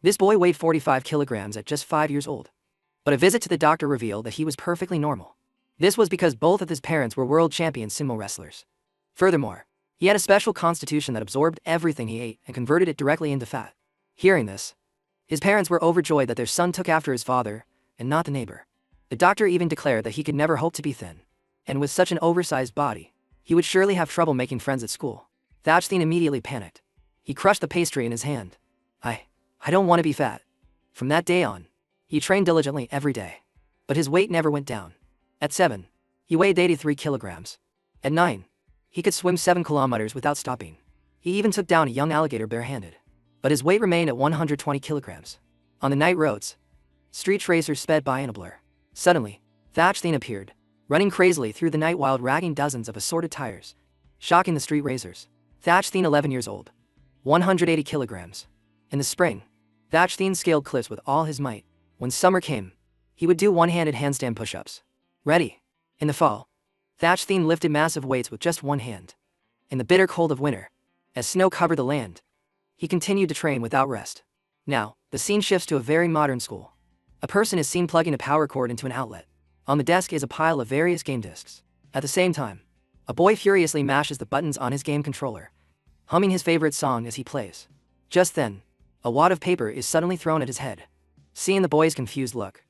This boy weighed 45 kilograms at just 5 years old. But a visit to the doctor revealed that he was perfectly normal. This was because both of his parents were world champion sumo wrestlers. Furthermore, he had a special constitution that absorbed everything he ate and converted it directly into fat. Hearing this, his parents were overjoyed that their son took after his father, and not the neighbor. The doctor even declared that he could never hope to be thin. And with such an oversized body, he would surely have trouble making friends at school. Thachstein immediately panicked. He crushed the pastry in his hand. I don't want to be fat. From that day on, he trained diligently every day. But his weight never went down. At 7, he weighed 83 kilograms. At 9, he could swim 7 kilometers without stopping. He even took down a young alligator barehanded. But his weight remained at 120 kilograms. On the night roads, street racers sped by in a blur. Suddenly, Thachstein appeared, running crazily through the night while dragging dozens of assorted tires, shocking the street racers. Thachstein, 11 years old, 180 kilograms. In the spring, Thachstein scaled cliffs with all his might. When summer came, he would do one-handed handstand push-ups. Ready. In the fall, Thachstein lifted massive weights with just one hand. In the bitter cold of winter, as snow covered the land, he continued to train without rest. Now, the scene shifts to a very modern school. A person is seen plugging a power cord into an outlet. On the desk is a pile of various game discs. At the same time, a boy furiously mashes the buttons on his game controller, humming his favorite song as he plays. Just then, a wad of paper is suddenly thrown at his head. Seeing the boy's confused look,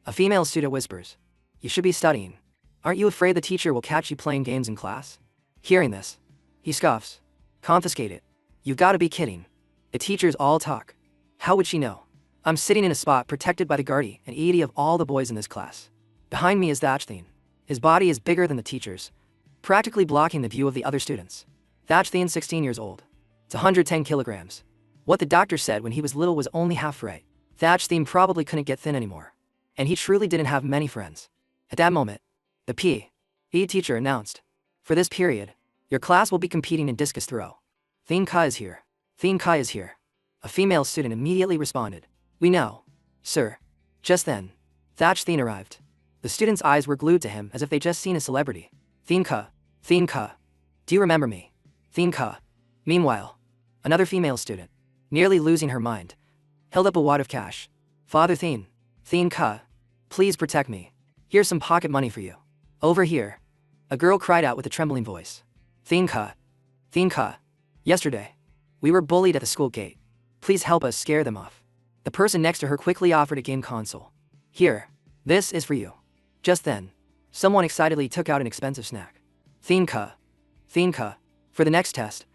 a female student whispers, "You should be studying. Aren't you afraid the teacher will catch you playing games in class?" Hearing this, he scoffs. "Confiscate it. You gotta be kidding. The teachers all talk. How would she know? I'm sitting in a spot protected by the guardian and ED of all the boys in this class. Behind me is Thachstein. His body is bigger than the teacher's, practically blocking the view of the other students. Thachstein, 16 years old. It's 110 kilograms. What the doctor said when he was little was only half right. Thachstein probably couldn't get thin anymore. And he truly didn't have many friends. At that moment, the PE teacher announced, "For this period, your class will be competing in discus throw. Thien Ka is here. Thien Ka is here." A female student immediately responded, "We know, sir." Just then, Thachstein arrived. The students' eyes were glued to him as if they'd just seen a celebrity. "Thien Ka, Thien Ka. Do you remember me? Thien Ka." Meanwhile, another female student, nearly losing her mind, held up a wad of cash. "Father Thien, Thien Ka, please protect me. Here's some pocket money for you." "Over here," a girl cried out with a trembling voice. Thien Ka, Thien Ka. "Yesterday, we were bullied at the school gate. Please help us scare them off." The person next to her quickly offered a game console. "Here, this is for you." Just then, someone excitedly took out an expensive snack. Thien Ka, Thien Ka, for the next test,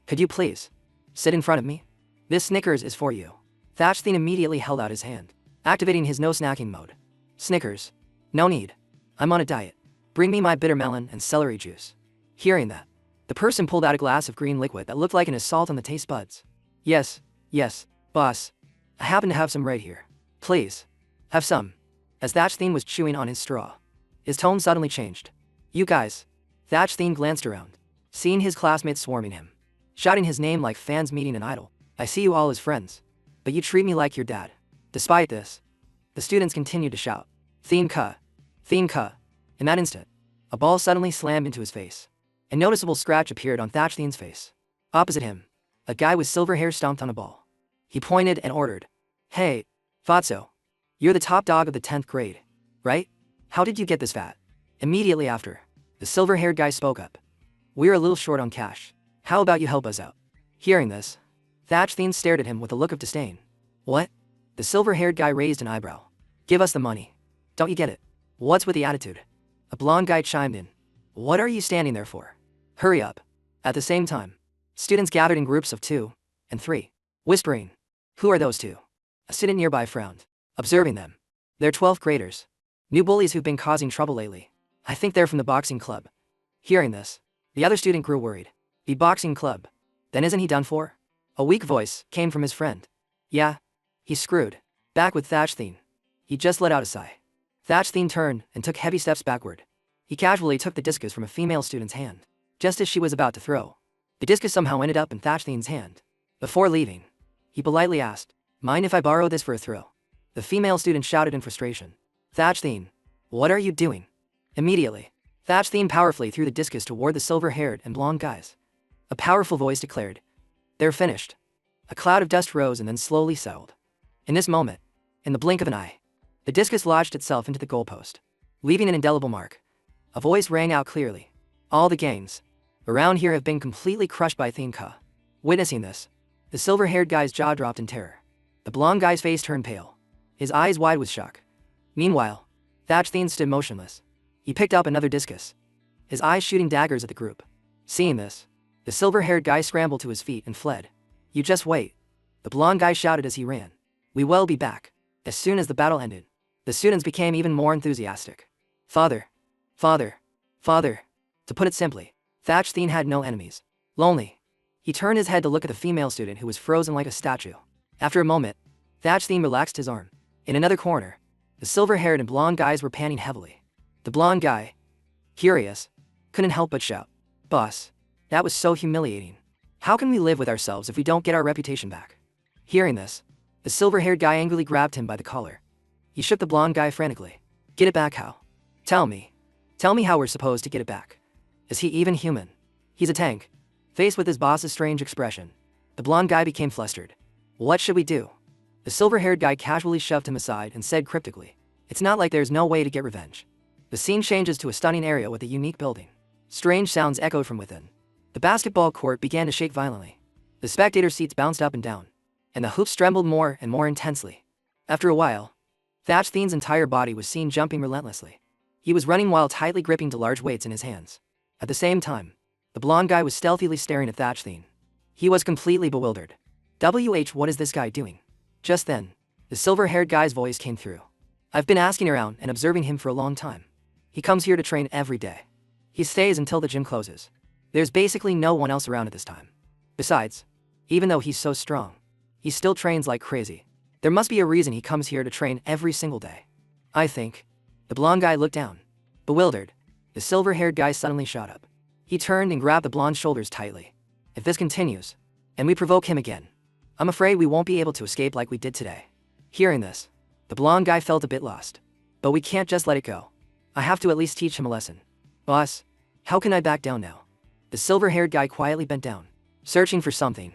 could you please sit in front of me? This Snickers is for you." Thachstein immediately held out his hand, activating his no snacking mode. "Snickers? No need. I'm on a diet. Bring me my bitter melon and celery juice." Hearing that, the person pulled out a glass of green liquid that looked like an assault on the taste buds. Yes, boss. I happen to have some right here. Please, have some." As Thachstein was chewing on his straw, his tone suddenly changed. "You guys." Thachstein glanced around, seeing his classmates swarming him, shouting his name like fans meeting an idol. "I see you all as friends, but you treat me like your dad." Despite this, the students continued to shout, "Thien Ka, Thien Ka." In that instant, a ball suddenly slammed into his face. A noticeable scratch appeared on Thachstein's face. Opposite him, a guy with silver hair stomped on a ball. He pointed and ordered, "Hey, Fatso, you're the top dog of the 10th grade, right? How did you get this fat?" Immediately after, the silver-haired guy spoke up. "We're a little short on cash. How about you help us out?" Hearing this, Thachstein stared at him with a look of disdain. "What?" The silver-haired guy raised an eyebrow. "Give us the money. Don't you get it? What's with the attitude?" A blonde guy chimed in. "What are you standing there for? Hurry up." At the same time, students gathered in groups of 2 and 3, whispering, "Who are those two?" A student nearby frowned, observing them. "They're 12th graders. New bullies who've been causing trouble lately. I think they're from the boxing club." Hearing this, the other student grew worried. "The boxing club? Then isn't he done for?" A weak voice came from his friend. "Yeah, he's screwed." Back with Thachstein, he just let out a sigh. Thachstein turned and took heavy steps backward. He casually took the discus from a female student's hand, just as she was about to throw. The discus somehow ended up in Thachstein's hand. Before leaving, he politely asked, "Mind if I borrow this for a throw?" The female student shouted in frustration, "Thachstein, what are you doing?" Immediately, Thachstein powerfully threw the discus toward the silver-haired and blonde guys. A powerful voice declared, "They're finished." A cloud of dust rose and then slowly settled. In this moment, in the blink of an eye, the discus lodged itself into the goalpost, leaving an indelible mark. A voice rang out clearly. All the gangs around here have been completely crushed by Thinka. Witnessing this, the silver-haired guy's jaw dropped in terror. The blonde guy's face turned pale, his eyes wide with shock. Meanwhile, Thatchthien stood motionless. He picked up another discus, his eyes shooting daggers at the group. Seeing this, the silver-haired guy scrambled to his feet and fled. You just wait, the blonde guy shouted as he ran. We will be back. As soon as the battle ended, the students became even more enthusiastic. Father, father, father. To put it simply, Thatchthien had no enemies. Lonely. He turned his head to look at the female student who was frozen like a statue. After a moment, Thatchthien relaxed his arm. In another corner, the silver-haired and blonde guys were panting heavily. The blonde guy, curious, couldn't help but shout, Boss, that was so humiliating. How can we live with ourselves if we don't get our reputation back? Hearing this, the silver-haired guy angrily grabbed him by the collar. He shook the blonde guy frantically. Get it back how? Tell me how we're supposed to get it back. Is he even human? He's a tank. Faced with his boss's strange expression, the blonde guy became flustered. What should we do? The silver-haired guy casually shoved him aside and said cryptically, It's not like there's no way to get revenge. The scene changes to a stunning area with a unique building. Strange sounds echoed from within. The basketball court began to shake violently. The spectator seats bounced up and down, and the hoops trembled more and more intensely. After a while, Thatchthien's entire body was seen jumping relentlessly. He was running while tightly gripping to large weights in his hands. At the same time, the blonde guy was stealthily staring at Thatchthien. He was completely bewildered. What is this guy doing? Just then, the silver-haired guy's voice came through. I've been asking around and observing him for a long time. He comes here to train every day. He stays until the gym closes. There's basically no one else around at this time. Besides, even though he's so strong, he still trains like crazy. There must be a reason he comes here to train every single day. I think. The blonde guy looked down. Bewildered, the silver-haired guy suddenly shot up. He turned and grabbed the blonde's shoulders tightly. If this continues, and we provoke him again, I'm afraid we won't be able to escape like we did today. Hearing this, the blonde guy felt a bit lost. But we can't just let it go. I have to at least teach him a lesson. Boss, how can I back down now? The silver-haired guy quietly bent down, searching for something,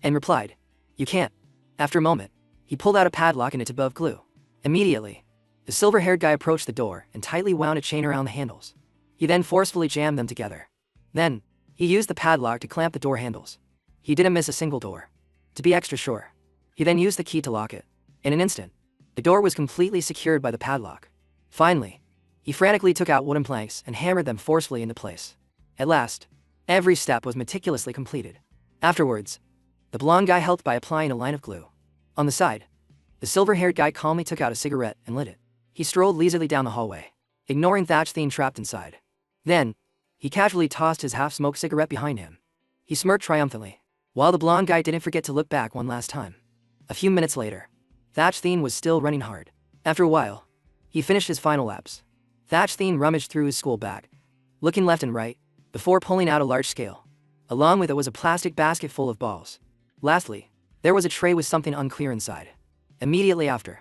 and replied, You can't. After a moment, he pulled out a padlock and a tube of glue. Immediately, the silver-haired guy approached the door and tightly wound a chain around the handles. He then forcefully jammed them together. Then, he used the padlock to clamp the door handles. He didn't miss a single door. To be extra sure, he then used the key to lock it. In an instant, the door was completely secured by the padlock. Finally, he frantically took out wooden planks and hammered them forcefully into place. At last, every step was meticulously completed. Afterwards, the blonde guy helped by applying a line of glue. On the side, the silver-haired guy calmly took out a cigarette and lit it. He strolled leisurely down the hallway, ignoring Thatchthien trapped inside. Then, he casually tossed his half-smoked cigarette behind him. He smirked triumphantly, while the blonde guy didn't forget to look back one last time. A few minutes later, Thatchthien was still running hard. After a while, he finished his final laps. Thatchthien rummaged through his school bag, looking left and right, before pulling out a large scale. Along with it was a plastic basket full of balls. Lastly, there was a tray with something unclear inside. Immediately after,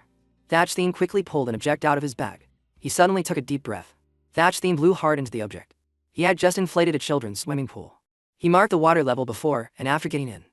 Thatchthien quickly pulled an object out of his bag. He suddenly took a deep breath. Thatchthien blew hard into the object. He had just inflated a children's swimming pool. He marked the water level before and after getting in.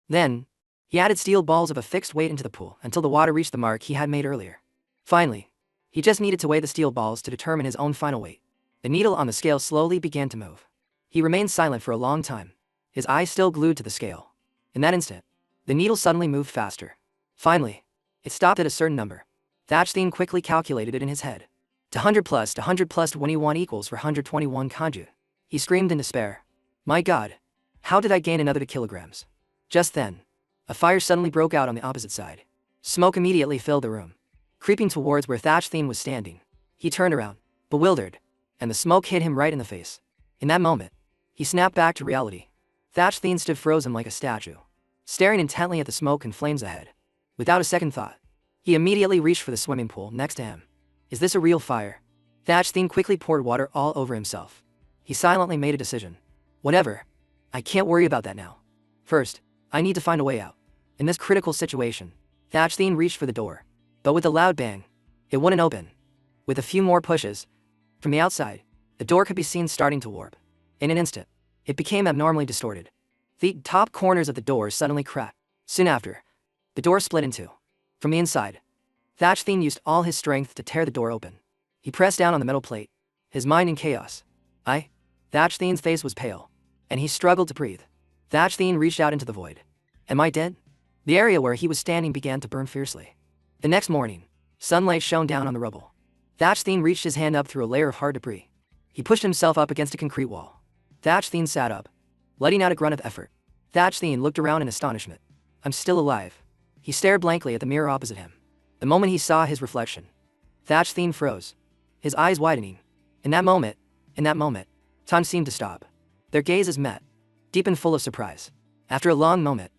Then, he added steel balls of a fixed weight into the pool until the water reached the mark he had made earlier. Finally, he just needed to weigh the steel balls to determine his own final weight. The needle on the scale slowly began to move. He remained silent for a long time, his eyes still glued to the scale. In that instant, the needle suddenly moved faster. Finally, it stopped at a certain number. Thatchthien quickly calculated it in his head. 200 plus 21 equals 421 kanju. He screamed in despair. My God, how did I gain another 2 kilograms? Just then, a fire suddenly broke out on the opposite side. Smoke immediately filled the room. Creeping towards where Thatchthien was standing, he turned around, bewildered, and the smoke hit him right in the face. In that moment, he snapped back to reality. Thatchthien stood frozen like a statue, staring intently at the smoke and flames ahead. Without a second thought, he immediately reached for the swimming pool next to him. Is this a real fire? Thatchthien quickly poured water all over himself. He silently made a decision. Whatever. I can't worry about that now. First, I need to find a way out. In this critical situation, Thatchthien reached for the door, but with a loud bang, it wouldn't open. With a few more pushes, from the outside, the door could be seen starting to warp. In an instant, it became abnormally distorted. The top corners of the door suddenly cracked. Soon after, the door split in two. From the inside, Thatchthien used all his strength to tear the door open. He pressed down on the metal plate, his mind in chaos. Thatchthien's face was pale, and he struggled to breathe. Thatchthien reached out into the void. Am I dead? The area where he was standing began to burn fiercely. The next morning, sunlight shone down on the rubble. Thatchthien reached his hand up through a layer of hard debris. He pushed himself up against a concrete wall. Thatchthien sat up, letting out a grunt of effort. Thatchthien looked around in astonishment. I'm still alive. He stared blankly at the mirror opposite him. The moment he saw his reflection, Thatchthien froze, his eyes widening. In that moment, time seemed to stop. Their gazes met, deep and full of surprise. After a long moment,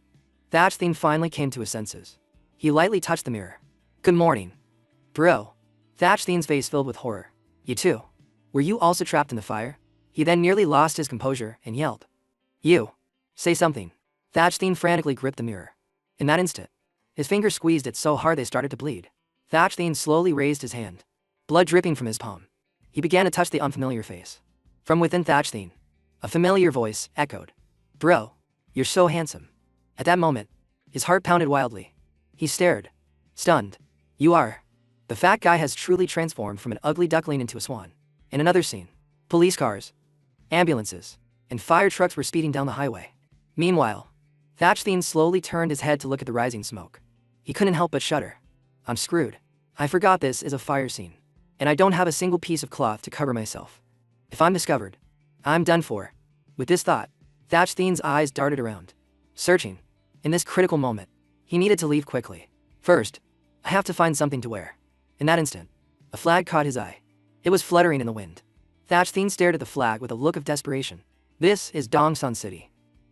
Thatchthien finally came to his senses. He lightly touched the mirror. Good morning. Bro. Thatchthien's face filled with horror. You too. Were you also trapped in the fire? He then nearly lost his composure and yelled. You. Say something. Thatchthien frantically gripped the mirror. In that instant, his fingers squeezed it so hard they started to bleed. Thatchthien slowly raised his hand, blood dripping from his palm. He began to touch the unfamiliar face. From within Thatchthien, a familiar voice echoed. Bro, you're so handsome. At that moment, his heart pounded wildly. He stared, stunned. You are. The fat guy has truly transformed from an ugly duckling into a swan. In another scene, police cars, ambulances, and fire trucks were speeding down the highway. Meanwhile, Thatchthien slowly turned his head to look at the rising smoke. He couldn't help but shudder. I'm screwed. I forgot this is a fire scene, and I don't have a single piece of cloth to cover myself. If I'm discovered, I'm done for. With this thought, Thatchthien's eyes darted around, searching. In this critical moment, he needed to leave quickly. First, I have to find something to wear. In that instant, a flag caught his eye. It was fluttering in the wind. Thatchthien stared at the flag with a look of desperation. This is Dongsan City,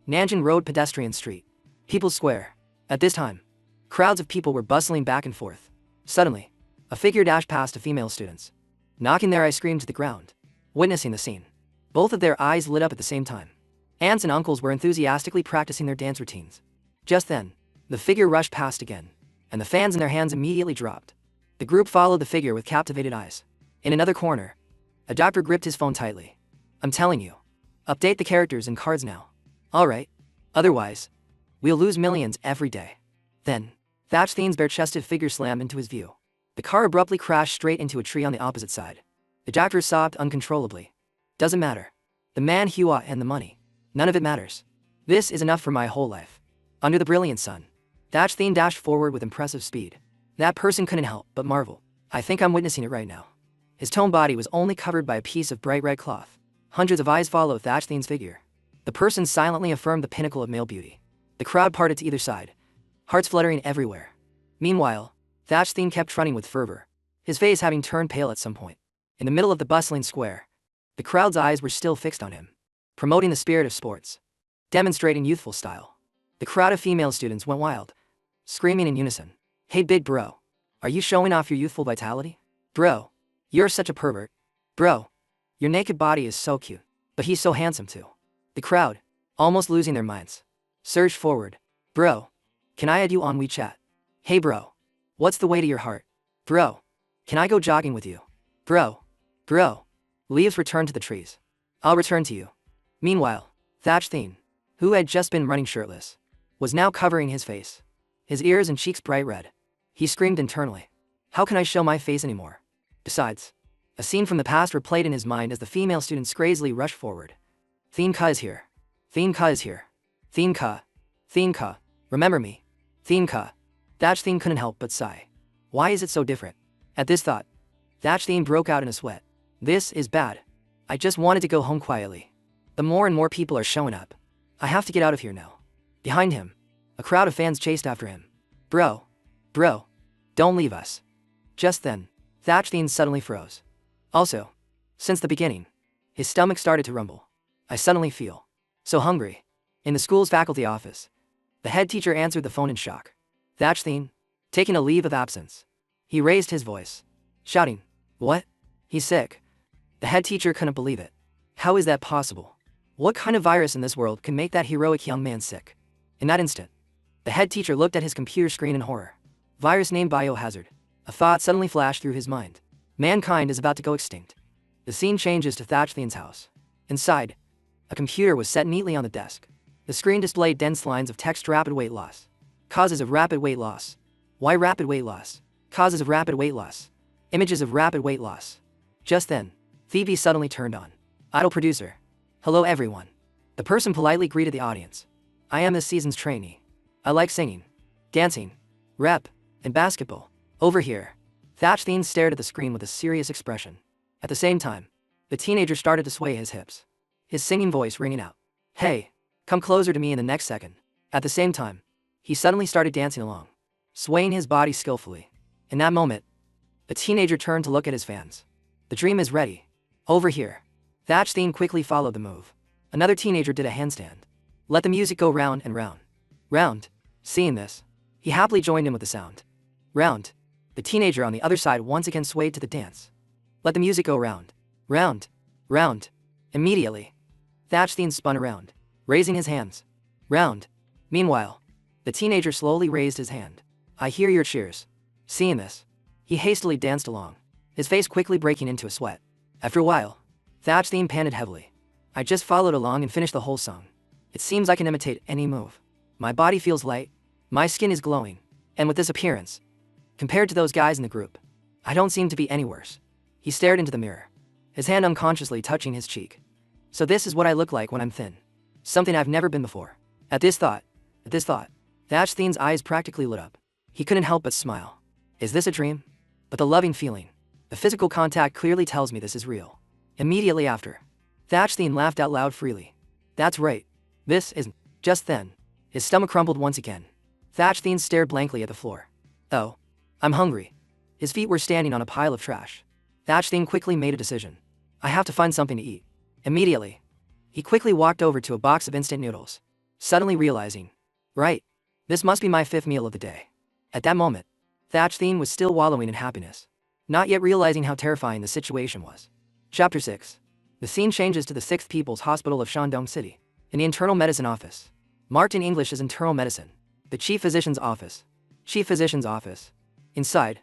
Nanjing Road Pedestrian Street, People's Square. At this time, crowds of people were bustling back and forth. Suddenly, a figure dashed past the female students, knocking their ice cream to the ground. Witnessing the scene, both of their eyes lit up at the same time. Aunts and uncles were enthusiastically practicing their dance routines. Just then, the figure rushed past again, and the fans in their hands immediately dropped. The group followed the figure with captivated eyes. In another corner, a doctor gripped his phone tightly. I'm telling you, update the characters and cards now. Alright, otherwise, we'll lose millions every day. Then, Thatchthien's bare-chested figure slammed into his view. The car abruptly crashed straight into a tree on the opposite side. The doctor sobbed uncontrollably. Doesn't matter. The manhua and the money. None of it matters. This is enough for my whole life. Under the brilliant sun, Thatchthien dashed forward with impressive speed. That person couldn't help but marvel. I think I'm witnessing it right now. His toned body was only covered by a piece of bright red cloth. Hundreds of eyes followed Thatchthien's figure. The person silently affirmed the pinnacle of male beauty. The crowd parted to either side, hearts fluttering everywhere. Meanwhile, Thatchthien kept running with fervor, his face having turned pale at some point. In the middle of the bustling square, the crowd's eyes were still fixed on him, promoting the spirit of sports, demonstrating youthful style. The crowd of female students went wild, screaming in unison. Hey big bro, are you showing off your youthful vitality? Bro, you're such a pervert. Bro, your naked body is so cute, but he's so handsome too. The crowd, almost losing their minds, surged forward. Bro, can I add you on WeChat? Hey bro, what's the way to your heart? Bro, can I go jogging with you? Bro, leaves returned to the trees. I'll return to you. Meanwhile, Thatchthien, who had just been running shirtless, was now covering his face, his ears and cheeks bright red. He screamed internally. How can I show my face anymore? Besides, a scene from the past replayed in his mind as the female students crazily rushed forward. Thien Ka is here. Thien Ka is here. Thien Ka. Thien Ka. Remember me. Thien Ka. Thatchthien couldn't help but sigh. Why is it so different? At this thought, Thatchthien broke out in a sweat. This is bad. I just wanted to go home quietly. The more and more people are showing up. I have to get out of here now. Behind him, a crowd of fans chased after him. Bro, don't leave us. Just then, Thatchthien suddenly froze. Also, since the beginning, his stomach started to rumble. I suddenly feel so hungry. In the school's faculty office, the head teacher answered the phone in shock. Thatchthien, taking a leave of absence. He raised his voice, shouting, What? He's sick. The head teacher couldn't believe it. How is that possible? What kind of virus in this world can make that heroic young man sick? In that instant, the head teacher looked at his computer screen in horror. Virus named Biohazard. A thought suddenly flashed through his mind. Mankind is about to go extinct. The scene changes to Thatchthien's house. Inside, a computer was set neatly on the desk. The screen displayed dense lines of text: rapid weight loss. Causes of rapid weight loss. Why rapid weight loss? Causes of rapid weight loss. Images of rapid weight loss. Just then, TV suddenly turned on. Idol producer. Hello everyone. The person politely greeted the audience. I am this season's trainee. I like singing, dancing, rap, and basketball. Over here. Thatch Thien stared at the screen with a serious expression. At the same time, the teenager started to sway his hips, his singing voice ringing out. Hey, come closer to me in the next second. At the same time, he suddenly started dancing along, swaying his body skillfully. In that moment, the teenager turned to look at his fans. The dream is ready. Over here. Thatch Thien quickly followed the move. Another teenager did a handstand. Let the music go round and round. Round. Seeing this, he happily joined in with the sound. Round. The teenager on the other side once again swayed to the dance. Let the music go round. Round. Round. Immediately, Thatch Thien spun around, raising his hands. Round. Meanwhile, the teenager slowly raised his hand. I hear your cheers. Seeing this, he hastily danced along, his face quickly breaking into a sweat. After a while, Thatch Thien panted heavily. I just followed along and finished the whole song. It seems I can imitate any move. My body feels light, my skin is glowing, and with this appearance, compared to those guys in the group, I don't seem to be any worse. He stared into the mirror, his hand unconsciously touching his cheek. So this is what I look like when I'm thin. Something I've never been before. At this thought, Thatch Thien's eyes practically lit up. He couldn't help but smile. Is this a dream? But the loving feeling, the physical contact clearly tells me this is real. Immediately after, Thatch Thien laughed out loud freely. That's right. This isn't. Just then, his stomach crumbled once again. Thatch Thien stared blankly at the floor. Oh, I'm hungry. His feet were standing on a pile of trash. Thatch Thien quickly made a decision. I have to find something to eat. Immediately, he quickly walked over to a box of instant noodles, suddenly realizing, right, this must be my 5th meal of the day. At that moment, Thatch Thien was still wallowing in happiness, not yet realizing how terrifying the situation was. Chapter 6. The scene changes to the 6th People's Hospital of Shandong City, in the internal medicine office. Marked in English as internal medicine, the chief physician's office. Chief physician's office. Inside,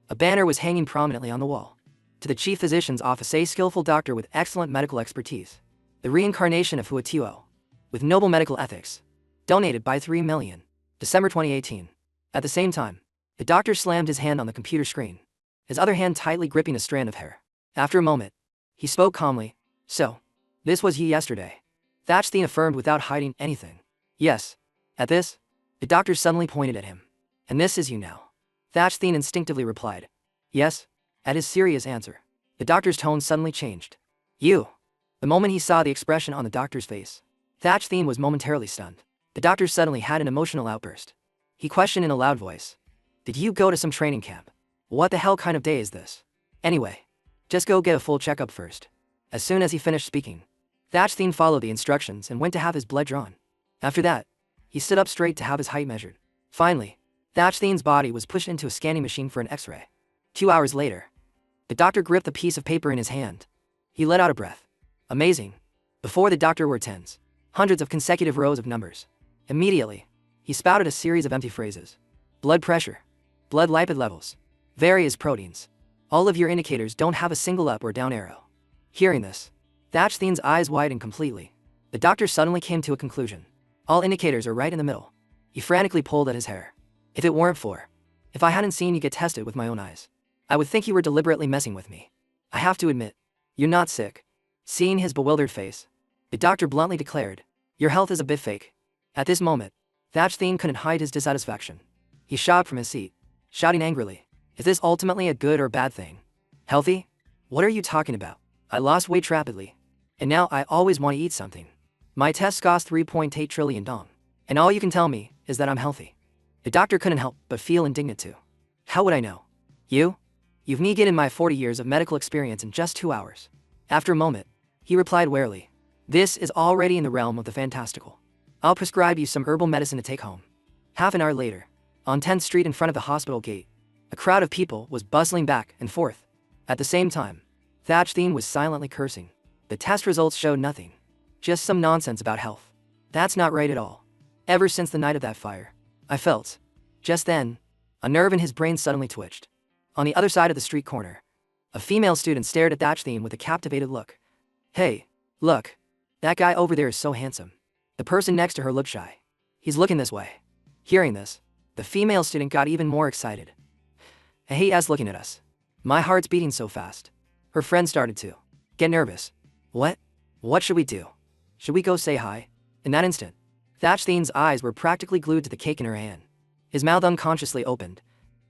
a banner was hanging prominently on the wall. To the chief physician's office, a skillful doctor with excellent medical expertise. The reincarnation of Huatuo, with noble medical ethics. Donated by 3 million. December 2018. At the same time, the doctor slammed his hand on the computer screen, his other hand tightly gripping a strand of hair. After a moment, he spoke calmly. So, this was you yesterday? Thatch Thien affirmed without hiding anything. Yes. At this, the doctor suddenly pointed at him. And this is you now. Thatch Thien instinctively replied. Yes. At his serious answer, the doctor's tone suddenly changed. You. The moment he saw the expression on the doctor's face, Thatch Thien was momentarily stunned. The doctor suddenly had an emotional outburst. He questioned in a loud voice. Did you go to some training camp? What the hell kind of day is this? Anyway, just go get a full checkup first. As soon as he finished speaking, Thatch Thien followed the instructions and went to have his blood drawn. After that, he stood up straight to have his height measured. Finally, Thatch Thien's body was pushed into a scanning machine for an X-ray. 2 hours later, the doctor gripped a piece of paper in his hand. He let out a breath. Amazing. Before the doctor were tens, hundreds of consecutive rows of numbers. Immediately, he spouted a series of empty phrases. Blood pressure, blood lipid levels, various proteins. All of your indicators don't have a single up or down arrow. Hearing this, Thatch Thien's eyes widened completely. The doctor suddenly came to a conclusion. All indicators are right in the middle. He frantically pulled at his hair. If it weren't for, if I hadn't seen you get tested with my own eyes, I would think you were deliberately messing with me. I have to admit, you're not sick. Seeing his bewildered face, the doctor bluntly declared, your health is a bit fake. At this moment, Thatch Thien couldn't hide his dissatisfaction. He shot from his seat, shouting angrily, is this ultimately a good or bad thing? Healthy? What are you talking about? I lost weight rapidly, and now I always want to eat something. My tests cost 3.8 trillion dong, and all you can tell me is that I'm healthy. The doctor couldn't help but feel indignant too. How would I know? You've negated my 40 years of medical experience in just 2 hours. After a moment, he replied warily, this is already in the realm of the fantastical. I'll prescribe you some herbal medicine to take home. Half an hour later, on 10th Street in front of the hospital gate, a crowd of people was bustling back and forth. At the same time, Thatch Thien was silently cursing. The test results showed nothing. Just some nonsense about health. That's not right at all. Ever since the night of that fire, I felt. Just then, a nerve in his brain suddenly twitched. On the other side of the street corner, a female student stared at Thatch Thien with a captivated look. Hey, look. That guy over there is so handsome. The person next to her looked shy. He's looking this way. Hearing this, The female student got even more excited. I hate us looking at us. My heart's beating so fast. Her friend started to get nervous. What? What should we do? Should we go say hi? In that instant, Thatch Thien's eyes were practically glued to the cake in her hand. His mouth unconsciously opened,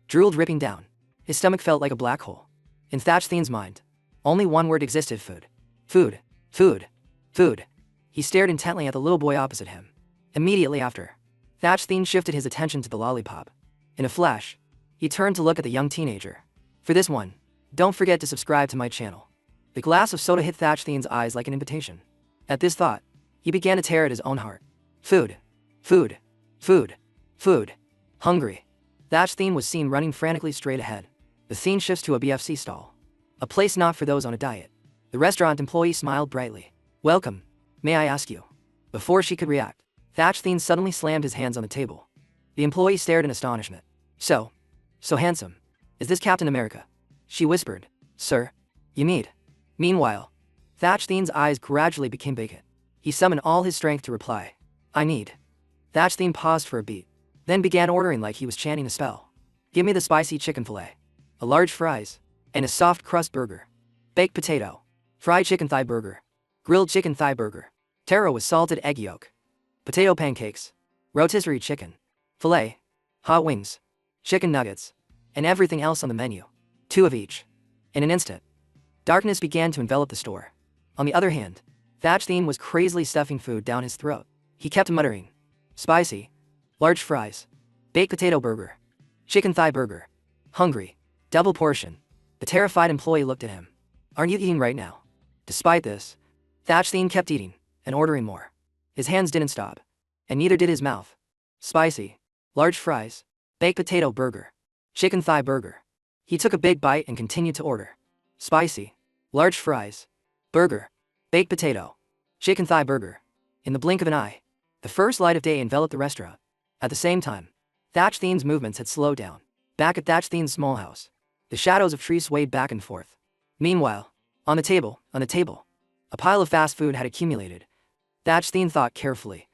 drool dripping down. His stomach felt like a black hole. In Thatch Thien's mind, only one word existed: food. Food. Food. Food. He stared intently at the little boy opposite him. Immediately after, Thatch Thien shifted his attention to the lollipop. In a flash, he turned to look at the young teenager. For this one, don't forget to subscribe to my channel. The glass of soda hit Thatch Thien's eyes like an invitation. At this thought, he began to tear at his own heart. Food. Food. Food. Food. Hungry. Thatch Thien was seen running frantically straight ahead. The scene shifts to a BFC stall. A place not for those on a diet. The restaurant employee smiled brightly. Welcome. May I ask you? Before she could react, Thatch Thien suddenly slammed his hands on the table. The employee stared in astonishment. So handsome. Is this Captain America? She whispered. Sir, you need. Meanwhile, Thatch Thien's eyes gradually became vacant. He summoned all his strength to reply. I need. Thatch Thien paused for a beat, then began ordering like he was chanting a spell. Give me the spicy chicken fillet, a large fries, and a soft crust burger. Baked potato, fried chicken thigh burger, grilled chicken thigh burger, taro with salted egg yolk, potato pancakes, rotisserie chicken, fillet, hot wings, chicken nuggets, and everything else on the menu. 2 of each. In an instant, darkness began to envelop the store. On the other hand, Thatch Thien was crazily stuffing food down his throat. He kept muttering. Spicy, large fries, baked potato burger, chicken thigh burger, hungry, double portion. The terrified employee looked at him. Aren't you eating right now? Despite this, Thatch Thien kept eating and ordering more. His hands didn't stop, and neither did his mouth. Spicy, large fries, baked potato burger, chicken thigh burger. He took a big bite and continued to order. Spicy, large fries, burger, baked potato, chicken thigh burger. In the blink of an eye, the first light of day enveloped the restaurant. At the same time, Thatch Thien's movements had slowed down. Back at Thatch Thien's small house, the shadows of trees swayed back and forth. Meanwhile, on the table, a pile of fast food had accumulated. Thatch Thien thought carefully.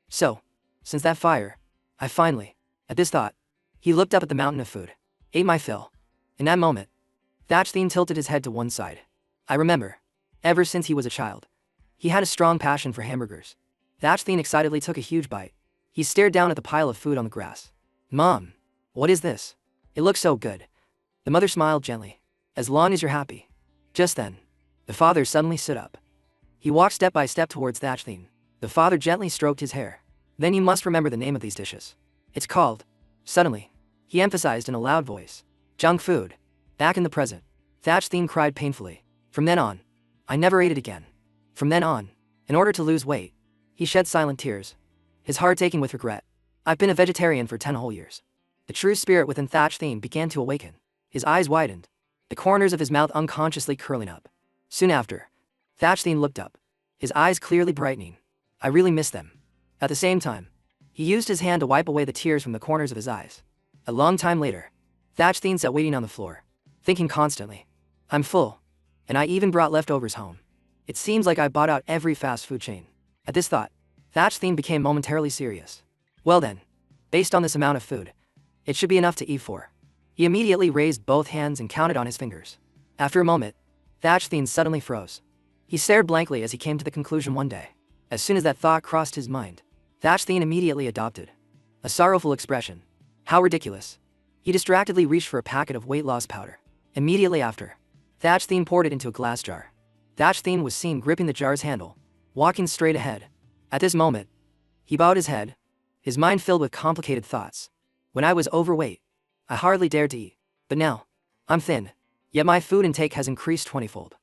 So, since that fire, I finally, at this thought, he looked up at the mountain of food. Ate my fill. In that moment, Thatch Thien tilted his head to one side. I remember, ever since he was a child, he had a strong passion for hamburgers. Thatch Thien excitedly took a huge bite. He stared down at the pile of food on the grass. Mom, what is this? It looks so good. The mother smiled gently. As long as you're happy. Just then, the father suddenly stood up. He walked step by step towards Thatch Thien. The father gently stroked his hair. Then you must remember the name of these dishes. It's called. Suddenly, he emphasized in a loud voice. Junk food. Back in the present, Thatch Thien cried painfully. From then on, I never ate it again. From then on, in order to lose weight, he shed silent tears, his heart aching with regret. I've been a vegetarian for 10 whole years. The true spirit within Thatch Thien began to awaken. His eyes widened, the corners of his mouth unconsciously curling up. Soon after, Thatch Thien looked up, his eyes clearly brightening. I really miss them. At the same time, he used his hand to wipe away the tears from the corners of his eyes. A long time later, Thatch Thien sat waiting on the floor, thinking constantly. I'm full, and I even brought leftovers home. It seems like I bought out every fast food chain. At this thought, Thatch Thien became momentarily serious. Well then, based on this amount of food, it should be enough to eat for. He immediately raised both hands and counted on his fingers. After a moment, Thatch Thien suddenly froze. He stared blankly as he came to the conclusion one day. As soon as that thought crossed his mind, Thatch Thien immediately adopted a sorrowful expression. How ridiculous. He distractedly reached for a packet of weight loss powder. Immediately after, Thatch Thien poured it into a glass jar. Thatch Thien was seen gripping the jar's handle, walking straight ahead. At this moment, he bowed his head, his mind filled with complicated thoughts. When I was overweight, I hardly dared to eat. But now, I'm thin, yet my food intake has increased 20-fold.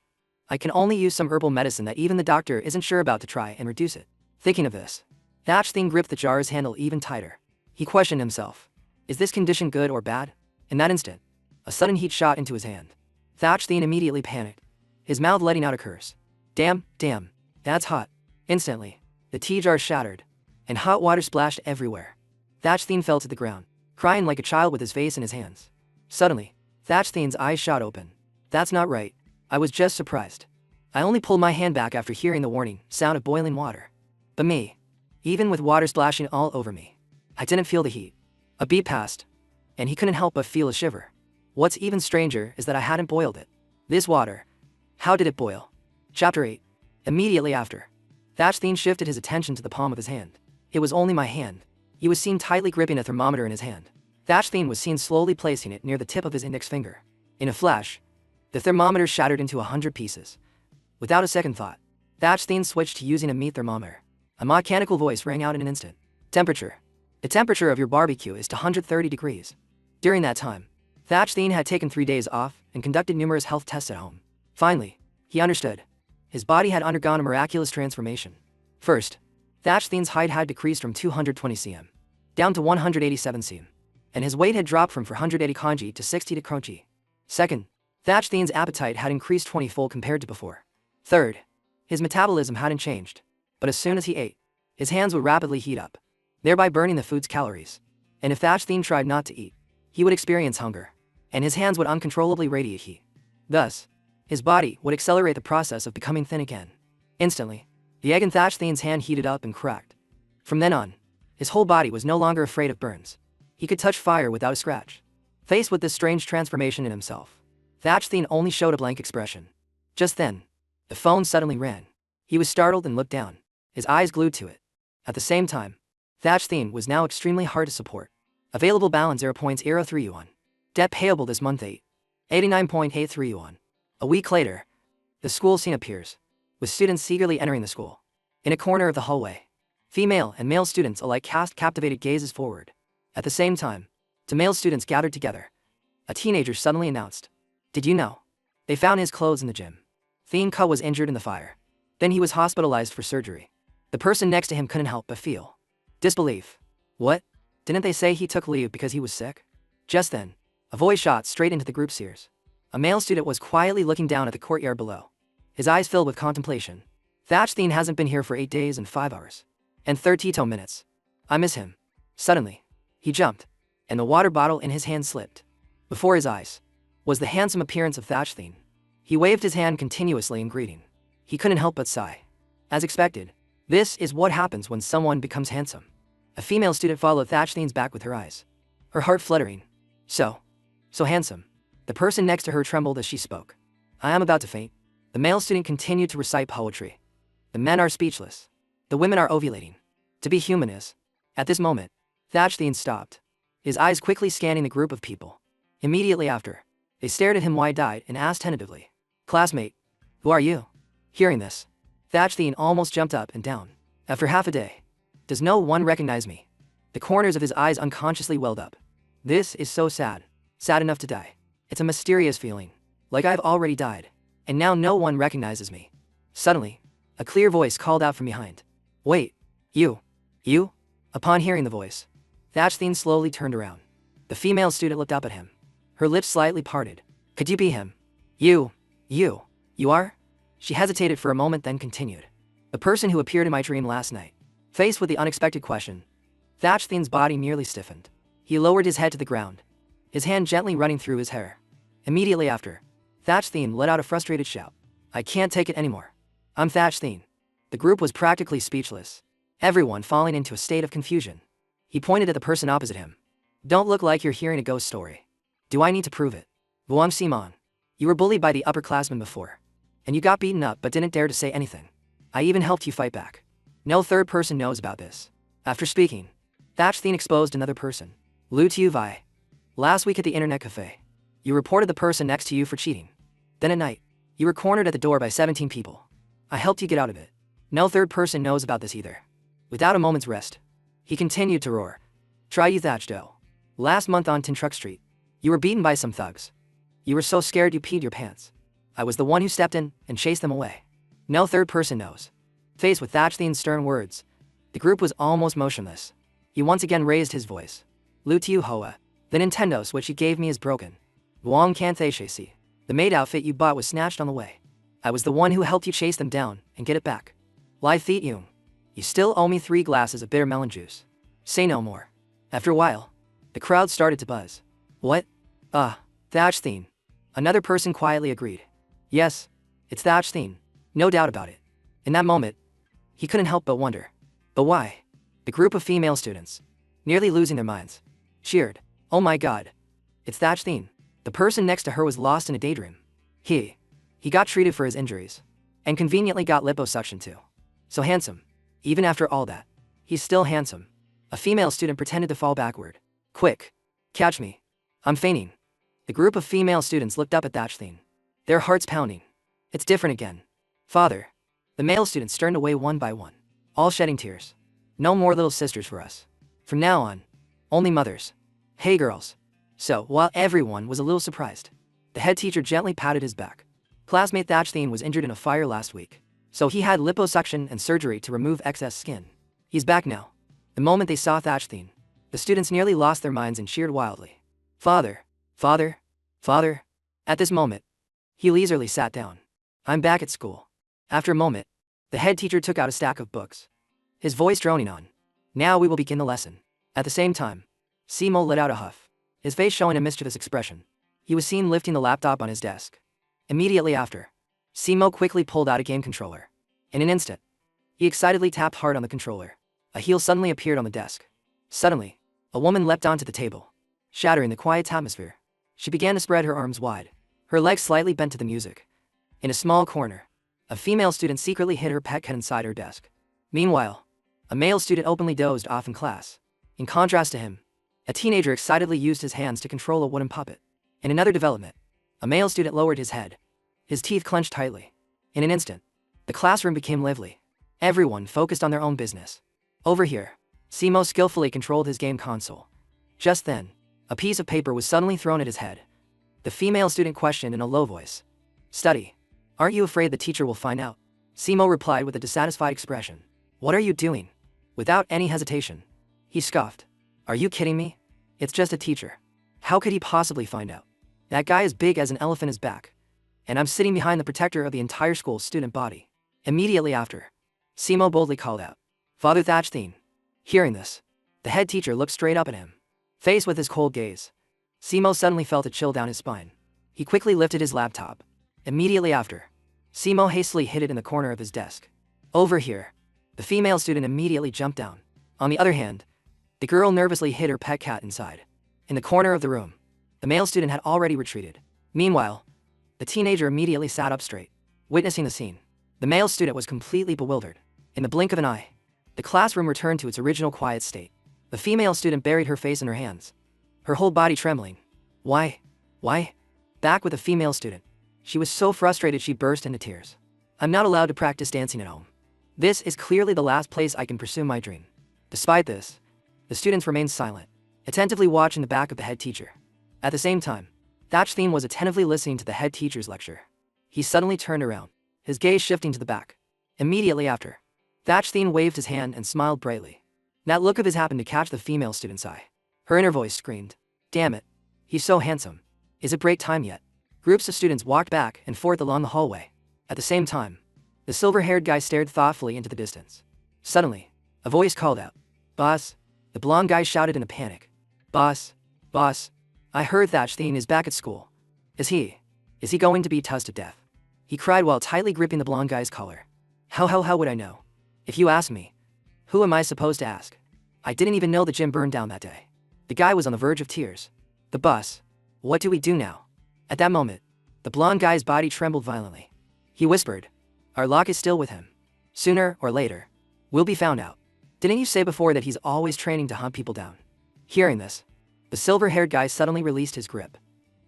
I can only use some herbal medicine that even the doctor isn't sure about to try and reduce it. Thinking of this, Thatch Thien gripped the jar's handle even tighter. He questioned himself. Is this condition good or bad? In that instant, a sudden heat shot into his hand. Thatch Thien immediately panicked, his mouth letting out a curse. Damn, that's hot. Instantly, the tea jar shattered, and hot water splashed everywhere. Thatch Thien fell to the ground, crying like a child with his face in his hands. Suddenly, Thatch Thien's eyes shot open. That's not right. I was just surprised. I only pulled my hand back after hearing the warning sound of boiling water. But me, even with water splashing all over me, I didn't feel the heat. A beat passed, and he couldn't help but feel a shiver. What's even stranger is that I hadn't boiled it. This water. How did it boil? Chapter 8. Immediately after, Thatchthene shifted his attention to the palm of his hand. It was only my hand. He was seen tightly gripping a thermometer in his hand. Thatchthene was seen slowly placing it near the tip of his index finger. In a flash, the thermometer shattered into 100 pieces. Without a second thought, Thatchthene switched to using a meat thermometer. A mechanical voice rang out in an instant. Temperature. The temperature of your barbecue is 130 degrees. During that time, Thatchthene had taken 3 days off and conducted numerous health tests at home. Finally, he understood. His body had undergone a miraculous transformation. First, Thatchthene's height had decreased from 220 cm down to 187 cm, and his weight had dropped from 480 kanji to 60 kg. Second, Thatchthene's appetite had increased 20-fold compared to before. Third, his metabolism hadn't changed, but as soon as he ate, his hands would rapidly heat up, thereby burning the food's calories. And if Thatchthene tried not to eat, he would experience hunger, and his hands would uncontrollably radiate heat. Thus, his body would accelerate the process of becoming thin again. Instantly, the egg in Thatchthene's hand heated up and cracked. From then on, his whole body was no longer afraid of burns. He could touch fire without a scratch. Faced with this strange transformation in himself, Thatchthene only showed a blank expression. Just then, the phone suddenly rang. He was startled and looked down, his eyes glued to it. At the same time, Thatchthene was now extremely hard to support. Available balance 0.03 yuan. Debt payable this month 89.83 yuan. A week later, the school scene appears, with students eagerly entering the school. In a corner of the hallway, female and male students alike cast captivated gazes forward. At the same time, the male students gathered together. A teenager suddenly announced, "Did you know? They found his clothes in the gym. Thien Ka was injured in the fire. Then he was hospitalized for surgery." The person next to him couldn't help but feel disbelief. What? Didn't they say he took leave because he was sick? Just then, a voice shot straight into the group's ears. A male student was quietly looking down at the courtyard below, his eyes filled with contemplation. Thatchthene hasn't been here for 8 days and 5 hours. And 32 minutes. I miss him. Suddenly, he jumped, and the water bottle in his hand slipped. Before his eyes was the handsome appearance of Thatchthene. He waved his hand continuously in greeting. He couldn't help but sigh. As expected, this is what happens when someone becomes handsome. A female student followed Thatchthene's back with her eyes, her heart fluttering. So handsome. The person next to her trembled as she spoke. I am about to faint. The male student continued to recite poetry. The men are speechless. The women are ovulating. To be human is. At this moment, Thatchthene stopped, his eyes quickly scanning the group of people. Immediately after, they stared at him wide-eyed and asked tentatively, "Classmate, who are you?" Hearing this, Thatchthene almost jumped up and down. After half a day, does no one recognize me? The corners of his eyes unconsciously welled up. This is so sad. Sad enough to die. It's a mysterious feeling, like I've already died, and now no one recognizes me. Suddenly, a clear voice called out from behind. Wait, you? Upon hearing the voice, Thatchthene slowly turned around. The female student looked up at him, her lips slightly parted. Could you be him? You are? She hesitated for a moment, then continued. The person who appeared in my dream last night. Faced with the unexpected question, Thatchthene's body nearly stiffened. He lowered his head to the ground, his hand gently running through his hair. Immediately after, Thatchthene let out a frustrated shout. I can't take it anymore. I'm Thatchthene. The group was practically speechless, everyone falling into a state of confusion. He pointed at the person opposite him. Don't look like you're hearing a ghost story. Do I need to prove it? Wang Simon, you were bullied by the upperclassmen before, and you got beaten up but didn't dare to say anything. I even helped you fight back. No third person knows about this. After speaking, Thatchthene exposed another person. Lu Vai. Last week at the internet cafe, you reported the person next to you for cheating. Then at night, you were cornered at the door by 17 people. I helped you get out of it. No third person knows about this either. Without a moment's rest, he continued to roar. Try you Thatchdo. Last month on Truck Street, you were beaten by some thugs. You were so scared you peed your pants. I was the one who stepped in and chased them away. No third person knows. Faced with Thatchthene's stern words, the group was almost motionless. He once again raised his voice. Lu Tiu Hoa, the Nintendo Switch you gave me is broken. Wang Kanthe Shesi, the maid outfit you bought was snatched on the way. I was the one who helped you chase them down and get it back. Lai Thiet Yung, you still owe me 3 glasses of bitter melon juice. Say no more. After a while, the crowd started to buzz. What? Thatchthene. Another person quietly agreed. Yes, it's Thatchthene. No doubt about it. In that moment, he couldn't help but wonder. But why? The group of female students, nearly losing their minds, cheered. Oh my god. It's Thatchtheen. The person next to her was lost in a daydream. He got treated for his injuries. And conveniently got liposuction too. So handsome. Even after all that. He's still handsome. A female student pretended to fall backward. Quick. Catch me. I'm fainting. The group of female students looked up at Thatchtheen. Their hearts pounding. It's different again. Father. The male students turned away one by one. All shedding tears. No more little sisters for us. From now on, only mothers. Hey girls. So, while everyone was a little surprised, the head teacher gently patted his back. Classmate Thatchtheen was injured in a fire last week, so he had liposuction and surgery to remove excess skin. He's back now. The moment they saw Thatchtheen, the students nearly lost their minds and cheered wildly. Father, father, father. At this moment, he leisurely sat down. I'm back at school. After a moment, the head teacher took out a stack of books, his voice droning on. Now we will begin the lesson. At the same time, Simo let out a huff, his face showing a mischievous expression. He was seen lifting the laptop on his desk. Immediately after, Simo quickly pulled out a game controller. In an instant, he excitedly tapped hard on the controller. A heel suddenly appeared on the desk. Suddenly, a woman leapt onto the table, shattering the quiet atmosphere. She began to spread her arms wide, her legs slightly bent to the music. In a small corner, a female student secretly hid her pet cat inside her desk. Meanwhile, a male student openly dozed off in class. In contrast to him, a teenager excitedly used his hands to control a wooden puppet. In another development, a male student lowered his head, his teeth clenched tightly. In an instant, the classroom became lively. Everyone focused on their own business. Over here, Simo skillfully controlled his game console. Just then, a piece of paper was suddenly thrown at his head. The female student questioned in a low voice. Study. Aren't you afraid the teacher will find out? Simo replied with a dissatisfied expression. What are you doing? Without any hesitation, he scoffed. Are you kidding me? It's just a teacher. How could he possibly find out? That guy is big as an elephant is back. And I'm sitting behind the protector of the entire school's student body. Immediately after, Simo boldly called out. Father Thatchtheen. Hearing this, the head teacher looked straight up at him, faced with his cold gaze. Simo suddenly felt a chill down his spine. He quickly lifted his laptop. Immediately after, Simo hastily hid it in the corner of his desk. Over here, the female student immediately jumped down. On the other hand, the girl nervously hid her pet cat inside. In the corner of the room, the male student had already retreated. Meanwhile, the teenager immediately sat up straight. Witnessing the scene, the male student was completely bewildered. In the blink of an eye, the classroom returned to its original quiet state. The female student buried her face in her hands, her whole body trembling. Why? Back with the female student. She was so frustrated she burst into tears. I'm not allowed to practice dancing at home. This is clearly the last place I can pursue my dream. Despite this, the students remained silent, attentively watching the back of the head teacher. At the same time, Thatchtheen was attentively listening to the head teacher's lecture. He suddenly turned around, his gaze shifting to the back. Immediately after, Thatchtheen waved his hand and smiled brightly. That look of his happened to catch the female student's eye. Her inner voice screamed, damn it, he's so handsome. Is it break time yet? Groups of students walked back and forth along the hallway. At the same time, the silver-haired guy stared thoughtfully into the distance. Suddenly, a voice called out, Boss. The blonde guy shouted in a panic. Boss, I heard Thatchtheen is back at school. Is he going to be tossed to death? He cried while tightly gripping the blonde guy's collar. How would I know? If you ask me, who am I supposed to ask? I didn't even know the gym burned down that day. The guy was on the verge of tears. The boss. What do we do now? At that moment, the blonde guy's body trembled violently. He whispered, our lock is still with him. Sooner or later, we'll be found out. Didn't you say before that he's always training to hunt people down? Hearing this, the silver-haired guy suddenly released his grip.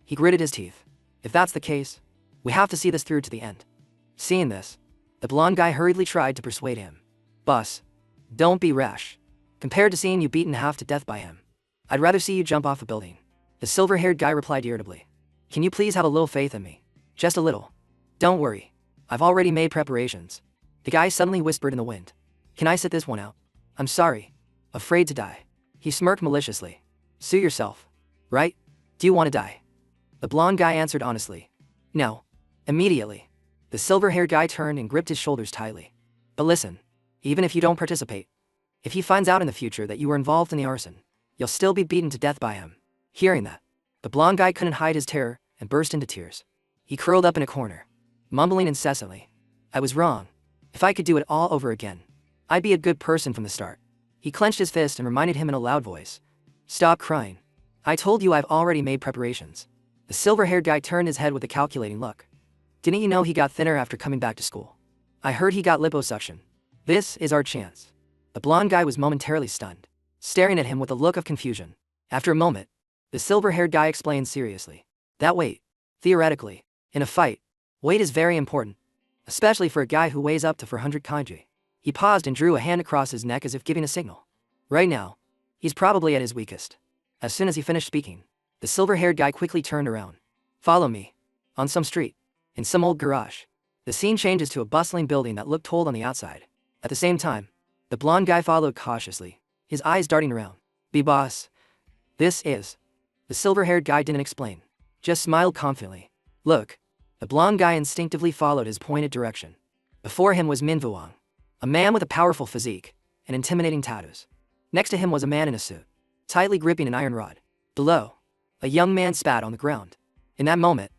He gritted his teeth. If that's the case, we have to see this through to the end. Seeing this, the blonde guy hurriedly tried to persuade him. Boss, don't be rash. Compared to seeing you beaten half to death by him, I'd rather see you jump off a building. The silver-haired guy replied irritably. Can you please have a little faith in me? Just a little. Don't worry. I've already made preparations. The guy suddenly whispered in the wind. Can I sit this one out? I'm sorry. Afraid to die. He smirked maliciously. Sue yourself. Right? Do you want to die? The blonde guy answered honestly. No. Immediately, the silver-haired guy turned and gripped his shoulders tightly. But listen, even if you don't participate, if he finds out in the future that you were involved in the arson, you'll still be beaten to death by him. Hearing that, the blonde guy couldn't hide his terror and burst into tears. He curled up in a corner, mumbling incessantly. I was wrong. If I could do it all over again, I'd be a good person from the start. He clenched his fist and reminded him in a loud voice. Stop crying. I told you I've already made preparations. The silver-haired guy turned his head with a calculating look. Didn't you know he got thinner after coming back to school? I heard he got liposuction. This is our chance. The blonde guy was momentarily stunned, staring at him with a look of confusion. After a moment, the silver-haired guy explained seriously. That weight, theoretically, in a fight, weight is very important, especially for a guy who weighs up to 400 kg. He paused and drew a hand across his neck as if giving a signal. Right now, he's probably at his weakest. As soon as he finished speaking, the silver-haired guy quickly turned around. Follow me. On some street, in some old garage. The scene changes to a bustling building that looked old on the outside. At the same time, the blonde guy followed cautiously, his eyes darting around. Boss. This is. The silver-haired guy didn't explain, just smiled confidently. Look. The blonde guy instinctively followed his pointed direction. Before him was Manhwa, a man with a powerful physique and intimidating tattoos. Next to him was a man in a suit, tightly gripping an iron rod. Below, a young man spat on the ground. In that moment,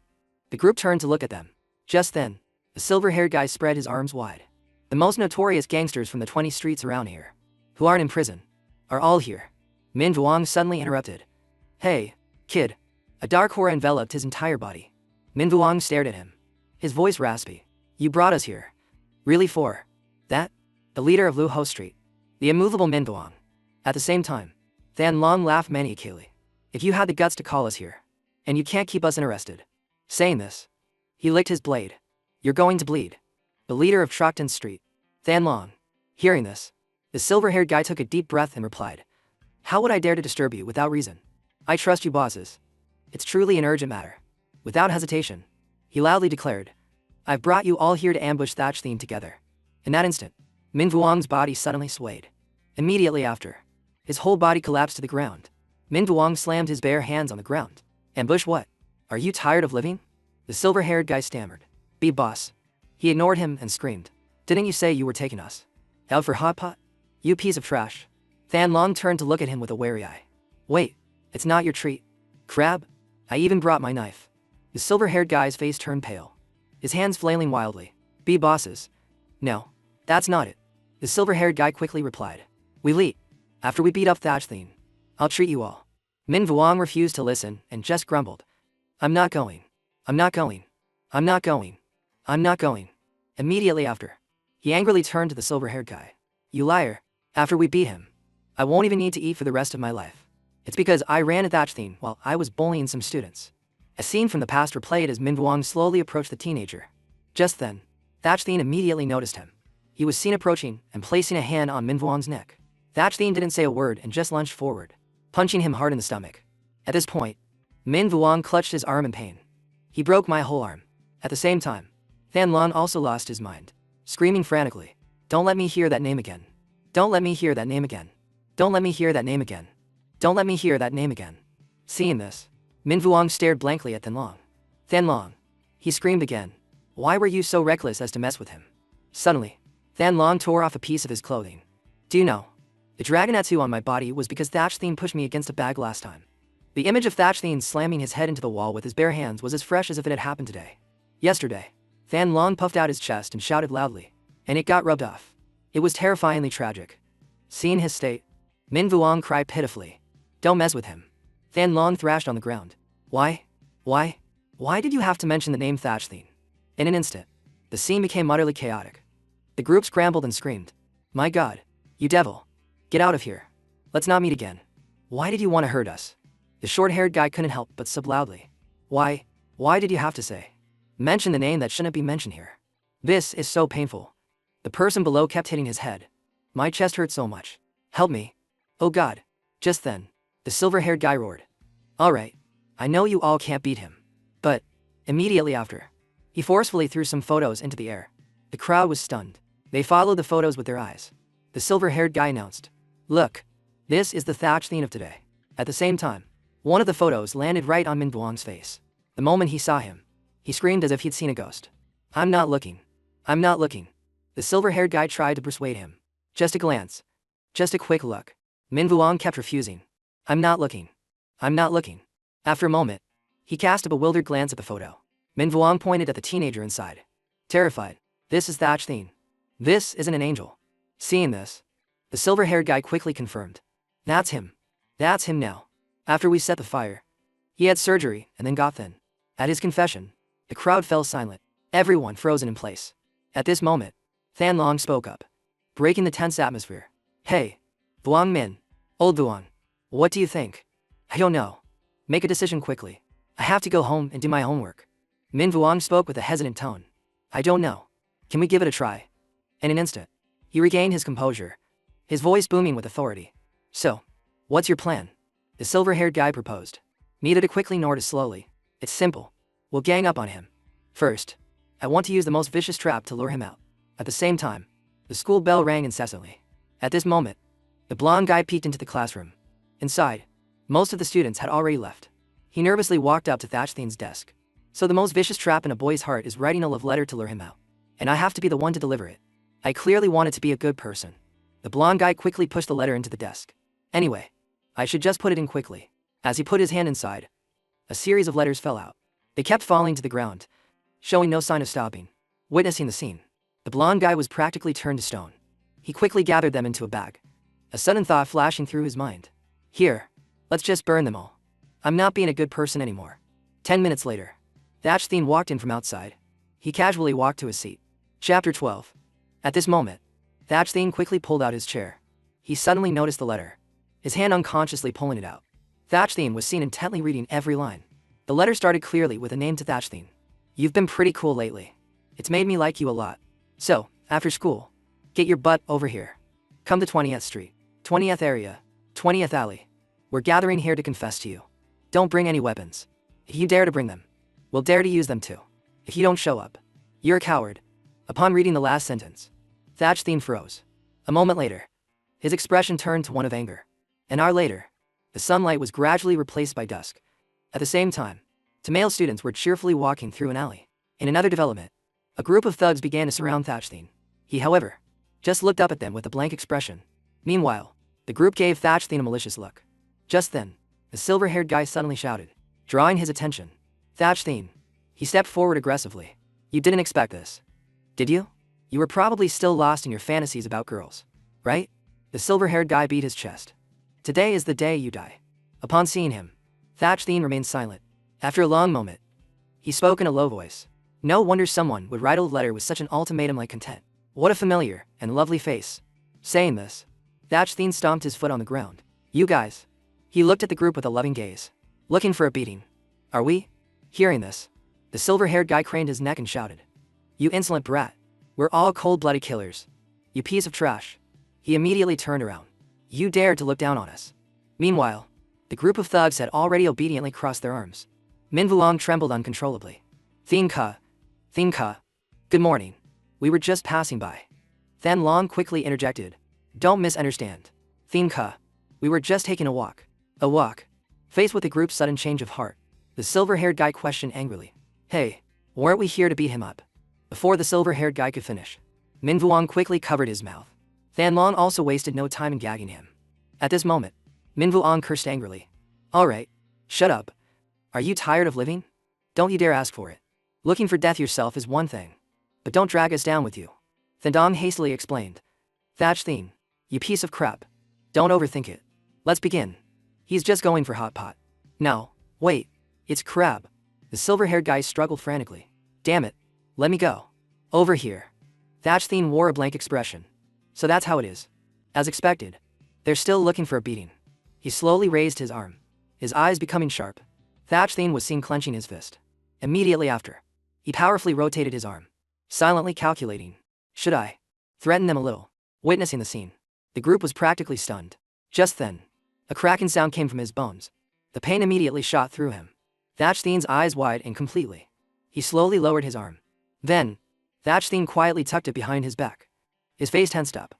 the group turned to look at them. Just then, the silver-haired guy spread his arms wide. The most notorious gangsters from the 20 streets around here, who aren't in prison, are all here. Min Vuong suddenly interrupted. Hey, kid. A dark horror enveloped his entire body. Min Vuong stared at him, his voice raspy. You brought us here. Really for that? The leader of Lu Ho Street, the immovable Min Vuong. At the same time, Than Long laughed maniacally. If you had the guts to call us here, and you can't keep us arrested. Saying this, he licked his blade. You're going to bleed. The leader of Trocton Street, Than Long. Hearing this, the silver-haired guy took a deep breath and replied. How would I dare to disturb you without reason? I trust you bosses. It's truly an urgent matter. Without hesitation, he loudly declared. I've brought you all here to ambush Thatch Thien together. In that instant, Min Vuong's body suddenly swayed. Immediately after, his whole body collapsed to the ground. Min Vuong slammed his bare hands on the ground. Ambush what? Are you tired of living? The silver-haired guy stammered. Boss. He ignored him and screamed. Didn't you say you were taking us out for hot pot? You piece of trash. Than Long turned to look at him with a wary eye. Wait, it's not your treat. Crab? I even brought my knife. The silver-haired guy's face turned pale, his hands flailing wildly. Bosses. No, that's not it. The silver-haired guy quickly replied. We'll eat. After we beat up Thatch Thien, I'll treat you all. Min Vuong refused to listen and just grumbled. I'm not going. I'm not going. I'm not going. I'm not going. Immediately after, he angrily turned to the silver-haired guy. You liar. After we beat him, I won't even need to eat for the rest of my life. It's because I ran at Thatch Thien while I was bullying some students. A scene from the past replayed as Min Vuong slowly approached the teenager. Just then, Thatch Thien immediately noticed him. He was seen approaching and placing a hand on Min Vuong's neck. Thatch Thien didn't say a word and just lunged forward, punching him hard in the stomach. At this point, Min Vuong clutched his arm in pain. He broke my whole arm. At the same time, Than Long also lost his mind, screaming frantically. Don't let me hear that name again. Don't let me hear that name again. Don't let me hear that name again. Don't let me hear that name again. Seeing this, Min Vuong stared blankly at Than Long. Than Long. He screamed again. Why were you so reckless as to mess with him? Suddenly, Than Long tore off a piece of his clothing. Do you know? The dragon tattoo on my body was because Thatch Thien pushed me against a bag last time. The image of Thatch Thien slamming his head into the wall with his bare hands was as fresh as if it had happened today. Yesterday, Than Long puffed out his chest and shouted loudly, and it got rubbed off. It was terrifyingly tragic. Seeing his state, Min Vuong cried pitifully. Don't mess with him. Than Long thrashed on the ground. Why? Why did you have to mention the name Thatch Thien? In an instant, the scene became utterly chaotic. The group scrambled and screamed. My God, you devil. Get out of here. Let's not meet again. Why did you want to hurt us? The short-haired guy couldn't help but sob loudly. Why did you have to say? Mention the name that shouldn't be mentioned here. This is so painful. The person below kept hitting his head. My chest hurt so much. Help me. Oh God. Just then, the silver-haired guy roared. Alright, I know you all can't beat him. But, immediately after, he forcefully threw some photos into the air. The crowd was stunned. They followed the photos with their eyes. The silver-haired guy announced. Look, this is the Thatch Thien of today. At the same time, one of the photos landed right on Min Vuong's face. The moment he saw him, he screamed as if he'd seen a ghost. I'm not looking. I'm not looking. The silver-haired guy tried to persuade him. Just a glance. Just a quick look. Min Vuong kept refusing. I'm not looking. I'm not looking. After a moment, he cast a bewildered glance at the photo. Min Vuong pointed at the teenager inside. Terrified. This is Thatch Thien. This isn't an angel. Seeing this, the silver-haired guy quickly confirmed. That's him. That's him now. After we set the fire, he had surgery and then got thin. At his confession, the crowd fell silent, everyone frozen in place. At this moment, Than Long spoke up, breaking the tense atmosphere. Hey, Vuong Min, old Vuong, what do you think? I don't know. Make a decision quickly. I have to go home and do my homework. Min Vuong spoke with a hesitant tone. I don't know. Can we give it a try? In an instant, he regained his composure, his voice booming with authority. So, what's your plan? The silver-haired guy proposed. Neither to quickly nor to slowly. It's simple. We'll gang up on him. First, I want to use the most vicious trap to lure him out. At the same time, the school bell rang incessantly. At this moment, the blonde guy peeked into the classroom. Inside, most of the students had already left. He nervously walked up to Thatchthin's desk. So the most vicious trap in a boy's heart is writing a love letter to lure him out. And I have to be the one to deliver it. I clearly wanted to be a good person. The blonde guy quickly pushed the letter into the desk. Anyway, I should just put it in quickly. As he put his hand inside, a series of letters fell out. They kept falling to the ground, showing no sign of stopping. Witnessing the scene, the blonde guy was practically turned to stone. He quickly gathered them into a bag, a sudden thought flashing through his mind. Here, let's just burn them all. I'm not being a good person anymore. 10 minutes later, Thatchthin walked in from outside. He casually walked to his seat. Chapter 12. At this moment, Thatchthin quickly pulled out his chair. He suddenly noticed the letter, his hand unconsciously pulling it out. Thatchthin was seen intently reading every line. The letter started clearly with a name to Thatchthin. You've been pretty cool lately. It's made me like you a lot. So, after school, get your butt over here. Come to 20th Street, 20th area, 20th Alley. We're gathering here to confess to you. Don't bring any weapons. If you dare to bring them, we'll dare to use them too. If you don't show up, you're a coward. Upon reading the last sentence, Thatchthin froze. A moment later, his expression turned to one of anger. An hour later, the sunlight was gradually replaced by dusk. At the same time, two male students were cheerfully walking through an alley. In another development, a group of thugs began to surround Thatchthin. He, however, just looked up at them with a blank expression. Meanwhile, the group gave Thatchthin a malicious look. Just then, the silver-haired guy suddenly shouted, drawing his attention. Thatchthin. He stepped forward aggressively. You didn't expect this, did you? You were probably still lost in your fantasies about girls, right? The silver-haired guy beat his chest. Today is the day you die. Upon seeing him, Thatchthin remained silent. After a long moment, he spoke in a low voice. No wonder someone would write a letter with such an ultimatum-like content. What a familiar and lovely face. Saying this, Thatchthin stomped his foot on the ground. You guys. He looked at the group with a loving gaze. Looking for a beating. Are we? Hearing this, the silver-haired guy craned his neck and shouted. You insolent brat. We're all cold-blooded killers. You piece of trash. He immediately turned around. You dared to look down on us. Meanwhile, the group of thugs had already obediently crossed their arms. Min Vuong trembled uncontrollably. Thien Ka. Good morning. We were just passing by. Than Long quickly interjected. Don't misunderstand. Thien Ka. We were just taking a walk. A walk? Faced with the group's sudden change of heart, the silver-haired guy questioned angrily. Hey, weren't we here to beat him up? Before the silver-haired guy could finish, Min Vuong quickly covered his mouth. Than Long also wasted no time in gagging him. At this moment, Min Vuong cursed angrily. Alright, shut up. Are you tired of living? Don't you dare ask for it. Looking for death yourself is one thing, but don't drag us down with you. Than hastily explained. Thatchthin, you piece of crap. Don't overthink it. Let's begin. He's just going for hot pot. No, wait, it's crab. The silver-haired guy struggled frantically. Damn it, let me go. Over here. Thatchthin wore a blank expression. So that's how it is. As expected, they're still looking for a beating. He slowly raised his arm, his eyes becoming sharp. Thatchthin was seen clenching his fist. Immediately after, he powerfully rotated his arm, silently calculating. Should I threaten them a little? Witnessing the scene, the group was practically stunned. Just then, a cracking sound came from his bones. The pain immediately shot through him. Thatchthin's eyes widened completely. He slowly lowered his arm. Then, Thatchthin quietly tucked it behind his back. His face tensed up,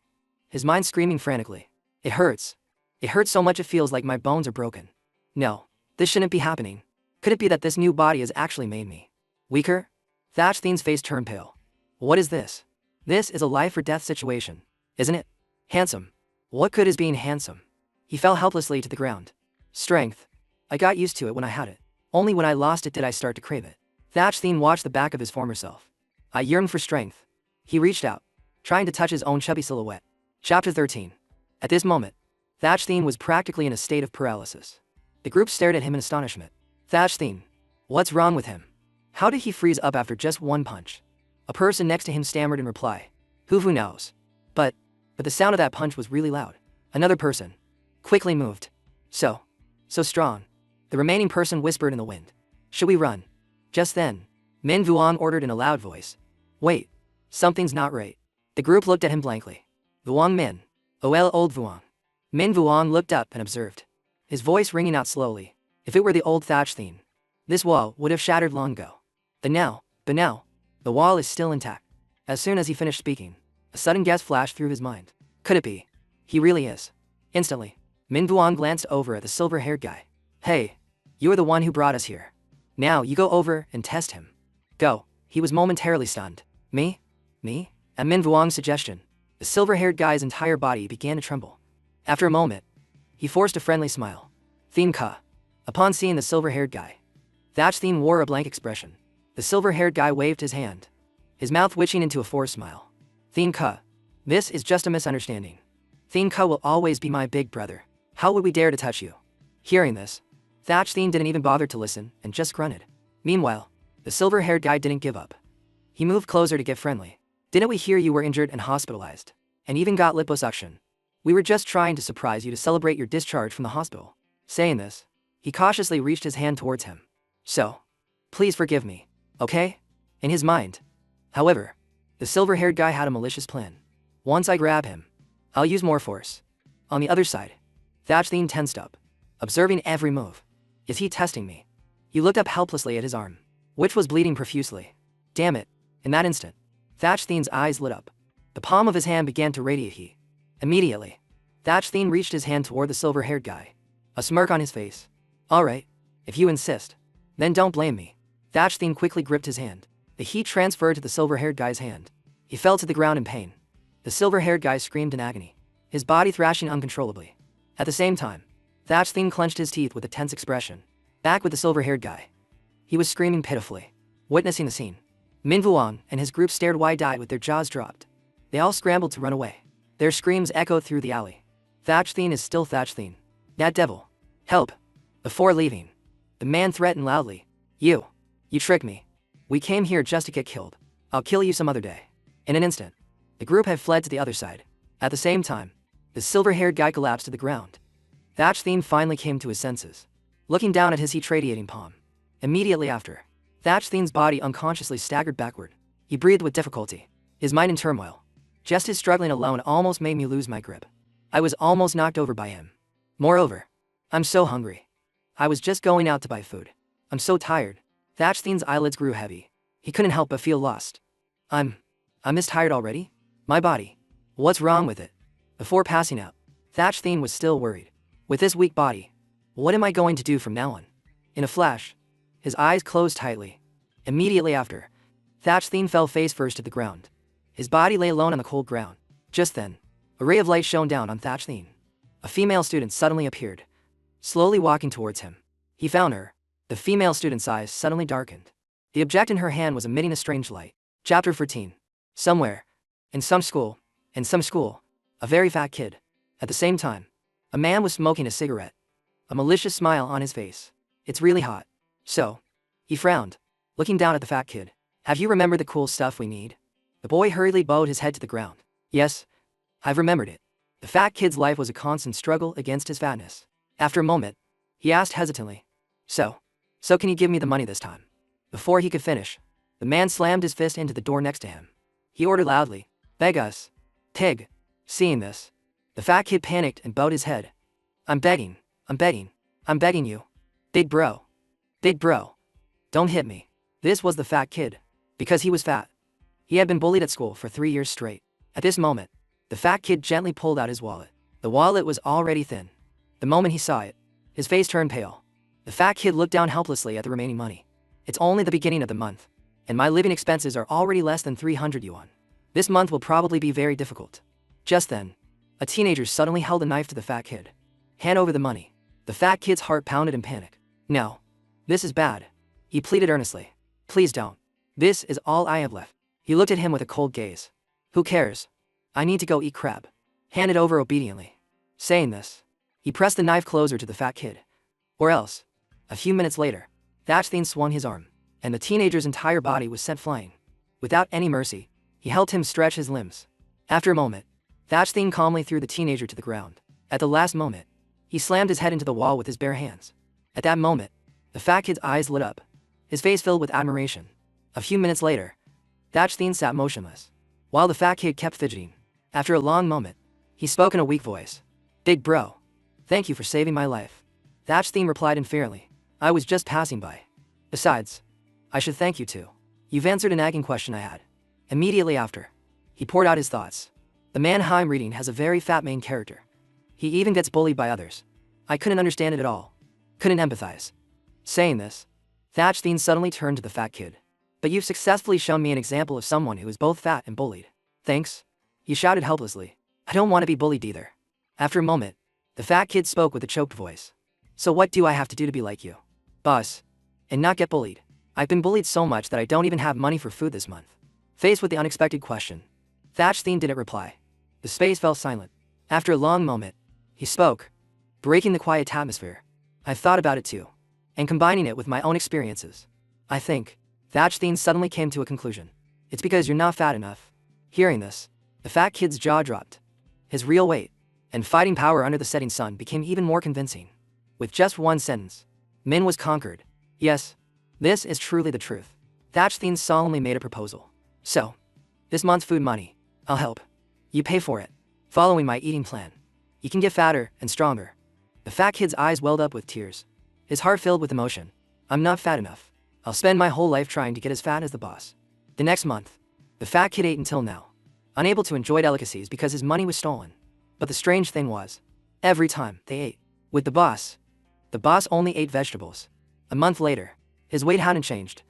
his mind screaming frantically. It hurts. It hurts so much it feels like my bones are broken. No, this shouldn't be happening. Could it be that this new body has actually made me weaker? Thatchthin's face turned pale. What is this? This is a life or death situation, isn't it? Handsome. What good is being handsome? He fell helplessly to the ground. Strength. I got used to it when I had it. Only when I lost it did I start to crave it. Thatchthin watched the back of his former self. I yearned for strength. He reached out, trying to touch his own chubby silhouette. Chapter 13. At this moment, Thatchthin was practically in a state of paralysis. The group stared at him in astonishment. Thatch-Thien. What's wrong with him? How did he freeze up after just one punch? A person next to him stammered in reply. Who knows? But the sound of that punch was really loud. Another person quickly moved. So strong. The remaining person whispered in the wind. Should we run? Just then, Min Vuong ordered in a loud voice. Wait, something's not right. The group looked at him blankly. Vuong Min. OL old Vuong. Min Vuong looked up and observed. His voice ringing out slowly. If it were the old Thatch-Thien, this wall would have shattered long ago. But now, the wall is still intact. As soon as he finished speaking, a sudden guess flashed through his mind. Could it be? He really is. Instantly, Min Vuong glanced over at the silver-haired guy. Hey, you are the one who brought us here. Now you go over and test him. Go. He was momentarily stunned. Me? At Min Vuong's suggestion, the silver-haired guy's entire body began to tremble. After a moment, he forced a friendly smile. Thien Ka. Upon seeing the silver-haired guy, Thatch-Thien wore a blank expression. The silver-haired guy waved his hand, his mouth twitching into a forced smile. Thien Ka. This is just a misunderstanding. Thien Ka will always be my big brother. How would we dare to touch you? Hearing this, Thatch-Thien didn't even bother to listen and just grunted. Meanwhile, the silver-haired guy didn't give up. He moved closer to get friendly. Didn't we hear you were injured and hospitalized? And even got liposuction? We were just trying to surprise you to celebrate your discharge from the hospital. Saying this, he cautiously reached his hand towards him. So, please forgive me, okay? In his mind. However, the silver-haired guy had a malicious plan. Once I grab him, I'll use more force. On the other side, Thatch-Thien tensed up, observing every move. Is he testing me? He looked up helplessly at his arm, which was bleeding profusely. Damn it. In that instant, Thatch-Thien's eyes lit up. The palm of his hand began to radiate heat. Immediately, Thatch-Thien reached his hand toward the silver-haired guy, a smirk on his face. All right, if you insist, then don't blame me. Thatch-Thien quickly gripped his hand. The heat transferred to the silver-haired guy's hand. He fell to the ground in pain. The silver-haired guy screamed in agony, his body thrashing uncontrollably. At the same time, Thatch-Thien clenched his teeth with a tense expression. Back with the silver-haired guy. He was screaming pitifully. Witnessing the scene, Min Vuong and his group stared wide-eyed with their jaws dropped. They all scrambled to run away. Their screams echoed through the alley. Thatch-Thien is still Thatch-Thien. That devil. Help. Before leaving, the man threatened loudly. You tricked me. We came here just to get killed. I'll kill you some other day. In an instant, the group had fled to the other side. At the same time, the silver-haired guy collapsed to the ground. Thatch-Thien finally came to his senses, looking down at his heat-radiating palm. Immediately after, Thatch-Thien's body unconsciously staggered backward. He breathed with difficulty, his mind in turmoil. Just his struggling alone almost made me lose my grip. I was almost knocked over by him. Moreover, I'm so hungry. I was just going out to buy food. I'm so tired. Thatch-Thien's eyelids grew heavy. He couldn't help but feel lost. I'm this tired already? My body. What's wrong with it? Before passing out, Thatch-Thien was still worried. With this weak body, what am I going to do from now on? In a flash, his eyes closed tightly. Immediately after, Thatch-Thien fell face first to the ground. His body lay alone on the cold ground. Just then, a ray of light shone down on Thatch-Thien. A female student suddenly appeared, slowly walking towards him. He found her. The female student's eyes suddenly darkened. The object in her hand was emitting a strange light. Chapter 14. Somewhere, in some school, a very fat kid. At the same time, a man was smoking a cigarette, a malicious smile on his face. It's really hot. So, he frowned, looking down at the fat kid. Have you remembered the cool stuff we need? The boy hurriedly bowed his head to the ground. Yes, I've remembered it. The fat kid's life was a constant struggle against his fatness. After a moment, he asked hesitantly. So can you give me the money this time? Before he could finish, the man slammed his fist into the door next to him. He ordered loudly, beg us. Pig. Seeing this, the fat kid panicked and bowed his head. I'm begging you. Big bro. Don't hit me. This was the fat kid. Because he was fat. He had been bullied at school for 3 years straight. At this moment, the fat kid gently pulled out his wallet. The wallet was already thin. The moment he saw it, his face turned pale. The fat kid looked down helplessly at the remaining money. It's only the beginning of the month, and my living expenses are already less than 300 yuan. This month will probably be very difficult. Just then, a teenager suddenly held a knife to the fat kid. Hand over the money. The fat kid's heart pounded in panic. No. This is bad. He pleaded earnestly. Please don't. This is all I have left. He looked at him with a cold gaze. Who cares? I need to go eat crab. Hand it over obediently. Saying this, he pressed the knife closer to the fat kid. Or else. A few minutes later, Thatchthene swung his arm, and the teenager's entire body was sent flying. Without any mercy, he helped him stretch his limbs. After a moment, Thatchthene calmly threw the teenager to the ground. At the last moment, he slammed his head into the wall with his bare hands. At that moment, the fat kid's eyes lit up, his face filled with admiration. A few minutes later, Thatchthene sat motionless, while the fat kid kept fidgeting. After a long moment, he spoke in a weak voice. "Big bro, thank you for saving my life." Thatchthene replied unfairly. "I was just passing by. Besides, I should thank you too. You've answered a nagging question I had." Immediately after, he poured out his thoughts. The manhwa I'm reading has a very fat main character. He even gets bullied by others. I couldn't understand it at all. Couldn't empathize. Saying this, Thatchthene suddenly turned to the fat kid. "But you've successfully shown me an example of someone who is both fat and bullied." "Thanks," he shouted helplessly. "I don't want to be bullied either." After a moment, the fat kid spoke with a choked voice. "So what do I have to do to be like you, boss, and not get bullied? I've been bullied so much that I don't even have money for food this month." Faced with the unexpected question, Thatchthene didn't reply. The space fell silent. After a long moment, he spoke, breaking the quiet atmosphere. "I've thought about it too, and combining it with my own experiences. I think," Thatchthene suddenly came to a conclusion, "it's because you're not fat enough." Hearing this, the fat kid's jaw dropped. His real weight and fighting power under the setting sun became even more convincing. With just one sentence, Min was conquered. "Yes, this is truly the truth." Thatchthene solemnly made a proposal. "So, this month's food money, I'll help. You pay for it. Following my eating plan, you can get fatter and stronger." The fat kid's eyes welled up with tears, his heart filled with emotion. "I'm not fat enough. I'll spend my whole life trying to get as fat as the boss." The next month, the fat kid ate until now, unable to enjoy delicacies because his money was stolen. But the strange thing was, every time they ate with the boss only ate vegetables. A month later, his weight hadn't changed.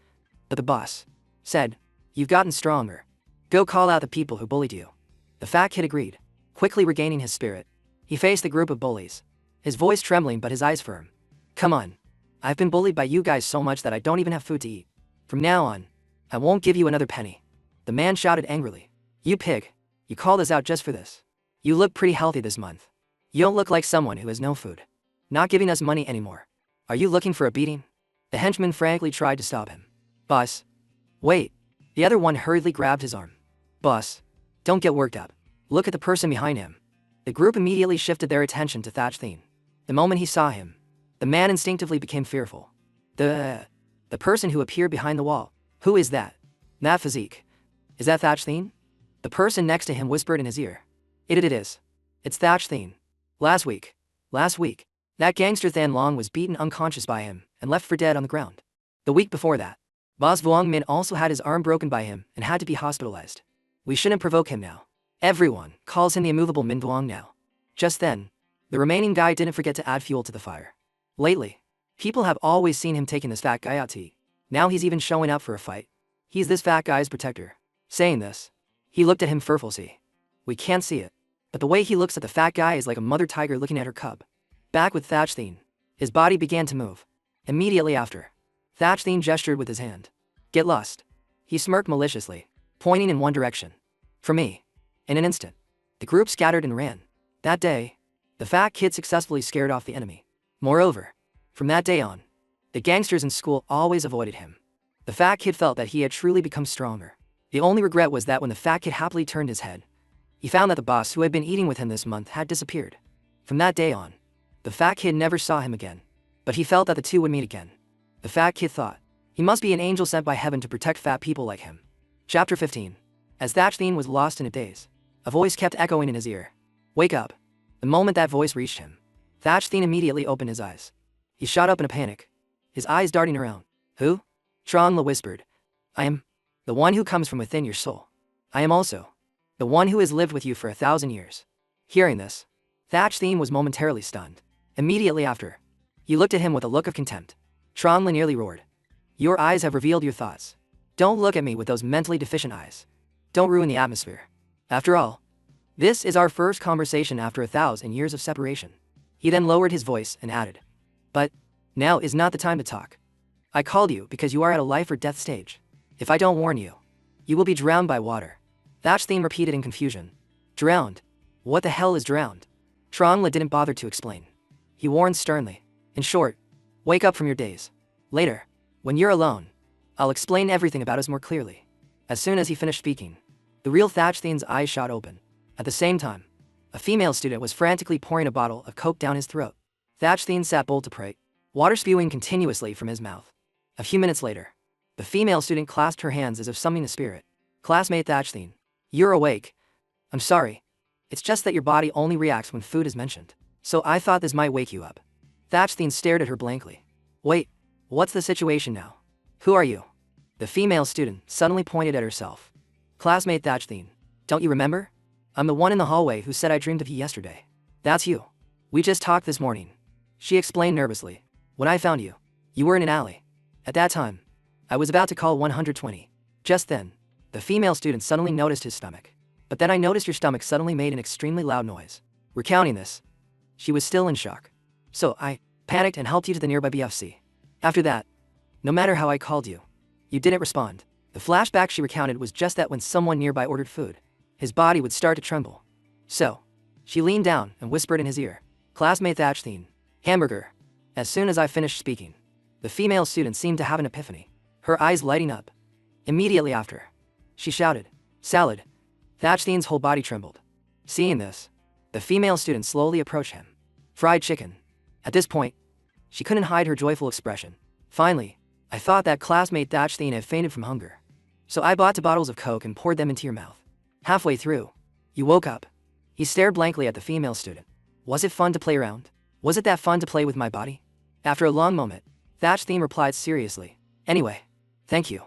But the boss said, "You've gotten stronger. Go call out the people who bullied you." The fat kid agreed, quickly regaining his spirit. He faced the group of bullies, his voice trembling but his eyes firm. "Come on. I've been bullied by you guys so much that I don't even have food to eat. From now on, I won't give you another penny." The man shouted angrily. "You pig, you called us out just for this. You look pretty healthy this month. You don't look like someone who has no food. Not giving us money anymore. Are you looking for a beating?" The henchman frankly tried to stop him. "Boss, wait." The other one hurriedly grabbed his arm. "Boss, don't get worked up. Look at the person behind him." The group immediately shifted their attention to Thatchthene. The moment he saw him, the man instinctively became fearful. The person who appeared behind the wall. "Who is that? That physique. Is that Thatchthene?" The person next to him whispered in his ear. It is. It's Thatchthene. Last week, that gangster Than Long was beaten unconscious by him and left for dead on the ground. The week before that, Boss Vuong Min also had his arm broken by him and had to be hospitalized. We shouldn't provoke him now. Everyone calls him the immovable Min Vuong now. Just then, the remaining guy didn't forget to add fuel to the fire. Lately, people have always seen him taking this fat guy out to eat. Now he's even showing up for a fight. He's this fat guy's protector. Saying this, he looked at him fearfully. We can't see it, but the way he looks at the fat guy is like a mother tiger looking at her cub. Back with Thatchthene, his body began to move. Immediately after, Thatchthene gestured with his hand. "Get lost." He smirked maliciously, pointing in one direction. For me. In an instant, the group scattered and ran. That day, the fat kid successfully scared off the enemy. Moreover, from that day on, the gangsters in school always avoided him. The fat kid felt that he had truly become stronger. The only regret was that when the fat kid happily turned his head, he found that the boss who had been eating with him this month had disappeared. From that day on, the fat kid never saw him again. But he felt that the two would meet again. The fat kid thought, he must be an angel sent by heaven to protect fat people like him. Chapter 15. As Thatchthene was lost in a daze, a voice kept echoing in his ear. "Wake up." The moment that voice reached him, Thatchthene immediately opened his eyes. He shot up in a panic, his eyes darting around. "Who?" Trongla whispered. "I am the one who comes from within your soul. I am also the one who has lived with you for 1,000 years." Hearing this, Thatchthene was momentarily stunned. Immediately after, he looked at him with a look of contempt. Trongla nearly roared. "Your eyes have revealed your thoughts. Don't look at me with those mentally deficient eyes. Don't ruin the atmosphere. After all, this is our first conversation after 1,000 years of separation." He then lowered his voice and added, "But now is not the time to talk. I called you because you are at a life or death stage. If I don't warn you, you will be drowned by water." Thatchthene repeated in confusion. "Drowned? What the hell is drowned?" Trongla didn't bother to explain. He warned sternly. "In short, Wake up from your daze. Later, when you're alone, I'll explain everything about us more clearly. As soon as he finished speaking, the real Thatchthine's eyes shot open. At the same time, a female student was frantically pouring a bottle of coke down his throat. Thatchthine sat bolt upright, water spewing continuously from his mouth. A few minutes later, the female student clasped her hands as if summoning a spirit. Classmate Thatchthine, you're awake. I'm sorry. It's just that your body only reacts when food is mentioned. So I thought this might wake you up. Thatchthine stared at her blankly. Wait, what's the situation now? Who are you? The female student suddenly pointed at herself. Classmate Thatchthine, don't you remember? I'm the one in the hallway who said I dreamed of you yesterday. That's you. We just talked this morning. She explained nervously. When I found you, you were in an alley. At that time, I was about to call 120. Just then, the female student suddenly noticed his stomach. But then I noticed your stomach suddenly made an extremely loud noise. Recounting this, she was still in shock. So I panicked and helped you to the nearby BFC. After that, no matter how I called you, you didn't respond. The flashback she recounted was just that when someone nearby ordered food, his body would start to tremble. So, she leaned down and whispered in his ear, Classmate Thatchthine, hamburger. As soon as I finished speaking, the female student seemed to have an epiphany, her eyes lighting up. Immediately after, she shouted, Salad. Thatchthine's whole body trembled. Seeing this, the female student slowly approached him. Fried chicken. At this point, she couldn't hide her joyful expression. Finally, I thought that classmate Thatchthine had fainted from hunger. So I bought 2 bottles of Coke and poured them into your mouth. Halfway through, you woke up. He stared blankly at the female student. Was it fun to play around? Was it that fun to play with my body? After a long moment, Thatchthine replied seriously. Anyway, thank you.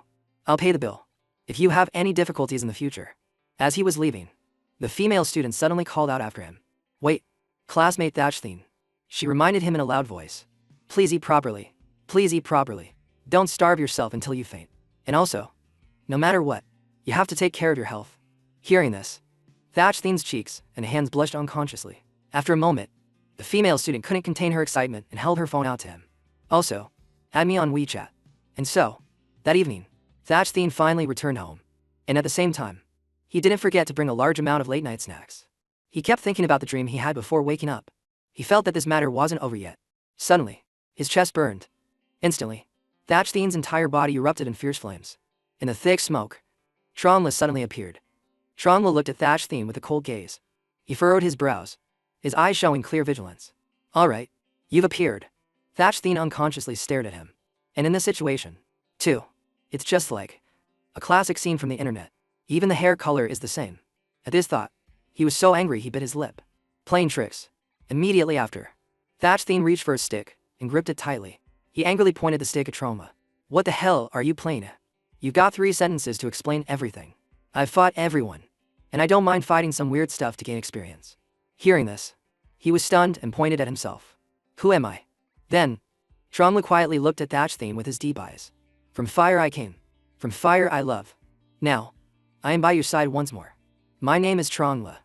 I'll pay the bill. If you have any difficulties in the future. As he was leaving, the female student suddenly called out after him. Wait, classmate Thatchthine. She reminded him in a loud voice. Please eat properly. Please eat properly. Don't starve yourself until you faint. And also, no matter what, you have to take care of your health. Hearing this, Thatchthine's cheeks and hands blushed unconsciously. After a moment, the female student couldn't contain her excitement and held her phone out to him. Also, add me on WeChat. And so, that evening, Thatchthine finally returned home. And at the same time, he didn't forget to bring a large amount of late-night snacks. He kept thinking about the dream he had before waking up. He felt that this matter wasn't over yet. Suddenly, his chest burned. Instantly, Thatchthine's entire body erupted in fierce flames. In the thick smoke, Trongla suddenly appeared. Trongla looked at Thatchthine with a cold gaze. He furrowed his brows, his eyes showing clear vigilance. All right, you've appeared. Thatchthine unconsciously stared at him. And in this situation, too, it's just like a classic scene from the internet. Even the hair color is the same. At this thought, he was so angry he bit his lip. Playing tricks. Immediately after, Thatchthine reached for a stick and gripped it tightly. He angrily pointed the stick at Trongla. What the hell are you playing at? You've got 3 sentences to explain everything. I've fought everyone, and I don't mind fighting some weird stuff to gain experience. Hearing this, he was stunned and pointed at himself. Who am I? Then, Trongla quietly looked at Thatchthine with his deep eyes. From fire I came. From fire I love. Now, I am by your side once more. My name is Trongla,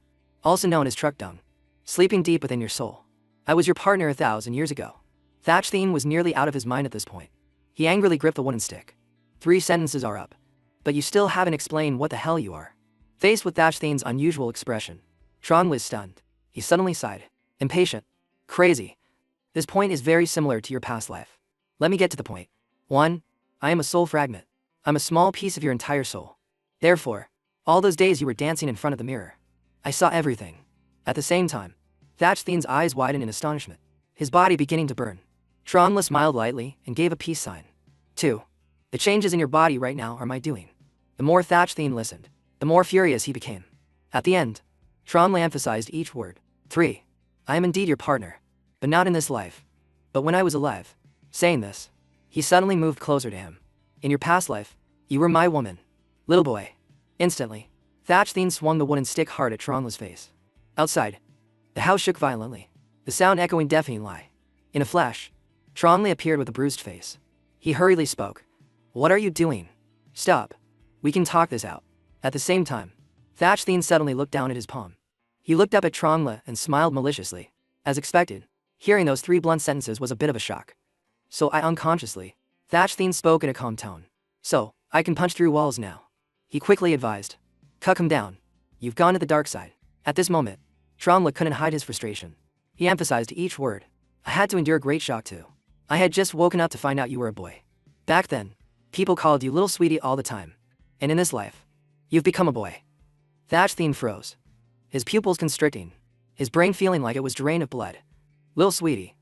also known as Truck Dung. Sleeping deep within your soul. I was your partner 1,000 years ago. Thatchthine was nearly out of his mind at this point. He angrily gripped the wooden stick. 3 sentences are up. But you still haven't explained what the hell you are. Faced with Thatchthine's unusual expression, Trongla was stunned. He suddenly sighed. Impatient. Crazy. This point is very similar to your past life. Let me get to the point. 1. I am a soul fragment. I'm a small piece of your entire soul. Therefore, all those days you were dancing in front of the mirror, I saw everything. At the same time, Thatchthine's eyes widened in astonishment, his body beginning to burn. Trongla smiled lightly and gave a peace sign. 2. The changes in your body right now are my doing. The more Thatchthine listened, the more furious he became. At the end, Trongla emphasized each word. 3. I am indeed your partner, but not in this life, but when I was alive. Saying this, he suddenly moved closer to him. In your past life, you were my woman. Little boy. Instantly, Thatchthine swung the wooden stick hard at Trongla's face. Outside, the house shook violently, the sound echoing deafeningly. In a flash, Trongla appeared with a bruised face. He hurriedly spoke. What are you doing? Stop. We can talk this out. At the same time, Thatchthine suddenly looked down at his palm. He looked up at Trongla and smiled maliciously. As expected, hearing those 3 blunt sentences was a bit of a shock. So I unconsciously, Thatchthine spoke in a calm tone. So, I can punch through walls now. He quickly advised. Cut him down. You've gone to the dark side. At this moment, Trongla couldn't hide his frustration. He emphasized each word. I had to endure great shock too. I had just woken up to find out you were a boy. Back then, people called you little sweetie all the time. And in this life, you've become a boy. Thatchthien froze, his pupils constricting, his brain feeling like it was drained of blood. Lil sweetie,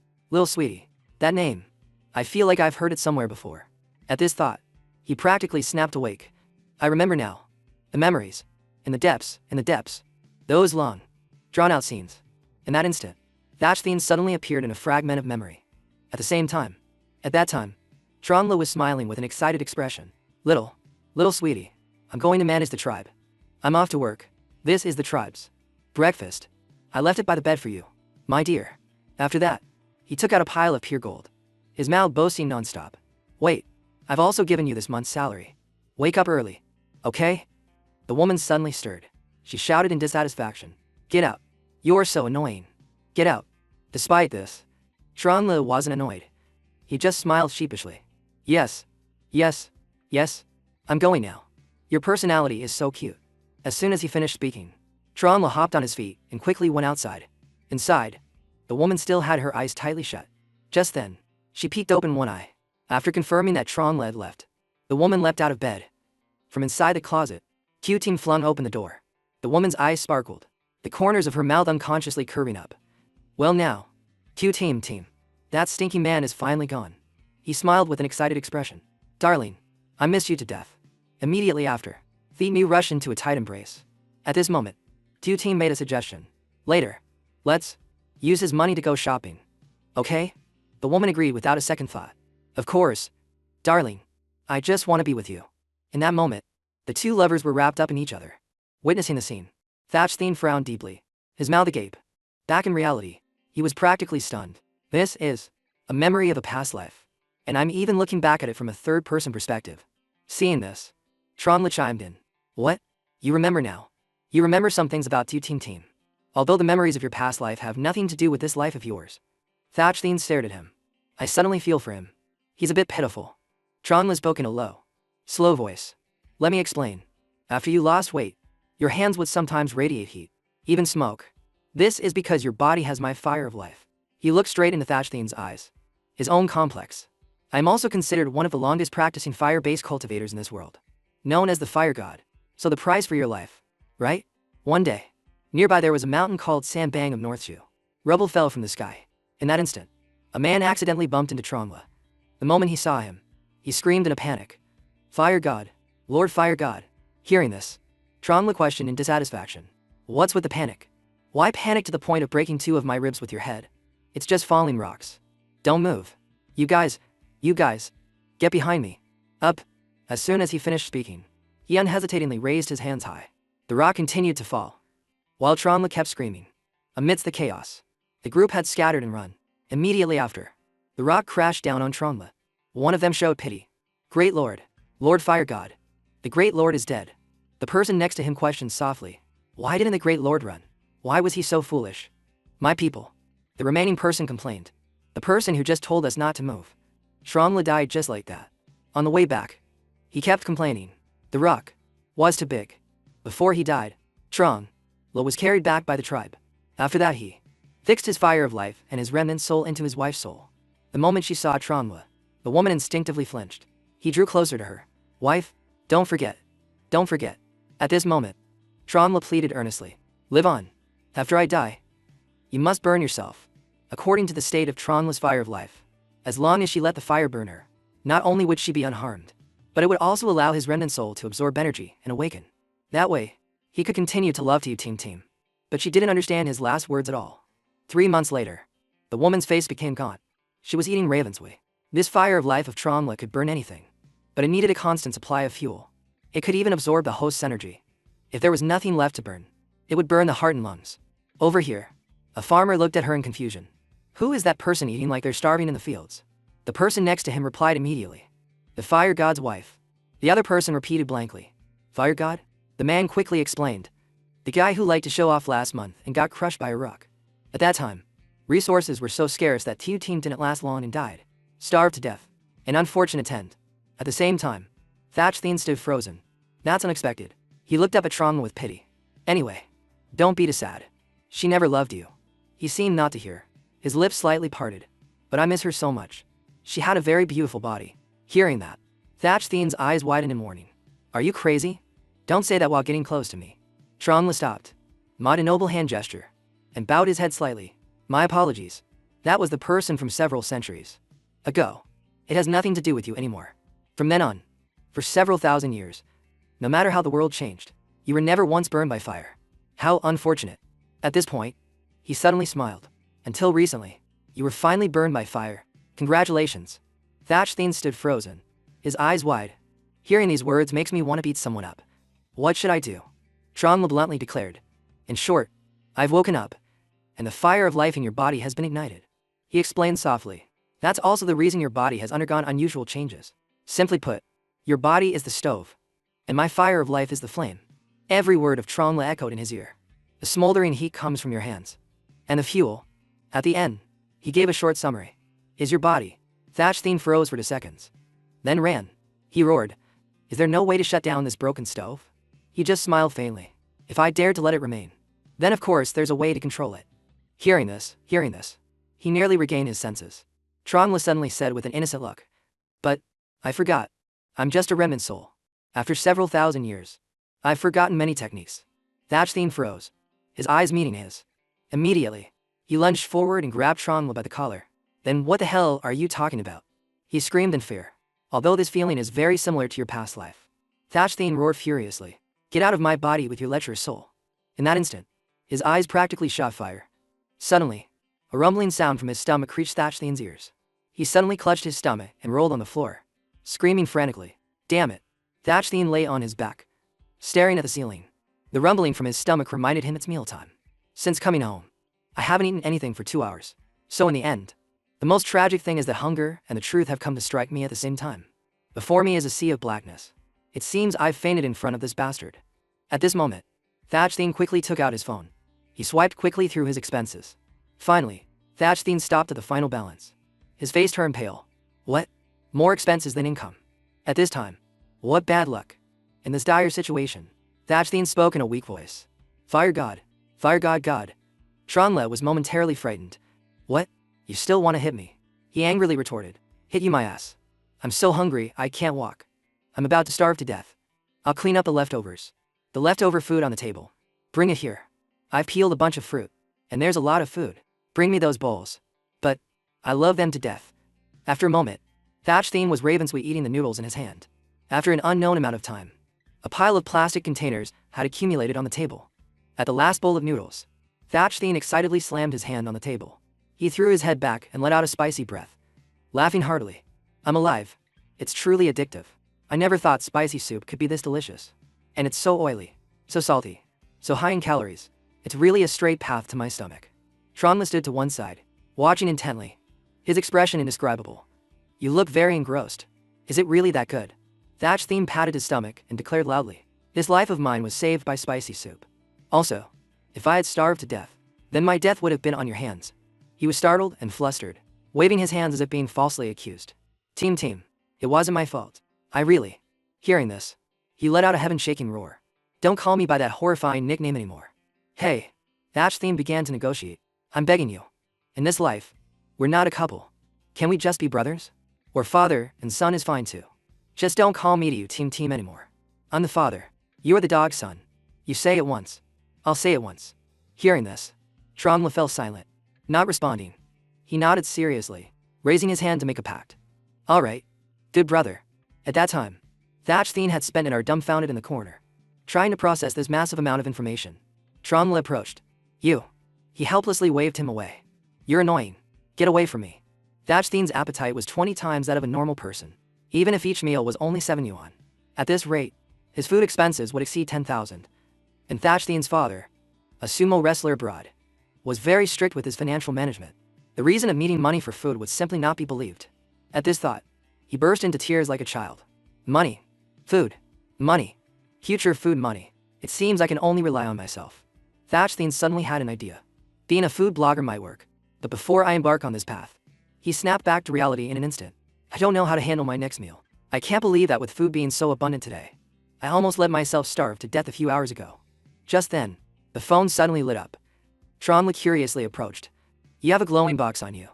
that name. I feel like I've heard it somewhere before. At this thought, he practically snapped awake. I remember now. The memories. In the depths. Those long, drawn-out scenes. In that instant, Thatchthien suddenly appeared in a fragment of memory. At that time, Tronla was smiling with an excited expression. Little sweetie, I'm going to manage the tribe. I'm off to work. This is the tribe's breakfast. I left it by the bed for you, my dear. After that, he took out a pile of pure gold, his mouth boasting nonstop. Wait, I've also given you this month's salary. Wake up early, okay? The woman suddenly stirred. She shouted in dissatisfaction. Get out. You're so annoying. Get out. Despite this, Tronla wasn't annoyed. He just smiled sheepishly. Yes, I'm going now. Your personality is so cute. As soon as he finished speaking, Tronla hopped on his feet and quickly went outside. Inside, the woman still had her eyes tightly shut. Just then, she peeked open one eye. After confirming that Tronla had left, the woman leapt out of bed. From inside the closet, Q-Team flung open the door. The woman's eyes sparkled, the corners of her mouth unconsciously curving up. Well now, Q-Team, that stinky man is finally gone. He smiled with an excited expression. Darling, I miss you to death. Immediately after, Theme rushed into a tight embrace. At this moment, Q-Team made a suggestion. Later, let's use his money to go shopping. Okay? The woman agreed without a second thought. Of course. Darling, I just want to be with you. In that moment, the two lovers were wrapped up in each other. Witnessing the scene, Thatchthien frowned deeply, his mouth agape. Back in reality, he was practically stunned. This is a memory of a past life, and I'm even looking back at it from a third-person perspective. Seeing this, Tronla chimed in. What? You remember now? You remember some things about Q-Team. Although the memories of your past life have nothing to do with this life of yours. Thatchthien stared at him. I suddenly feel for him. He's a bit pitiful. Tronla spoke in a low, slow voice. Let me explain. After you lost weight, your hands would sometimes radiate heat, even smoke. This is because your body has my fire of life. He looked straight into Thatchthien's eyes. His own complex. I am also considered one of the longest practicing fire-based cultivators in this world. Known as the fire god. So the prize for your life, right? One day, nearby there was a mountain called Sandbang of Northshu. Rubble fell from the sky. In that instant, a man accidentally bumped into Tronla. The moment he saw him, he screamed in a panic. Fire god, Lord Fire God. Hearing this, Tronla questioned in dissatisfaction. What's with the panic? Why panic to the point of breaking 2 of my ribs with your head? It's just falling rocks. Don't move. You guys, get behind me. Up. As soon as he finished speaking, he unhesitatingly raised his hands high. The rock continued to fall, while Tronla kept screaming. Amidst the chaos, the group had scattered and run. Immediately after, the rock crashed down on Tronla. One of them showed pity. Great Lord, Lord Fire God. The Great Lord is dead. The person next to him questioned softly. Why didn't the Great Lord run? Why was he so foolish? My people. The remaining person complained. The person who just told us not to move. Tronla died just like that. On the way back, he kept complaining. The rock was too big. Before he died, Tronla was carried back by the tribe. After that he fixed his fire of life and his remnant soul into his wife's soul. The moment she saw Tronla, the woman instinctively flinched. He drew closer to her. Wife, don't forget. At this moment, Tronla pleaded earnestly. Live on. After I die, you must burn yourself. According to the state of Tronla's fire of life, as long as she let the fire burn her, not only would she be unharmed, but it would also allow his remnant soul to absorb energy and awaken. That way, he could continue to love Q-Team. But she didn't understand his last words at all. 3 months later, the woman's face became gaunt. She was eating Ravensway. This fire of life of Tronla could burn anything, but it needed a constant supply of fuel. It could even absorb the host's energy. If there was nothing left to burn, it would burn the heart and lungs. Over here, a farmer looked at her in confusion. Who is that person eating like they're starving in the fields? The person next to him replied immediately. The fire god's wife. The other person repeated blankly. Fire god? The man quickly explained. The guy who liked to show off last month and got crushed by a rock. At that time, resources were so scarce that Q-Team didn't last long and died. Starved to death. An unfortunate end. At the same time, Thatchthian stood frozen. That's unexpected. He looked up at Tronla with pity. Anyway, don't be too sad. She never loved you. He seemed not to hear. His lips slightly parted. But I miss her so much. She had a very beautiful body. Hearing that, Thatch Thien's eyes widened in warning. Are you crazy? Don't say that while getting close to me. Trong stopped, made a noble hand gesture, and bowed his head slightly. My apologies. That was the person from several centuries ago. It has nothing to do with you anymore. From then on, for several thousand years, no matter how the world changed, you were never once burned by fire. How unfortunate. At this point, he suddenly smiled. Until recently, you were finally burned by fire. Congratulations. Thatch Thien stood frozen, his eyes wide. Hearing these words makes me want to beat someone up. What should I do? Trong bluntly declared. In short, I've woken up, and the fire of life in your body has been ignited. He explained softly. That's also the reason your body has undergone unusual changes. Simply put, your body is the stove, and my fire of life is the flame. Every word of Trong echoed in his ear. The smoldering heat comes from your hands. And the fuel. At the end, he gave a short summary. Is your body. Thatch Thien froze for 2 seconds. Then ran. He roared. Is there no way to shut down this broken stove? He just smiled faintly. If I dared to let it remain, then of course there's a way to control it. Hearing this, he nearly regained his senses. Trong suddenly said with an innocent look. But, I forgot. I'm just a remnant soul. After several thousand years, I've forgotten many techniques. Thatch Thien froze, his eyes meeting his. Immediately, he lunged forward and grabbed Trong by the collar. Then what the hell are you talking about? He screamed in fear. Although this feeling is very similar to your past life. Thatch Thien roared furiously. Get out of my body with your lecherous soul. In that instant, his eyes practically shot fire. Suddenly, a rumbling sound from his stomach reached Thatch Thien's ears. He suddenly clutched his stomach and rolled on the floor, screaming frantically. Damn it. Thatch Thien lay on his back, staring at the ceiling. The rumbling from his stomach reminded him it's mealtime. Since coming home, I haven't eaten anything for 2 hours. So in the end, the most tragic thing is that hunger and the truth have come to strike me at the same time. Before me is a sea of blackness. It seems I've fainted in front of this bastard. At this moment, Thatch Thien quickly took out his phone. He swiped quickly through his expenses. Finally, Thatch Thien stopped at the final balance. His face turned pale. What? More expenses than income. At this time, what bad luck. In this dire situation, Thatch Thien spoke in a weak voice. Fire God. Fire God God. Trong was momentarily frightened. What? You still want to hit me? He angrily retorted. Hit you my ass. I'm so hungry I can't walk. I'm about to starve to death. I'll clean up the leftovers. The leftover food on the table. Bring it here. I've peeled a bunch of fruit, and there's a lot of food. Bring me those bowls. But, I love them to death. After a moment, Thatch Thien was ravenously eating the noodles in his hand. After an unknown amount of time, a pile of plastic containers had accumulated on the table. At the last bowl of noodles, Thatch Thien excitedly slammed his hand on the table. He threw his head back and let out a spicy breath, laughing heartily. I'm alive. It's truly addictive. I never thought spicy soup could be this delicious. And it's so oily, so salty, so high in calories. It's really a straight path to my stomach. Trong stood to one side, watching intently, his expression indescribable. You look very engrossed. Is it really that good? Thatch Thien patted his stomach and declared loudly. This life of mine was saved by spicy soup. Also, if I had starved to death, then my death would have been on your hands. He was startled and flustered, waving his hands as if being falsely accused. Team, it wasn't my fault. I really. Hearing this, he let out a heaven-shaking roar. Don't call me by that horrifying nickname anymore. Hey, Thatch Thien began to negotiate. I'm begging you. In this life, we're not a couple. Can we just be brothers? Or father and son is fine too. Just don't call me to you team anymore. I'm the father. You're the dog's son. You say it once. I'll say it once. Hearing this, Trong fell silent, not responding. He nodded seriously, raising his hand to make a pact. All right. Good brother. At that time, Thatch Thien had spent an hour dumbfounded in the corner, trying to process this massive amount of information. Trong approached. You. He helplessly waved him away. You're annoying. Get away from me. Thatch Thien's appetite was 20 times that of a normal person, even if each meal was only 7 yuan. At this rate, his food expenses would exceed 10,000. And Thatch Thien's father, a sumo wrestler abroad, was very strict with his financial management. The reason of needing money for food would simply not be believed. At this thought, he burst into tears like a child. Money. Food. Money. Future food money. It seems I can only rely on myself. Thatch Thien suddenly had an idea. Being a food blogger might work. But before I embark on this path, he snapped back to reality in an instant. I don't know how to handle my next meal. I can't believe that with food being so abundant today, I almost let myself starve to death a few hours ago. Just then, the phone suddenly lit up. Trong curiously approached. You have a glowing box on you.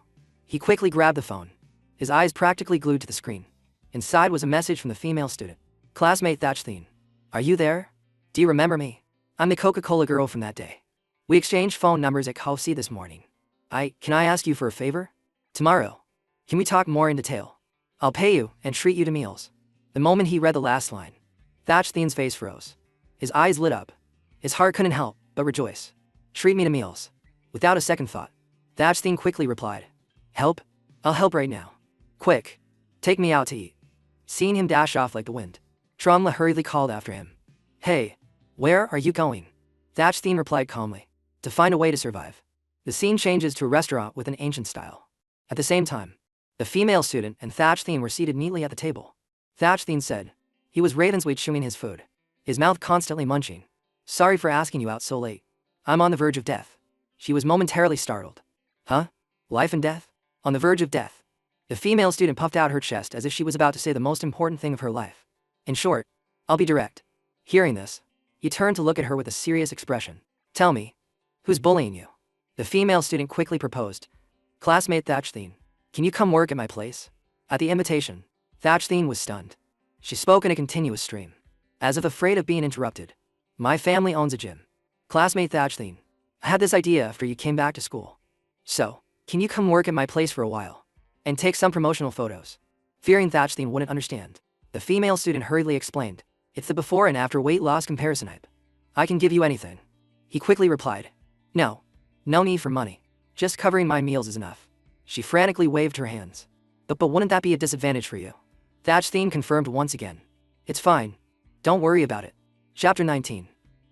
He quickly grabbed the phone, his eyes practically glued to the screen. Inside was a message from the female student. Classmate Thatchtheen. Are you there? Do you remember me? I'm the Coca-Cola girl from that day. We exchanged phone numbers at coffee this morning. Can I ask you for a favor? Tomorrow. Can we talk more in detail? I'll pay you and treat you to meals. The moment he read the last line, Thatchtheen's face froze. His eyes lit up. His heart couldn't help but rejoice. Treat me to meals. Without a second thought, Thatchtheen quickly replied. Help? I'll help right now. Quick. Take me out to eat. Seeing him dash off like the wind, Tromla hurriedly called after him. Hey, where are you going? Thatchtheen replied calmly. To find a way to survive. The scene changes to a restaurant with an ancient style. At the same time, the female student and Thatchtheen were seated neatly at the table. Thatchtheen said. He was Ravensweet chewing his food, his mouth constantly munching. Sorry for asking you out so late. I'm on the verge of death. She was momentarily startled. Huh? Life and death? On the verge of death. The female student puffed out her chest as if she was about to say the most important thing of her life. In short, I'll be direct. Hearing this, he turned to look at her with a serious expression. Tell me, who's bullying you? The female student quickly proposed. Classmate Thatchtheen, can you come work at my place? At the invitation, Thatchtheen was stunned. She spoke in a continuous stream, as if afraid of being interrupted. My family owns a gym. Classmate Thatchtheen, I had this idea after you came back to school. So, can you come work at my place for a while? And take some promotional photos? Fearing Thatchtheen wouldn't understand, the female student hurriedly explained. It's the before and after weight loss comparison hype. I can give you anything. He quickly replied. No need for money. Just covering my meals is enough. She frantically waved her hands. But wouldn't that be a disadvantage for you? Thatchtheen confirmed once again. It's fine. Don't worry about it. Chapter 19.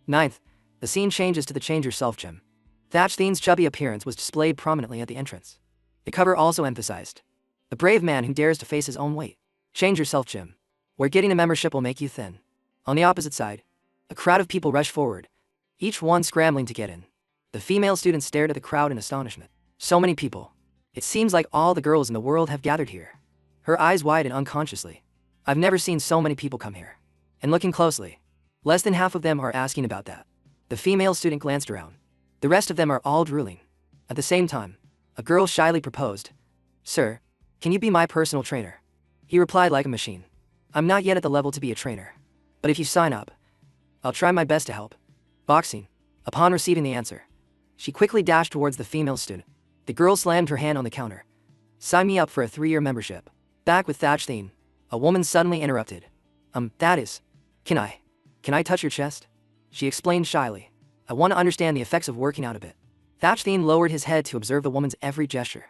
9th, the scene changes to the Change Yourself gym. Thatchtheen's chubby appearance was displayed prominently at the entrance. The cover also emphasized. The brave man who dares to face his own weight. Change Yourself gym, where getting a membership will make you thin. On the opposite side, a crowd of people rushed forward, each one scrambling to get in. The female student stared at the crowd in astonishment. So many people. It seems like all the girls in the world have gathered here. Her eyes widened unconsciously. I've never seen so many people come here. And looking closely, less than half of them are asking about that. The female student glanced around. The rest of them are all drooling. At the same time, a girl shyly proposed. Sir, can you be my personal trainer? He replied like a machine. I'm not yet at the level to be a trainer. But if you sign up, I'll try my best to help. Boxing. Upon receiving the answer, she quickly dashed towards the female student. The girl slammed her hand on the counter. Sign me up for a 3-year membership. Back with Thatchtheen, a woman suddenly interrupted. That is, can I touch your chest? She explained shyly. I want to understand the effects of working out a bit. Thatchtheen lowered his head to observe the woman's every gesture.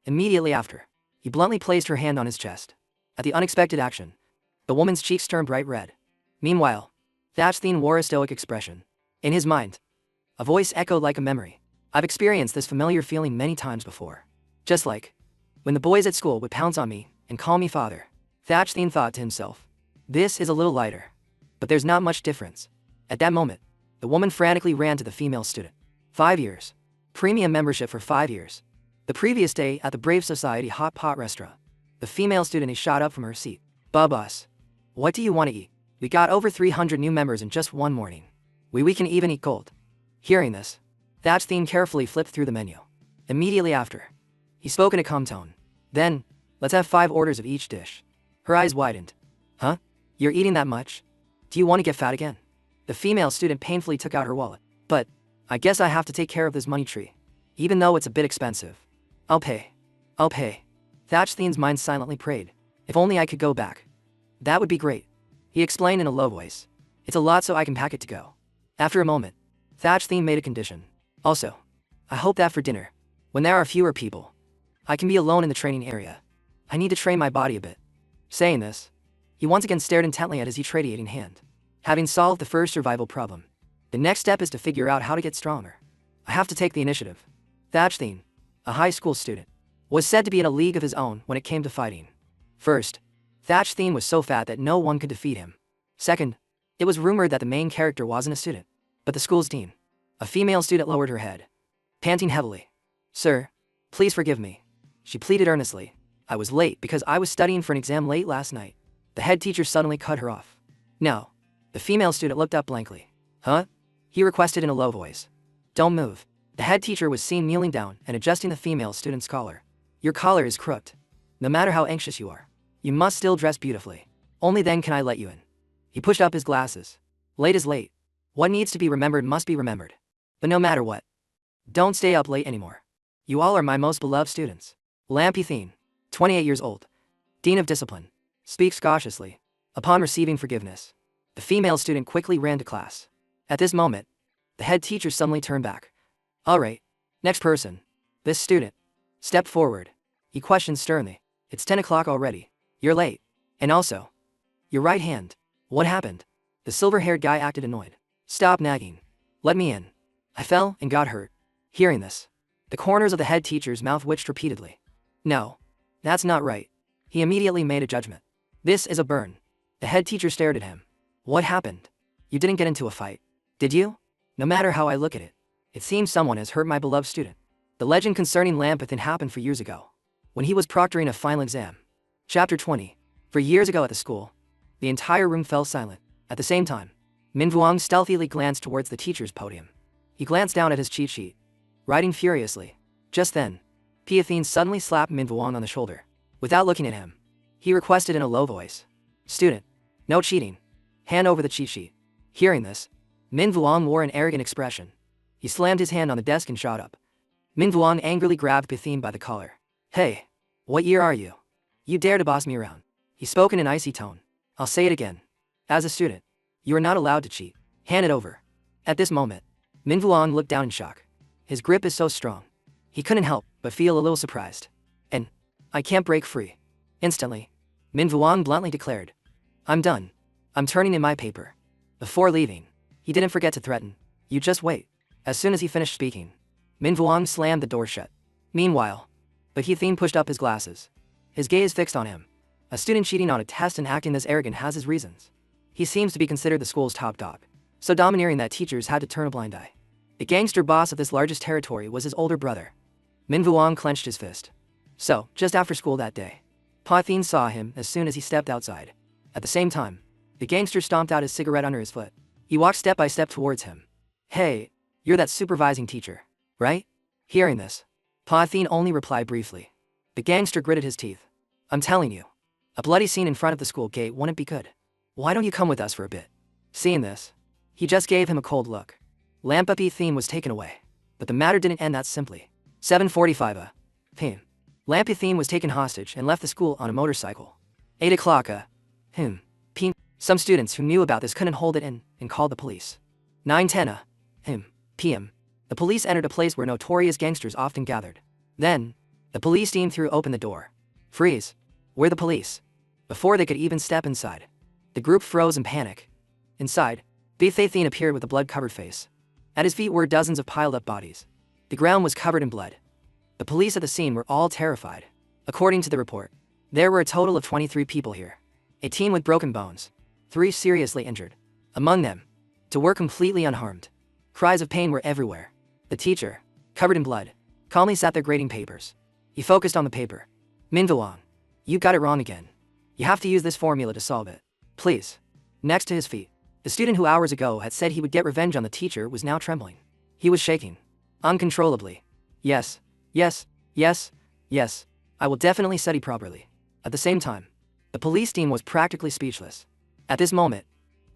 Immediately after, he bluntly placed her hand on his chest. At the unexpected action, the woman's cheeks turned bright red. Meanwhile, Thatchtheen wore a stoic expression. In his mind, a voice echoed like a memory. I've experienced this familiar feeling many times before. Just like when the boys at school would pounce on me and call me father. Thatchtheen thought to himself. This is a little lighter. But there's not much difference. At that moment, the woman frantically ran to the female student. 5 years. Premium membership for 5 years. The previous day at the Brave Society hot pot restaurant, the female student shot up from her seat. Boss, what do you want to eat? We got over 300 new members in just one morning. We can even eat cold. Hearing this, Thatchtheen carefully flipped through the menu. Immediately after, he spoke in a calm tone. Then, let's have 5 orders of each dish. Her eyes widened. Huh? You're eating that much? Do you want to get fat again? The female student painfully took out her wallet. But, I guess I have to take care of this money tree. Even though it's a bit expensive. I'll pay. Thatchtheen's mind silently prayed. If only I could go back. That would be great. He explained in a low voice. It's a lot so I can pack it to go. After a moment, Thatchtheen made a condition. Also, I hope that for dinner, when there are fewer people, I can be alone in the training area. I need to train my body a bit. Saying this, he once again stared intently at his irradiating hand. Having solved the first survival problem, the next step is to figure out how to get stronger. I have to take the initiative. Thatchtheen, a high school student, was said to be in a league of his own when it came to fighting. First, Thatchtheen was so fat that no one could defeat him. Second, it was rumored that the main character wasn't a student, but the school's dean. A female student lowered her head, panting heavily. Sir, please forgive me. She pleaded earnestly. I was late because I was studying for an exam late last night. The head teacher suddenly cut her off. No. The female student looked up blankly. Huh? He requested in a low voice. Don't move. The head teacher was seen kneeling down and adjusting the female student's collar. Your collar is crooked. No matter how anxious you are, you must still dress beautifully. Only then can I let you in. He pushed up his glasses. Late is late. What needs to be remembered must be remembered. But no matter what, don't stay up late anymore. You all are my most beloved students. Lampethine, 28 years old, Dean of Discipline, speaks cautiously. Upon receiving forgiveness, the female student quickly ran to class. At this moment, the head teacher suddenly turned back. All right, next person. This student. Step forward. He questioned sternly. It's 10 o'clock already. You're late. And also, your right hand. What happened? The silver-haired guy acted annoyed. Stop nagging. Let me in. I fell and got hurt. Hearing this, the corners of the head teacher's mouth twitched repeatedly. No, that's not right. He immediately made a judgment. This is a burn. The head teacher stared at him. What happened? You didn't get into a fight, did you? No matter how I look at it, it seems someone has hurt my beloved student. The legend concerning Lampethine happened for years ago, when he was proctoring a final exam. Chapter 20. For years ago at the school, the entire room fell silent. At the same time, Manhwa stealthily glanced towards the teacher's podium. He glanced down at his cheat sheet, writing furiously. Just then, Lampethine suddenly slapped Manhwa on the shoulder. Without looking at him, he requested in a low voice, "Student, no cheating. Hand over the cheat sheet." Hearing this, Manhwa wore an arrogant expression. He slammed his hand on the desk and shot up. Manhwa angrily grabbed Lampethine by the collar. Hey, what year are you? You dare to boss me around? He spoke in an icy tone. I'll say it again. As a student, you are not allowed to cheat. Hand it over. At this moment, Manhwa looked down in shock. His grip is so strong. He couldn't help but feel a little surprised. And I can't break free. Instantly, Manhwa bluntly declared, I'm done. I'm turning in my paper. Before leaving, he didn't forget to threaten. You just wait. As soon as he finished speaking, Manhwa slammed the door shut. Meanwhile, Lampethine pushed up his glasses. His gaze fixed on him. A student cheating on a test and acting this arrogant has his reasons. He seems to be considered the school's top dog, so domineering that teachers had to turn a blind eye. The gangster boss of this largest territory was his older brother. Manhwa clenched his fist. So, just after school that day, Lampethine saw him as soon as he stepped outside. At the same time, the gangster stomped out his cigarette under his foot. He walked step by step towards him. Hey, you're that supervising teacher, right? Hearing this, Lampethine only replied briefly. The gangster gritted his teeth. I'm telling you, a bloody scene in front of the school gate wouldn't be good. Why don't you come with us for a bit? Seeing this, he just gave him a cold look. Lampethine was taken away. But the matter didn't end that simply. 7:45 p.m. Lampethine was taken hostage and left the school on a motorcycle. 8 o'clock p.m. Some students who knew about this couldn't hold it in and called the police. 9:10 p.m. The police entered a place where notorious gangsters often gathered. Then, the police team threw open the door. Freeze! We're the police. Before they could even step inside, the group froze in panic. Inside, Lampethine appeared with a blood-covered face. At his feet were dozens of piled-up bodies. The ground was covered in blood. The police at the scene were all terrified. According to the report, there were a total of 23 people here. 18 with broken bones, 3 seriously injured. Among them, 2 were completely unharmed. Cries of pain were everywhere. The teacher, covered in blood, calmly sat there grading papers. He focused on the paper. Manhwa, you got it wrong again. You have to use this formula to solve it. Please. Next to his feet, the student who hours ago had said he would get revenge on the teacher was now trembling. He was shaking uncontrollably. Yes, yes, yes, yes, I will definitely study properly. At the same time, the police team was practically speechless. At this moment,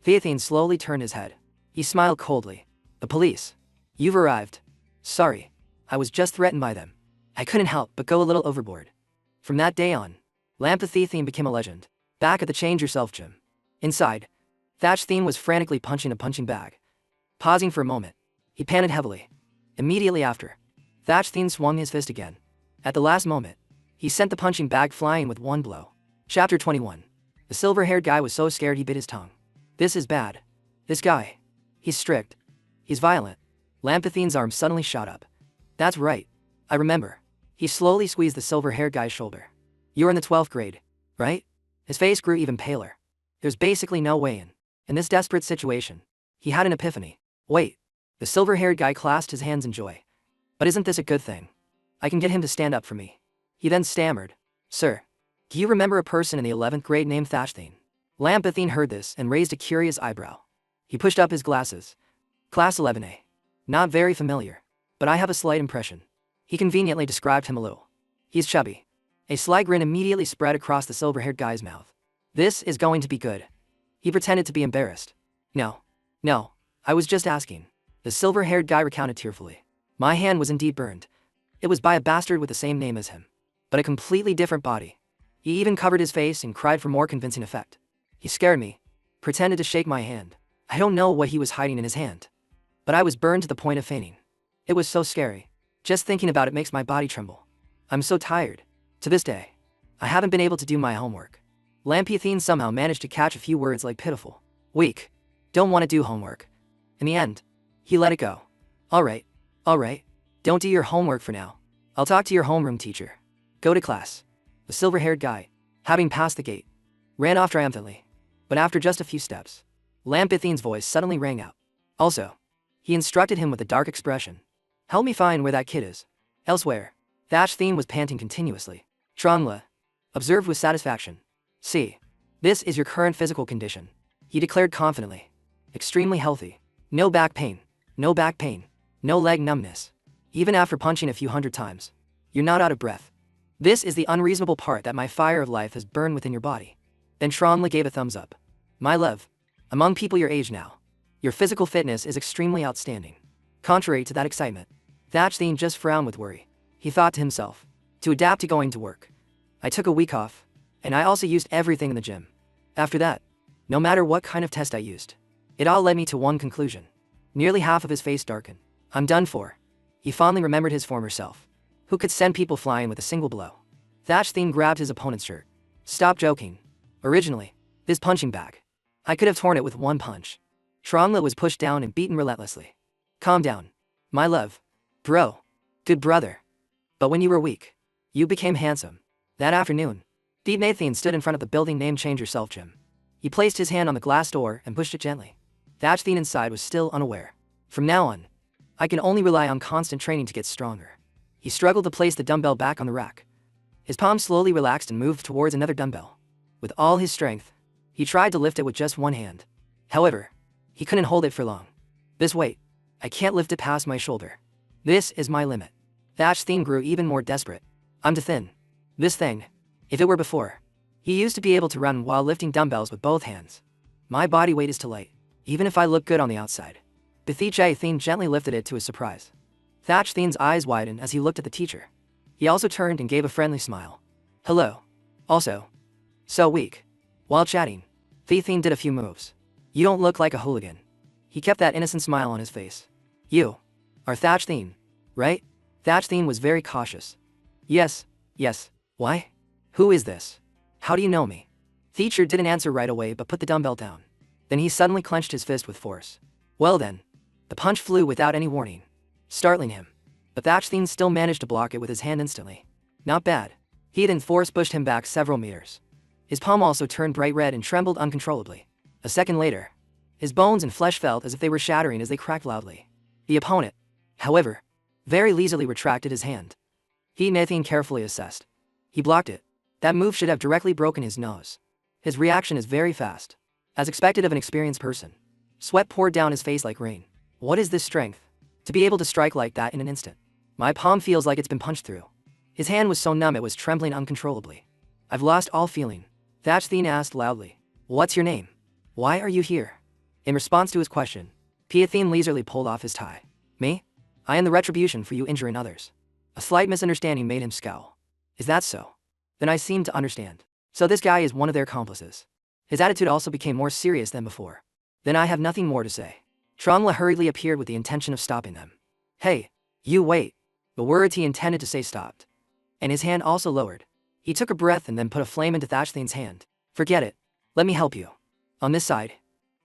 Lampethine slowly turned his head. He smiled coldly. The police. You've arrived. Sorry, I was just threatened by them. I couldn't help but go a little overboard. From that day on, Lampethine became a legend. Back at the Change Yourself gym. Inside, Lampethine was frantically punching a punching bag. Pausing for a moment, he panted heavily. Immediately after, Lampethine swung his fist again. At the last moment, he sent the punching bag flying with one blow. Chapter 21. The silver-haired guy was so scared he bit his tongue. This is bad. This guy. He's strict. He's violent. Lampethine's arm suddenly shot up. That's right. I remember. He slowly squeezed the silver-haired guy's shoulder. You're in the 12th grade, right? His face grew even paler. There's basically no way in. In this desperate situation, he had an epiphany. Wait. The silver-haired guy clasped his hands in joy. But isn't this a good thing? I can get him to stand up for me. He then stammered. Sir, do you remember a person in the 11th grade named Lampethine? Lampethine heard this and raised a curious eyebrow. He pushed up his glasses. Class 11A. Not very familiar, but I have a slight impression. He conveniently described him a little. He's chubby. A sly grin immediately spread across the silver-haired guy's mouth. This is going to be good. He pretended to be embarrassed. No. No. I was just asking. The silver-haired guy recounted tearfully. My hand was indeed burned. It was by a bastard with the same name as him, but a completely different body. He even covered his face and cried for more convincing effect. He scared me, pretended to shake my hand. I don't know what he was hiding in his hand, but I was burned to the point of fainting. It was so scary. Just thinking about it makes my body tremble. I'm so tired. To this day, I haven't been able to do my homework. Lampiathine somehow managed to catch a few words like pitiful, weak, don't want to do homework. In the end, he let it go. All right, don't do your homework for now. I'll talk to your homeroom teacher. Go to class. The silver-haired guy, having passed the gate, ran off triumphantly. But after just a few steps, Lampiathine's voice suddenly rang out. Also, he instructed him with a dark expression. Help me find where that kid is. Elsewhere, Thatchthine was panting continuously. Trongla observed with satisfaction. See, this is your current physical condition, he declared confidently. Extremely healthy. No back pain, no leg numbness. Even after punching a few hundred times, you're not out of breath. This is the unreasonable part that my fire of life has burned within your body. Then Trongla gave a thumbs up. My love, among people your age now, your physical fitness is extremely outstanding. Contrary to that excitement, Thatchthine just frowned with worry. He thought to himself, to adapt to going to work, I took a week off, and I also used everything in the gym. After that, no matter what kind of test I used, it all led me to one conclusion. Nearly half of his face darkened. I'm done for. He fondly remembered his former self, who could send people flying with a single blow. Thatchthine grabbed his opponent's shirt. Stop joking. Originally, this punching bag, I could have torn it with one punch. Trongla was pushed down and beaten relentlessly. Calm down, my love. Bro. Good brother. But when you were weak, you became handsome. That afternoon, Deepnathine stood in front of the building named Change Yourself Gym. He placed his hand on the glass door and pushed it gently. Thatchthine inside was still unaware. From now on, I can only rely on constant training to get stronger. He struggled to place the dumbbell back on the rack. His palm slowly relaxed and moved towards another dumbbell. With all his strength, he tried to lift it with just one hand. However, he couldn't hold it for long. This weight, I can't lift it past my shoulder. This is my limit. Thatchthine grew even more desperate. I'm too thin. This thing, if it were before, he used to be able to run while lifting dumbbells with both hands. My body weight is too light, even if I look good on the outside. Thatchthine gently lifted it to his surprise. Thatchthine's eyes widened as he looked at the teacher. He also turned and gave a friendly smile. Hello. Also, so weak. While chatting, Thatchthine did a few moves. You don't look like a hooligan. He kept that innocent smile on his face. You are Thatchthine, right? Thatchthine was very cautious. Yes. Why? Who is this? How do you know me? Teacher didn't answer right away but put the dumbbell down. Then he suddenly clenched his fist with force. Well then, the punch flew without any warning, startling him. But Thatchthine still managed to block it with his hand instantly. Not bad. He then force pushed him back several meters. His palm also turned bright red and trembled uncontrollably. A second later, his bones and flesh felt as if they were shattering as they cracked loudly. The opponent, however, very leisurely retracted his hand. Nathan carefully assessed. He blocked it. That move should have directly broken his nose. His reaction is very fast, as expected of an experienced person. Sweat poured down his face like rain. What is this strength? To be able to strike like that in an instant. My palm feels like it's been punched through. His hand was so numb it was trembling uncontrollably. I've lost all feeling. Thatchthine asked loudly. What's your name? Why are you here? In response to his question, Piathine leisurely pulled off his tie. Me? I am the retribution for you injuring others. A slight misunderstanding made him scowl. Is that so? Then I seem to understand. So this guy is one of their accomplices. His attitude also became more serious than before. Then I have nothing more to say. Trongla hurriedly appeared with the intention of stopping them. Hey, you wait. The words he intended to say stopped. And his hand also lowered. He took a breath and then put a flame into Thatchthine's hand. Forget it. Let me help you. On this side.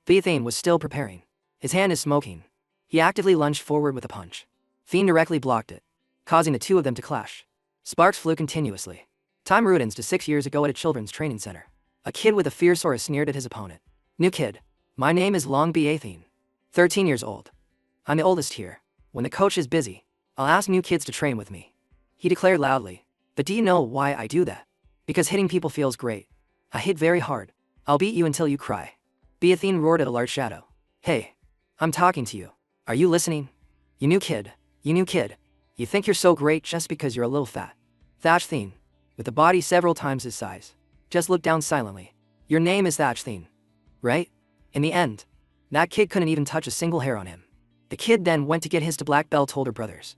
Theathane was still preparing. His hand is smoking. He actively lunged forward with a punch. Thien directly blocked it, causing the two of them to clash. Sparks flew continuously. Time rudens to 6 years ago at a children's training center. A kid with a fierce aura sneered at his opponent. New kid. My name is Long B. Athene. 13 years old. I'm the oldest here. When the coach is busy, I'll ask new kids to train with me. He declared loudly. But do you know why I do that? Because hitting people feels great. I hit very hard. I'll beat you until you cry. Beathene roared at a large shadow. Hey. I'm talking to you. Are you listening? You new kid. You think you're so great just because you're a little fat. Thatchthine, with a body several times his size, just looked down silently. Your name is Thatch Thien, right? In the end, that kid couldn't even touch a single hair on him. The kid then went to get his black belt older brothers.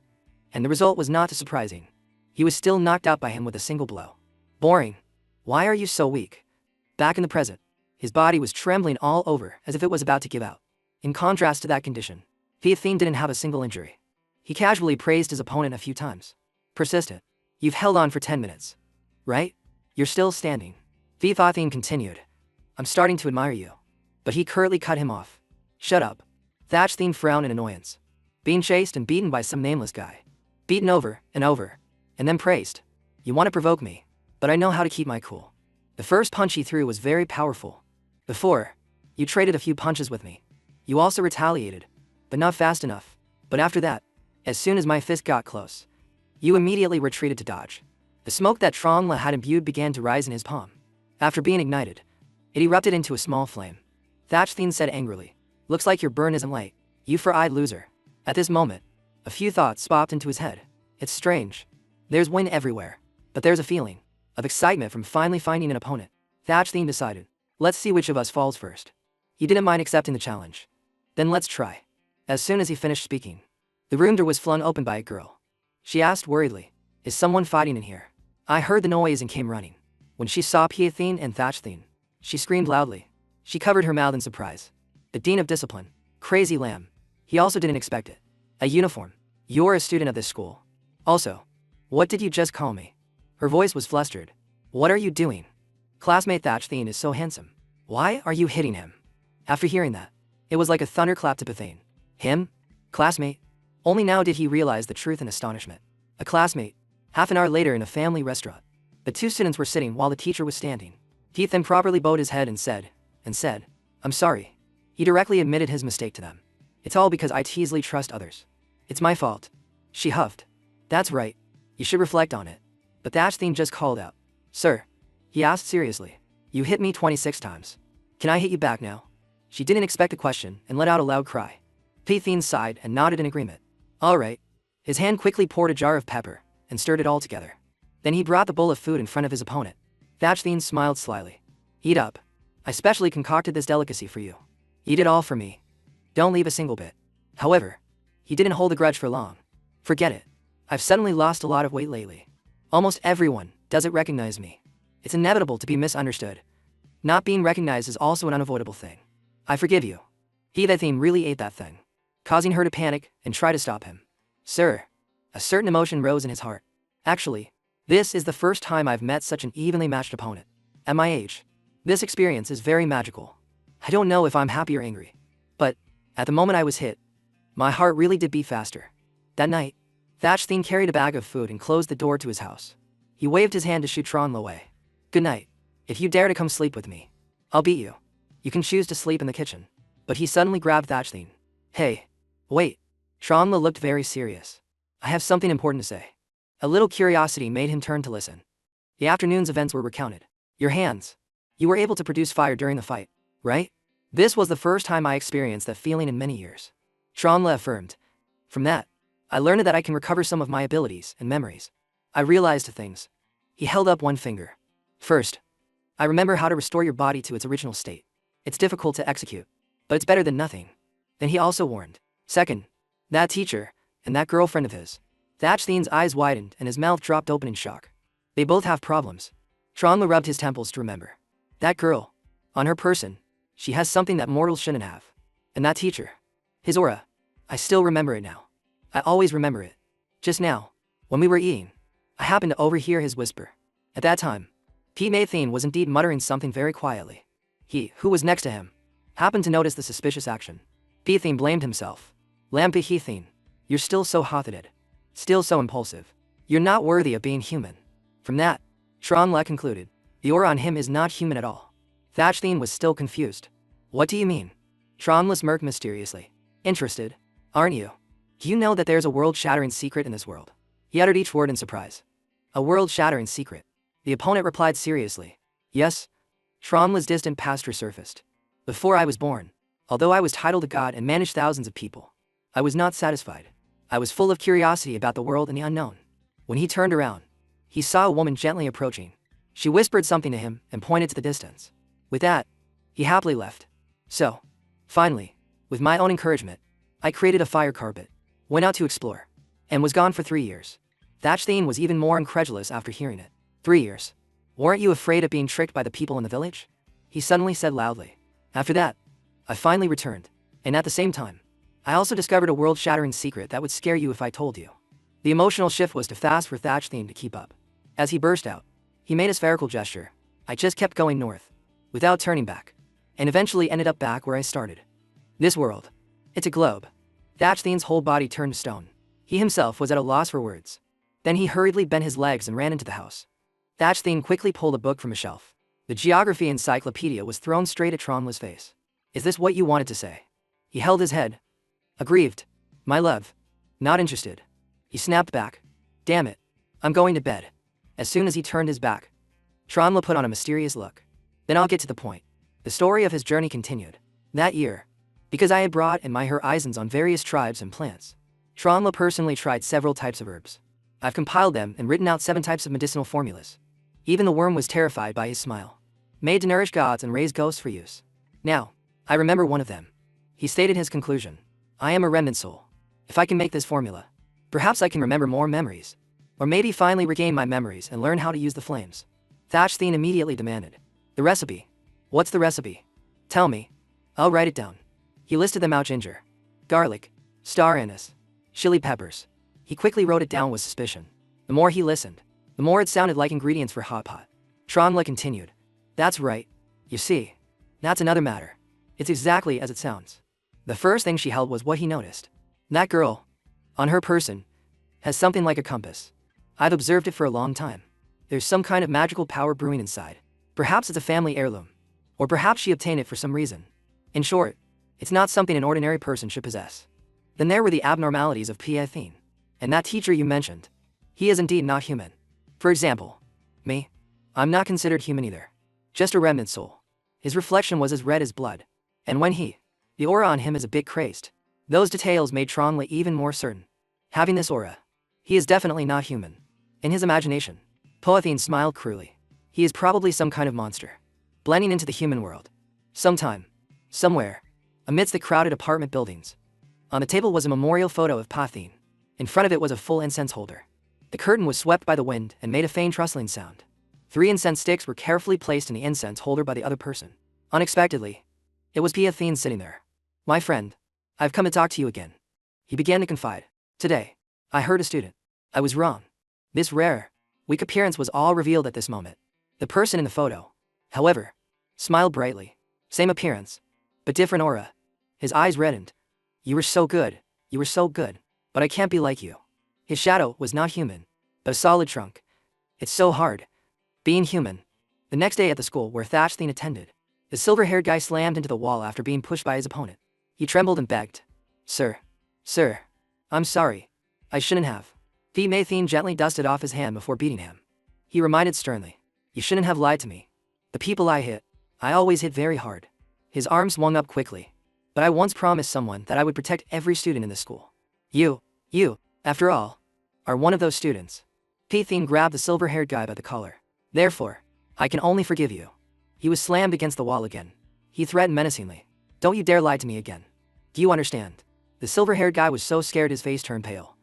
And the result was not surprising. He was still knocked out by him with a single blow. Boring. Why are you so weak? Back in the present, his body was trembling all over as if it was about to give out. In contrast to that condition, Thien didn't have a single injury. He casually praised his opponent a few times. Persistent. You've held on for 10 minutes. Right? You're still standing. Thien continued. I'm starting to admire you. But he curtly cut him off. Shut up. Thatch Thien frowned in annoyance. Being chased and beaten by some nameless guy. Beaten over, and then praised. You want to provoke me, but I know how to keep my cool. The first punch he threw was very powerful. Before, you traded a few punches with me. You also retaliated, but not fast enough. But after that, as soon as my fist got close, you immediately retreated to dodge. The smoke that Trong-la had imbued began to rise in his palm. After being ignited, it erupted into a small flame. Thatch Thien said angrily, looks like your burn isn't light, you four-eyed loser. At this moment, a few thoughts popped into his head. It's strange. There's wind everywhere, but there's a feeling of excitement from finally finding an opponent. Thatch Thien decided, let's see which of us falls first. He didn't mind accepting the challenge. Then let's try. As soon as he finished speaking, the room door was flung open by a girl. She asked worriedly, is someone fighting in here? I heard the noise and came running. When she saw Thien and Thatch Thien, she screamed loudly. She covered her mouth in surprise. The Dean of Discipline, crazy lamb. He also didn't expect it. A uniform. You're a student of this school. Also, what did you just call me? Her voice was flustered. What are you doing? Classmate Thatch Thien is so handsome. Why are you hitting him? After hearing that, it was like a thunderclap to Thien. Him? Classmate? Only now did he realize the truth in astonishment. A classmate. Half an hour later in a family restaurant. The two students were sitting while the teacher was standing. Thien properly bowed his head and said, I'm sorry. He directly admitted his mistake to them. It's all because I easily trust others. It's my fault. She huffed. That's right. You should reflect on it. But Thatch Thien just called out. Sir. He asked seriously. You hit me 26 times. Can I hit you back now? She didn't expect the question and let out a loud cry. Thien sighed and nodded in agreement. All right. His hand quickly poured a jar of pepper and stirred it all together. Then he brought the bowl of food in front of his opponent. Thatch Thien smiled slyly. Eat up. I specially concocted this delicacy for you. Eat it all for me. Don't leave a single bit. However, he didn't hold a grudge for long. Forget it. I've suddenly lost a lot of weight lately. Almost everyone doesn't recognize me. It's inevitable to be misunderstood. Not being recognized is also an unavoidable thing. I forgive you. Thien really ate that thing, causing her to panic and try to stop him. Sir. A certain emotion rose in his heart. Actually, this is the first time I've met such an evenly matched opponent. At my age, this experience is very magical. I don't know if I'm happy or angry. But, at the moment I was hit, my heart really did beat faster. That night, Thatch Thien carried a bag of food and closed the door to his house. He waved his hand to shoo Trong-la away. Good night. If you dare to come sleep with me, I'll beat you. You can choose to sleep in the kitchen. But he suddenly grabbed Thatch Thien. Hey. Wait. Trong-la looked very serious. I have something important to say. A little curiosity made him turn to listen. The afternoon's events were recounted. Your hands. You were able to produce fire during the fight, right? This was the first time I experienced that feeling in many years. Trong-la affirmed. From that, I learned that I can recover some of my abilities and memories. I realized things. He held up one finger. First, I remember how to restore your body to its original state. It's difficult to execute, but it's better than nothing. Then he also warned. Second, that teacher, and that girlfriend of his. Thatch Thien's eyes widened and his mouth dropped open in shock. They both have problems. Trong-la rubbed his temples to remember. That girl. On her person, she has something that mortals shouldn't have. And that teacher. His aura. I still remember it now. I always remember it. Just now, when we were eating, I happened to overhear his whisper. At that time, Thien was indeed muttering something very quietly. He, who was next to him, happened to notice the suspicious action. Thien blamed himself. Thien, you're still so hot-headed. Still so impulsive. You're not worthy of being human. From that, Trong-la concluded, the aura on him is not human at all. Thatch Thien was still confused. What do you mean? Trong-la smirked mysteriously. Interested, aren't you? Do you know that there's a world-shattering secret in this world? He uttered each word in surprise. A world-shattering secret. The opponent replied seriously. Yes. Trong-la's distant past resurfaced. Before I was born, although I was titled a god and managed thousands of people, I was not satisfied. I was full of curiosity about the world and the unknown. When he turned around, he saw a woman gently approaching. She whispered something to him and pointed to the distance. With that, he happily left. So, finally, with my own encouragement, I created a fire carpet, went out to explore, and was gone for 3 years. Thatchthien was even more incredulous after hearing it. 3 years? Weren't you afraid of being tricked by the people in the village? He suddenly said loudly. After that, I finally returned, and at the same time, I also discovered a world-shattering secret that would scare you if I told you. The emotional shift was too fast for Thatchthien to keep up. As he burst out, he made a spherical gesture. I just kept going north, without turning back, and eventually ended up back where I started. This world, it's a globe. Thatchthien's whole body turned to stone. He himself was at a loss for words. Then he hurriedly bent his legs and ran into the house. Thatchthien quickly pulled a book from a shelf. The geography encyclopedia was thrown straight at Tronla's face. Is this what you wanted to say? He held his head. Aggrieved. My love. Not interested. He snapped back. Damn it. I'm going to bed. As soon as he turned his back, Tronla put on a mysterious look. Then I'll get to the point. The story of his journey continued. That year, because I had brought in my horizons on various tribes and plants, Tronla personally tried several types of herbs. I've compiled them and written out 7 types of medicinal formulas. Even the worm was terrified by his smile. Made to nourish gods and raise ghosts for use. Now, I remember one of them. He stated his conclusion. I am a remnant soul. If I can make this formula, perhaps I can remember more memories. Or maybe finally regain my memories and learn how to use the flames. Thatchthien immediately demanded. The recipe. What's the recipe? Tell me. I'll write it down. He listed them out: ginger, garlic, star anise, chili peppers. He quickly wrote it down with suspicion. The more he listened, the more it sounded like ingredients for hot pot. Tronla continued. That's right. You see, that's another matter. It's exactly as it sounds. The first thing she held was what he noticed. That girl, on her person, has something like a compass. I've observed it for a long time. There's some kind of magical power brewing inside. Perhaps it's a family heirloom. Or perhaps she obtained it for some reason. In short, it's not something an ordinary person should possess. Then there were the abnormalities of Thatchthien. And that teacher you mentioned. He is indeed not human. For example, me. I'm not considered human either. Just a remnant soul. His reflection was as red as blood. And when the aura on him is a bit crazed. Those details made Tronla even more certain. Having this aura, he is definitely not human. In his imagination, Thatchthien smiled cruelly. He is probably some kind of monster, blending into the human world. Sometime, somewhere, amidst the crowded apartment buildings. On the table was a memorial photo of Thatchthien. In front of it was a full incense holder. The curtain was swept by the wind and made a faint rustling sound. 3 incense sticks were carefully placed in the incense holder by the other person. Unexpectedly, it was Thatchthien sitting there. My friend, I've come to talk to you again. He began to confide. Today, I heard a student. I was wrong. This rare, weak appearance was all revealed at this moment. The person in the photo, however, smiled brightly. Same appearance, but different aura. His eyes reddened. You were so good, but I can't be like you. His shadow was not human, but a solid trunk. It's so hard, being human. The next day at the school where Thatchthien attended, the silver-haired guy slammed into the wall after being pushed by his opponent. He trembled and begged. Sir, I'm sorry. I shouldn't have. Thatchthien gently dusted off his hand before beating him. He reminded sternly. You shouldn't have lied to me. The people I hit, I always hit very hard. His arm swung up quickly. But I once promised someone that I would protect every student in the school. You, after all, are one of those students. Thatchthien grabbed the silver-haired guy by the collar. Therefore, I can only forgive you. He was slammed against the wall again. He threatened menacingly. Don't you dare lie to me again. Do you understand? The silver-haired guy was so scared his face turned pale.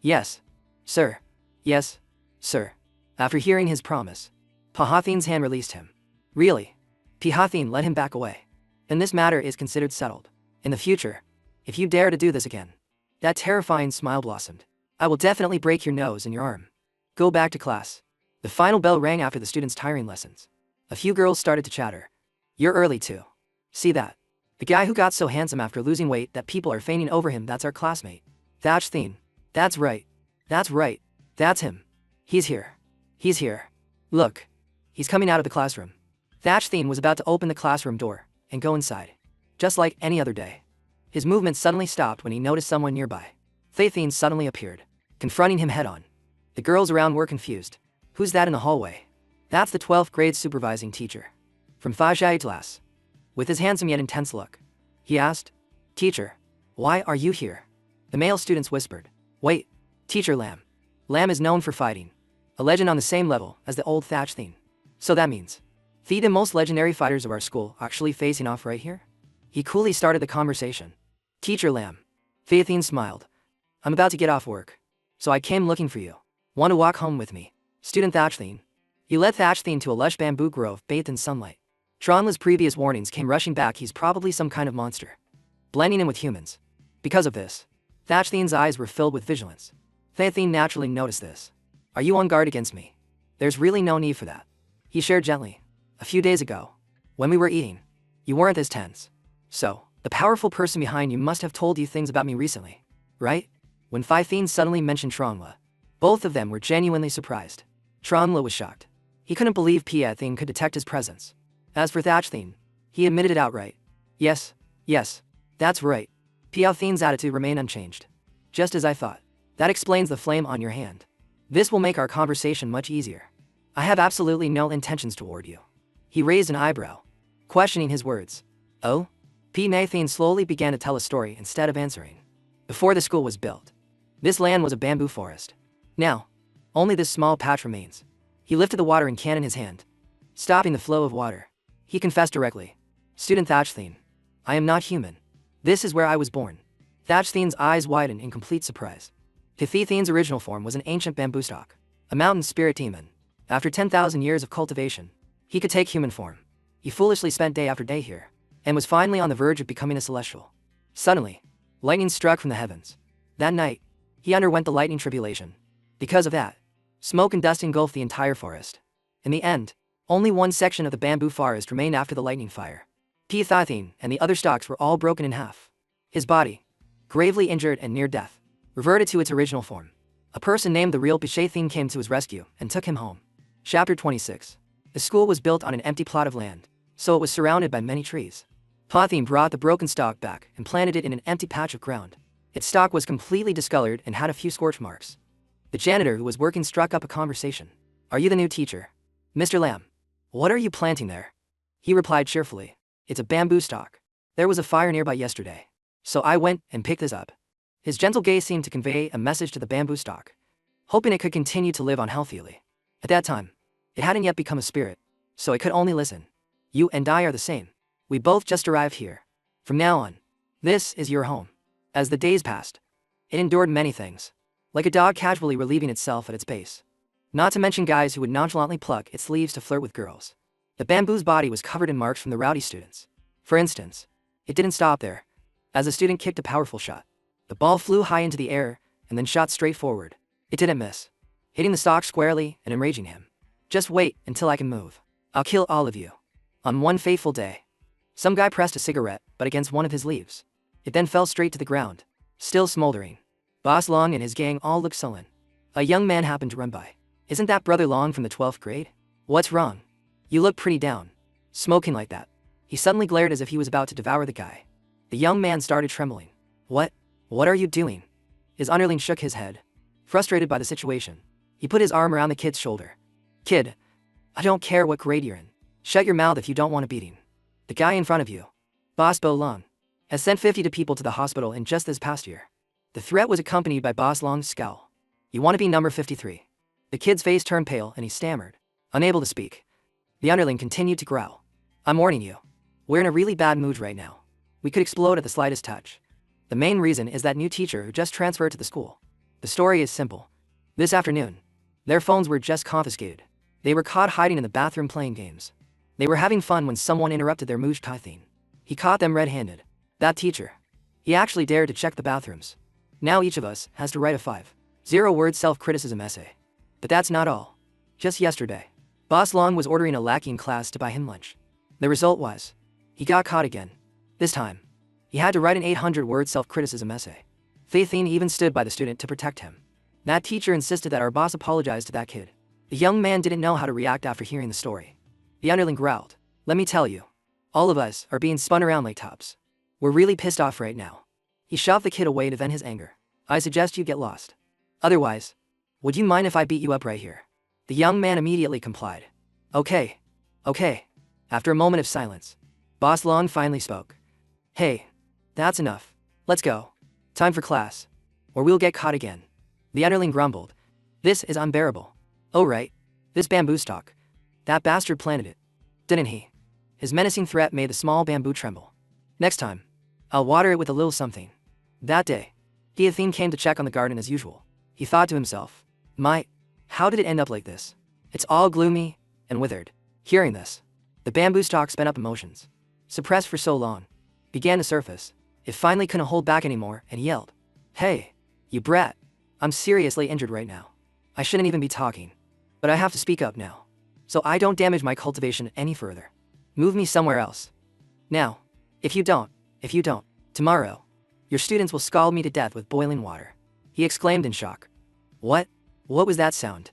Yes, sir. Yes, sir. After hearing his promise, Thatchthien's hand released him. Really? Thatchthien let him back away. Then this matter is considered settled. In the future, if you dare to do this again. That terrifying smile blossomed. I will definitely break your nose and your arm. Go back to class. The final bell rang after the students' tiring lessons. A few girls started to chatter. You're early too. See that? The guy who got so handsome after losing weight that people are fainting over him, that's our classmate. Thatchthien. That's right. That's him. He's here. Look. He's coming out of the classroom. Thatchthien was about to open the classroom door and go inside. Just like any other day. His movement suddenly stopped when he noticed someone nearby. Thatchthien suddenly appeared, confronting him head-on. The girls around were confused. Who's that in the hallway? That's the 12th grade supervising teacher. From Thajai class. With his handsome yet intense look, he asked, Teacher, why are you here? The male students whispered, Wait, Teacher Lam. Lam is known for fighting. a legend on the same level as the old Thatch Thien. So that means, the most legendary fighters of our school actually facing off right here? He coolly started the conversation. Teacher Lam. Thien smiled. I'm about to get off work, so I came looking for you. Want to walk home with me? Student Thatch Thien. He led Thatch Thien to a lush bamboo grove bathed in sunlight. Tronla's previous warnings came rushing back. He's probably some kind of monster, blending in with humans. Because of this, Thatch Thien's eyes were filled with vigilance. Thien naturally noticed this. Are you on guard against me? There's really no need for that. He shared gently. A few days ago, when we were eating, you weren't this tense. So, the powerful person behind you must have told you things about me recently, right? When Thien suddenly mentioned Tronla, both of them were genuinely surprised. Tronla was shocked. He couldn't believe Thien could detect his presence. As for Thatch Thien, he admitted it outright. Yes, that's right. Thien's attitude remained unchanged. Just as I thought. That explains the flame on your hand. This will make our conversation much easier. I have absolutely no intentions toward you. He raised an eyebrow, questioning his words. Oh? Thien slowly began to tell a story instead of answering. Before the school was built, this land was a bamboo forest. Now, only this small patch remains. He lifted the watering can in his hand, stopping the flow of water. He confessed directly. Student Thatch Thien. I am not human. This is where I was born. Thatch Thien's eyes widened in complete surprise. Thien's original form was an ancient bamboo stalk, a mountain spirit demon. After 10,000 years of cultivation, he could take human form. He foolishly spent day after day here, and was finally on the verge of becoming a celestial. Suddenly, lightning struck from the heavens. That night, he underwent the lightning tribulation. Because of that, smoke and dust engulfed the entire forest. In the end, only one section of the bamboo forest remained after the lightning fire. Thien and the other stalks were all broken in half. His body, gravely injured and near death, reverted to its original form. A person named the real Thien came to his rescue and took him home. Chapter 26. The school was built on an empty plot of land, so it was surrounded by many trees. Thien brought the broken stalk back and planted it in an empty patch of ground. Its stalk was completely discolored and had a few scorch marks. The janitor who was working struck up a conversation. Are you the new teacher? Mr. Lam. What are you planting there? He replied cheerfully. It's a bamboo stalk. There was a fire nearby yesterday, so I went and picked this up. His gentle gaze seemed to convey a message to the bamboo stalk, hoping it could continue to live on healthily. At that time, it hadn't yet become a spirit, so it could only listen. You and I are the same. We both just arrived here. From now on, this is your home. As the days passed, it endured many things, like a dog casually relieving itself at its base. Not to mention guys who would nonchalantly pluck its leaves to flirt with girls. The bamboo's body was covered in marks from the rowdy students. For instance, it didn't stop there. As a student kicked a powerful shot, the ball flew high into the air and then shot straight forward. It didn't miss, hitting the stalk squarely and enraging him. Just wait until I can move. I'll kill all of you. On one fateful day, some guy pressed a cigarette butt against one of his leaves. It then fell straight to the ground, still smoldering. Boss Long and his gang all looked sullen. A young man happened to run by. Isn't that Brother Long from the 12th grade? What's wrong? You look pretty down. Smoking like that. He suddenly glared as if he was about to devour the guy. The young man started trembling. What are you doing? His underling shook his head, frustrated by the situation. He put his arm around the kid's shoulder. Kid, I don't care what grade you're in. Shut your mouth if you don't want a beating. The guy in front of you, Boss Bo Long, has sent 50 people to the hospital in just this past year. The threat was accompanied by Boss Long's scowl. You want to be number 53? The kid's face turned pale and he stammered, unable to speak. The underling continued to growl. I'm warning you. We're in a really bad mood right now. We could explode at the slightest touch. The main reason is that new teacher who just transferred to the school. The story is simple. This afternoon, their phones were just confiscated. They were caught hiding in the bathroom playing games. They were having fun when someone interrupted their mooch Thien. He caught them red-handed. That teacher. He actually dared to check the bathrooms. Now each of us has to write a 5-0-word self-criticism essay. But that's not all. Just yesterday, Boss Long was ordering a lackey in class to buy him lunch. The result was, he got caught again. This time, he had to write an 800-word self-criticism essay. Thien even stood by the student to protect him. That teacher insisted that our boss apologize to that kid. The young man didn't know how to react after hearing the story. The underling growled. Let me tell you, all of us are being spun around like tops. We're really pissed off right now. He shoved the kid away to vent his anger. I suggest you get lost. Otherwise, would you mind if I beat you up right here? The young man immediately complied. Okay. After a moment of silence, Boss Long finally spoke. Hey, that's enough. Let's go. Time for class, or we'll get caught again. The underling grumbled. This is unbearable. Oh right. This bamboo stalk. That bastard planted it. Didn't he? His menacing threat made the small bamboo tremble. Next time, I'll water it with a little something. That day, Theophane came to check on the garden as usual. He thought to himself, how did it end up like this? It's all gloomy and withered. Hearing this, the bamboo stalk spent up emotions. Suppressed for so long, began to surface. It finally couldn't hold back anymore and yelled, "Hey, you brat. I'm seriously injured right now. I shouldn't even be talking. But I have to speak up now, so I don't damage my cultivation any further. Move me somewhere else. Now, if you don't, tomorrow, your students will scald me to death with boiling water." He exclaimed in shock. What? What was that sound?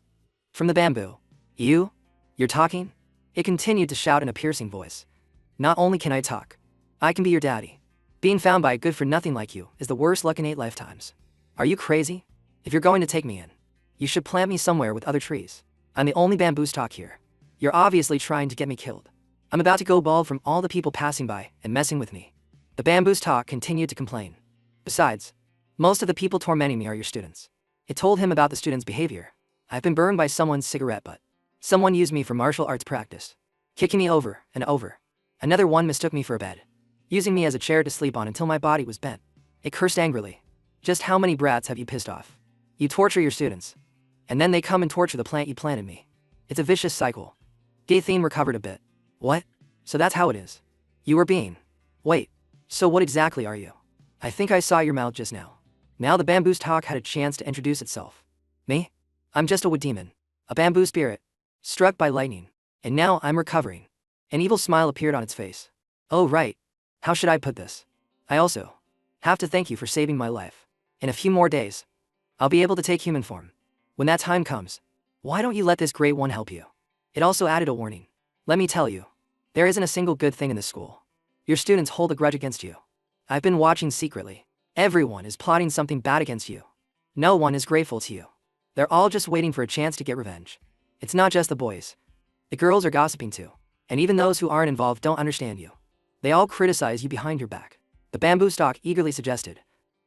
From the bamboo. You're talking? It continued to shout in a piercing voice. Not only can I talk, I can be your daddy. Being found by a good-for-nothing like you is the worst luck in 8 lifetimes. Are you crazy? If you're going to take me in, you should plant me somewhere with other trees. I'm the only bamboo stalk here. You're obviously trying to get me killed. I'm about to go bald from all the people passing by and messing with me. The bamboo stalk continued to complain. Besides, most of the people tormenting me are your students. It told him about the students' behavior. I've been burned by someone's cigarette butt. Someone used me for martial arts practice, kicking me over and over. Another one mistook me for a bed, using me as a chair to sleep on until my body was bent. It cursed angrily. Just how many brats have you pissed off? You torture your students, and then they come and torture the plant you planted me. It's a vicious cycle. Gathene recovered a bit. What? So that's how it is. You were being. Wait, so what exactly are you? I think I saw your mouth just now. Now the bamboo stalk had a chance to introduce itself. Me? I'm just a wood demon, a bamboo spirit, struck by lightning, and now I'm recovering. An evil smile appeared on its face. Oh right. How should I put this? I also have to thank you for saving my life. In a few more days, I'll be able to take human form. When that time comes, why don't you let this great one help you? It also added a warning. Let me tell you, there isn't a single good thing in this school. Your students hold a grudge against you. I've been watching secretly. Everyone is plotting something bad against you. No one is grateful to you. They're all just waiting for a chance to get revenge. It's not just the boys. The girls are gossiping too. And even those who aren't involved don't understand you. They all criticize you behind your back. The bamboo stalk eagerly suggested.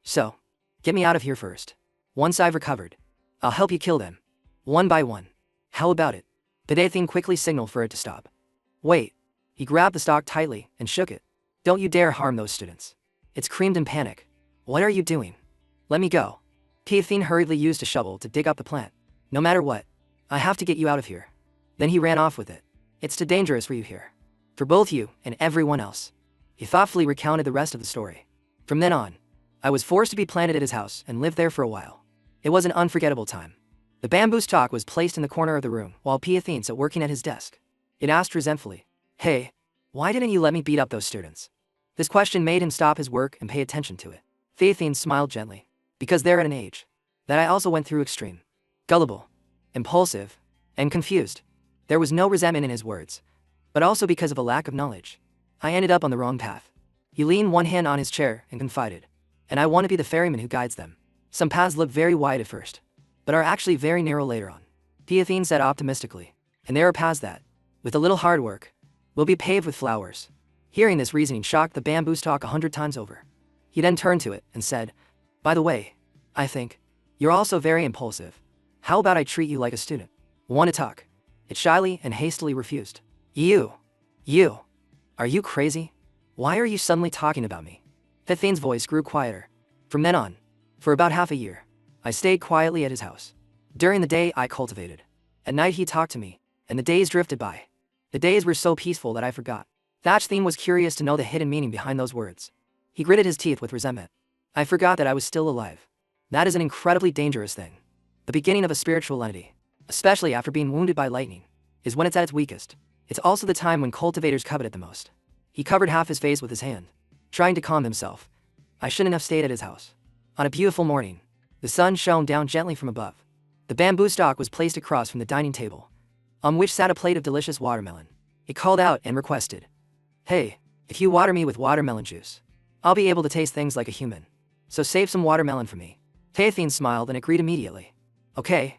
So, get me out of here first. Once I've recovered, I'll help you kill them. One by one. How about it? Padathine quickly signaled for it to stop. Wait. He grabbed the stalk tightly and shook it. Don't you dare harm those students. It screamed in panic. What are you doing? Let me go. Padathine hurriedly used a shovel to dig up the plant. No matter what, I have to get you out of here. Then he ran off with it. It's too dangerous for you here. For both you and everyone else. He thoughtfully recounted the rest of the story. From then on, I was forced to be planted at his house and lived there for a while. It was an unforgettable time. The bamboo stalk was placed in the corner of the room while Padathine sat working at his desk. It asked resentfully, "Hey, why didn't you let me beat up those students?" This question made him stop his work and pay attention to it. Padathine smiled gently. Because they're at an age that I also went through extreme. Gullible, impulsive, and confused. There was no resentment in his words, but also because of a lack of knowledge. I ended up on the wrong path. He leaned one hand on his chair and confided. And I want to be the ferryman who guides them. Some paths look very wide at first, but are actually very narrow later on. Padathine said optimistically. And there are paths that, with a little hard work, will be paved with flowers. Hearing this reasoning shocked the bamboo stalk 100 times over. He then turned to it and said, "By the way, I think you're also very impulsive. How about I treat you like a student? Want to talk?" It shyly and hastily refused. You, are you crazy? Why are you suddenly talking about me?" Padathine's voice grew quieter. From then on, for about half a year, I stayed quietly at his house. During the day I cultivated. At night he talked to me, and the days drifted by. The days were so peaceful that I forgot. Thatchtheme was curious to know the hidden meaning behind those words. He gritted his teeth with resentment. I forgot that I was still alive. That is an incredibly dangerous thing. The beginning of a spiritual entity, especially after being wounded by lightning, is when it's at its weakest. It's also the time when cultivators covet it the most. He covered half his face with his hand, trying to calm himself. I shouldn't have stayed at his house. On a beautiful morning, the sun shone down gently from above. The bamboo stalk was placed across from the dining table, on which sat a plate of delicious watermelon. It called out and requested, "Hey, if you water me with watermelon juice, I'll be able to taste things like a human. So save some watermelon for me." Padathine smiled and agreed immediately. Okay.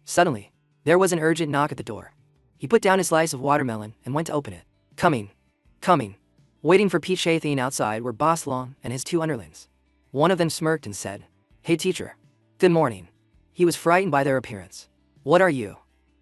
Suddenly, there was an urgent knock at the door. He put down his slice of watermelon and went to open it. Coming. Waiting for Padathine outside were Boss Long and his 2 underlings. One of them smirked and said, "Hey teacher. Good morning." He was frightened by their appearance. What are you?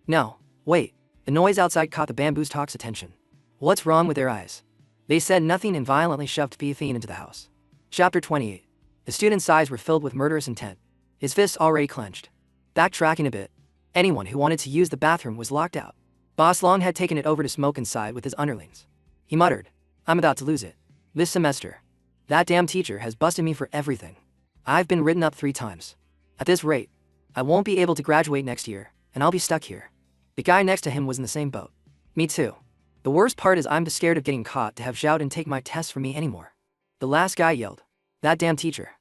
No, wait. The noise outside caught the bamboo stalk's attention. What's wrong with their eyes? They said nothing and violently shoved Piathine into the house. Chapter 28. The student's eyes were filled with murderous intent. His fists already clenched. Backtracking a bit. Anyone who wanted to use the bathroom was locked out. Boss Long had taken it over to smoke inside with his underlings. He muttered, I'm about to lose it. This semester. That damn teacher has busted me for everything. I've been written up 3 times. At this rate, I won't be able to graduate next year, and I'll be stuck here. The guy next to him was in the same boat. Me too. The worst part is I'm too scared of getting caught to have Zhao and take my tests from me anymore. The last guy yelled, that damn teacher.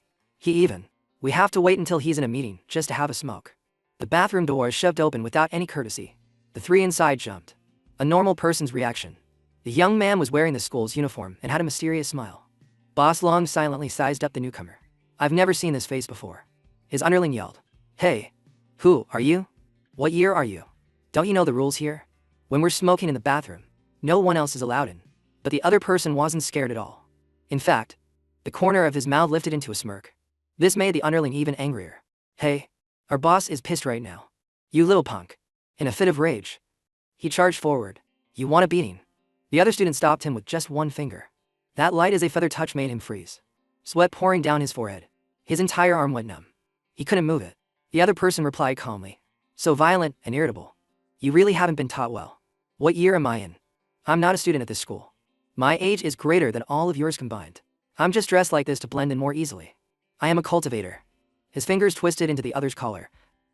We have to wait until he's in a meeting just to have a smoke. The bathroom door is shoved open without any courtesy. The 3 inside jumped. A normal person's reaction. The young man was wearing the school's uniform and had a mysterious smile. Boss Long silently sized up the newcomer. I've never seen this face before. His underling yelled, hey, who are you? What year are you? Don't you know the rules here? When we're smoking in the bathroom, no one else is allowed in. But the other person wasn't scared at all. In fact, the corner of his mouth lifted into a smirk. This made the underling even angrier. Hey, our boss is pissed right now. You little punk. In a fit of rage, he charged forward. You want a beating? The other student stopped him with just one finger. That light as a feather touch made him freeze. Sweat pouring down his forehead. His entire arm went numb. He couldn't move it. The other person replied calmly. So violent and irritable. You really haven't been taught well. What year am I in? I'm not a student at this school. My age is greater than all of yours combined. I'm just dressed like this to blend in more easily. I am a cultivator. His fingers twisted into the other's collar.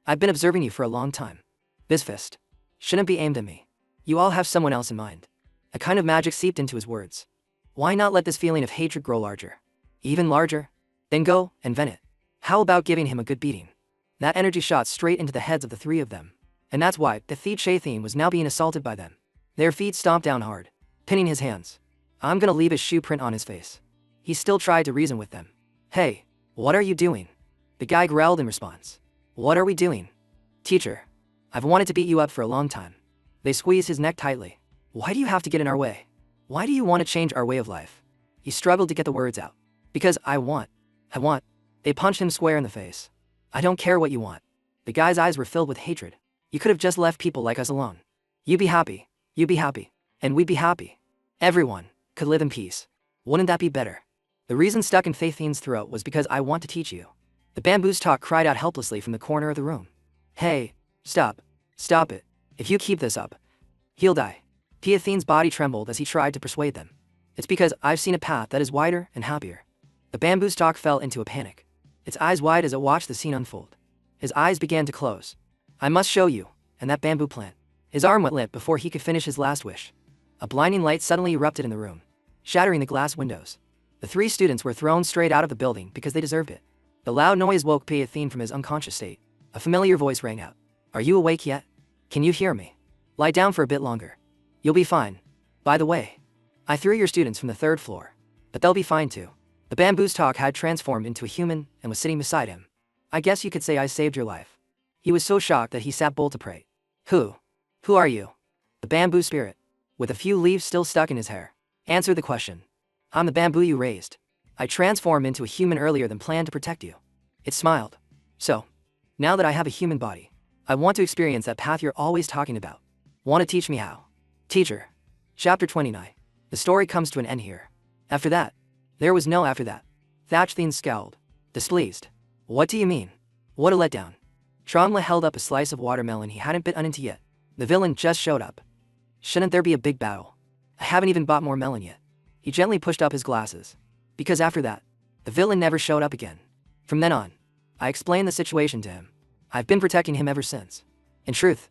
I've been observing you for a long time. This fist shouldn't be aimed at me. You all have someone else in mind. A kind of magic seeped into his words. Why not let this feeling of hatred grow larger? Even larger? Then go and vent it. How about giving him a good beating? That energy shot straight into the heads of the 3 of them. And that's why the Piathine was now being assaulted by them. Their feet stomped down hard, pinning his hands. I'm gonna leave his shoe print on his face. He still tried to reason with them. Hey, what are you doing? The guy growled in response. What are we doing? Teacher, I've wanted to beat you up for a long time. They squeezed his neck tightly. Why do you have to get in our way? Why do you want to change our way of life? He struggled to get the words out. Because I want. They punched him square in the face. I don't care what you want. The guy's eyes were filled with hatred. You could have just left people like us alone. You'd be happy, and we'd be happy. Everyone could live in peace. Wouldn't that be better? The reason stuck in Piathine's throat was because I want to teach you. The bamboo stalk cried out helplessly from the corner of the room. Hey, stop it. If you keep this up, he'll die. Piathine's body trembled as he tried to persuade them. It's because I've seen a path that is wider and happier. The bamboo stalk fell into a panic, its eyes wide as it watched the scene unfold. His eyes began to close. I must show you, and that bamboo plant. His arm went limp before he could finish his last wish. A blinding light suddenly erupted in the room, shattering the glass windows. The 3 students were thrown straight out of the building because they deserved it. The loud noise woke Piathine from his unconscious state. A familiar voice rang out. Are you awake yet? Can you hear me? Lie down for a bit longer. You'll be fine. By the way, I threw your students from the 3rd floor, but they'll be fine too. The bamboo stalk had transformed into a human and was sitting beside him. I guess you could say I saved your life. He was so shocked that he sat bolt upright. Who are you? The bamboo spirit, with a few leaves still stuck in his hair, answered the question. I'm the bamboo you raised. I transformed into a human earlier than planned to protect you. It smiled. So, now that I have a human body, I want to experience that path you're always talking about. Want to teach me how? Teacher. Chapter 29. The story comes to an end here. After that. There was no after that. Piathine scowled, displeased. What do you mean? What a letdown. Tromla held up a slice of watermelon he hadn't bitten into yet. The villain just showed up. Shouldn't there be a big battle? I haven't even bought more melon yet. He gently pushed up his glasses. Because after that, the villain never showed up again. From then on, I explained the situation to him. I've been protecting him ever since. In truth,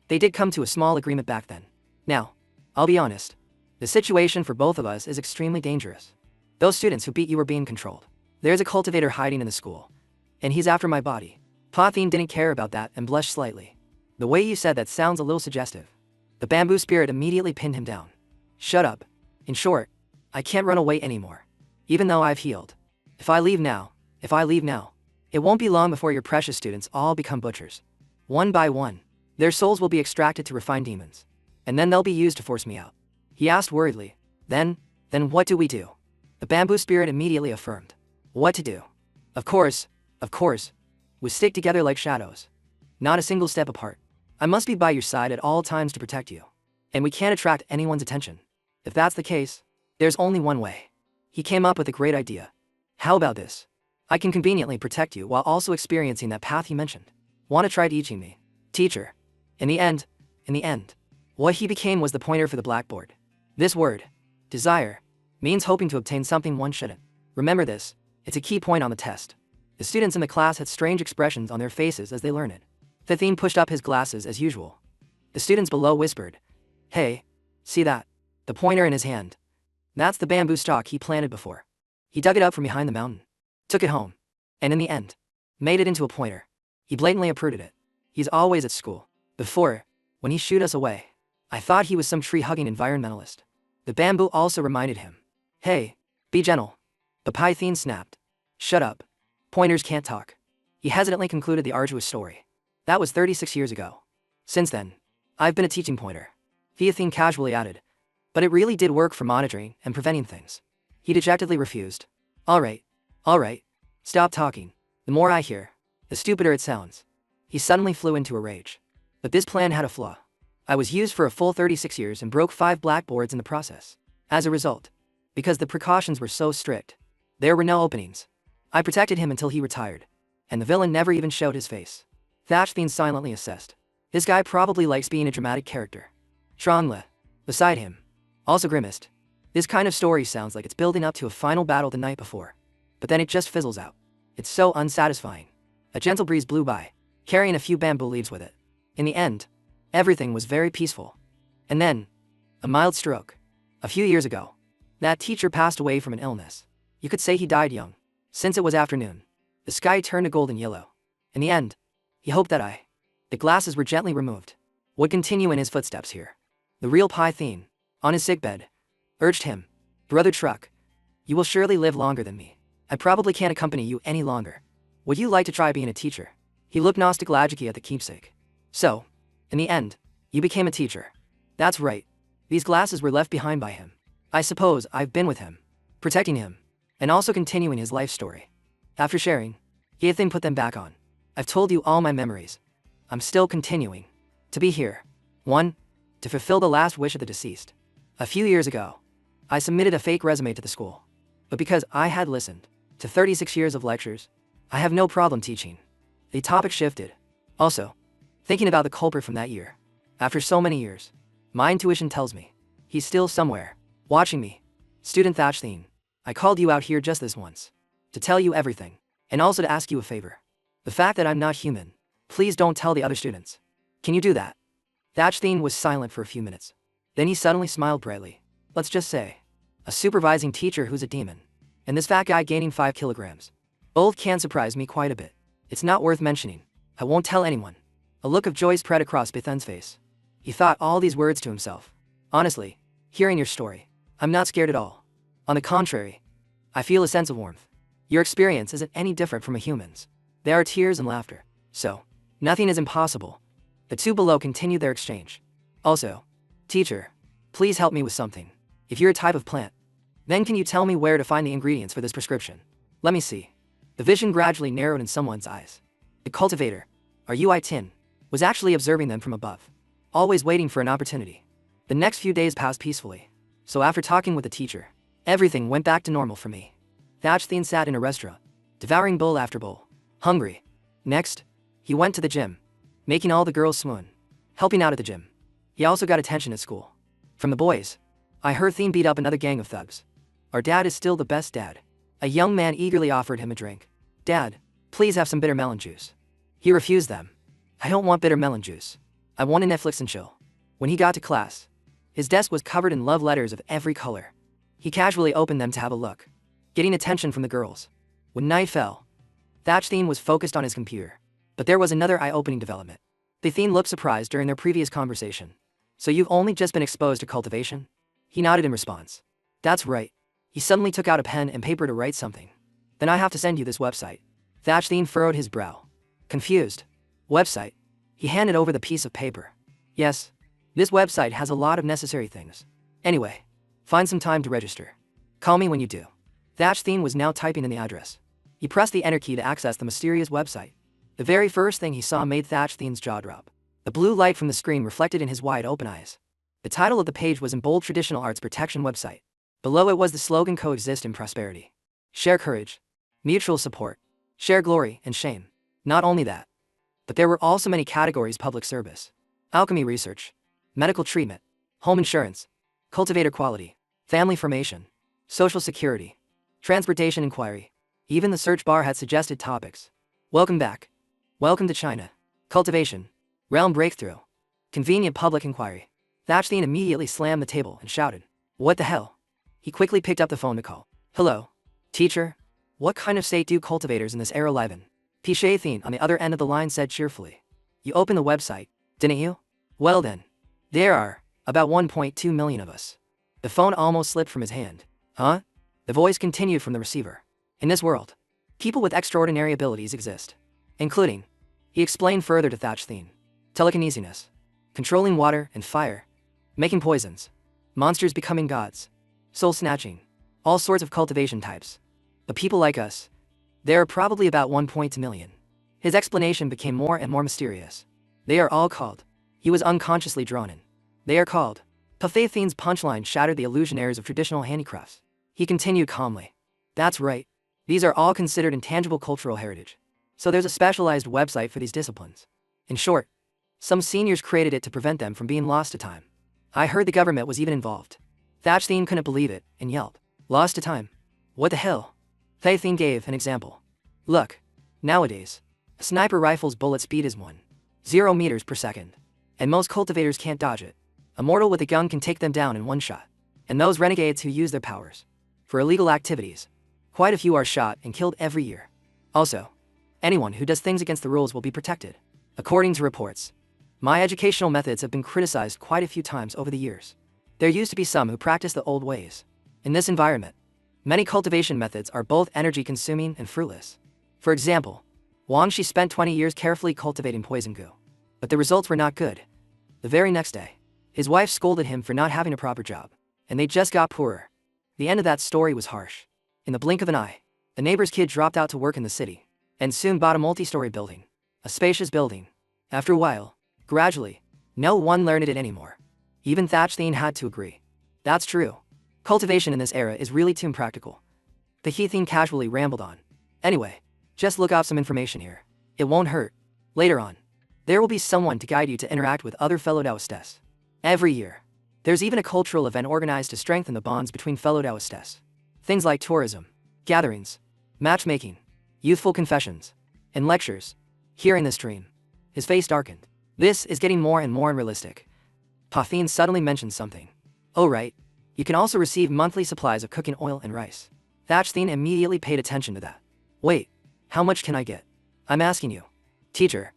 they did come to a small agreement back then. Now, I'll be honest. The situation for both of us is extremely dangerous. Those students who beat you are being controlled. There's a cultivator hiding in the school, and he's after my body. Piathine didn't care about that and blushed slightly. The way you said that sounds a little suggestive. The bamboo spirit immediately pinned him down. Shut up. In short, I can't run away anymore. Even though I've healed. If I leave now, it won't be long before your precious students all become butchers. One by one, their souls will be extracted to refine demons. And then they'll be used to force me out. He asked worriedly. Then what do we do? The bamboo spirit immediately affirmed. What to do? Of course. We stick together like shadows. Not a single step apart. I must be by your side at all times to protect you. And we can't attract anyone's attention. If that's the case, there's only one way. He came up with a great idea. How about this? I can conveniently protect you while also experiencing that path he mentioned. Want to try teaching me? Teacher. In the end, what he became was the pointer for the blackboard. This word, desire, means hoping to obtain something one shouldn't. Remember this, it's a key point on the test. The students in the class had strange expressions on their faces as they learned it. Thethine pushed up his glasses as usual. The students below whispered, "Hey, see that? The pointer in his hand. That's the bamboo stalk he planted before. He dug it up from behind the mountain, took it home, and in the end, made it into a pointer. He blatantly uprooted it. He's always at school. Before, when he shooed us away, I thought he was some tree-hugging environmentalist." The bamboo also reminded him, "Hey, be gentle." But Pythine snapped, "Shut up. Pointers can't talk." He hesitantly concluded the arduous story. That was 36 years ago. Since then, I've been a teaching pointer. Theothene casually added, "But it really did work for monitoring and preventing things." He dejectedly refused. All right, stop talking. The more I hear, the stupider it sounds." He suddenly flew into a rage. But this plan had a flaw. I was used for a full 36 years and broke 5 blackboards in the process. As a result, because the precautions were so strict, there were no openings. I protected him until he retired, and the villain never even showed his face. Thatchthene silently assessed. This guy probably likes being a dramatic character. Trangle, beside him, also grimaced. This kind of story sounds like it's building up to a final battle the night before, but then it just fizzles out. It's so unsatisfying. A gentle breeze blew by, carrying a few bamboo leaves with it. In the end, everything was very peaceful. And then, a mild stroke. A few years ago, that teacher passed away from an illness. You could say he died young. Since it was afternoon, the sky turned a golden yellow. In the end, he hoped that the glasses were gently removed, would continue in his footsteps here. The real Pythene, on his sickbed, urged him, "Brother Truck, you will surely live longer than me. I probably can't accompany you any longer. Would you like to try being a teacher?" He looked nostalgically at the keepsake. "So, in the end, you became a teacher." "That's right. These glasses were left behind by him. I suppose I've been with him, protecting him, and also continuing his life story." After sharing, Gathing put them back on. "I've told you all my memories. I'm still continuing to be here. 1. To fulfill the last wish of the deceased. A few years ago, I submitted a fake resume to the school. But because I had listened to 36 years of lectures, I have no problem teaching." The topic shifted. "Also, thinking about the culprit from that year. After so many years, my intuition tells me he's still somewhere, watching me. Student Thatchthene, I called you out here just this once, to tell you everything, and also to ask you a favor. The fact that I'm not human, please don't tell the other students. Can you do that?" Thatchthene was silent for a few minutes. Then he suddenly smiled brightly. "Let's just say, a supervising teacher who's a demon, and this fat guy gaining 5 kilograms. Both can surprise me quite a bit. It's not worth mentioning. I won't tell anyone." A look of joy spread across Bethen's face. He thought all these words to himself. "Honestly, hearing your story, I'm not scared at all. On the contrary, I feel a sense of warmth. Your experience isn't any different from a human's. There are tears and laughter. So, nothing is impossible." The two below continued their exchange. "Also, teacher, please help me with something. If you're a type of plant, then can you tell me where to find the ingredients for this prescription? Let me see." The vision gradually narrowed in someone's eyes. The cultivator, Rui Tin, was actually observing them from above, always waiting for an opportunity. The next few days passed peacefully. So after talking with the teacher, everything went back to normal for me. Thatchthene sat in a restaurant, devouring bowl after bowl, hungry. Next, he went to the gym, making all the girls swoon, helping out at the gym. He also got attention at school. From the boys, I heard Theme beat up another gang of thugs. "Our dad is still the best dad." A young man eagerly offered him a drink. "Dad, please have some bitter melon juice." He refused them. "I don't want bitter melon juice. I want a Netflix and chill." When he got to class, his desk was covered in love letters of every color. He casually opened them to have a look, getting attention from the girls. When night fell, Thatchthene was focused on his computer. But there was another eye-opening development. Thethene looked surprised during their previous conversation. "So you've only just been exposed to cultivation?" He nodded in response. "That's right." He suddenly took out a pen and paper to write something. "Then I have to send you this website." Thatchthene furrowed his brow. Confused. "Website?" He handed over the piece of paper. "Yes. This website has a lot of necessary things. Anyway, find some time to register. Call me when you do." Thatchthene was now typing in the address. He pressed the enter key to access the mysterious website. The very first thing he saw made Thatchthene's jaw drop. The blue light from the screen reflected in his wide open eyes. The title of the page was in bold Traditional Arts Protection website. Below it was the slogan Coexist in Prosperity. Share courage, mutual support, share glory and shame. Not only that, but there were also many categories: public service, alchemy research, medical treatment, home insurance, cultivator quality, family formation, social security, transportation inquiry. Even the search bar had suggested topics. Welcome back. Welcome to China. Cultivation. Realm breakthrough. Convenient public inquiry. Thatchstein immediately slammed the table and shouted, "What the hell?" He quickly picked up the phone to call. "Hello, teacher? What kind of state do cultivators in this era live in?" Thatchstein on the other end of the line said cheerfully. "You opened the website, didn't you? Well then, there are about 1.2 million of us." The phone almost slipped from his hand. "Huh?" The voice continued from the receiver. "In this world, people with extraordinary abilities exist, including," he explained further to Thatchstein, "telekinesis, controlling water and fire, making poisons, monsters becoming gods, soul snatching, all sorts of cultivation types. But people like us, there are probably about 1.2 million. His explanation became more and more mysterious. "They are all called," he was unconsciously drawn in. "They are called." Thatchstein's punchline shattered the illusionaires of traditional handicrafts. He continued calmly. "That's right. These are all considered intangible cultural heritage. So there's a specialized website for these disciplines. In short, some seniors created it to prevent them from being lost to time. I heard the government was even involved." Thatchstein couldn't believe it and yelled, "Lost to time? What the hell?" Thatchstein gave an example. "Look, nowadays, a sniper rifle's bullet speed is 1.0 meters per second, and most cultivators can't dodge it. A mortal with a gun can take them down in one shot. And those renegades who use their powers for illegal activities, quite a few are shot and killed every year. Also, anyone who does things against the rules will be protected. According to reports, my educational methods have been criticized quite a few times over the years. There used to be some who practice the old ways. In this environment, many cultivation methods are both energy-consuming and fruitless. For example, Wang Shi spent 20 years carefully cultivating poison goo, but the results were not good. The very next day, his wife scolded him for not having a proper job, and they just got poorer. The end of that story was harsh. In the blink of an eye, the neighbor's kid dropped out to work in the city, and soon bought a multi-story building, a spacious building. After a while, gradually, no one learned it anymore. Even Thatchstein had to agree. That's true. Cultivation in this era is really too impractical. Thatchstein casually rambled on. Anyway, just look up some information here. It won't hurt. Later on, there will be someone to guide you to interact with other fellow Taoists. Every year, there's even a cultural event organized to strengthen the bonds between fellow Taoists. Things like tourism, gatherings, matchmaking, youthful confessions, and lectures. Hearing this dream, his face darkened. This is getting more and more unrealistic. Thatchstein suddenly mentioned something. "Oh right, you can also receive monthly supplies of cooking oil and rice." Thatchstein immediately paid attention to that. "Wait, how much can I get? I'm asking you. Teacher,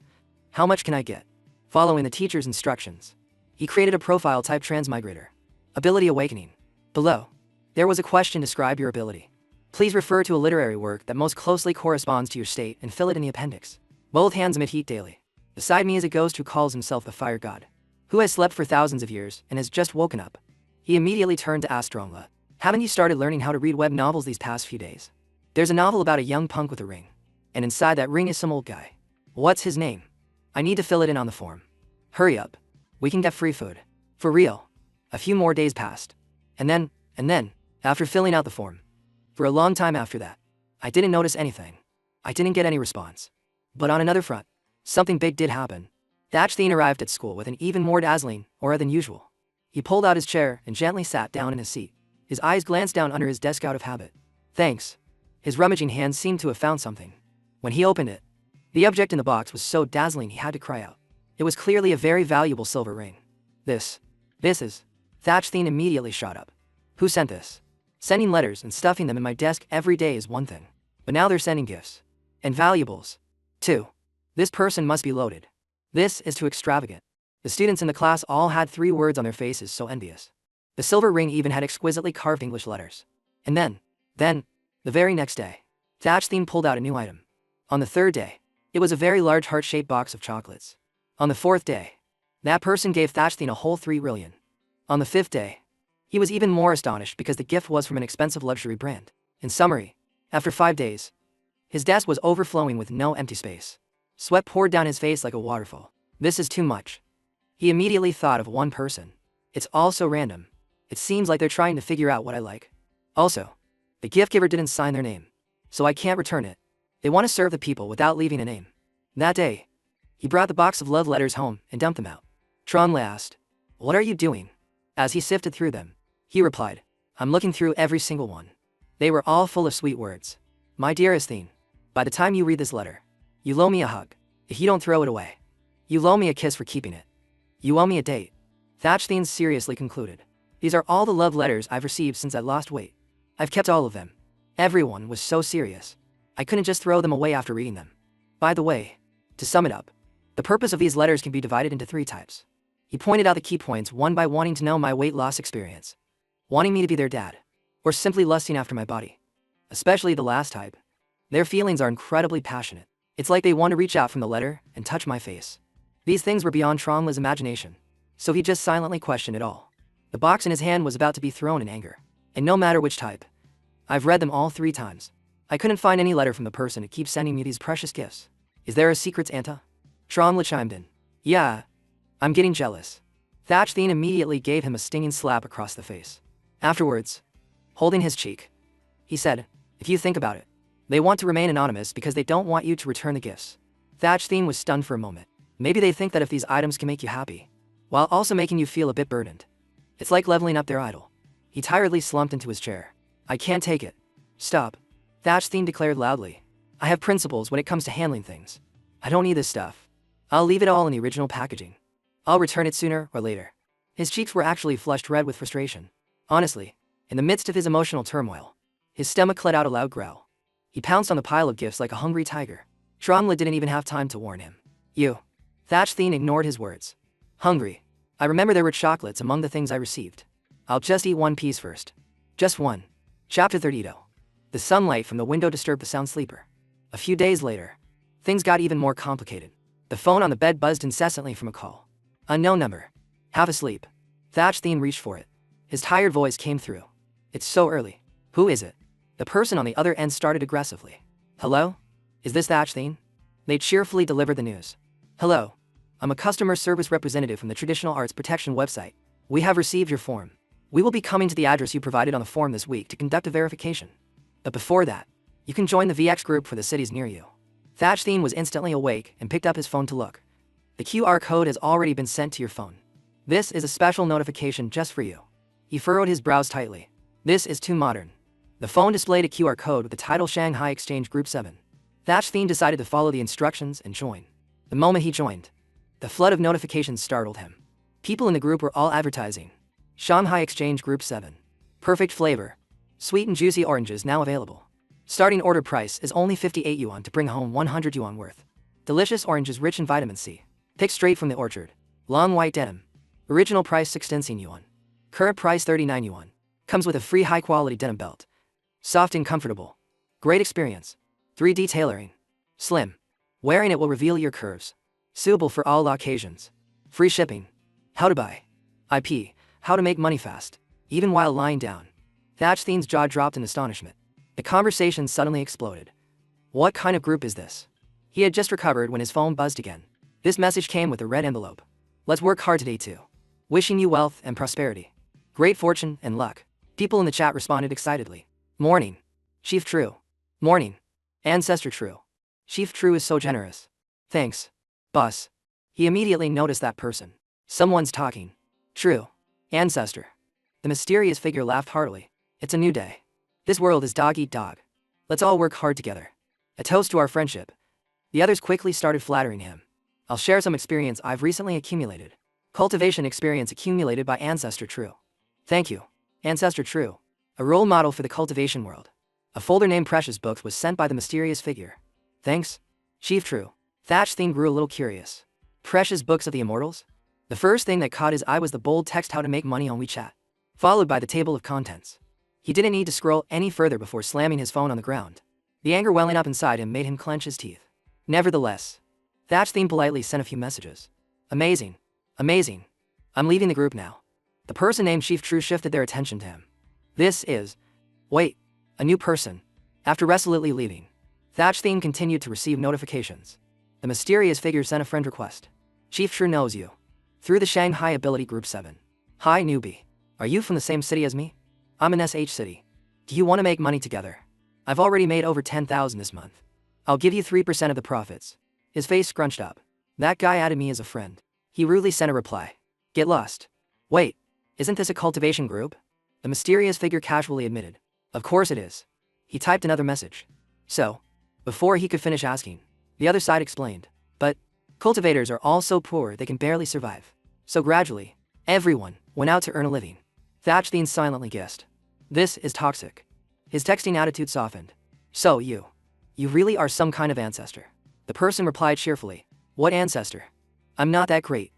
how much can I get?" Following the teacher's instructions, he created a profile-type transmigrator. Ability awakening. Below, there was a question: describe your ability. Please refer to a literary work that most closely corresponds to your state and fill it in the appendix. Both hands emit heat daily. Beside me is a ghost who calls himself the fire god, who has slept for thousands of years and has just woken up. He immediately turned to Astrongla. "Haven't you started learning how to read web novels these past few days? There's a novel about a young punk with a ring, and inside that ring is some old guy. What's his name? I need to fill it in on the form. Hurry up. We can get free food." For real. A few more days passed. And then, after filling out the form, for a long time after that, I didn't notice anything. I didn't get any response. But on another front, something big did happen. Thatchstein arrived at school with an even more dazzling aura than usual. He pulled out his chair and gently sat down in his seat. His eyes glanced down under his desk out of habit. "Thanks." His rummaging hands seemed to have found something. When he opened it, the object in the box was so dazzling he had to cry out. It was clearly a very valuable silver ring. This is... Thatchstein immediately shot up. "Who sent this? Sending letters and stuffing them in my desk every day is one thing. But now they're sending gifts. And valuables, too. This person must be loaded. This is too extravagant." The students in the class all had 3 words on their faces: so envious. The silver ring even had exquisitely carved English letters. And then, the very next day, Thatchstein pulled out a new item. On the 3rd day, it was a very large heart-shaped box of chocolates. On the 4th day, that person gave Thatchstein a whole 3 rillion. On the 5th day, he was even more astonished because the gift was from an expensive luxury brand. In summary, after 5 days, his desk was overflowing with no empty space. Sweat poured down his face like a waterfall. This is too much. He immediately thought of one person. It's all so random. It seems like they're trying to figure out what I like. Also, the gift giver didn't sign their name, so I can't return it. They want to serve the people without leaving a name. That day, he brought the box of love letters home and dumped them out. Tronle asked, "What are you doing?" As he sifted through them, he replied, "I'm looking through every single one." They were all full of sweet words. "My dearest Theen, by the time you read this letter, you owe me a hug. If you don't throw it away, you owe me a kiss for keeping it. You owe me a date." Thatch Theen seriously concluded. "These are all the love letters I've received since I lost weight. I've kept all of them." Everyone was so serious. I couldn't just throw them away after reading them. By the way, to sum it up, the purpose of these letters can be divided into 3 types. He pointed out the key points one by wanting to know my weight loss experience, wanting me to be their dad, or simply lusting after my body. Especially the last type. Their feelings are incredibly passionate. It's like they want to reach out from the letter and touch my face. These things were beyond Tronle's imagination, so he just silently questioned it all. The box in his hand was about to be thrown in anger. And no matter which type, I've read them all 3 times. I couldn't find any letter from the person who keeps sending me these precious gifts. Is there a secret Santa? Tronle chimed in. Yeah, I'm getting jealous. Thatch Theen immediately gave him a stinging slap across the face. Afterwards, holding his cheek, he said, "If you think about it, they want to remain anonymous because they don't want you to return the gifts." Thatch Theen was stunned for a moment. Maybe they think that if these items can make you happy, while also making you feel a bit burdened, it's like leveling up their idol. He tiredly slumped into his chair. "I can't take it." "Stop," Thatch Theen declared loudly. "I have principles when it comes to handling things. I don't need this stuff. I'll leave it all in the original packaging. I'll return it sooner or later." His cheeks were actually flushed red with frustration. Honestly, in the midst of his emotional turmoil, his stomach let out a loud growl. He pounced on the pile of gifts like a hungry tiger. Tronle didn't even have time to warn him. "You." Thatch Theen ignored his words. "Hungry. I remember there were chocolates among the things I received. I'll just eat one piece first. Just one." Chapter 32. The sunlight from the window disturbed the sound sleeper. A few days later, things got even more complicated. The phone on the bed buzzed incessantly from a call. Unknown number. Half asleep. Thatch Theen reached for it. His tired voice came through. "It's so early. Who is it?" The person on the other end started aggressively. "Hello? Is this Thatch Theen?" They cheerfully delivered the news. "Hello. I'm a customer service representative from the Traditional Arts Protection website. We have received your form. We will be coming to the address you provided on the form this week to conduct a verification. But before that, you can join the VX group for the cities near you." Thatch Theen was instantly awake and picked up his phone to look. "The QR code has already been sent to your phone. This is a special notification just for you." He furrowed his brows tightly. This is too modern. The phone displayed a QR code with the title Shanghai Exchange Group 7. Thatch Theen decided to follow the instructions and join. The moment he joined, the flood of notifications startled him. People in the group were all advertising. Shanghai Exchange Group 7. Perfect flavor. Sweet and juicy oranges now available. Starting order price is only 58 yuan to bring home 100 yuan worth. Delicious oranges rich in vitamin C. Picked straight from the orchard. Long white denim. Original price 16 yuan. Current price 39 yuan. Comes with a free high-quality denim belt. Soft and comfortable. Great experience. 3D tailoring. Slim. Wearing it will reveal your curves. Suitable for all occasions. Free shipping. How to buy. IP. How to make money fast. Even while lying down. Thatch Theen's jaw dropped in astonishment. The conversation suddenly exploded. What kind of group is this? He had just recovered when his phone buzzed again. This message came with a red envelope. "Let's work hard today too. Wishing you wealth and prosperity. Great fortune and luck." People in the chat responded excitedly. "Morning. Chief True. Morning. Ancestor True. Chief True is so generous. Thanks. Boss." He immediately noticed that person. Someone's talking. "True. Ancestor." The mysterious figure laughed heartily. "It's a new day. This world is dog eat dog. Let's all work hard together. A toast to our friendship." The others quickly started flattering him. "I'll share some experience I've recently accumulated. Cultivation experience accumulated by Ancestor True." "Thank you, Ancestor True." A role model for the cultivation world. A folder named Precious Books was sent by the mysterious figure. "Thanks, Chief True." Thatch Theen grew a little curious. Precious Books of the Immortals? The first thing that caught his eye was the bold text "How to make money on WeChat," followed by the table of contents. He didn't need to scroll any further before slamming his phone on the ground. The anger welling up inside him made him clench his teeth. Nevertheless, Thatch Theen politely sent a few messages. "Amazing. Amazing. I'm leaving the group now." The person named Chief True shifted their attention to him. "This is... Wait, a new person." After resolutely leaving, Thatch Theen continued to receive notifications. The mysterious figure sent a friend request. Chief True knows you. Through the Shanghai Ability Group 7. Hi newbie. Are you from the same city as me? I'm in SH City. Do you want to make money together? I've already made over 10,000 this month. I'll give you 3% of the profits. His face scrunched up. That guy added me as a friend. He rudely sent a reply. Get lost. Wait, isn't this a cultivation group? The mysterious figure casually admitted. Of course it is. He typed another message. So, before he could finish asking, the other side explained. But, cultivators are all so poor they can barely survive. So gradually, everyone went out to earn a living. Thatchthien silently guessed. This is toxic. His texting attitude softened. So you really are some kind of ancestor. The person replied cheerfully. What ancestor? I'm not that great.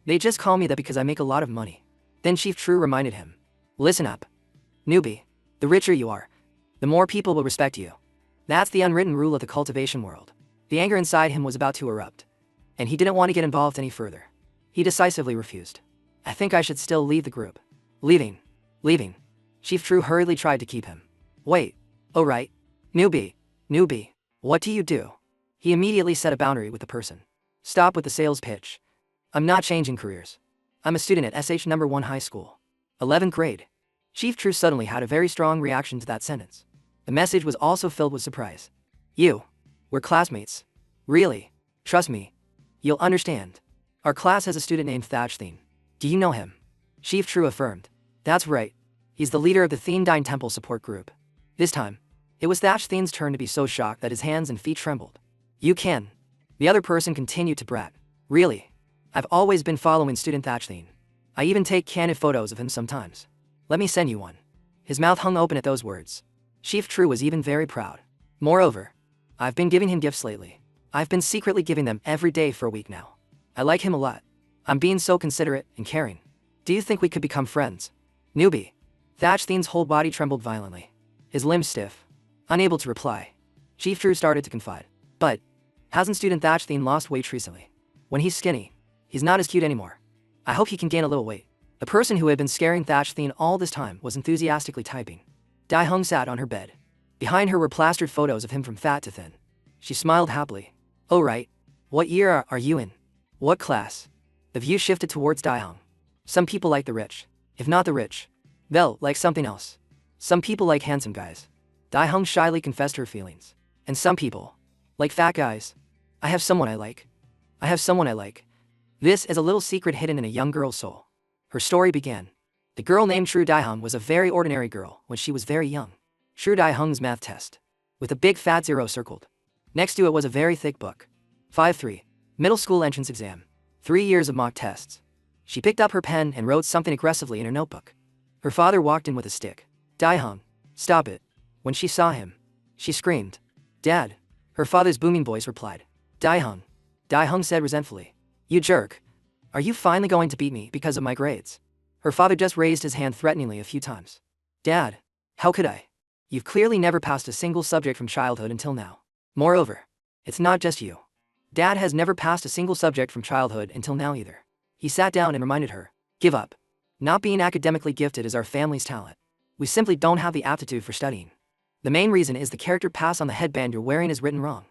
They just call me that because I make a lot of money. Then Chief True reminded him. Listen up. Newbie, the richer you are, the more people will respect you. That's the unwritten rule of the cultivation world. The anger inside him was about to erupt, and he didn't want to get involved any further. He decisively refused. I think I should still leave the group. Leaving. Chief True hurriedly tried to keep him. Wait. Oh right. Newbie. What do you do? He immediately set a boundary with the person. Stop with the sales pitch. I'm not changing careers. I'm a student at SH number 1 high school. 11th grade. Chief True suddenly had a very strong reaction to that sentence. The message was also filled with surprise. We're classmates. Really? Trust me. You'll understand. Our class has a student named Thatchthien. Do you know him? Chief True affirmed. That's right. He's the leader of the Theendine Temple support group. This time, it was Thatchthien's turn to be so shocked that his hands and feet trembled. You can. The other person continued to brat. Really? I've always been following student Thatchthien. I even take candid photos of him sometimes. Let me send you one. His mouth hung open at those words. Chief True was even very proud. Moreover, I've been giving him gifts lately. I've been secretly giving them every day for a week now. I like him a lot. I'm being so considerate and caring. Do you think we could become friends? Newbie. Thatchthien's whole body trembled violently. His limbs stiff. Unable to reply. Chief True started to confide. But, hasn't student Thatchthien lost weight recently? When he's skinny, he's not as cute anymore. I hope he can gain a little weight. The person who had been scaring Thatchthien all this time was enthusiastically typing. Daihung sat on her bed. Behind her were plastered photos of him from fat to thin. She smiled happily. Oh right. What year are you in? What class? The view shifted towards Daihung. Some people like the rich. If not the rich, they'll like something else. Some people like handsome guys. Daihung shyly confessed her feelings. And some people like fat guys. I have someone I like. This is a little secret hidden in a young girl's soul. Her story began. The girl named True Daihung was a very ordinary girl when she was very young. True Daihung's math test, with a big fat 0 circled. Next to it was a very thick book. 5-3. Middle school entrance exam. 3 years of mock tests. She picked up her pen and wrote something aggressively in her notebook. Her father walked in with a stick. Daihung, stop it. When she saw him, she screamed. Dad. Her father's booming voice replied. Daihung. Daihung said resentfully. You jerk. Are you finally going to beat me because of my grades? Her father just raised his hand threateningly a few times. Dad. How could I? You've clearly never passed a single subject from childhood until now. Moreover, it's not just you. Dad has never passed a single subject from childhood until now either. He sat down and reminded her. Give up. Not being academically gifted is our family's talent. We simply don't have the aptitude for studying. The main reason is the character pass on the headband you're wearing is written wrong.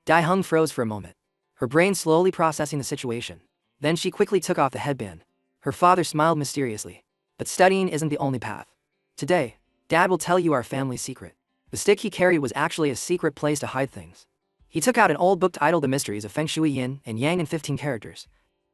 Daihung froze for a moment, her brain slowly processing the situation. Then she quickly took off the headband. Her father smiled mysteriously. But studying isn't the only path. Today, Dad will tell you our family's secret. The stick he carried was actually a secret place to hide things. He took out an old book titled The Mysteries of Feng Shui Yin and Yang in 15 characters.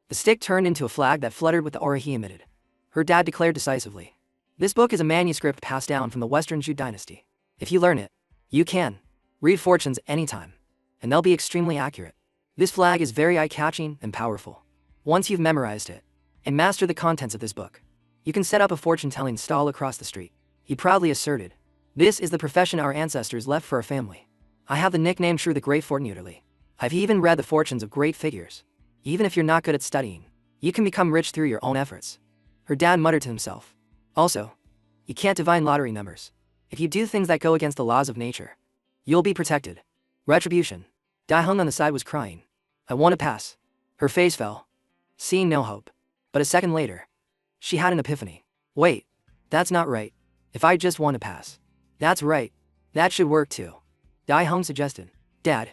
The stick turned into a flag that fluttered with the aura he emitted. Her dad declared decisively. This book is a manuscript passed down from the Western Zhou dynasty. If you learn it, you can read fortunes anytime, and they'll be extremely accurate. This flag is very eye-catching and powerful. Once you've memorized it and mastered the contents of this book, you can set up a fortune-telling stall across the street. He proudly asserted. This is the profession our ancestors left for our family. I have the nickname True the Great Fortunatorly. I've even read the fortunes of great figures. Even if you're not good at studying, you can become rich through your own efforts. Her dad muttered to himself. Also, you can't divine lottery numbers. If you do things that go against the laws of nature, you'll be protected. Retribution. Daihung on the side was crying. I want to pass. Her face fell, seeing no hope. But a second later, she had an epiphany. Wait, that's not right. If I just want to pass. That's right. That should work too. Daihung suggested. Dad,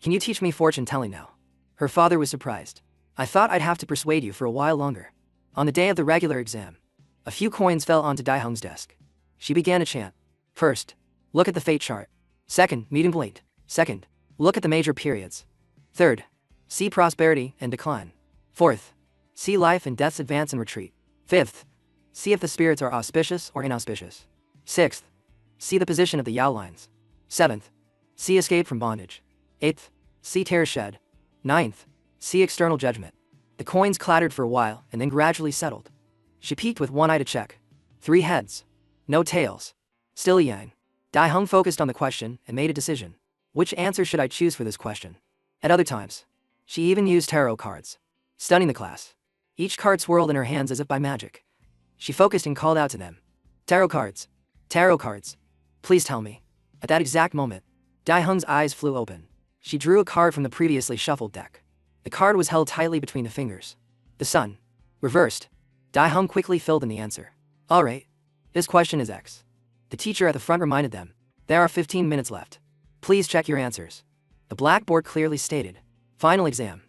can you teach me fortune telling now? Her father was surprised. I thought I'd have to persuade you for a while longer. On the day of the regular exam, a few coins fell onto Daihung's desk. She began to chant. First, look at the fate chart. Second, meeting point. Second, look at the major periods. Third, see prosperity and decline. Fourth, see life and death's advance and retreat. Fifth, see if the spirits are auspicious or inauspicious. Sixth, see the position of the Yao lines. Seventh, see escape from bondage. Eighth, see tears shed. Ninth, see external judgment. The coins clattered for a while and then gradually settled. She peeked with one eye to check. 3 heads. No tails. Still yang. Daihung focused on the question and made a decision. Which answer should I choose for this question? At other times, she even used tarot cards. Stunning the class. Each card swirled in her hands as if by magic. She focused and called out to them. Tarot cards. Tarot cards. Please tell me. At that exact moment, Daihung's eyes flew open. She drew a card from the previously shuffled deck. The card was held tightly between the fingers. The sun. Reversed. Daihung quickly filled in the answer. Alright. This question is X. The teacher at the front reminded them. There are 15 minutes left. Please check your answers. The blackboard clearly stated. Final exam.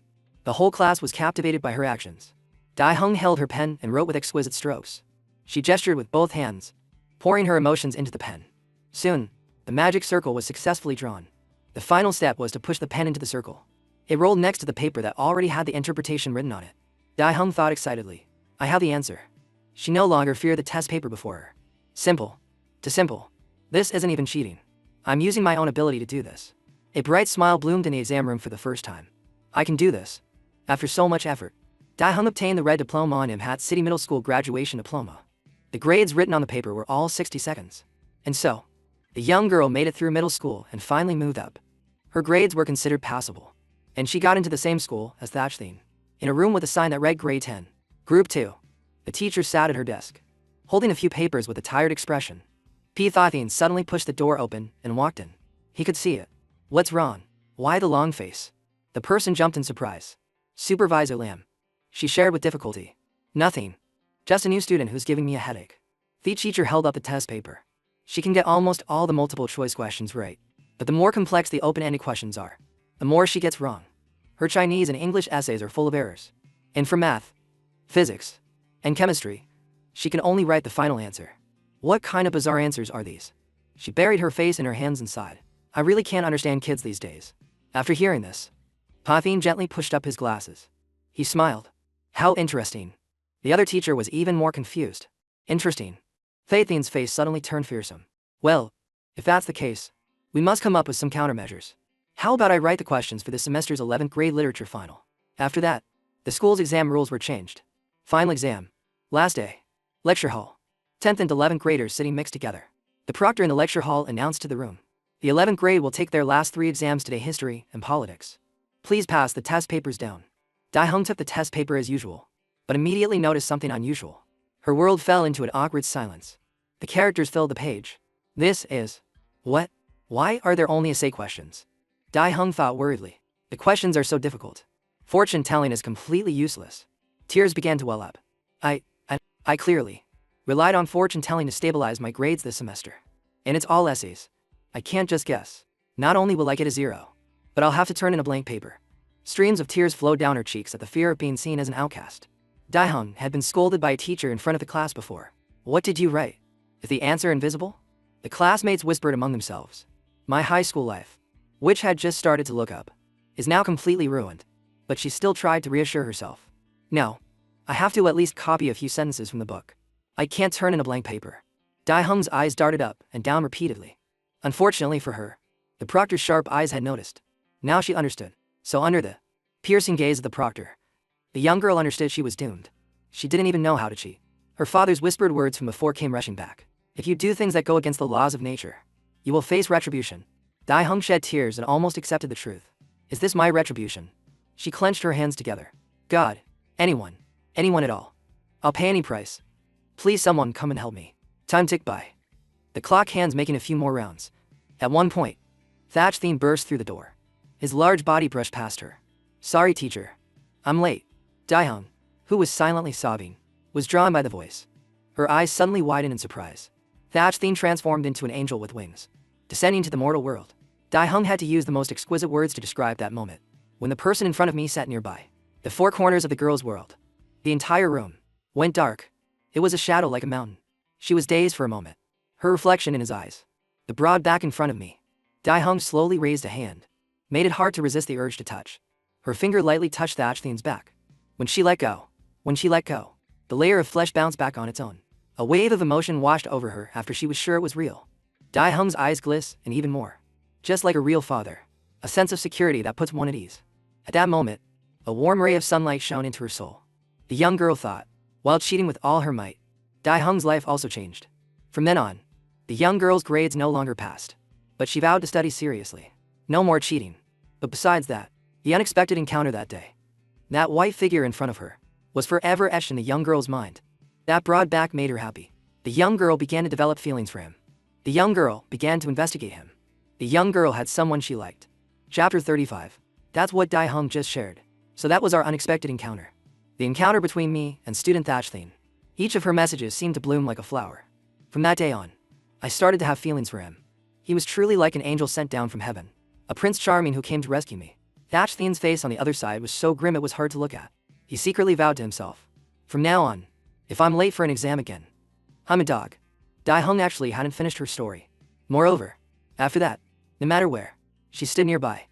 The whole class was captivated by her actions. Daihung held her pen and wrote with exquisite strokes. She gestured with both hands, pouring her emotions into the pen. Soon, the magic circle was successfully drawn. The final step was to push the pen into the circle. It rolled next to the paper that already had the interpretation written on it. Daihung thought excitedly. I have the answer. She no longer feared the test paper before her. Simple. To simple. This isn't even cheating. I'm using my own ability to do this. A bright smile bloomed in the exam room for the first time. I can do this. After so much effort, Daihung obtained the red diploma on Imhat City Middle School graduation diploma. The grades written on the paper were all 60 seconds. And so, the young girl made it through middle school and finally moved up. Her grades were considered passable. And she got into the same school as Thatchthien, in a room with a sign that read Grade 10. Group 2. The teacher sat at her desk, holding a few papers with a tired expression. P. Thatchthien suddenly pushed the door open and walked in. He could see it. What's wrong? Why the long face? The person jumped in surprise. Supervisor Lam. She shared with difficulty. Nothing. Just a new student who's giving me a headache. The teacher held up the test paper. She can get almost all the multiple choice questions right. But the more complex the open-ended questions are, the more she gets wrong. Her Chinese and English essays are full of errors. And for math, physics, and chemistry, she can only write the final answer. What kind of bizarre answers are these? She buried her face in her hands and sighed. I really can't understand kids these days. After hearing this, Thatchthien gently pushed up his glasses. He smiled. How interesting. The other teacher was even more confused. Interesting. Thatchien's face suddenly turned fearsome. Well, if that's the case, we must come up with some countermeasures. How about I write the questions for this semester's 11th grade literature final? After that, the school's exam rules were changed. Final exam. Last day. Lecture hall. 10th and 11th graders sitting mixed together. The proctor in the lecture hall announced to the room. The 11th grade will take their last 3 exams today: history and politics. Please pass the test papers down. Daihung took the test paper as usual, but immediately noticed something unusual. Her world fell into an awkward silence. The characters filled the page. This is... What? Why are there only essay questions? Daihung thought worriedly. The questions are so difficult. Fortune telling is completely useless. Tears began to well up. I clearly relied on fortune telling to stabilize my grades this semester. And it's all essays. I can't just guess. Not only will I get a 0, but I'll have to turn in a blank paper. Streams of tears flowed down her cheeks at the fear of being seen as an outcast. Daihung had been scolded by a teacher in front of the class before. What did you write? Is the answer invisible? The classmates whispered among themselves. My high school life, which had just started to look up, is now completely ruined. But she still tried to reassure herself. No, I have to at least copy a few sentences from the book. I can't turn in a blank paper. Daihung's eyes darted up and down repeatedly. Unfortunately for her, the proctor's sharp eyes had noticed. Now she understood. So under the piercing gaze of the proctor, the young girl understood she was doomed. She didn't even know how to cheat. Her father's whispered words from before came rushing back. If you do things that go against the laws of nature, you will face retribution. Daihung shed tears and almost accepted the truth. Is this my retribution? She clenched her hands together. God, anyone at all. I'll pay any price. Please someone come and help me. Time ticked by. The clock hands making a few more rounds. At one point, Thatchthien burst through the door. His large body brushed past her. Sorry teacher. I'm late. Daihung, who was silently sobbing, was drawn by the voice. Her eyes suddenly widened in surprise. Thatchthien transformed into an angel with wings, descending to the mortal world. Daihung had to use the most exquisite words to describe that moment. When the person in front of me sat nearby, The four corners of the girl's world. The entire room went dark. It was a shadow like a mountain. She was dazed for a moment. Her reflection in his eyes. The broad back in front of me. Dae-hung slowly raised a hand. Made it hard to resist the urge to touch. Her finger lightly touched Thatch-Thin's back. When she let go, the layer of flesh bounced back on its own. A wave of emotion washed over her after she was sure it was real. Dae-hung's eyes glistened, and even more. Just like a real father. A sense of security that puts one at ease. At that moment, a warm ray of sunlight shone into her soul. The young girl thought, while cheating with all her might. Dae-hung's life also changed. From then on, the young girl's grades no longer passed. But she vowed to study seriously. No more cheating. But besides that, the unexpected encounter that day. That white figure in front of her was forever etched in the young girl's mind. That broad back made her happy. The young girl began to develop feelings for him. The young girl began to investigate him. The young girl had someone she liked. Chapter 35. That's what Dae-hung just shared. So that was our unexpected encounter. The encounter between me and student Thatch-Thin. Each of her messages seemed to bloom like a flower. From that day on, I started to have feelings for him. He was truly like an angel sent down from heaven. A Prince Charming who came to rescue me. Thatch-Thin's face on the other side was so grim it was hard to look at. He secretly vowed to himself. From now on, if I'm late for an exam again, I'm a dog. Dae-hung actually hadn't finished her story. Moreover, after that, no matter where, she stood nearby,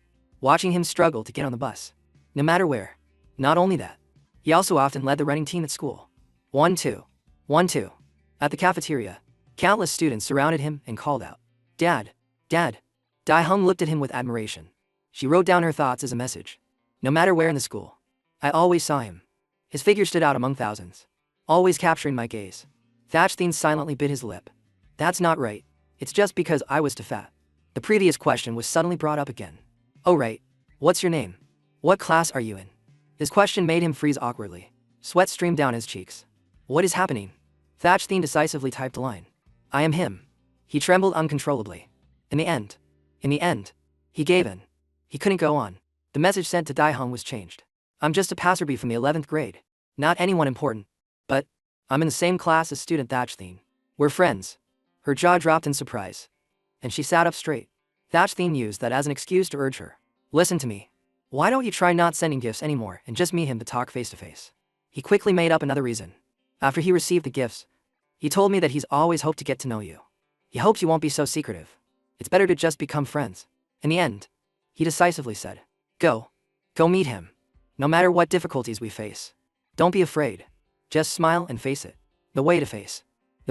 watching him struggle to get on the bus. No matter where. Not only that, he also often led the running team at school. 1-2. 1-2. At the cafeteria, countless students surrounded him and called out, "Dad! Dad!" Dae-hung looked at him with admiration. She wrote down her thoughts as a message. No matter where in the school, I always saw him. His figure stood out among thousands, always capturing my gaze. Thatch-Thin silently bit his lip. That's not right. It's just because I was too fat. The previous question was suddenly brought up again. Oh right. What's your name? What class are you in? This question made him freeze awkwardly. Sweat streamed down his cheeks. What is happening? Thatch-Thin decisively typed a line. I am him. He trembled uncontrollably. In the end, he gave in. He couldn't go on. The message sent to Dae-hung was changed. I'm just a passerby from the 11th grade. Not anyone important. But, I'm in the same class as student Thatch-Thin. We're friends. Her jaw dropped in surprise. And she sat up straight. Thatch-Thin used that as an excuse to urge her. Listen to me. Why don't you try not sending gifts anymore and just meet him to talk face to face? He quickly made up another reason. After he received the gifts, he told me that he's always hoped to get to know you. He hopes you won't be so secretive. It's better to just become friends. In the end, he decisively said, Go meet him. No matter what difficulties we face. Don't be afraid. Just smile and face it. The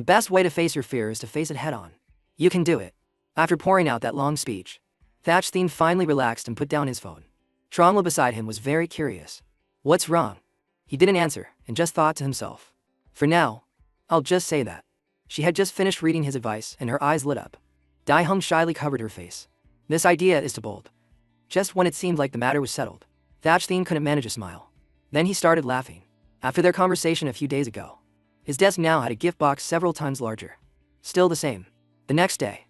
best way to face your fear is to face it head on. You can do it. After pouring out that long speech, Thatch-Thin finally relaxed and put down his phone. Trongla beside him was very curious. What's wrong? He didn't answer and just thought to himself. For now, I'll just say that. She had just finished reading his advice and her eyes lit up. Dae-hung shyly covered her face. This idea is too bold. Just when it seemed like the matter was settled, Thatch-Thin couldn't manage a smile. Then he started laughing. After their conversation a few days ago, his desk now had a gift box several times larger. Still the same. The next day,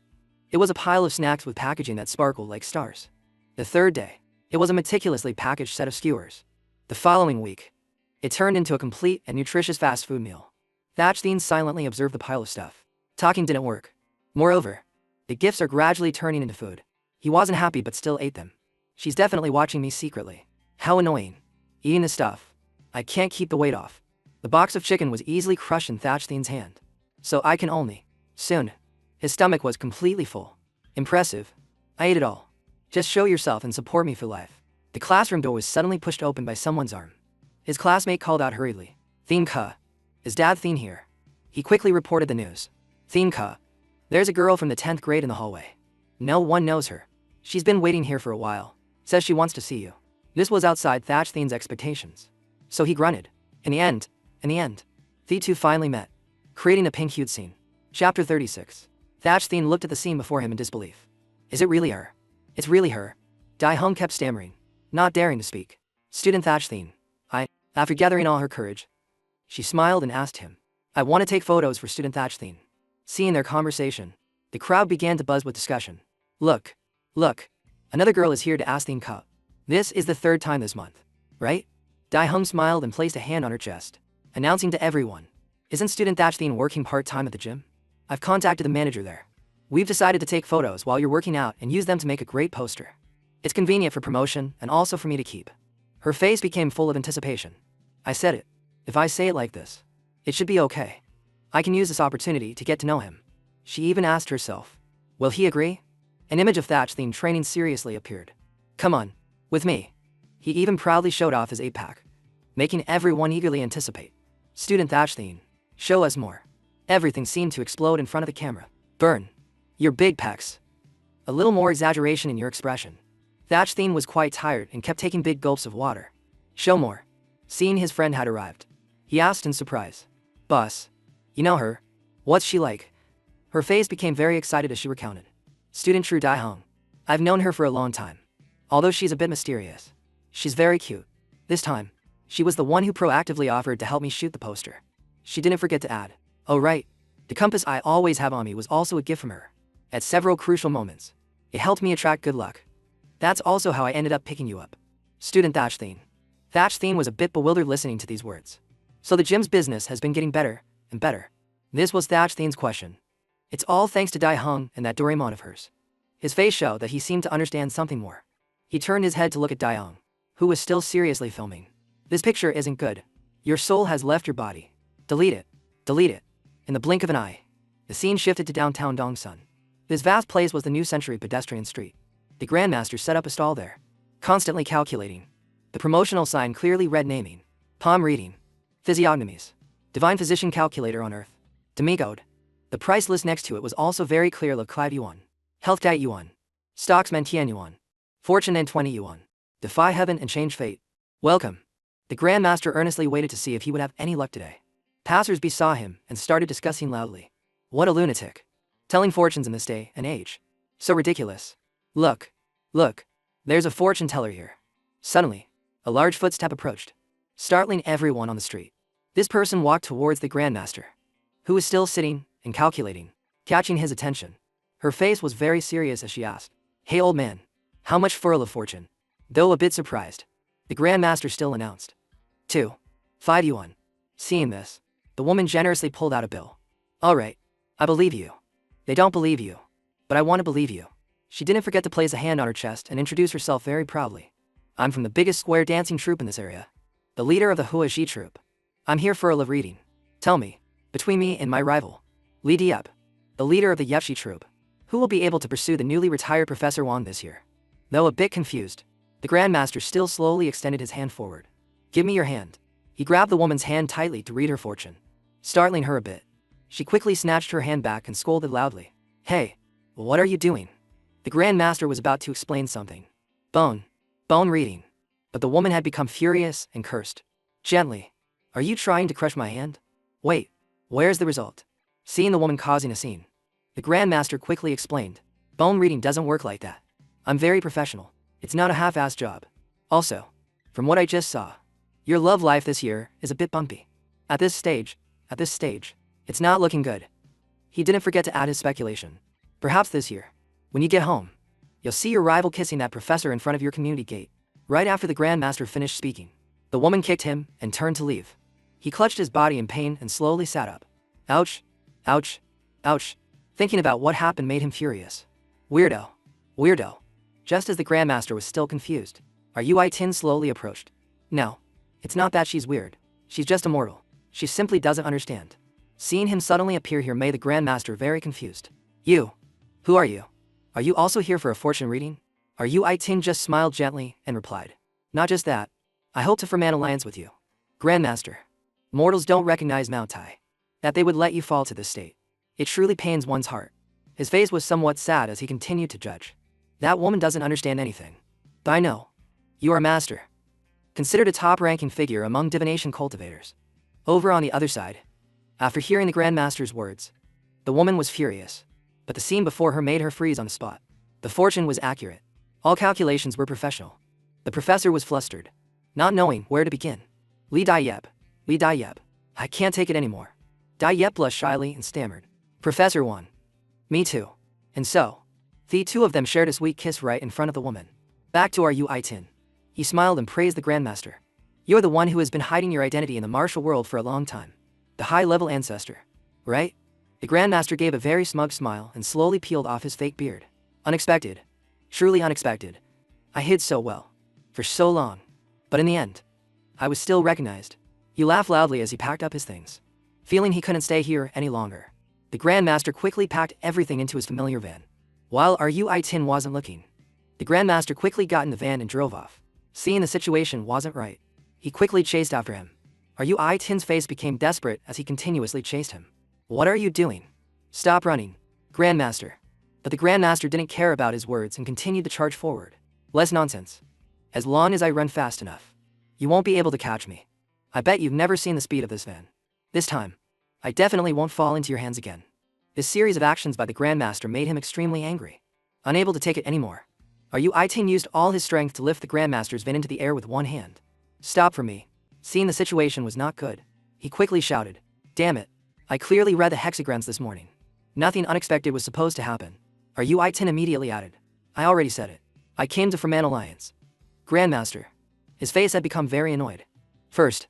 it was a pile of snacks with packaging that sparkled like stars. The third day, it was a meticulously packaged set of skewers. The following week, it turned into a complete and nutritious fast food meal. Thatch-Thin silently observed the pile of stuff. Talking didn't work. Moreover, the gifts are gradually turning into food. He wasn't happy but still ate them. She's definitely watching me secretly. How annoying. Eating the stuff. I can't keep the weight off. The box of chicken was easily crushed in Thatch-Thin's hand. So I can only. Soon. His stomach was completely full. Impressive. I ate it all. Just show yourself and support me for life. The classroom door was suddenly pushed open by someone's arm. His classmate called out hurriedly. Thin Ka. Is Dad Thin here? He quickly reported the news. Thin Ka. There's a girl from the 10th grade in the hallway. No one knows her. She's been waiting here for a while. Says she wants to see you. This was outside Thatch-Thin's expectations. So he grunted. In the end, the two finally met, creating a pink-hued scene. Chapter 36. Thatch-Thin looked at the scene before him in disbelief. Is it really her? It's really her. Dae-hung kept stammering, not daring to speak. Student Thatch-Thin. After gathering all her courage, she smiled and asked him. I want to take photos for student Thatch-Thin. Seeing their conversation, the crowd began to buzz with discussion. Look. Another girl is here to ask Thin Ka. This is the third time this month, right? Dae-hung smiled and placed a hand on her chest, announcing to everyone. Isn't student Thatch-Thin working part-time at the gym? I've contacted the manager there. We've decided to take photos while you're working out and use them to make a great poster. It's convenient for promotion and also for me to keep. Her face became full of anticipation. I said it. If I say it like this, it should be okay. I can use this opportunity to get to know him. She even asked herself, will he agree? An image of Thatch-Thien training seriously appeared. Come on, with me. He even proudly showed off his 8-pack, making everyone eagerly anticipate. Student Thatch-Thien, show us more. Everything seemed to explode in front of the camera. Burn. Your big pecs. A little more exaggeration in your expression. Thatch-Thien was quite tired and kept taking big gulps of water. Show more. Seeing his friend had arrived, he asked in surprise. Boss, you know her? What's she like? Her face became very excited as she recounted. Student Tru Daihong. I've known her for a long time. Although she's a bit mysterious, she's very cute. This time, she was the one who proactively offered to help me shoot the poster. She didn't forget to add, oh right, the compass I always have on me was also a gift from her. At several crucial moments, it helped me attract good luck. That's also how I ended up picking you up. Student Thatch-Thien. Thatch-Thien was a bit bewildered listening to these words. So the gym's business has been getting better and better. This was Thatch-Thien's question. It's all thanks to Daihong and that Doraemon of hers. His face showed that he seemed to understand something more. He turned his head to look at Daihong, who was still seriously filming. This picture isn't good. Your soul has left your body. Delete it. Delete it. In the blink of an eye, the scene shifted to downtown Dongsun. This vast place was the New Century pedestrian street. The Grandmaster set up a stall there, constantly calculating. The promotional sign clearly read naming, palm reading, physiognomies, divine physician calculator on earth, demigod. The price list next to it was also very clear: Le Clive Yuan, Health Dat Yuan, Stocks Mantian Yuan, Fortune and 20 Yuan, Defy Heaven and Change Fate. Welcome. The Grandmaster earnestly waited to see if he would have any luck today. Passers-by saw him and started discussing loudly. What a lunatic. Telling fortunes in this day and age. So ridiculous. Look. Look. There's a fortune teller here. Suddenly, a large footstep approached, startling everyone on the street. This person walked towards the Grandmaster, who was still sitting and calculating, catching his attention. Her face was very serious as she asked, Hey old man, how much for a fortune? Though a bit surprised, the Grandmaster still announced. 5 yuan. Seeing this, the woman generously pulled out a bill. Alright, I believe you. They don't believe you, but I want to believe you. She didn't forget to place a hand on her chest and introduce herself very proudly. I'm from the biggest square dancing troupe in this area, the leader of the Hua Ji troupe. I'm here for a love reading. Tell me, between me and my rival, Li Diep, the leader of the Yefshi troupe, who will be able to pursue the newly retired Professor Wang this year? Though a bit confused, the Grandmaster still slowly extended his hand forward. Give me your hand. He grabbed the woman's hand tightly to read her fortune, startling her a bit. She quickly snatched her hand back and scolded loudly. Hey, what are you doing? The Grandmaster was about to explain something. Bone reading. But the woman had become furious and cursed. Gently. Are you trying to crush my hand? Wait, where's the result? Seeing the woman causing a scene, the Grandmaster quickly explained. Bone reading doesn't work like that. I'm very professional. It's not a half-assed job. Also, from what I just saw, your love life this year is a bit bumpy. At this stage, it's not looking good. He didn't forget to add his speculation. Perhaps this year, when you get home, you'll see your rival kissing that professor in front of your community gate. Right after the Grandmaster finished speaking, the woman kicked him and turned to leave. He clutched his body in pain and slowly sat up. Ouch, ouch, ouch. Thinking about what happened made him furious. Weirdo. Just as the Grandmaster was still confused, Are you Tin slowly approached. No. It's not that she's weird. She's just immortal. She simply doesn't understand. Seeing him suddenly appear here made the Grandmaster very confused. You. Who are you? Are you also here for a fortune reading? Are you Tin just smiled gently and replied. Not just that. I hope to form an alliance with you. Grandmaster. Mortals don't recognize Mao Tai. That they would let you fall to this state. It truly pains one's heart. His face was somewhat sad as he continued to judge. That woman doesn't understand anything. But I know. You are master. Considered a top-ranking figure among divination cultivators. Over on the other side. After hearing the Grandmaster's words, the woman was furious. But the scene before her made her freeze on the spot. The fortune was accurate. All calculations were professional. The professor was flustered, not knowing where to begin. Li Diep. I can't take it anymore. Diep blushed shyly and stammered. Professor Wan. Me too. And so, the two of them shared a sweet kiss right in front of the woman. Back to our Tin. He smiled and praised the Grandmaster. You're the one who has been hiding your identity in the martial world for a long time. The high-level ancestor. Right? The Grandmaster gave a very smug smile and slowly peeled off his fake beard. Unexpected. Truly unexpected. I hid so well. For so long. But in the end, I was still recognized. He laughed loudly as he packed up his things. Feeling he couldn't stay here any longer, the Grandmaster quickly packed everything into his familiar van. While Tin wasn't looking, the Grandmaster quickly got in the van and drove off. Seeing the situation wasn't right, he quickly chased after him. Tin's face became desperate as he continuously chased him. What are you doing? Stop running, Grandmaster. But the Grandmaster didn't care about his words and continued to charge forward. Less nonsense. As long as I run fast enough, you won't be able to catch me. I bet you've never seen the speed of this van. This time, I definitely won't fall into your hands again. This series of actions by the Grandmaster made him extremely angry. Unable to take it anymore, Tin used all his strength to lift the Grandmaster's van into the air with one hand. Stop for me. Seeing the situation was not good, he quickly shouted, "Damn it. I clearly read the hexagrams this morning. Nothing unexpected was supposed to happen." Tin immediately added, "I already said it. I came to form an alliance." Grandmaster. His face had become very annoyed. First,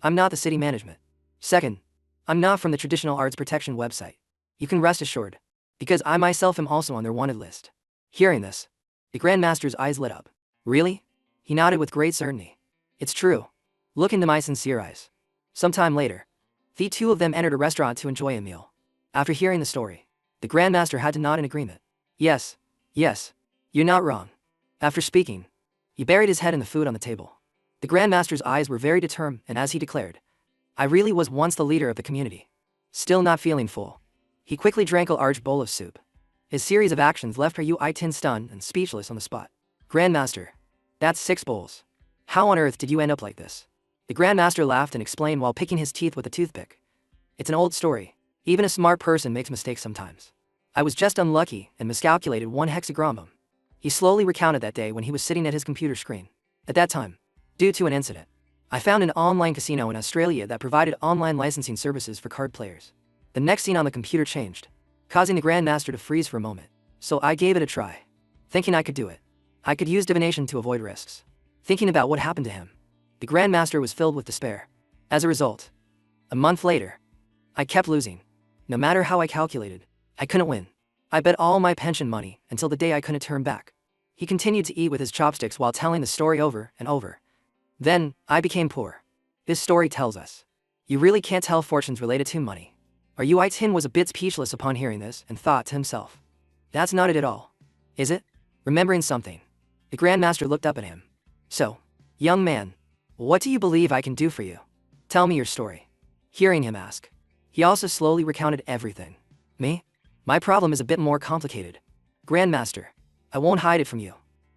I'm not the city management. Second, I'm not from the Traditional Arts Protection website. You can rest assured, because I myself am also on their wanted list. Hearing this, the Grandmaster's eyes lit up. Really? He nodded with great certainty. It's true. Look into my sincere eyes. Sometime later, the two of them entered a restaurant to enjoy a meal. After hearing the story, the Grandmaster had to nod in agreement. Yes, you're not wrong. After speaking, he buried his head in the food on the table. The Grandmaster's eyes were very determined, and as he declared, I really was once the leader of the community. Still not feeling full, he quickly drank a large bowl of soup. His series of actions left Tin stunned and speechless on the spot. Grandmaster, that's 6 bowls. How on earth did you end up like this? The Grandmaster laughed and explained while picking his teeth with a toothpick. It's an old story. Even a smart person makes mistakes sometimes. I was just unlucky and miscalculated 1 hexagram. He slowly recounted that day when he was sitting at his computer screen. At that time, due to an incident, I found an online casino in Australia that provided online licensing services for card players. The next scene on the computer changed, causing the Grandmaster to freeze for a moment. So I gave it a try, thinking I could do it. I could use divination to avoid risks. Thinking about what happened to him, the Grandmaster was filled with despair. As a result, a month later, I kept losing. No matter how I calculated, I couldn't win. I bet all my pension money until the day I couldn't turn back. He continued to eat with his chopsticks while telling the story over and over. Then, I became poor. This story tells us, you really can't tell fortunes related to money. Tin was a bit speechless upon hearing this and thought to himself, that's not it at all, is it? Remembering something, the Grandmaster looked up at him. So, young man, what do you believe I can do for you? Tell me your story. Hearing him ask, he also slowly recounted everything. Me? My problem is a bit more complicated. Grandmaster, I won't hide it from you.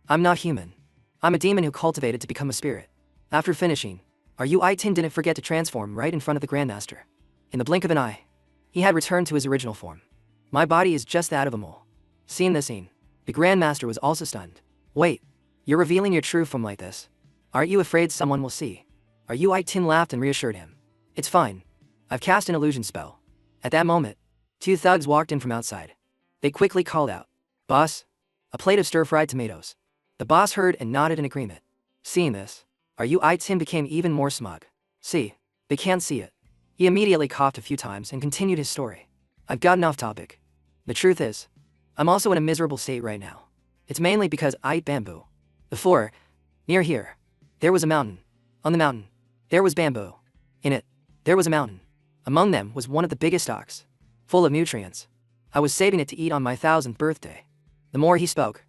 I'm not human. I'm a demon who cultivated to become a spirit. After finishing, Tin didn't forget to transform right in front of the Grandmaster. In the blink of an eye, he had returned to his original form. My body is just that of a mole. Seeing this scene, the Grandmaster was also stunned. Wait, you're revealing your true form like this? Aren't you afraid someone will see? Tin laughed and reassured him. It's fine. I've cast an illusion spell. At that moment, 2 thugs walked in from outside. They quickly called out, Boss, a plate of stir-fried tomatoes. The boss heard and nodded in agreement. Seeing this, Tin became even more smug. See, they can't see it. He immediately coughed a few times and continued his story. I've gotten off topic. The truth is, I'm also in a miserable state right now. It's mainly because I eat bamboo. Before, near here, there was a mountain. On the mountain, there was bamboo. In it, there was a mountain. Among them was one of the biggest stalks, full of nutrients. I was saving it to eat on my 1000th birthday. The more he spoke,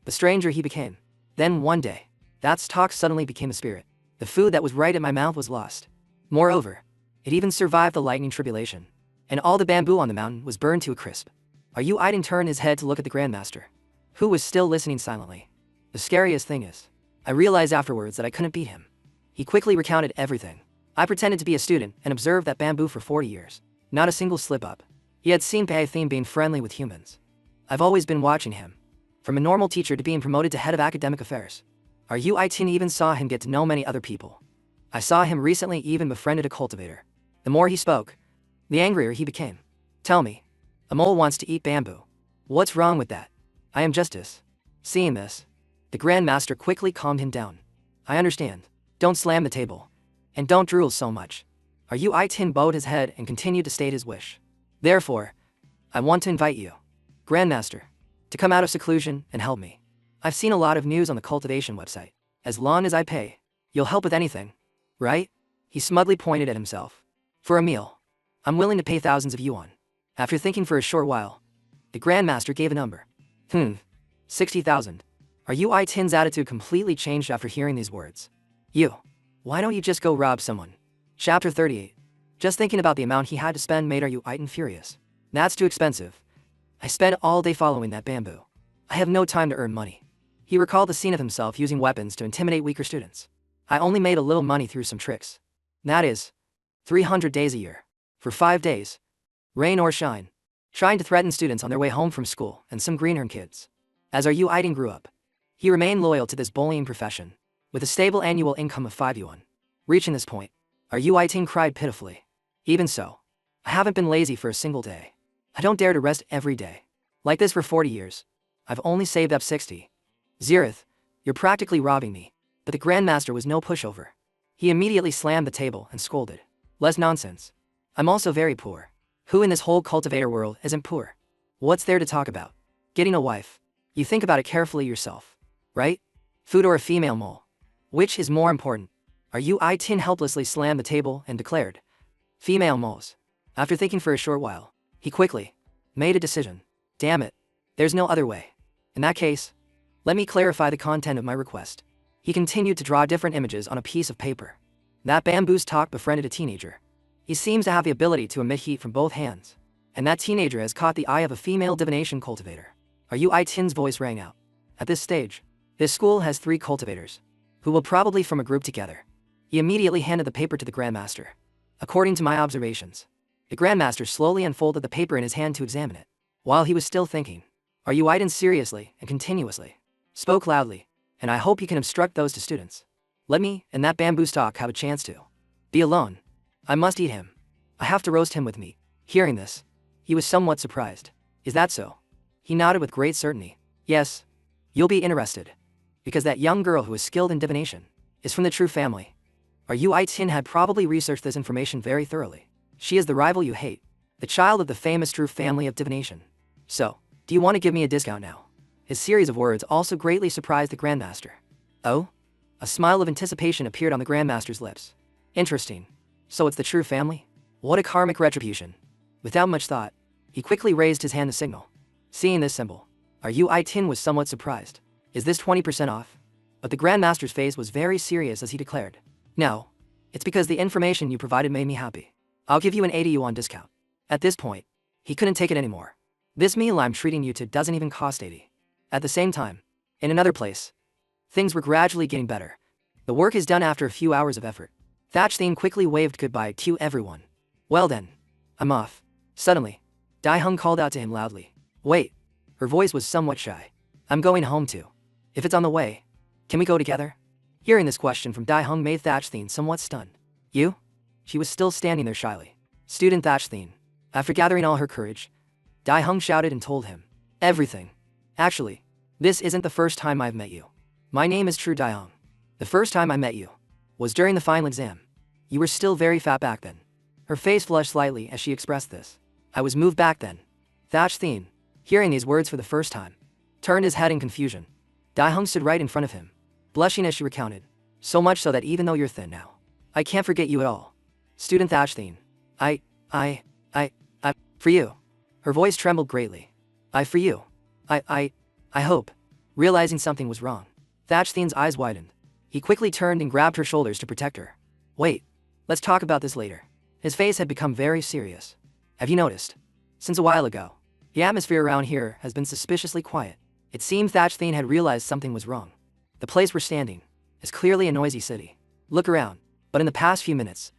the stranger he became. Then one day, that stalk suddenly became a spirit. The food that was right in my mouth was lost. Moreover, it even survived the lightning tribulation. And all the bamboo on the mountain was burned to a crisp. Tin turned his head to look at the Grandmaster, who was still listening silently. The scariest thing is, I realized afterwards that I couldn't beat him. He quickly recounted everything. I pretended to be a student and observed that bamboo for 40 years. Not a single slip-up. He had seen Theme being friendly with humans. I've always been watching him. From a normal teacher to being promoted to head of academic affairs. Tin even saw him get to know many other people. I saw him recently even befriended a cultivator. The more he spoke, the angrier he became. Tell me, a mole wants to eat bamboo. What's wrong with that? I am justice. Seeing this, the Grandmaster quickly calmed him down. I understand. Don't slam the table. And don't drool so much. Tin bowed his head and continued to state his wish. Therefore, I want to invite you, Grandmaster, to come out of seclusion and help me. I've seen a lot of news on the cultivation website. As long as I pay, You'll help with anything, right? He smugly pointed at himself. For a meal. I'm willing to pay thousands of yuan. After thinking for a short while, the Grandmaster gave a number. 60,000. Are you Tin's attitude completely changed after hearing these words? Why don't you just go rob someone? Chapter 38. Just thinking about the amount he had to spend made Tin furious. That's too expensive. I spent all day following that bamboo. I have no time to earn money. He recalled the scene of himself using weapons to intimidate weaker students. I only made a little money through some tricks. That is 300 days a year. For 5 days. Rain or shine. Trying to threaten students on their way home from school and some greenhorn kids. As Tin grew up, he remained loyal to this bullying profession, with a stable annual income of 5 yuan. Reaching this point, Tin cried pitifully. Even so, I haven't been lazy for a single day. I don't dare to rest every day. Like this for 40 years. I've only saved up 60. Zirith, you're practically robbing me. But the Grandmaster was no pushover. He immediately slammed the table and scolded. Less nonsense. I'm also very poor. Who in this whole cultivator world isn't poor? What's there to talk about? Getting a wife. You think about it carefully yourself. Right? Food or a female mole? Which is more important? Tin helplessly slammed the table and declared. Female moles. After thinking for a short while, he quickly made a decision. Damn it. There's no other way. In that case, let me clarify the content of my request. He continued to draw different images on a piece of paper. That bamboo's talk befriended a teenager. He seems to have the ability to emit heat from both hands. And that teenager has caught the eye of a female divination cultivator. Tin's voice rang out. At this stage, this school has 3 cultivators, who will probably form a group together. He immediately handed the paper to the Grandmaster. According to my observations, the Grandmaster slowly unfolded the paper in his hand to examine it. While he was still thinking, Tin seriously and continuously spoke loudly, and I hope you can instruct those to students. Let me and that bamboo stalk have a chance to be alone. I must eat him. I have to roast him with meat. Hearing this, he was somewhat surprised. Is that so? He nodded with great certainty. Yes. You'll be interested. Because that young girl who is skilled in divination is from the true family. Tin had probably researched this information very thoroughly. She is the rival you hate, the child of the famous true family of divination. So, do you want to give me a discount now? His series of words also greatly surprised the Grandmaster. Oh? A smile of anticipation appeared on the Grandmaster's lips. Interesting. So it's the true family? What a karmic retribution. Without much thought, he quickly raised his hand to signal. Seeing this symbol, Tin was somewhat surprised. Is this 20% off? But the Grandmaster's face was very serious as he declared. No. It's because the information you provided made me happy. I'll give you an 80 yuan discount. At this point, he couldn't take it anymore. This meal I'm treating you to doesn't even cost 80. At the same time, in another place, things were gradually getting better. The work is done after a few hours of effort. Thatchthine quickly waved goodbye to everyone. Well then, I'm off. Suddenly, Daihung called out to him loudly. Wait. Her voice was somewhat shy. I'm going home too. If it's on the way, can we go together? Hearing this question from Daihung made Thatchthine somewhat stunned. You? She was still standing there shyly. Student Thatchthine. After gathering all her courage, Daihung shouted and told him. Everything. Actually, this isn't the first time I've met you. My name is True Daihung. The first time I met you was during the final exam. You were still very fat back then. Her face flushed slightly as she expressed this. I was moved back then. Thatchthine, hearing these words for the first time, turned his head in confusion. Daihung stood right in front of him, blushing as she recounted. So much so that even though you're thin now, I can't forget you at all. Student Thatchthine. For you. Her voice trembled greatly. For you. I hope. Realizing something was wrong, Thatchthine's eyes widened. He quickly turned and grabbed her shoulders to protect her. Wait. Let's talk about this later. His face had become very serious. Have you noticed? Since a while ago, the atmosphere around here has been suspiciously quiet. It seemed Thatchthine had realized something was wrong. The place we're standing is clearly a noisy city. Look around. But in the past few minutes,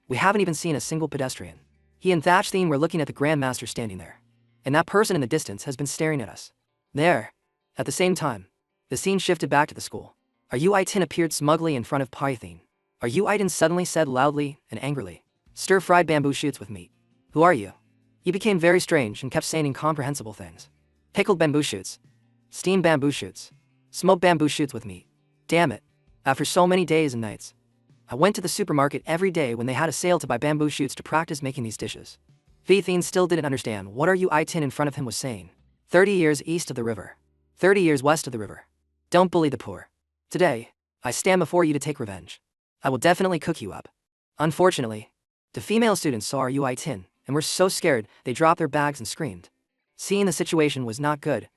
we haven't even seen a single pedestrian. He and Thatchthine were looking at the Grandmaster standing there. And that person in the distance has been staring at us. There. At the same time, the scene shifted back to the school. Tin appeared smugly in front of Pythine. Tin suddenly said loudly and angrily. Stir-fried bamboo shoots with meat. Who are you? He became very strange and kept saying incomprehensible things. Pickled bamboo shoots. Steamed bamboo shoots. Smoked bamboo shoots with meat. Damn it. After so many days and nights, I went to the supermarket every day when they had a sale to buy bamboo shoots to practice making these dishes. Pythine still didn't understand what Tin in front of him was saying. 30 years east of the river. 30 years west of the river. Don't bully the poor. Today, I stand before you to take revenge. I will definitely cook you up. Unfortunately, the female students saw Rui Tin and were so scared they dropped their bags and screamed. Seeing the situation was not good,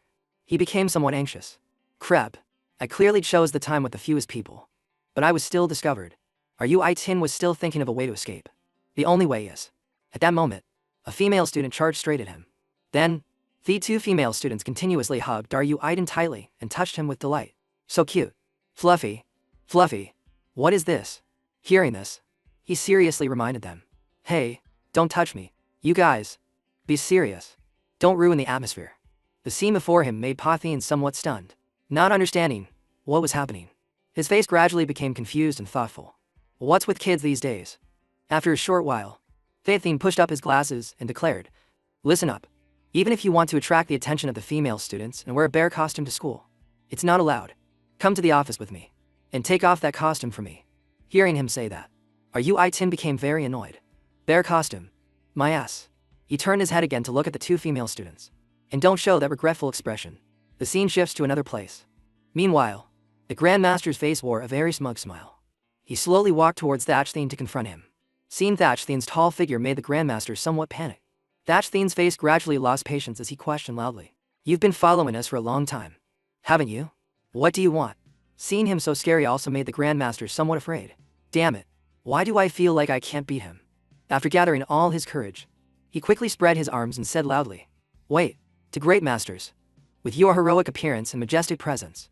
he became somewhat anxious. Crap, I clearly chose the time with the fewest people. But I was still discovered. Rui Tin was still thinking of a way to escape. The only way is. At that moment, a female student charged straight at him. Then, the two female students continuously hugged Rui Tin tightly and touched him with delight. So cute. Fluffy. Fluffy. What is this? Hearing this, he seriously reminded them. Hey, don't touch me. You guys. Be serious. Don't ruin the atmosphere. The scene before him made Pathin somewhat stunned. Not understanding what was happening. His face gradually became confused and thoughtful. What's with kids these days? After a short while, Pathin pushed up his glasses and declared, listen up. Even if you want to attract the attention of the female students and wear a bear costume to school, it's not allowed. Come to the office with me and take off that costume for me. Hearing him say that, Rui Tin became very annoyed. Bear costume. My ass. He turned his head again to look at the two female students. And don't show that regretful expression. The scene shifts to another place. Meanwhile, the Grandmaster's face wore a very smug smile. He slowly walked towards Thatchthin to confront him. Seeing Thatchthin's tall figure made the Grandmaster somewhat panic. Thatchthin's face gradually lost patience as he questioned loudly. You've been following us for a long time, haven't you? What do you want? Seeing him so scary also made the Grandmaster somewhat afraid. Damn it. Why do I feel like I can't beat him? After gathering all his courage, he quickly spread his arms and said loudly, wait, to great masters. With your heroic appearance and majestic presence,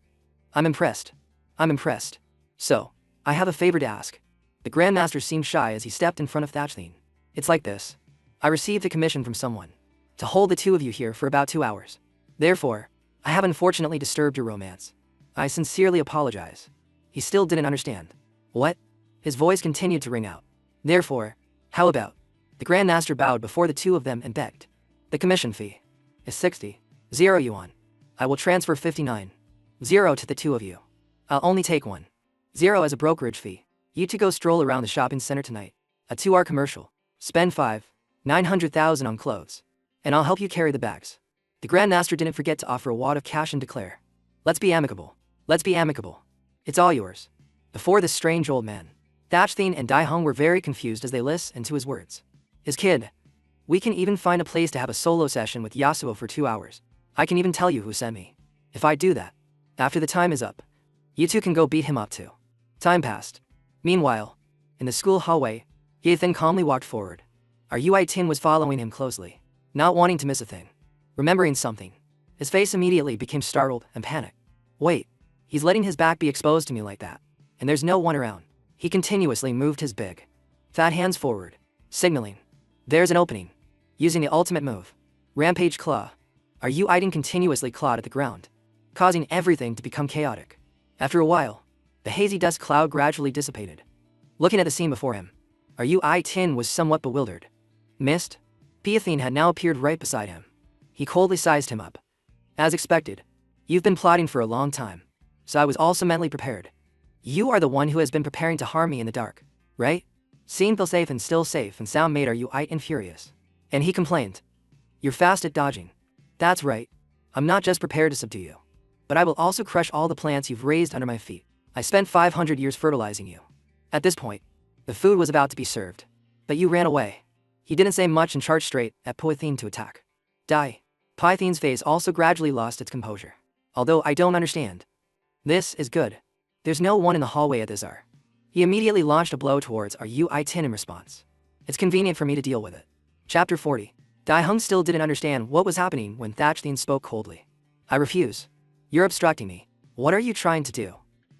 I'm impressed. I'm impressed. So, I have a favor to ask. The Grandmaster seemed shy as he stepped in front of Thatchthin. It's like this. I received a commission from someone to hold the two of you here for about 2 hours. Therefore, I have unfortunately disturbed your romance. I sincerely apologize. He still didn't understand. What? His voice continued to ring out. Therefore, how about? The Grandmaster bowed before the two of them and begged. The commission fee is 60 yuan. I will transfer 59 to the two of you. I'll only take 1 as a brokerage fee. You two go stroll around the shopping center tonight. A 2-hour commercial. Spend 900,000 on clothes. And I'll help you carry the bags. The Grandmaster didn't forget to offer a wad of cash and declare. Let's be amicable. Let's be amicable. It's all yours. Before this strange old man, Thatchthin and Daihong were very confused as they listened to his words. His kid. We can even find a place to have a solo session with Yasuo for 2 hours. I can even tell you who sent me. If I do that, after the time is up, you two can go beat him up too. Time passed. Meanwhile, in the school hallway, Yathan calmly walked forward. Rui Tin was following him closely, not wanting to miss a thing. Remembering something, his face immediately became startled and panicked. Wait, he's letting his back be exposed to me like that, and there's no one around. He continuously moved his big, fat hands forward, signaling. There's an opening. Using the ultimate move, Rampage Claw, Rui Tin continuously clawed at the ground, causing everything to become chaotic. After a while, the hazy dust cloud gradually dissipated. Looking at the scene before him, Rui Tin was somewhat bewildered. Mist? Pathin had now appeared right beside him. He coldly sized him up. As expected, you've been plotting for a long time, so I was also mentally prepared. You are the one who has been preparing to harm me in the dark, right? Seeing feel safe and sound made Rui Tin furious. And he complained. You're fast at dodging. That's right. I'm not just prepared to subdue you, but I will also crush all the plants you've raised under my feet. I spent 500 years fertilizing you. At this point, the food was about to be served, but you ran away. He didn't say much and charged straight at Pathin to attack. Die. Pathin's face also gradually lost its composure. Although I don't understand. This is good. There's no one in the hallway at this hour. He immediately launched a blow towards Rui Tin in response. It's convenient for me to deal with it. Chapter 40. Daihong still didn't understand what was happening when Thatchthin spoke coldly. I refuse. You're obstructing me. What are you trying to do?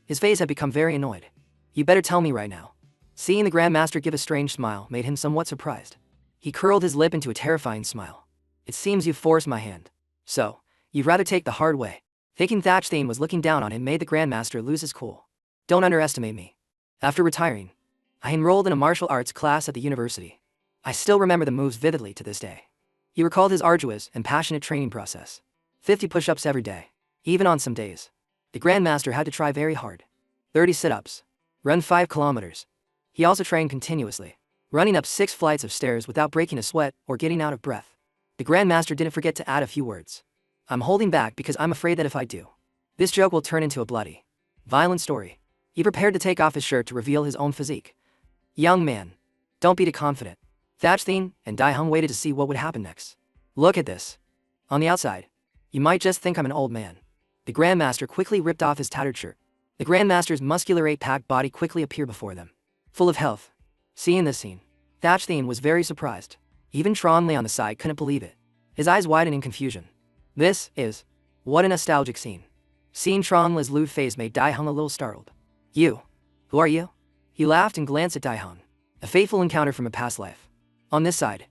His face had become very annoyed. You better tell me right now. Seeing the Grandmaster give a strange smile made him somewhat surprised. He curled his lip into a terrifying smile. It seems you've forced my hand. So, you'd rather take the hard way. Thinking Thatchthin was looking down on him made the Grandmaster lose his cool. Don't underestimate me. After retiring, I enrolled in a martial arts class at the university. I still remember the moves vividly to this day. He recalled his arduous and passionate training process. 50 push-ups every day. Even on some days, the Grandmaster had to try very hard. 30 sit-ups. Run 5 kilometers. He also trained continuously, running up 6 flights of stairs without breaking a sweat or getting out of breath. The Grandmaster didn't forget to add a few words. I'm holding back because I'm afraid that if I do, this joke will turn into a bloody, violent story. He prepared to take off his shirt to reveal his own physique. Young man, don't be too confident. Thatchthien and Daihung waited to see what would happen next. Look at this. On the outside, you might just think I'm an old man. The Grandmaster quickly ripped off his tattered shirt. The Grandmaster's muscular eight-pack body quickly appeared before them, full of health. Seeing this scene, Thatchthien was very surprised. Even Tron lay on the side couldn't believe it. His eyes widened in confusion. What a nostalgic scene. Seeing Tronla's lewd face made Daihung a little startled. You? Who are you? He laughed and glanced at Daihung. A fateful encounter from a past life. On this side,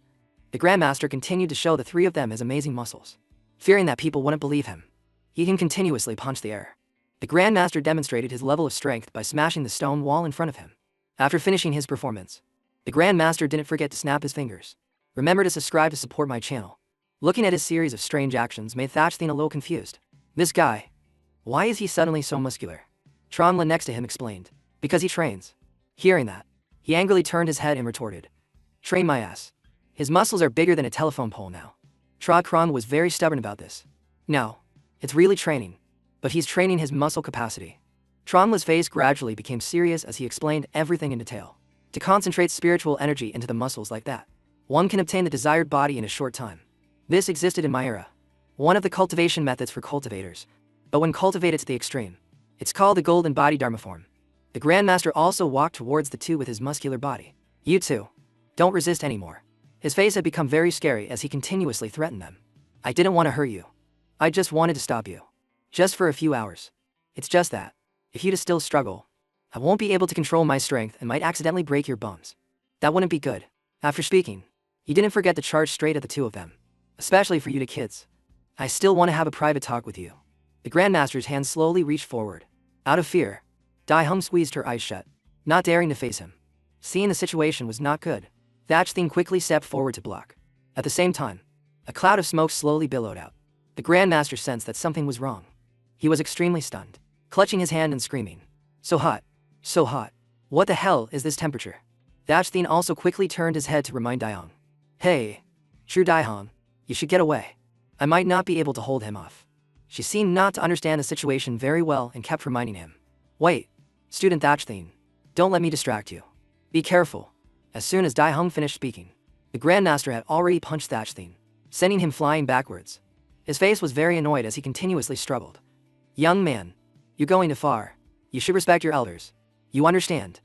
the Grandmaster continued to show the three of them his amazing muscles. Fearing that people wouldn't believe him, he can continuously punch the air. The Grandmaster demonstrated his level of strength by smashing the stone wall in front of him. After finishing his performance, the Grandmaster didn't forget to snap his fingers. Remember to subscribe to support my channel. Looking at his series of strange actions made Thatchthien a little confused. This guy, why is he suddenly so muscular? Tronla next to him explained. Because he trains. Hearing that, he angrily turned his head and retorted. Train my ass. His muscles are bigger than a telephone pole now. Kron was very stubborn about this. No, it's really training. But he's training his muscle capacity. Tronla's face gradually became serious as he explained everything in detail. To concentrate spiritual energy into the muscles like that, one can obtain the desired body in a short time. This existed in my era. One of the cultivation methods for cultivators. But when cultivated to the extreme, it's called the golden body dharma form. The Grandmaster also walked towards the two with his muscular body. You two, don't resist anymore. His face had become very scary as he continuously threatened them. I didn't want to hurt you. I just wanted to stop you. Just for a few hours. It's just that, if you still struggle, I won't be able to control my strength and might accidentally break your bones. That wouldn't be good. After speaking, he didn't forget to charge straight at the two of them. Especially for you two kids. I still want to have a private talk with you. The Grandmaster's hand slowly reached forward. Out of fear, Daihung squeezed her eyes shut, not daring to face him. Seeing the situation was not good, Thatchthien quickly stepped forward to block. At the same time, a cloud of smoke slowly billowed out. The Grandmaster sensed that something was wrong. He was extremely stunned, clutching his hand and screaming. So hot. So hot. What the hell is this temperature? Thatchthien also quickly turned his head to remind Daihung. Hey, true Daihung, you should get away. I might not be able to hold him off. She seemed not to understand the situation very well and kept reminding him. Wait, student Thatchthien, don't let me distract you. Be careful. As soon as Daihung finished speaking, the Grandmaster had already punched Thatchthien, sending him flying backwards. His face was very annoyed as he continuously struggled. Young man, you're going too far. You should respect your elders. You understand?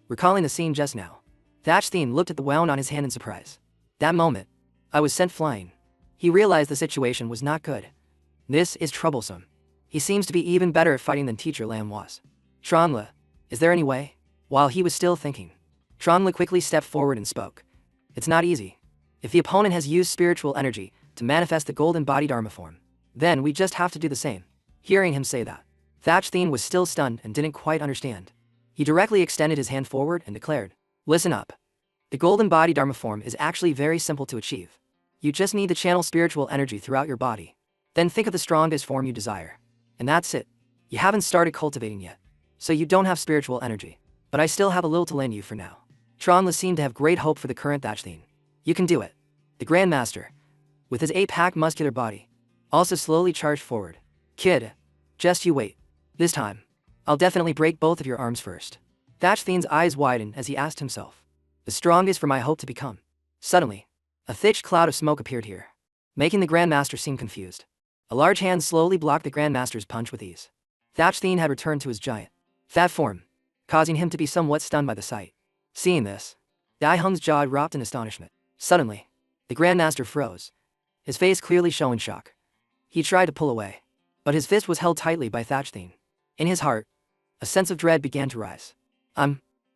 Recalling the scene just now, Thatchthien looked at the wound on his hand in surprise. That moment, I was sent flying. He realized the situation was not good. This is troublesome. He seems to be even better at fighting than teacher Lam was. Tronla, is there any way? While he was still thinking, Tronla quickly stepped forward and spoke. It's not easy. If the opponent has used spiritual energy to manifest the golden body dharma form, then we just have to do the same. Hearing him say that, Thatchthien was still stunned and didn't quite understand. He directly extended his hand forward and declared, listen up. The golden body dharma form is actually very simple to achieve. You just need to channel spiritual energy throughout your body. Then think of the strongest form you desire. And that's it. You haven't started cultivating yet, so you don't have spiritual energy. But I still have a little to lend you for now. Tronla seemed to have great hope for the current Thatchthien. You can do it. The Grandmaster, with his eight-pack muscular body, also slowly charged forward. Kid, just you wait. This time, I'll definitely break both of your arms first. Thatchthien's eyes widened as he asked himself. The strongest for my hope to become. Suddenly, a thick cloud of smoke appeared here, making the Grandmaster seem confused. A large hand slowly blocked the Grandmaster's punch with ease. Thatchthien had returned to his giant, fat form, causing him to be somewhat stunned by the sight. Seeing this, Daihung's jaw dropped in astonishment. Suddenly, the Grandmaster froze, his face clearly showing shock. He tried to pull away, but his fist was held tightly by Thatchthien. In his heart, a sense of dread began to rise.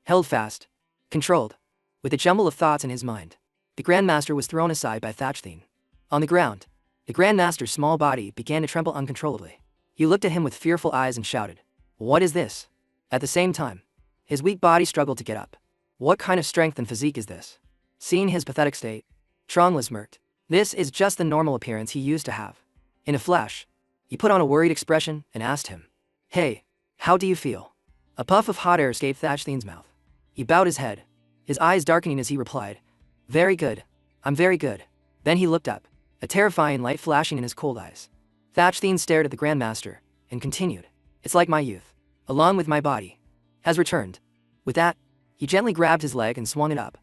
Held fast, controlled. With a jumble of thoughts in his mind, the Grandmaster was thrown aside by Thatchthien. On the ground, the Grandmaster's small body began to tremble uncontrollably. He looked at him with fearful eyes and shouted, "What is this?" At the same time, his weak body struggled to get up. What kind of strength and physique is this? Seeing his pathetic state, Tronla smirked. This is just the normal appearance he used to have. In a flash, he put on a worried expression and asked him, "Hey, how do you feel?" A puff of hot air escaped Thatchthien's mouth. He bowed his head, his eyes darkening as he replied, "Very good. I'm very good." Then he looked up, a terrifying light flashing in his cold eyes. Thatchthien stared at the Grandmaster and continued, "It's like my youth, along with my body. has returned. With that, he gently grabbed his leg and swung it up.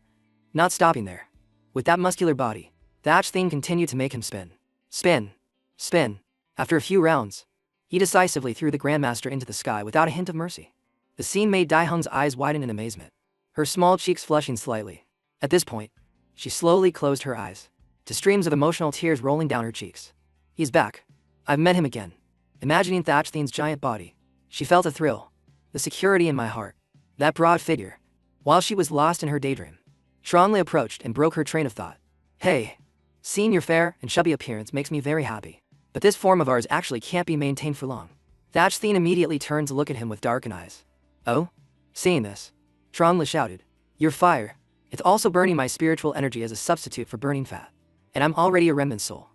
Not stopping there. With that muscular body, Thatch Thing continued to make him spin. Spin. Spin. After a few rounds, he decisively threw the Grandmaster into the sky without a hint of mercy. The scene made Daihung's eyes widen in amazement, her small cheeks flushing slightly. At this point, she slowly closed her eyes, to streams of emotional tears rolling down her cheeks. He's back. I've met him again. Imagining Thatch Thing's giant body, she felt a thrill. The security in my heart. That broad figure. While she was lost in her daydream, Tronle approached and broke her train of thought. Hey. Seeing your fair and chubby appearance makes me very happy. But this form of ours actually can't be maintained for long. Thatch Thing immediately turned to look at him with darkened eyes. Oh? Seeing this, Tronle shouted. Your fire. It's also burning my spiritual energy as a substitute for burning fat. And I'm already a remnant soul.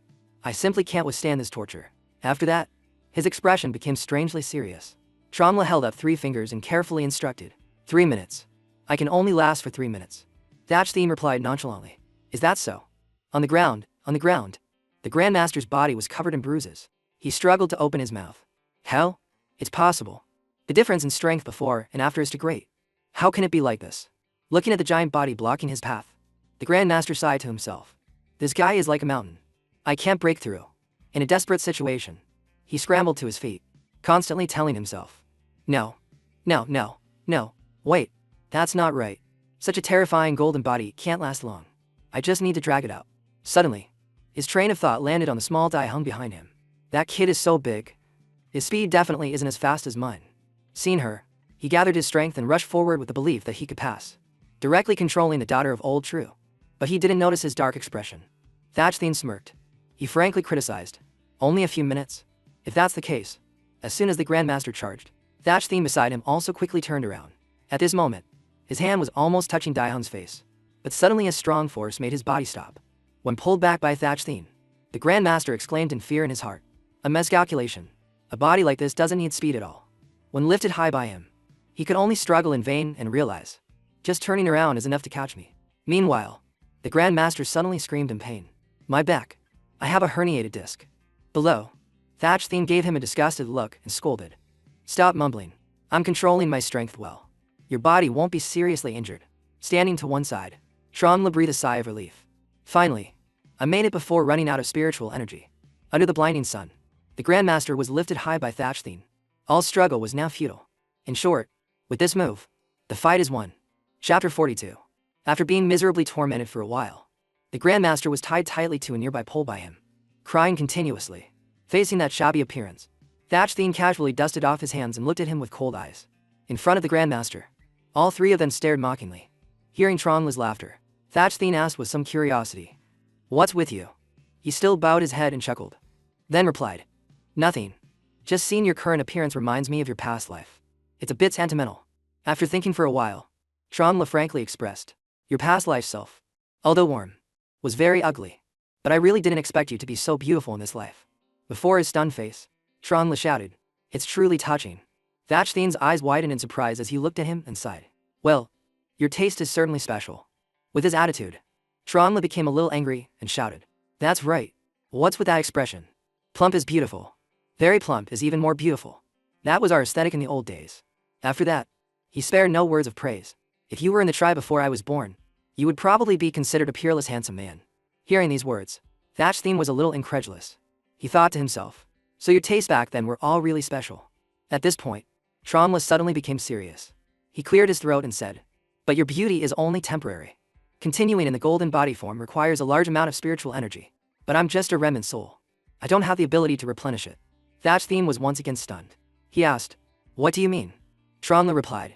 I simply can't withstand this torture. After that, his expression became strangely serious. Tronle held up 3 fingers and carefully instructed. 3 minutes. I can only last for 3 minutes. Thatch Thing replied nonchalantly. Is that so? On the ground, on the ground. The Grandmaster's body was covered in bruises. He struggled to open his mouth. Hell? It's possible. The difference in strength before and after is too great. How can it be like this? Looking at the giant body blocking his path, the Grandmaster sighed to himself. This guy is like a mountain. I can't break through. In a desperate situation, he scrambled to his feet, constantly telling himself. No. No, no, no. Wait. That's not right. Such a terrifying golden body can't last long. I just need to drag it out. Suddenly, his train of thought landed on the small Daihung behind him. That kid is so big. His speed definitely isn't as fast as mine. Seeing her, he gathered his strength and rushed forward with the belief that he could pass, directly controlling the daughter of Old True. But he didn't notice his dark expression. Thatch Thing smirked. He frankly criticized. Only a few minutes? If that's the case. As soon as the Grandmaster charged, Thatch Thing beside him also quickly turned around. At this moment, his hand was almost touching Daihung's face. But suddenly a strong force made his body stop. When pulled back by Thatch Thing, the Grandmaster exclaimed in fear in his heart. A miscalculation. A body like this doesn't need speed at all. When lifted high by him, he could only struggle in vain and realize, just turning around is enough to catch me. Meanwhile, the Grandmaster suddenly screamed in pain. My back. I have a herniated disc. Below, Thatch Thing gave him a disgusted look and scolded. Stop mumbling. I'm controlling my strength well. Your body won't be seriously injured. Standing to one side, Tronle breathed a sigh of relief. Finally, I made it before running out of spiritual energy. Under the blinding sun, the Grandmaster was lifted high by Thatch Thing. All struggle was now futile. In short, with this move, the fight is won. Chapter 42. After being miserably tormented for a while, the Grandmaster was tied tightly to a nearby pole by him, crying continuously. Facing that shabby appearance, Thatch Thing casually dusted off his hands and looked at him with cold eyes. In front of the Grandmaster, all 3 of them stared mockingly. Hearing Tronle's laughter, Thatch Thing asked with some curiosity. What's with you? He still bowed his head and chuckled. Then replied. Nothing. Just seeing your current appearance reminds me of your past life. It's a bit sentimental. After thinking for a while, Tronle frankly expressed. Your past life self, although warm, was very ugly. But I really didn't expect you to be so beautiful in this life. Before his stunned face, Tronle shouted. It's truly touching. Thatch Thing's eyes widened in surprise as he looked at him and sighed. Well, your taste is certainly special. With his attitude, Tronle became a little angry and shouted. That's right. What's with that expression? Plump is beautiful. Very plump is even more beautiful. That was our aesthetic in the old days. After that, he spared no words of praise. If you were in the tribe before I was born, you would probably be considered a peerless handsome man. Hearing these words, Thatch Thing was a little incredulous. He thought to himself, so your tastes back then were all really special. At this point, Tronle suddenly became serious. He cleared his throat and said, but your beauty is only temporary. Continuing in the golden body form requires a large amount of spiritual energy. But I'm just a remnant soul. I don't have the ability to replenish it. Thatch Thing was once again stunned. He asked, what do you mean? Tronle replied,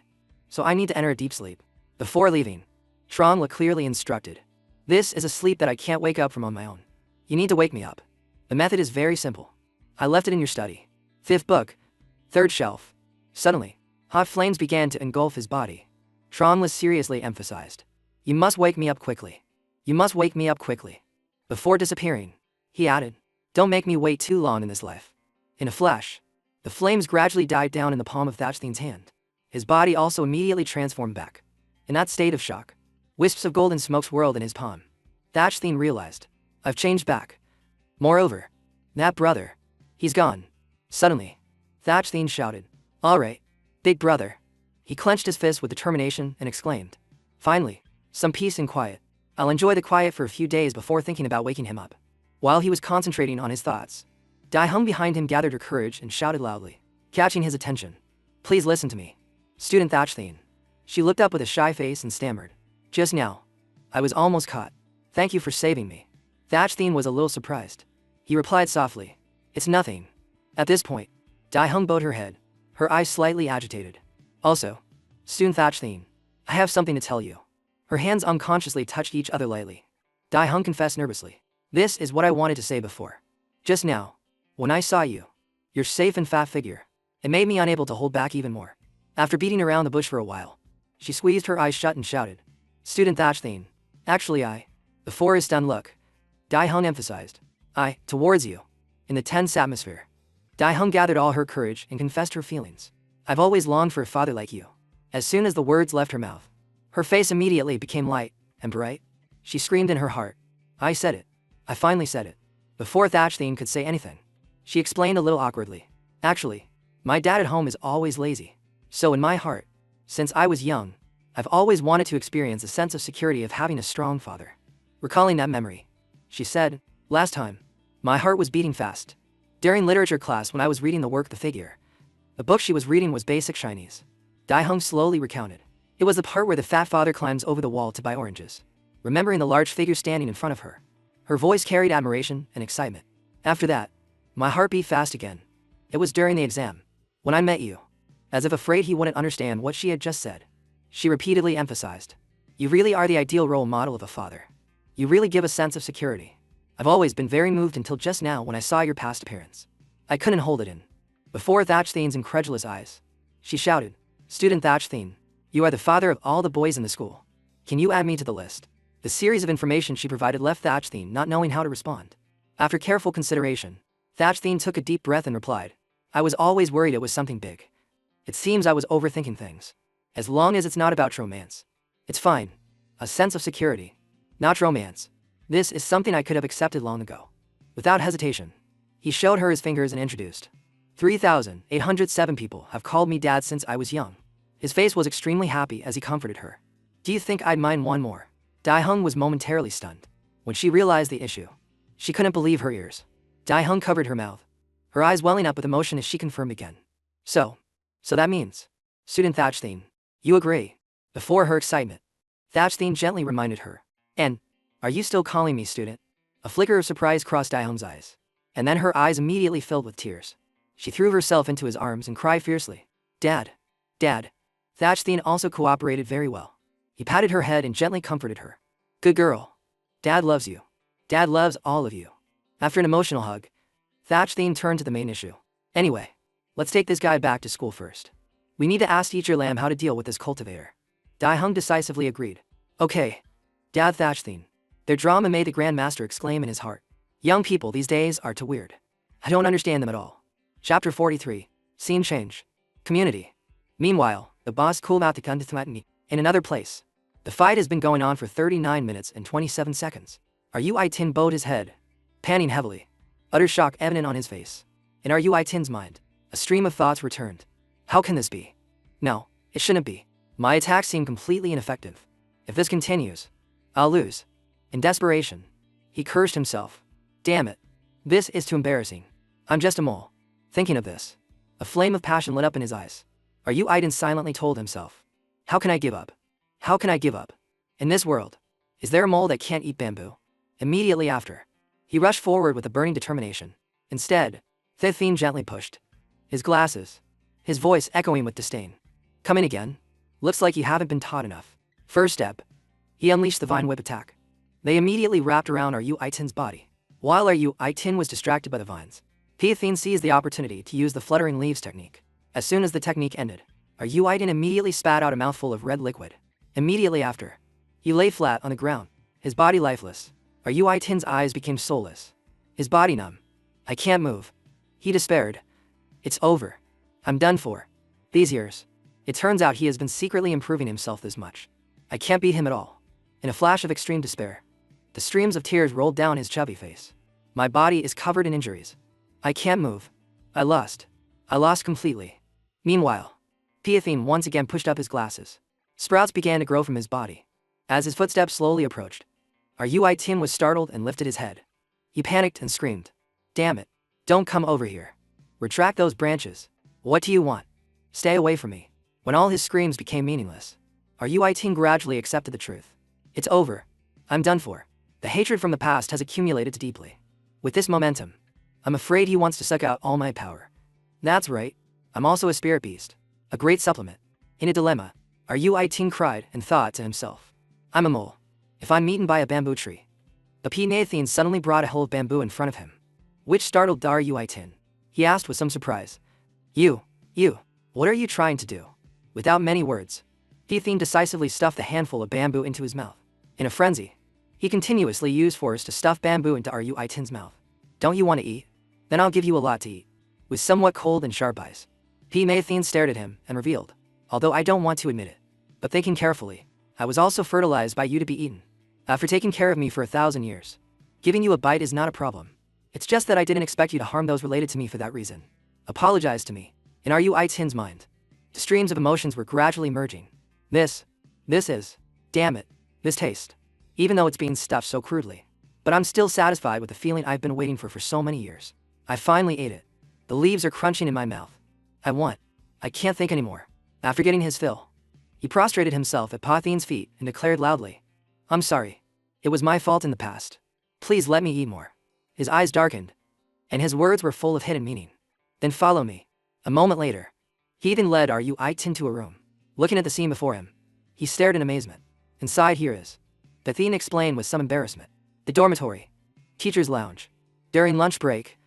so I need to enter a deep sleep. Before leaving, Tronle clearly instructed. This is a sleep that I can't wake up from on my own. You need to wake me up. The method is very simple. I left it in your study. 5th book, 3rd shelf. Suddenly, hot flames began to engulf his body. Tronle seriously emphasized. You must wake me up quickly. You must wake me up quickly. Before disappearing, he added, don't make me wait too long in this life. In a flash, the flames gradually died down in the palm of Thatch Thing's hand. His body also immediately transformed back. In that state of shock, wisps of golden smoke swirled in his palm. Thatch Thing realized, I've changed back. Moreover, that brother, he's gone. Suddenly, Thatch Thing shouted, all right, big brother. He clenched his fist with determination and exclaimed, "Finally, some peace and quiet. I'll enjoy the quiet for a few days before thinking about waking him up." While he was concentrating on his thoughts, Dae-hung behind him gathered her courage and shouted loudly, catching his attention. "Please listen to me. Student Thatchthene." She looked up with a shy face and stammered, "Just now, I was almost caught. Thank you for saving me." Thatchthene was a little surprised. He replied softly, "It's nothing." At this point, Dae-hung bowed her head, her eyes slightly agitated. "Also, Student Thatchthene, I have something to tell you." Her hands unconsciously touched each other lightly. Dae-hung confessed nervously, "This is what I wanted to say before. Just now, when I saw you, your safe and fat figure, it made me unable to hold back even more." After beating around the bush for a while, she squeezed her eyes shut and shouted, "Student Thatchthene, actually before his stunned look, Dae-hung emphasized, towards you." In the tense atmosphere, Dae-hung gathered all her courage and confessed her feelings. "I've always longed for a father like you." As soon as the words left her mouth, her face immediately became light and bright. She screamed in her heart, "I said it. I finally said it." Before Thatchthene could say anything, she explained a little awkwardly, "Actually, my dad at home is always lazy. So in my heart, since I was young, I've always wanted to experience a sense of security of having a strong father." Recalling that memory, she said, "Last time, my heart was beating fast. During literature class when I was reading the work The Figure. The book she was reading was Basic Chinese." Dae-hung slowly recounted. It was the part where the fat father climbs over the wall to buy oranges, remembering the large figure standing in front of her. Her voice carried admiration and excitement. "After that, my heart beat fast again. It was during the exam, when I met you." As if afraid he wouldn't understand what she had just said, she repeatedly emphasized, "You really are the ideal role model of a father. You really give a sense of security. I've always been very moved until just now when I saw your past appearance. I couldn't hold it in." Before Thatchthene's incredulous eyes, she shouted, "Student Thatchthene, you are the father of all the boys in the school. Can you add me to the list?" The series of information she provided left Thatchthene not knowing how to respond. After careful consideration, Thatchthene took a deep breath and replied, "I was always worried it was something big. It seems I was overthinking things. As long as it's not about romance, it's fine. A sense of security, not romance. This is something I could have accepted long ago." Without hesitation, he showed her his fingers and introduced, 3,807 people have called me dad since I was young." His face was extremely happy as he comforted her. "Do you think I'd mind one more?" Dae-hung was momentarily stunned. When she realized the issue, she couldn't believe her ears. Dae-hung covered her mouth, her eyes welling up with emotion as she confirmed again, So that means, Student Thatchthene, you agree?" Before her excitement, Thatchthene gently reminded her, "And, are you still calling me student?" A flicker of surprise crossed Dae-hung's eyes, and then her eyes immediately filled with tears. She threw herself into his arms and cried fiercely, "Dad! Dad!" Thatchthene also cooperated very well. He patted her head and gently comforted her. "Good girl. Dad loves you. Dad loves all of you." After an emotional hug, Thatchthene turned to the main issue. "Anyway, let's take this guy back to school first. We need to ask Teacher Lamb how to deal with this cultivator." Dae-hung decisively agreed. "Okay, Dad." Thatchthene, their drama made the Grand Master exclaim in his heart. Young people these days are too weird. I don't understand them at all. Chapter 43. Scene change. Community. Meanwhile, the boss cooled out the gun in another place. The fight has been going on for 39 minutes and 27 seconds. Tin bowed his head, panting heavily, utter shock evident on his face. In Tin's mind, a stream of thoughts returned. How can this be? No, it shouldn't be. My attacks seem completely ineffective. If this continues, I'll lose. In desperation, he cursed himself. Damn it. This is too embarrassing. I'm just a mole. Thinking of this, a flame of passion lit up in his eyes. Tin silently told himself. How can I give up? How can I give up? In this world, is there a mole that can't eat bamboo? Immediately after, he rushed forward with a burning determination. Instead, Thatchthene gently pushed his glasses, his voice echoing with disdain. "Come in again? Looks like you haven't been taught enough." First step, he unleashed the vine whip attack. They immediately wrapped around Tin's body. While Tin was distracted by the vines, Thatchthene seized the opportunity to use the fluttering leaves technique. As soon as the technique ended, Tin immediately spat out a mouthful of red liquid. Immediately after, he lay flat on the ground, his body lifeless. Tin's eyes became soulless, his body numb. "I can't move," he despaired. "It's over. I'm done for. These years, it turns out he has been secretly improving himself this much. I can't beat him at all." In a flash of extreme despair, the streams of tears rolled down his chubby face. "My body is covered in injuries. I can't move. I lost completely." Meanwhile, Piathine once again pushed up his glasses. Sprouts began to grow from his body. As his footsteps slowly approached, Tin was startled and lifted his head. He panicked and screamed. Damn it. Don't come over here. Retract those branches. What do you want? Stay away from me. When all his screams became meaningless, Tin gradually accepted the truth. It's over. I'm done for. The hatred from the past has accumulated deeply. With this momentum, I'm afraid he wants to suck out all my power. That's right. I'm also a spirit beast. A great supplement. In a dilemma, Tin cried and thought to himself. I'm a mole. If I'm eaten by a bamboo tree. But Piathine suddenly brought a hill of bamboo in front of him, which startled Tin. He asked with some surprise. You, what are you trying to do? Without many words, Piathine decisively stuffed the handful of bamboo into his mouth. In a frenzy, he continuously used force to stuff bamboo into Tin's mouth. Don't you want to eat? Then I'll give you a lot to eat. With somewhat cold and sharp eyes, Piathine stared at him and revealed, although I don't want to admit it, but thinking carefully, I was also fertilized by you to be eaten. After taking care of me for 1,000 years, giving you a bite is not a problem. It's just that I didn't expect you to harm those related to me for that reason. Apologize to me. In Tin's mind, the streams of emotions were gradually merging. This is, damn it, this taste. Even though it's being stuffed so crudely. But I'm still satisfied with the feeling I've been waiting for so many years. I finally ate it. The leaves are crunching in my mouth. I can't think anymore. After getting his fill, he prostrated himself at Piathine's feet and declared loudly, I'm sorry. It was my fault in the past. Please let me eat more. His eyes darkened, and his words were full of hidden meaning. Then follow me. A moment later, he then led Tin to a room. Looking at the scene before him, he stared in amazement. Inside here is, Piathine explained with some embarrassment, the dormitory, teacher's lounge. During lunch break,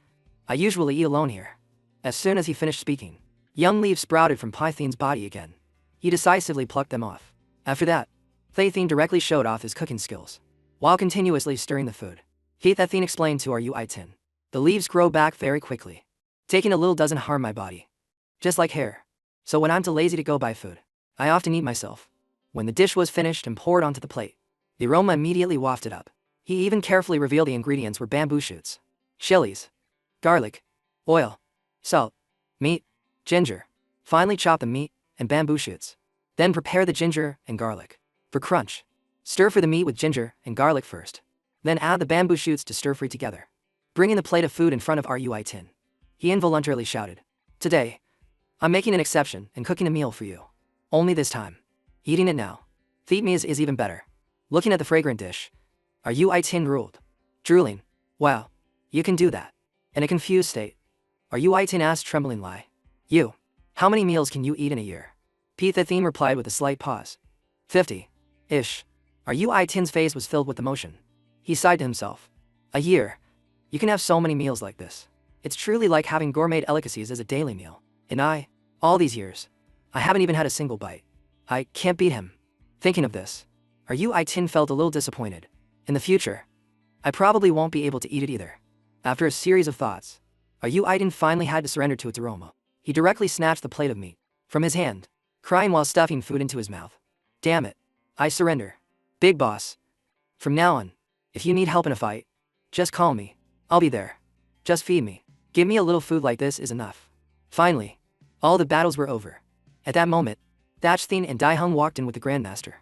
I usually eat alone here. As soon as he finished speaking, young leaves sprouted from Piathine's body again. He decisively plucked them off. After that, Piathine directly showed off his cooking skills. While continuously stirring the food, Piathine explained to Tin, the leaves grow back very quickly. Taking a little doesn't harm my body. Just like hair. So when I'm too lazy to go buy food, I often eat myself. When the dish was finished and poured onto the plate, the aroma immediately wafted up. He even carefully revealed the ingredients were bamboo shoots, chilies, garlic, oil, salt, meat, ginger. Finally chop the meat and bamboo shoots. Then prepare the ginger and garlic. For crunch, stir fry the meat with ginger and garlic first. Then add the bamboo shoots to stir fry together. Bringing the plate of food in front of Tin, he involuntarily shouted, Today, I'm making an exception and cooking a meal for you. Only this time. Eating it now. Feed me is even better. Looking at the fragrant dish, Tin ruled. Drooling. Wow. You can do that. In a confused state, Tin asked tremblingly. You. How many meals can you eat in a year? Piathine replied with a slight pause. 50-ish. Tin's face was filled with emotion. He sighed to himself. A year. You can have so many meals like this. It's truly like having gourmet delicacies as a daily meal. And all these years, I haven't even had a single bite. I can't beat him. Thinking of this, Tin felt a little disappointed. In the future, I probably won't be able to eat it either. After a series of thoughts, Tin finally had to surrender to its aroma. He directly snatched the plate of meat from his hand, crying while stuffing food into his mouth. Damn it. I surrender. Big boss. From now on, if you need help in a fight, just call me. I'll be there. Just feed me. Give me a little food like this is enough. Finally, all the battles were over. At that moment, Thatchthine and Daihung walked in with the Grandmaster.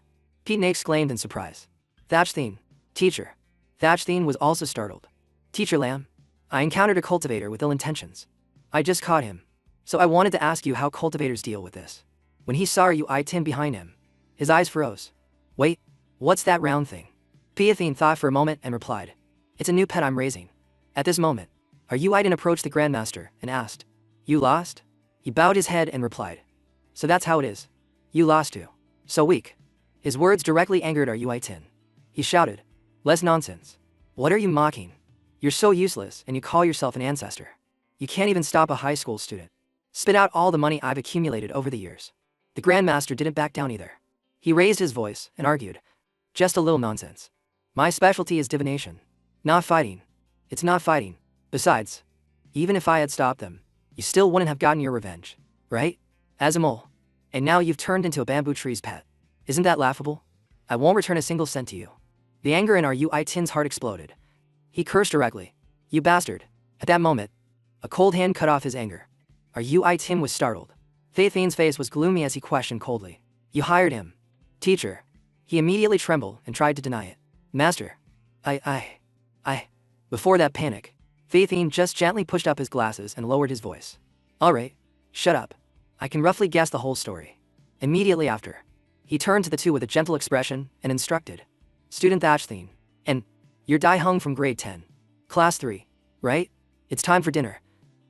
Piathine exclaimed in surprise. Thatchthine, teacher. Thatchthine was also startled. Teacher Lamb, I encountered a cultivator with ill intentions. I just caught him. So I wanted to ask you how cultivators deal with this. When he saw Tin behind him, his eyes froze. Wait, what's that round thing? Piathine thought for a moment and replied. It's a new pet I'm raising. At this moment, Tin approached the Grandmaster and asked. You lost? He bowed his head and replied. So that's how it is. You lost too. So weak. His words directly angered Tin. He shouted. Less nonsense. What are you mocking? You're so useless and you call yourself an ancestor. You can't even stop a high school student. Spit out all the money I've accumulated over the years. The Grandmaster didn't back down either. He raised his voice and argued. Just a little nonsense. My specialty is divination. Not fighting. It's not fighting. Besides, even if I had stopped them, you still wouldn't have gotten your revenge, right? As a mole. And now you've turned into a bamboo tree's pet. Isn't that laughable? I won't return a single cent to you. The anger in Tin's heart exploded. He cursed directly. You bastard. At that moment, a cold hand cut off his anger. Tin was startled. Thathine's face was gloomy as he questioned coldly. You hired him. Teacher. He immediately trembled and tried to deny it. Master. I. Before that panic, Thathine just gently pushed up his glasses and lowered his voice. Alright, shut up. I can roughly guess the whole story. Immediately after, he turned to the two with a gentle expression and instructed. Student Thatchthine. And you're Dai Hung from grade 10. Class 3, right? It's time for dinner.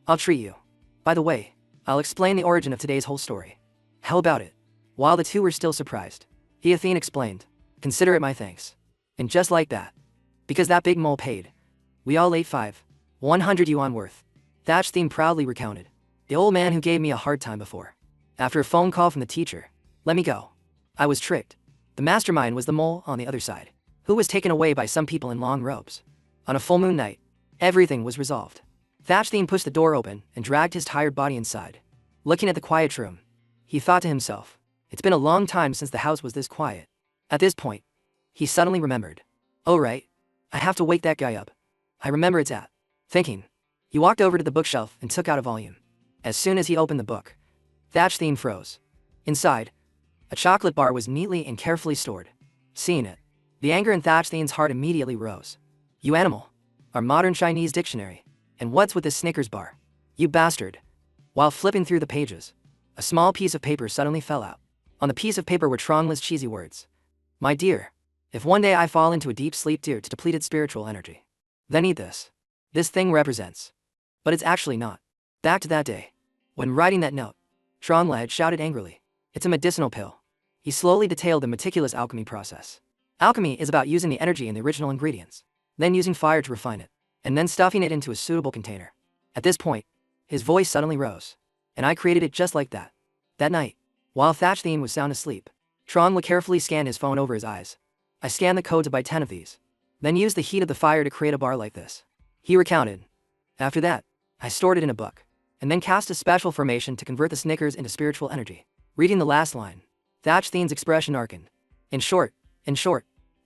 I'll treat you. By the way, I'll explain the origin of today's whole story. How about it? While the two were still surprised, Thathine explained. Consider it my thanks. And just like that, because that big mole paid, we all ate 100 yuan worth. Thatchthine proudly recounted. The old man who gave me a hard time before. After a phone call from the teacher, let me go. I was tricked. The mastermind was the mole on the other side, who was taken away by some people in long robes. On a full moon night, everything was resolved. Thatchthine pushed the door open and dragged his tired body inside. Looking at the quiet room, he thought to himself, it's been a long time since the house was this quiet. At this point, he suddenly remembered. Oh right, I have to wake that guy up. I remember it's at. Thinking, he walked over to the bookshelf and took out a volume. As soon as he opened the book, Thatchthine froze. Inside, a chocolate bar was neatly and carefully stored. Seeing it, the anger in Thatchthine's heart immediately rose. You animal! Our modern Chinese dictionary. And what's with this Snickers bar? You bastard! While flipping through the pages, a small piece of paper suddenly fell out. On the piece of paper were Trongli's cheesy words. My dear, if one day I fall into a deep sleep due to depleted spiritual energy, then eat this. This thing represents. But it's actually not. Back to that day. When writing that note, Trong had shouted angrily. It's a medicinal pill. He slowly detailed the meticulous alchemy process. Alchemy is about using the energy in the original ingredients, then using fire to refine it, and then stuffing it into a suitable container. At this point, his voice suddenly rose. And I created it just like that. That night, while Thatchthine was sound asleep, Trong carefully scanned his phone over his eyes. I scanned the code to buy 10 of these, then used the heat of the fire to create a bar like this. He recounted. After that, I stored it in a book, and then cast a special formation to convert the Snickers into spiritual energy. Reading the last line, Thatchthine's expression darkened. In short,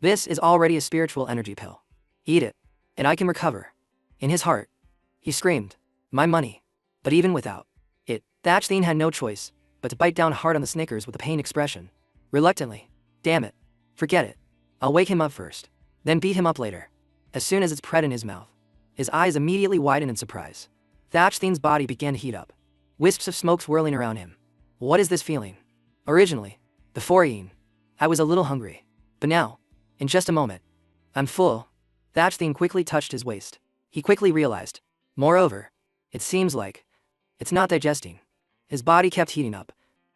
this is already a spiritual energy pill. Eat it, and I can recover. In his heart, he screamed, my money. But even without it, Thatchthine had no choice but to bite down hard on the Snickers with a pained expression. Reluctantly, damn it, forget it. I'll wake him up first, then beat him up later. As soon as it's pred in his mouth, his eyes immediately widened in surprise. Thatchthine's body began to heat up, wisps of smoke swirling around him. What is this feeling? Originally, before eating, I was a little hungry. But now, in just a moment, I'm full. Thatchthine quickly touched his waist. He quickly realized. Moreover, it seems like it's not digesting. His body kept heating up,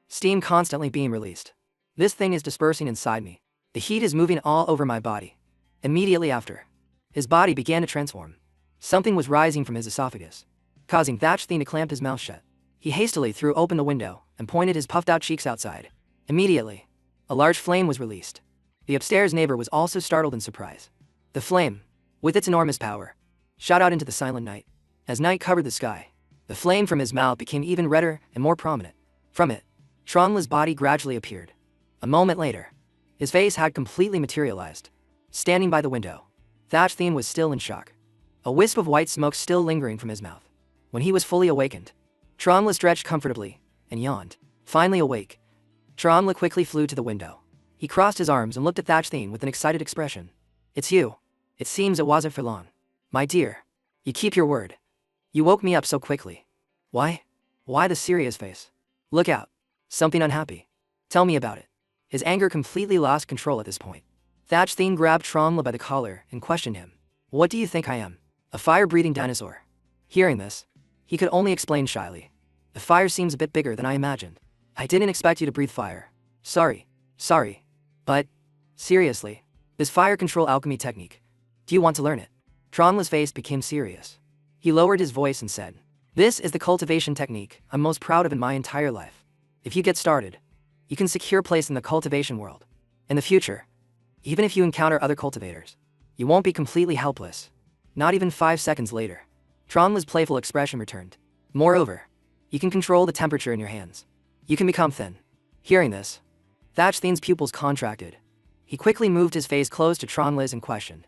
steam constantly being released. This thing is dispersing inside me. The heat is moving all over my body. Immediately after, his body began to transform. Something was rising from his esophagus, causing Thatchthine to clamp his mouth shut. He hastily threw open the window and pointed his puffed-out cheeks outside. Immediately, a large flame was released. The upstairs neighbor was also startled in surprise. The flame, with its enormous power, shot out into the silent night. As night covered the sky, the flame from his mouth became even redder and more prominent. From it, Trongli's body gradually appeared. A moment later, his face had completely materialized. Standing by the window, Thatchthine was still in shock, a wisp of white smoke still lingering from his mouth. When he was fully awakened, Tromla stretched comfortably and yawned. Finally awake, Tromla quickly flew to the window. He crossed his arms and looked at Thatchthine with an excited expression. It's you. It seems it wasn't for long. My dear, you keep your word. You woke me up so quickly. Why? Why the serious face? Look out. Something unhappy. Tell me about it. His anger completely lost control at this point. Thatchthine grabbed Tromla by the collar and questioned him. What do you think I am? A fire-breathing dinosaur? Hearing this, he could only explain shyly. The fire seems a bit bigger than I imagined. I didn't expect you to breathe fire. Sorry. But, seriously, this fire control alchemy technique. Do you want to learn it? Tromla's face became serious. He lowered his voice and said, this is the cultivation technique I'm most proud of in my entire life. If you get started, you can secure place in the cultivation world. In the future, even if you encounter other cultivators, you won't be completely helpless. Not even 5 seconds later, Tromla's playful expression returned. Moreover, you can control the temperature in your hands. You can become thin. Hearing this, Thatchthine's pupils contracted. He quickly moved his face close to Tromla's and questioned.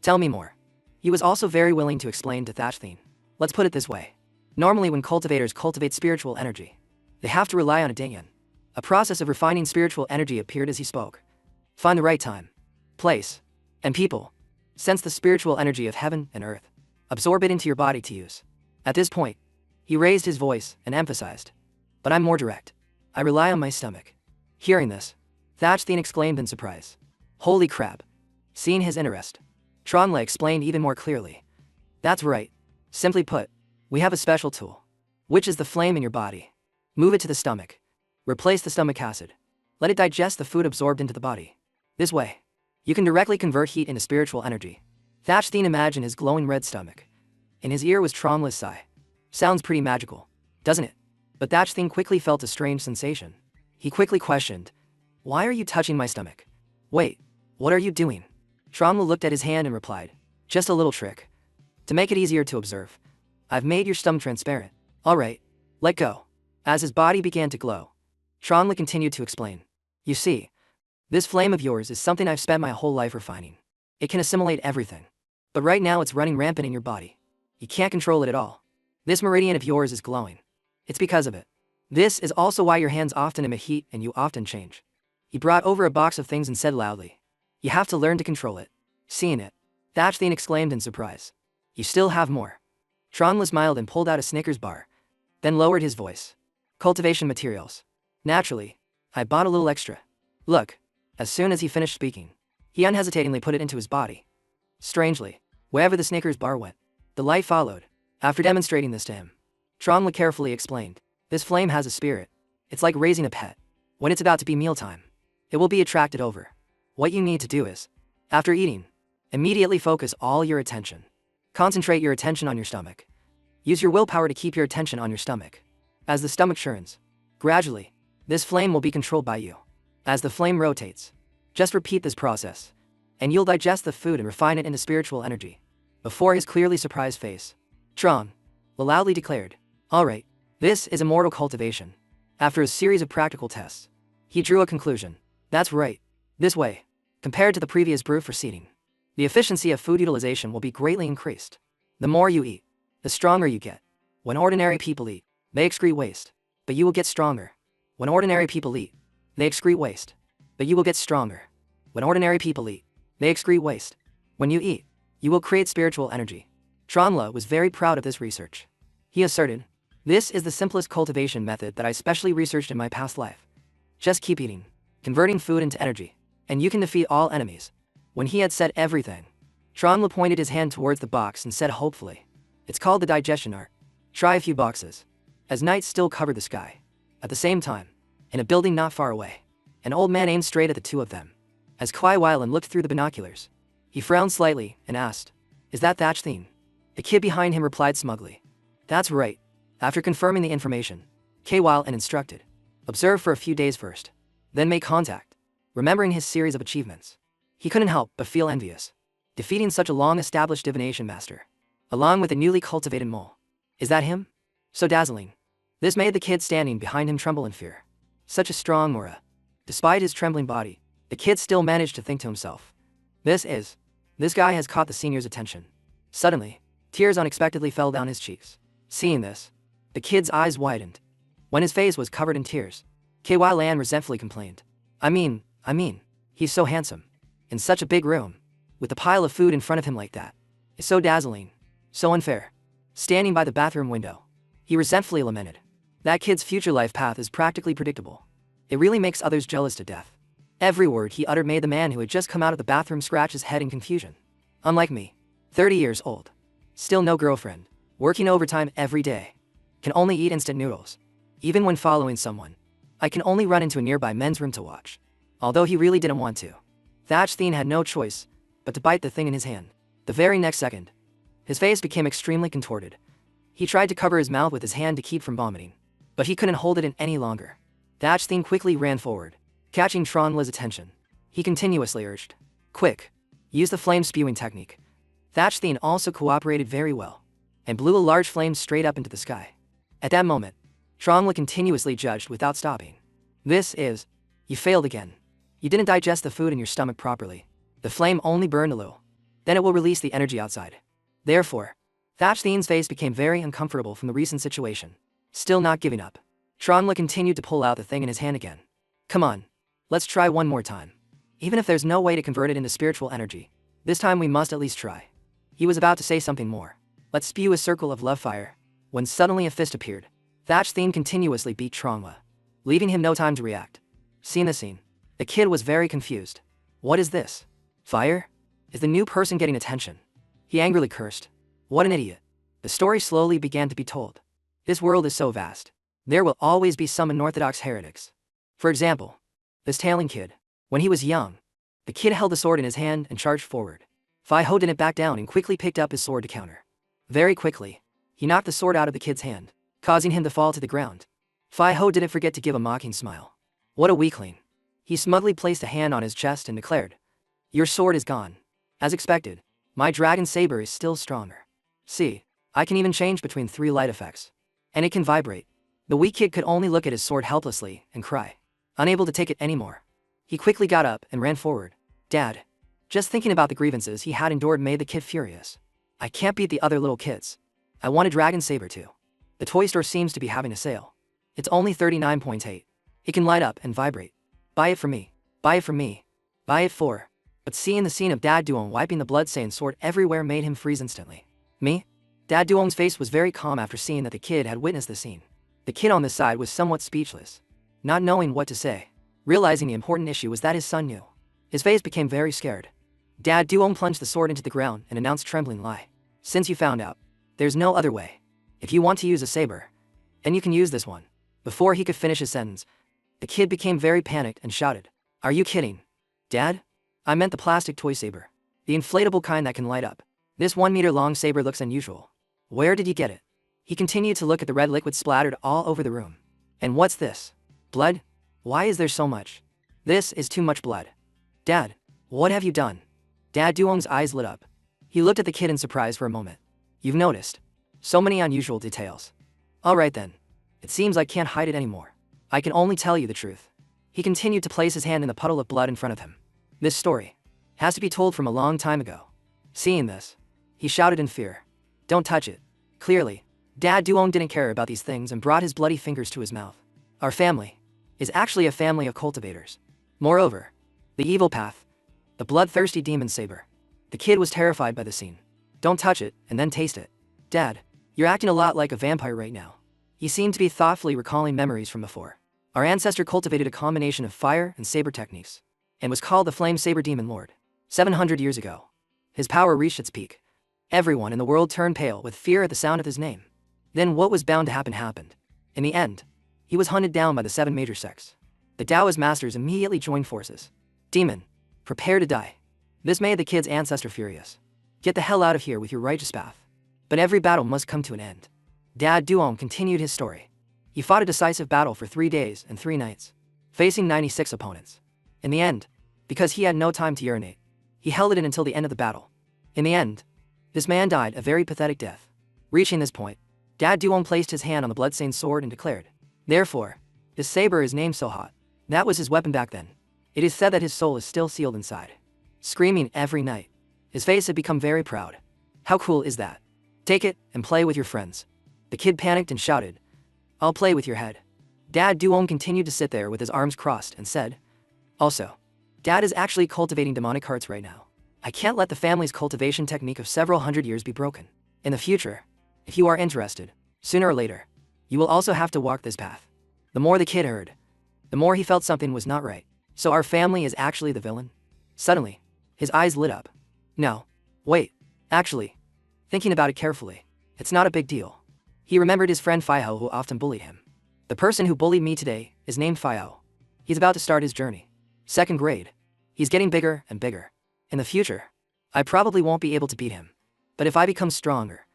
Tell me more. He was also very willing to explain to Thatchthine. Let's put it this way. Normally when cultivators cultivate spiritual energy, They have to rely on it again. A process of refining spiritual energy appeared as he spoke. Find the right time, place, and people. Sense the spiritual energy of heaven and earth. Absorb it into your body to use. At this point, he raised his voice and emphasized. But I'm more direct. I rely on my stomach. Hearing this, Thatchthene exclaimed in surprise. Holy crap. Seeing his interest, Tronla explained even more clearly. That's right. Simply put, we have a special tool, which is the flame in your body. Move it to the stomach. Replace the stomach acid. Let it digest the food absorbed into the body. This way, you can directly convert heat into spiritual energy. Thatchthene imagined his glowing red stomach. In his ear was Tronla's sigh. Sounds pretty magical, doesn't it? But Thatchthene quickly felt a strange sensation. He quickly questioned, why are you touching my stomach? Wait, what are you doing? Tronla looked at his hand and replied, just a little trick. To make it easier to observe, I've made your stomach transparent. Alright, let go. As his body began to glow, Tronla continued to explain. You see, this flame of yours is something I've spent my whole life refining. It can assimilate everything. But right now it's running rampant in your body. You can't control it at all. This meridian of yours is glowing. It's because of it. This is also why your hands often emit heat and you often change. He brought over a box of things and said loudly, you have to learn to control it. Seeing it, Thatchthene exclaimed in surprise. You still have more. Tronla smiled and pulled out a Snickers bar, then lowered his voice. Cultivation materials. Naturally, I bought a little extra. Look, as soon as he finished speaking, he unhesitatingly put it into his body. Strangely, wherever the Snickers bar went, the light followed. After demonstrating this to him, Tronla carefully explained, this flame has a spirit. It's like raising a pet. When it's about to be mealtime, it will be attracted over. What you need to do is, after eating, immediately focus all your attention. Concentrate your attention on your stomach. Use your willpower to keep your attention on your stomach. As the stomach churns, gradually, this flame will be controlled by you. As the flame rotates, just repeat this process, and you'll digest the food and refine it into spiritual energy. Before his clearly surprised face, Tron loudly declared, alright, this is immortal cultivation. After a series of practical tests, he drew a conclusion. That's right. This way, compared to the previous brew for seeding, the efficiency of food utilization will be greatly increased. The more you eat, the stronger you get. When ordinary people eat, they excrete waste, but you will get stronger. When ordinary people eat, they excrete waste, but you will get stronger. When ordinary people eat, they excrete waste. When you eat, you will create spiritual energy. Tronla was very proud of this research. He asserted, this is the simplest cultivation method that I specially researched in my past life. Just keep eating, converting food into energy, and you can defeat all enemies. When he had said everything, Tronla pointed his hand towards the box and said hopefully, it's called the digestion art. Try a few boxes. As night still covered the sky, at the same time, in a building not far away, an old man aimed straight at the two of them. As Kwai Wylan looked through the binoculars, he frowned slightly and asked, is that Thatchthene? The kid behind him replied smugly, that's right. After confirming the information, Kwai Wylan instructed, observe for a few days first, then make contact. Remembering his series of achievements, he couldn't help but feel envious. Defeating such a long-established divination master, along with a newly cultivated mole. Is that him? So dazzling. This made the kid standing behind him tremble in fear. Such a strong aura. Despite his trembling body, the kid still managed to think to himself. This guy has caught the senior's attention. Suddenly, tears unexpectedly fell down his cheeks. Seeing this, the kid's eyes widened. When his face was covered in tears, Kwai Wylan resentfully complained. I mean, he's so handsome. In such a big room, with a pile of food in front of him like that. It's so dazzling. So unfair. Standing by the bathroom window, he resentfully lamented. That kid's future life path is practically predictable. It really makes others jealous to death. Every word he uttered made the man who had just come out of the bathroom scratch his head in confusion. Unlike me, 30 years old, still no girlfriend, working overtime every day, can only eat instant noodles. Even when following someone, I can only run into a nearby men's room to watch. Although he really didn't want to. Thatchthene had no choice but to bite the thing in his hand. The very next second, his face became extremely contorted. He tried to cover his mouth with his hand to keep from vomiting, but he couldn't hold it in any longer. Thatchthene quickly ran forward, catching Tronla's attention. He continuously urged, quick, use the flame spewing technique. Thatchthene also cooperated very well, and blew a large flame straight up into the sky. At that moment, Tronla continuously judged without stopping. You failed again. You didn't digest the food in your stomach properly. The flame only burned a little. Then it will release the energy outside. Therefore, Thatchthene's face became very uncomfortable from the recent situation. Still not giving up, Trongla continued to pull out the thing in his hand again. Come on. Let's try one more time. Even if there's no way to convert it into spiritual energy, this time we must at least try. He was about to say something more. Let's spew a circle of love fire. When suddenly a fist appeared. Thatch Theme continuously beat Trongla, leaving him no time to react. Seeing the scene, the kid was very confused. What is this? Fire? Is the new person getting attention? He angrily cursed. What an idiot. The story slowly began to be told. This world is so vast. There will always be some unorthodox heretics. For example, this tailing kid. When he was young, the kid held the sword in his hand and charged forward. Fai Ho didn't back down and quickly picked up his sword to counter. Very quickly, he knocked the sword out of the kid's hand, causing him to fall to the ground. Fai Ho didn't forget to give a mocking smile. What a weakling. He smugly placed a hand on his chest and declared, Your sword is gone. As expected, my dragon saber is still stronger. See, I can even change between 3 light effects. And it can vibrate. The weak kid could only look at his sword helplessly and cry, unable to take it anymore. He quickly got up and ran forward. Dad. Just thinking about the grievances he had endured made the kid furious. I can't beat the other little kids. I want a dragon saber too. The toy store seems to be having a sale. It's only 39.8. It can light up and vibrate. Buy it for me. Buy it for me. Buy it for. But seeing the scene of Dad Duong wiping the blood-stained sword everywhere made him freeze instantly. Me? Dad Duong's face was very calm after seeing that the kid had witnessed the scene. The kid on this side was somewhat speechless, not knowing what to say. Realizing the important issue was that his son knew. His face became very scared. Dad Duong plunged the sword into the ground and announced trembling lie. Since you found out, there's no other way. If you want to use a saber, then you can use this one. Before he could finish his sentence, the kid became very panicked and shouted, Are you kidding? Dad? I meant the plastic toy saber. The inflatable kind that can light up. This 1-meter-long saber looks unusual. Where did you get it? He continued to look at the red liquid splattered all over the room. And what's this? Blood? Why is there so much? This is too much blood. Dad, what have you done? Dad Duong's eyes lit up. He looked at the kid in surprise for a moment. You've noticed. So many unusual details. Alright then. It seems I can't hide it anymore. I can only tell you the truth. He continued to place his hand in the puddle of blood in front of him. This story has to be told from a long time ago. Seeing this, he shouted in fear. Don't touch it. Clearly, Dad Duong didn't care about these things and brought his bloody fingers to his mouth. Our family is actually a family of cultivators. Moreover, the evil path, the bloodthirsty demon saber. The kid was terrified by the scene. Don't touch it and then taste it. Dad, you're acting a lot like a vampire right now. He seemed to be thoughtfully recalling memories from before. Our ancestor cultivated a combination of fire and saber techniques, and was called the Flame Saber Demon Lord. 700 years ago, his power reached its peak. Everyone in the world turned pale with fear at the sound of his name. Then what was bound to happen happened. In the end, he was hunted down by the 7 major sects. The Taoist masters immediately joined forces. Demon, prepare to die. This made the kid's ancestor furious. Get the hell out of here with your righteous path. But every battle must come to an end. Dad Duong continued his story. He fought a decisive battle for 3 days and 3 nights, facing 96 opponents. In the end, because he had no time to urinate, he held it in until the end of the battle. In the end, this man died a very pathetic death. Reaching this point, Dad Duong placed his hand on the bloodstained sword and declared, Therefore, his saber is named So Hot. That was his weapon back then. It is said that his soul is still sealed inside. Screaming every night. His face had become very proud. How cool is that? Take it and play with your friends. The kid panicked and shouted, I'll play with your head. Dad Duong continued to sit there with his arms crossed and said, Also, Dad is actually cultivating demonic hearts right now. I can't let the family's cultivation technique of several hundred years be broken. In the future, if you are interested, sooner or later, you will also have to walk this path. The more the kid heard, the more he felt something was not right. So our family is actually the villain? Suddenly, his eyes lit up. No. Wait. Actually, thinking about it carefully, it's not a big deal. He remembered his friend Fiho who often bullied him. The person who bullied me today is named Fiho. He's about to start his journey. 2nd grade. He's getting bigger and bigger. In the future, I probably won't be able to beat him. But if I become stronger,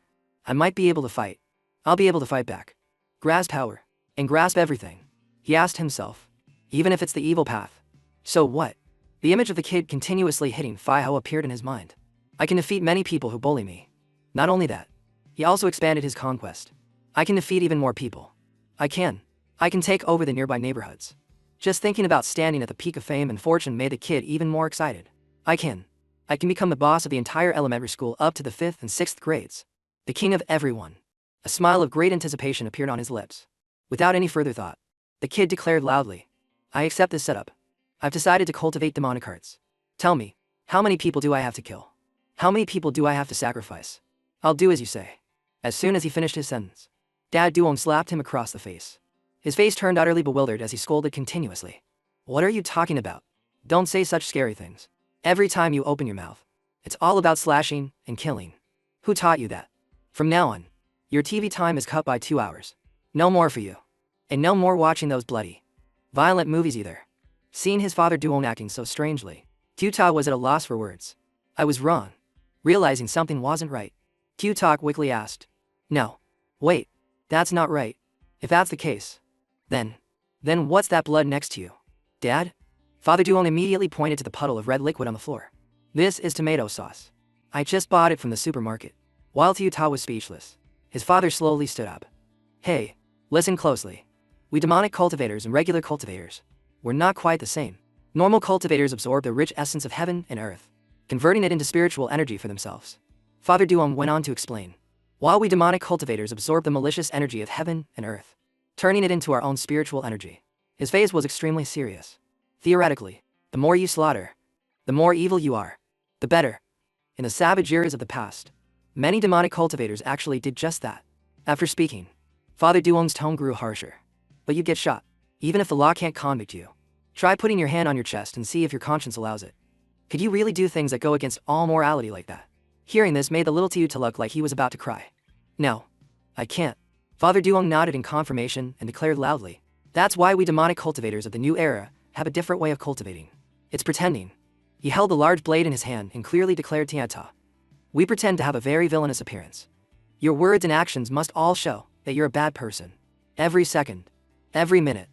I might be able to fight. I'll be able to fight back. Grasp power. And grasp everything. He asked himself. Even if it's the evil path. So what? The image of the kid continuously hitting Fiho appeared in his mind. I can defeat many people who bully me. Not only that, he also expanded his conquest. I can defeat even more people. I can take over the nearby neighborhoods. Just thinking about standing at the peak of fame and fortune made the kid even more excited. I can become the boss of the entire elementary school up to the 5th and 6th grades. The king of everyone. A smile of great anticipation appeared on his lips. Without any further thought, the kid declared loudly, I accept this setup. I've decided to cultivate demonic hearts. Tell me, how many people do I have to kill? How many people do I have to sacrifice? I'll do as you say. As soon as he finished his sentence, Dad Duong slapped him across the face. His face turned utterly bewildered as he scolded continuously. What are you talking about? Don't say such scary things. Every time you open your mouth, it's all about slashing and killing. Who taught you that? From now on, your TV time is cut by 2 hours. No more for you. And no more watching those bloody, violent movies either. Seeing his father Duong acting so strangely, Tuta was at a loss for words. I was wrong. Realizing something wasn't right, Tuta quickly asked, No. Wait. That's not right. If that's the case, then what's that blood next to you? Dad? Father Duong immediately pointed to the puddle of red liquid on the floor. This is tomato sauce. I just bought it from the supermarket. While Tuta was speechless, his father slowly stood up. Hey, listen closely. We demonic cultivators and regular cultivators, we're not quite the same. Normal cultivators absorb the rich essence of heaven and earth, converting it into spiritual energy for themselves. Father Duong went on to explain. While we demonic cultivators absorb the malicious energy of heaven and earth, turning it into our own spiritual energy. His face was extremely serious. Theoretically, the more you slaughter, the more evil you are, the better. In the savage eras of the past, many demonic cultivators actually did just that. After speaking, Father Duong's tone grew harsher. But you get shot. Even if the law can't convict you, try putting your hand on your chest and see if your conscience allows it. Could you really do things that go against all morality like that? Hearing this made the little Tuta look like he was about to cry. No, I can't. Father Duong nodded in confirmation and declared loudly. That's why we demonic cultivators of the new era have a different way of cultivating. It's pretending. He held the large blade in his hand and clearly declared Tianta. We pretend to have a very villainous appearance. Your words and actions must all show that you're a bad person. Every second, every minute,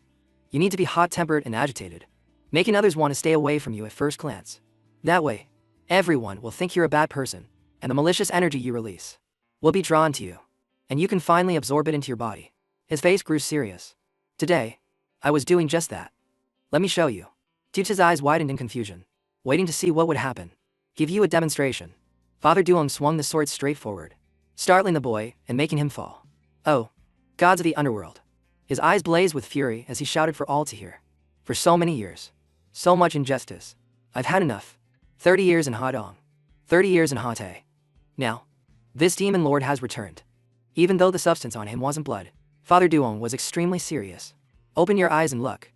you need to be hot-tempered and agitated, making others want to stay away from you at first glance. That way, everyone will think you're a bad person, and the malicious energy you release will be drawn to you, and you can finally absorb it into your body. His face grew serious. Today, I was doing just that. Let me show you. Tuta's eyes widened in confusion, waiting to see what would happen. Give you a demonstration. Father Duong swung the sword straight forward, startling the boy and making him fall. Oh, gods of the underworld. His eyes blazed with fury as he shouted for all to hear. For so many years, so much injustice. I've had enough. 30 years in Hadong. 30 years in Hate. Now, this demon lord has returned. Even though the substance on him wasn't blood, Father Duong was extremely serious. Open your eyes and look.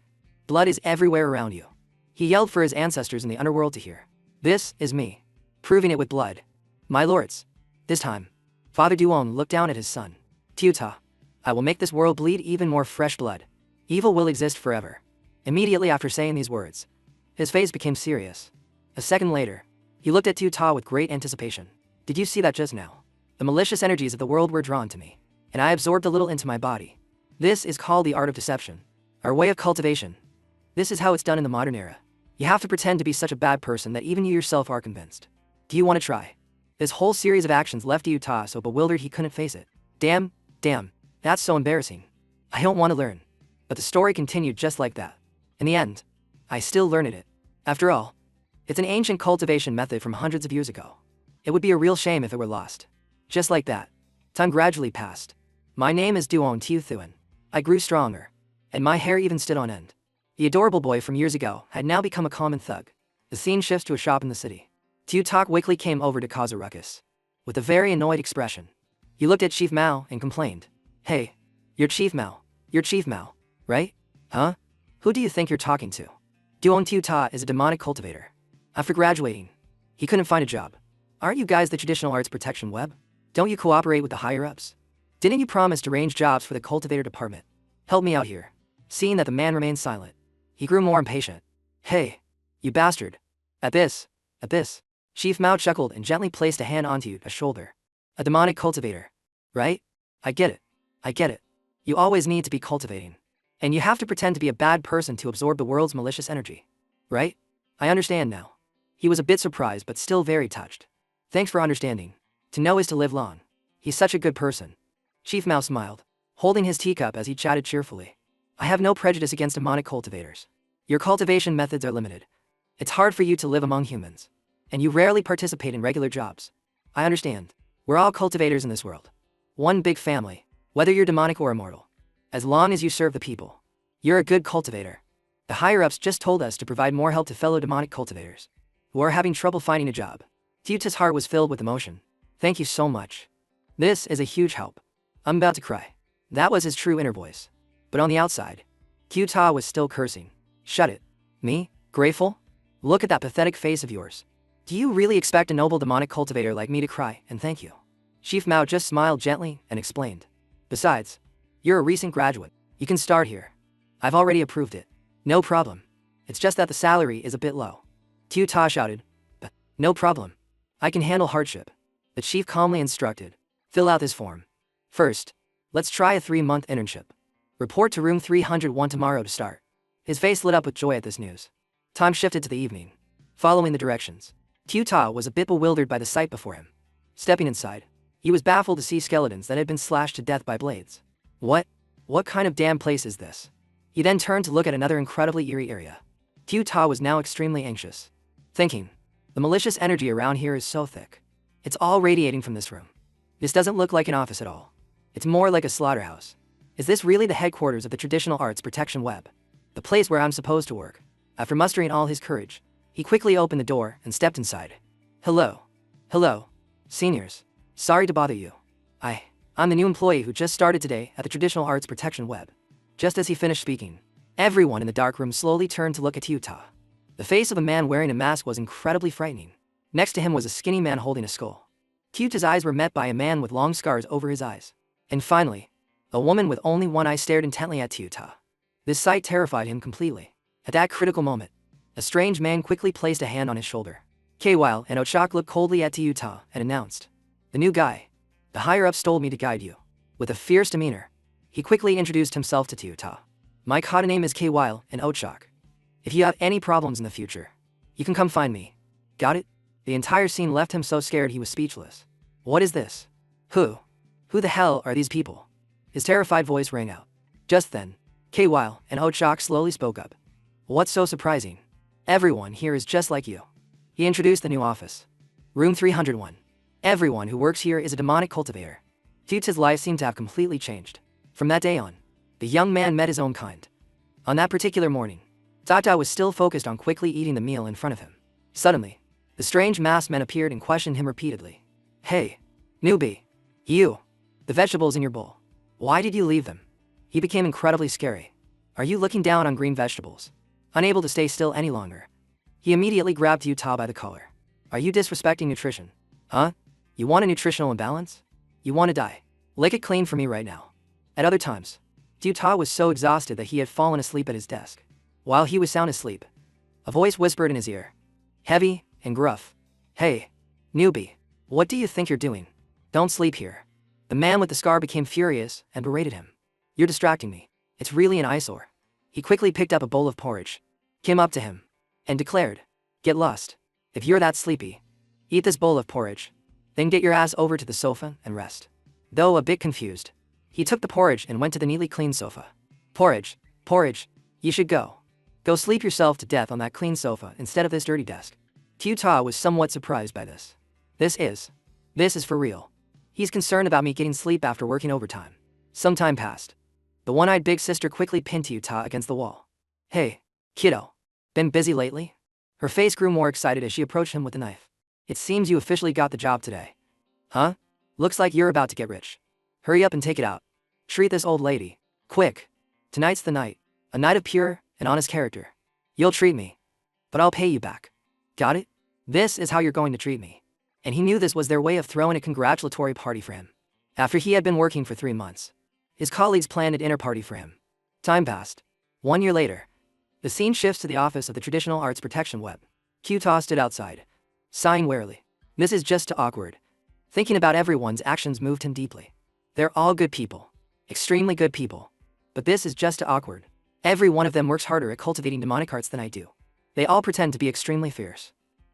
Blood is everywhere around you. He yelled for his ancestors in the underworld to hear. This is me, proving it with blood. My lords. This time, Father Duong looked down at his son. Tuta, I will make this world bleed even more fresh blood. Evil will exist forever. Immediately after saying these words, his face became serious. A second later, he looked at Tuta with great anticipation. Did you see that just now? The malicious energies of the world were drawn to me, and I absorbed a little into my body. This is called the art of deception, our way of cultivation. This is how it's done in the modern era. You have to pretend to be such a bad person that even you yourself are convinced. Do you want to try? This whole series of actions left Tuta so bewildered he couldn't face it. Damn, that's so embarrassing. I don't want to learn. But the story continued just like that. In the end, I still learned it. After all, it's an ancient cultivation method from hundreds of years ago. It would be a real shame if it were lost. Just like that, time gradually passed. My name is Duong Tiu Thuan. I grew stronger, and my hair even stood on end. The adorable boy from years ago had now become a common thug. The scene shifts to a shop in the city. Tiu Tak quickly came over to cause a ruckus. With a very annoyed expression, he looked at Chief Mao and complained. Hey, you're Chief Mao, right? Huh? Who do you think you're talking to? Duong Tiu Ta is a demonic cultivator. After graduating, he couldn't find a job. Aren't you guys the traditional arts protection web? Don't you cooperate with the higher-ups? Didn't you promise to arrange jobs for the cultivator department? Help me out here. Seeing that the man remained silent, he grew more impatient. Hey, you bastard. At this, Chief Mao chuckled and gently placed a hand onto a shoulder. A demonic cultivator, right? I get it. You always need to be cultivating. And you have to pretend to be a bad person to absorb the world's malicious energy. Right? I understand now. He was a bit surprised but still very touched. Thanks for understanding. To know is to live long. He's such a good person. Chief Mao smiled, holding his teacup as he chatted cheerfully. I have no prejudice against demonic cultivators. Your cultivation methods are limited. It's hard for you to live among humans. And you rarely participate in regular jobs. I understand. We're all cultivators in this world. One big family, whether you're demonic or immortal. As long as you serve the people. You're a good cultivator. The higher-ups just told us to provide more help to fellow demonic cultivators who are having trouble finding a job. Kyuta's heart was filled with emotion. Thank you so much. This is a huge help. I'm about to cry. That was his true inner voice. But on the outside, Kyuta was still cursing. Shut it. Me? Grateful? Look at that pathetic face of yours. Do you really expect a noble demonic cultivator like me to cry and thank you? Chief Mao just smiled gently and explained. Besides, you're a recent graduate. You can start here. I've already approved it. No problem. It's just that the salary is a bit low. Kyuta shouted. But no problem. I can handle hardship. The chief calmly instructed. Fill out this form. First, let's try a 3-month internship. Report to room 301 tomorrow to start. His face lit up with joy at this news. Time shifted to the evening. Following the directions, Kyuta was a bit bewildered by the sight before him. Stepping inside, he was baffled to see skeletons that had been slashed to death by blades. What kind of damn place is this? He then turned to look at another incredibly eerie area. Kyuta was now extremely anxious, thinking, the malicious energy around here is so thick. It's all radiating from this room. This doesn't look like an office at all. It's more like a slaughterhouse. Is this really the headquarters of the Traditional Arts Protection Web? The place where I'm supposed to work? After mustering all his courage, he quickly opened the door and stepped inside. Hello. Hello. Seniors. Sorry to bother you. I'm the new employee who just started today at the Traditional Arts Protection Web. Just as he finished speaking, everyone in the dark room slowly turned to look at Kyuta. The face of a man wearing a mask was incredibly frightening. Next to him was a skinny man holding a skull. Kyuta's eyes were met by a man with long scars over his eyes. And finally, a woman with only one eye stared intently at Kyuta. This sight terrified him completely. At that critical moment, a strange man quickly placed a hand on his shoulder. Kwile and Ochak looked coldly at Kyuta and announced, the new guy. The higher-ups told me to guide you. With a fierce demeanor, he quickly introduced himself to Kyuta. My kata name is Kwile and Ochak. If you have any problems in the future, you can come find me. Got it? The entire scene left him so scared he was speechless. What is this? Who the hell are these people? His terrified voice rang out. Just then, Kwile and Ochak slowly spoke up. What's so surprising? Everyone here is just like you. He introduced the new office. Room 301. Everyone who works here is a demonic cultivator. Kyuta's life seemed to have completely changed. From that day on, the young man met his own kind. On that particular morning, Tata was still focused on quickly eating the meal in front of him. Suddenly, the strange masked men appeared and questioned him repeatedly. Hey, newbie. You. The vegetables in your bowl. Why did you leave them? He became incredibly scary. Are you looking down on green vegetables? Unable to stay still any longer, he immediately grabbed Yuta by the collar. Are you disrespecting nutrition? Huh? You want a nutritional imbalance? You want to die? Lick it clean for me right now. At other times, Yuta was so exhausted that he had fallen asleep at his desk. While he was sound asleep, a voice whispered in his ear, heavy and gruff. Hey, newbie, what do you think you're doing? Don't sleep here. The man with the scar became furious and berated him. You're distracting me. It's really an eyesore. He quickly picked up a bowl of porridge, came up to him, and declared, get lost. If you're that sleepy, eat this bowl of porridge, then get your ass over to the sofa and rest. Though a bit confused, he took the porridge and went to the neatly clean sofa. Porridge, you should go. Go sleep yourself to death on that clean sofa instead of this dirty desk. Kyuta was somewhat surprised by this. This is for real. He's concerned about me getting sleep after working overtime. Some time passed. The one-eyed big sister quickly pinned Kyuta against the wall. Hey, kiddo. Been busy lately? Her face grew more excited as she approached him with the knife. It seems you officially got the job today. Huh? Looks like you're about to get rich. Hurry up and take it out. Treat this old lady. Quick. Tonight's the night. A night of pure and honest character. You'll treat me, but I'll pay you back. Got it? This is how you're going to treat me. And he knew this was their way of throwing a congratulatory party for him. After he had been working for 3 months, his colleagues planned an dinner party for him. Time passed. 1 year later, the scene shifts to the office of the Traditional Arts Protection Web. Kyuta stood outside, sighing wearily. This is just too awkward. Thinking about everyone's actions moved him deeply. They're all good people. Extremely good people. But this is just too awkward. Every one of them works harder at cultivating demonic arts than I do. They all pretend to be extremely fierce.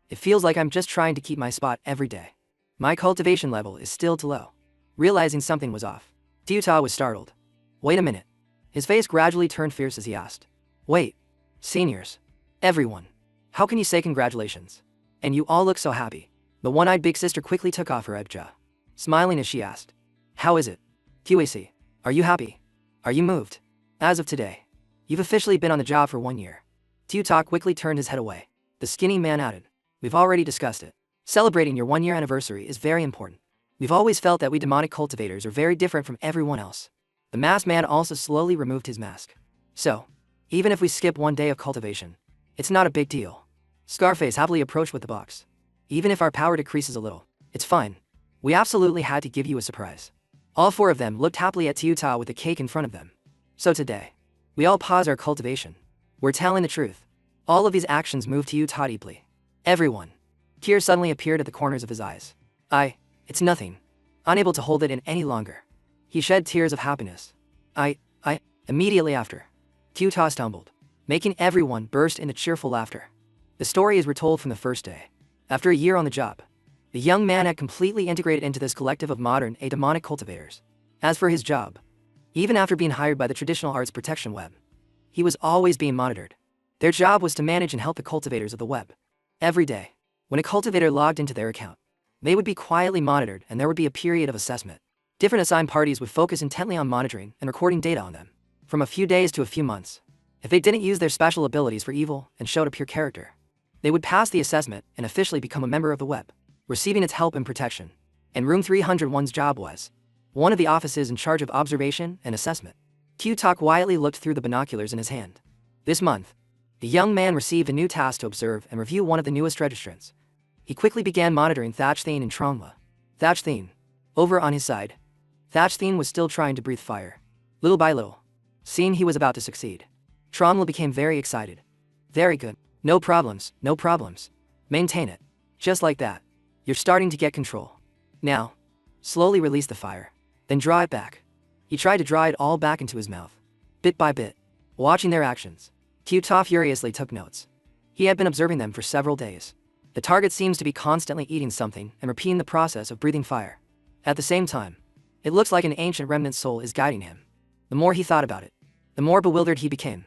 It feels like I'm just trying to keep my spot every day. My cultivation level is still too low. Realizing something was off, Kyuta was startled. Wait a minute. His face gradually turned fierce as he asked. Wait. Seniors. Everyone. How can you say congratulations? And you all look so happy. The one-eyed big sister quickly took off her ebja, smiling as she asked. How is it? QAC. Are you happy? Are you moved? As of today, you've officially been on the job for 1 year. Tuta quickly turned his head away. The skinny man added, we've already discussed it. Celebrating your 1 year anniversary is very important. We've always felt that we demonic cultivators are very different from everyone else. The masked man also slowly removed his mask. So, even if we skip 1 day of cultivation, it's not a big deal. Scarface happily approached with the box. Even if our power decreases a little, it's fine. We absolutely had to give you a surprise. All 4 of them looked happily at Tuta with the cake in front of them. So today, we all pause our cultivation. We're telling the truth. All of these actions moved Tuta deeply. Everyone. Tears suddenly appeared at the corners of his eyes. It's nothing. Unable to hold it in any longer, he shed tears of happiness. Immediately after, Tuta stumbled, making everyone burst into cheerful laughter. The story is retold from the first day. After a year on the job, the young man had completely integrated into this collective of modern demonic cultivators. As for his job, even after being hired by the traditional arts protection web, he was always being monitored. Their job was to manage and help the cultivators of the web. Every day, when a cultivator logged into their account, they would be quietly monitored and there would be a period of assessment. Different assigned parties would focus intently on monitoring and recording data on them, from a few days to a few months. If they didn't use their special abilities for evil and showed a pure character, they would pass the assessment and officially become a member of the web, receiving its help and protection. And Room 301's job was one of the offices in charge of observation and assessment. Q-Talk quietly looked through the binoculars in his hand. This month, the young man received a new task to observe and review one of the newest registrants. He quickly began monitoring Thatchthene and Trongla. Thatchthene, over on his side. Thatchthene was still trying to breathe fire. Little by little, seeing he was about to succeed, Trongla became very excited. Very good. No problems, no problems. Maintain it. Just like that. You're starting to get control. Now, slowly release the fire, then draw it back. He tried to draw it all back into his mouth. Bit by bit, watching their actions, Q-Ta furiously took notes. He had been observing them for several days. The target seems to be constantly eating something and repeating the process of breathing fire. At the same time, it looks like an ancient remnant soul is guiding him. The more he thought about it, the more bewildered he became,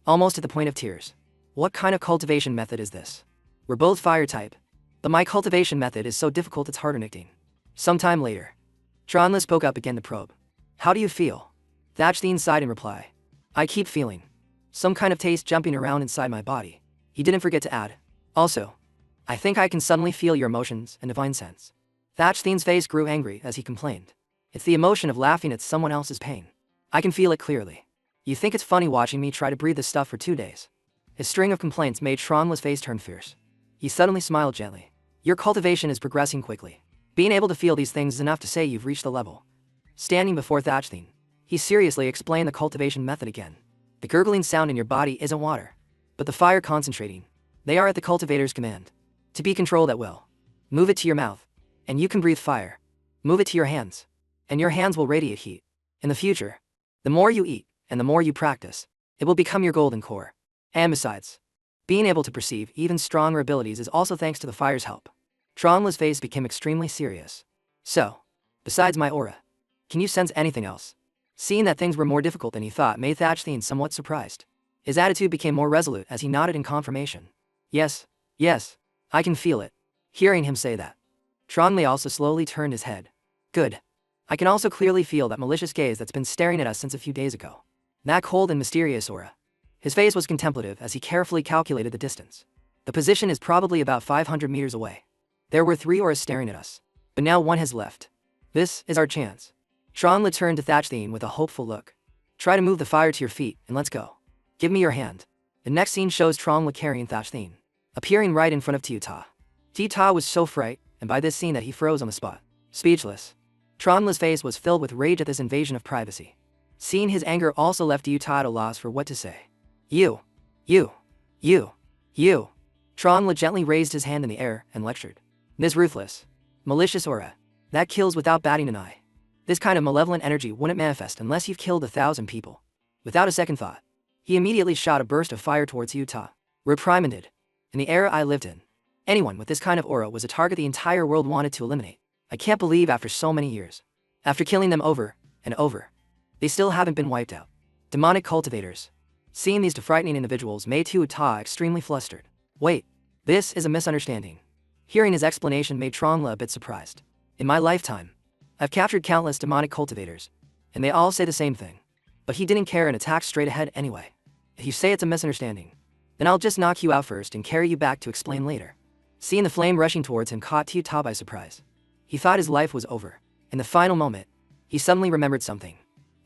almost at the point of tears. What kind of cultivation method is this? We're both fire type, but my cultivation method is so difficult it's harder-nicking. Sometime later, Tronla spoke up again to probe. How do you feel? Thatchthene sighed in reply. I keep feeling some kind of taste jumping around inside my body. He didn't forget to add. Also, I think I can suddenly feel your emotions and divine sense. Thatchthene's face grew angry as he complained. It's the emotion of laughing at someone else's pain. I can feel it clearly. You think it's funny watching me try to breathe this stuff for 2 days? His string of complaints made Tronla's face turn fierce. He suddenly smiled gently. Your cultivation is progressing quickly. Being able to feel these things is enough to say you've reached the level. Standing before Thatchthene, he seriously explained the cultivation method again. The gurgling sound in your body isn't water, but the fire concentrating. They are at the cultivator's command. To be controlled at will. Move it to your mouth, and you can breathe fire. Move it to your hands, and your hands will radiate heat. In the future, the more you eat, and the more you practice, it will become your golden core. And besides, being able to perceive even stronger abilities is also thanks to the fire's help. Tronla's face became extremely serious. So, besides my aura, can you sense anything else? Seeing that things were more difficult than he thought made Thatchthene somewhat surprised. His attitude became more resolute as he nodded in confirmation. Yes, I can feel it. Hearing him say that, Tronla also slowly turned his head. Good. I can also clearly feel that malicious gaze that's been staring at us since a few days ago. That cold and mysterious aura. His face was contemplative as he carefully calculated the distance. The position is probably about 500 meters away. There were 3 auras staring at us, but now 1 has left. This is our chance. Tronla turned to Thatchthene with a hopeful look. Try to move the fire to your feet and let's go. Give me your hand. The next scene shows Tronla carrying Thatchthene, appearing right in front of Tuta. Tuta was so frightened, and by this scene that he froze on the spot, speechless. Tronla's face was filled with rage at this invasion of privacy. Seeing his anger also left Tuta at a loss for what to say. You. Tronla gently raised his hand in the air and lectured. This ruthless, malicious aura, that kills without batting an eye. This kind of malevolent energy wouldn't manifest unless you've killed 1,000 people. Without a second thought, he immediately shot a burst of fire towards Utah. Reprimanded. In the era I lived in, anyone with this kind of aura was a target the entire world wanted to eliminate. I can't believe after so many years, after killing them over and over, they still haven't been wiped out. Demonic cultivators. Seeing these frightening individuals made Tuta extremely flustered. Wait, this is a misunderstanding. Hearing his explanation made Trongla a bit surprised. In my lifetime, I've captured countless demonic cultivators, and they all say the same thing. But he didn't care and attacked straight ahead anyway. If you say it's a misunderstanding, then I'll just knock you out first and carry you back to explain later. Seeing the flame rushing towards him caught Tiu by surprise. He thought his life was over. In the final moment, he suddenly remembered something.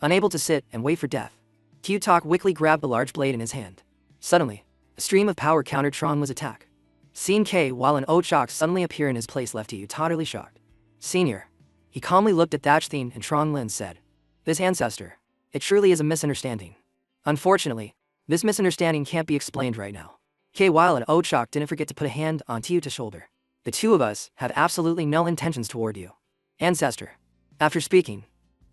Unable to sit and wait for death, Tiu quickly grabbed the large blade in his hand. Suddenly, a stream of power countered Trongl's attack. Seeing K while an Ochak suddenly appear in his place left Tiu utterly shocked. Senior. He calmly looked at Thatchthien and Tronglin and said, "This ancestor, it truly is a misunderstanding. Unfortunately, this misunderstanding can't be explained right now." K while and Ochak didn't forget to put a hand on Tiuta's shoulder. "The two of us have absolutely no intentions toward you, ancestor." After speaking,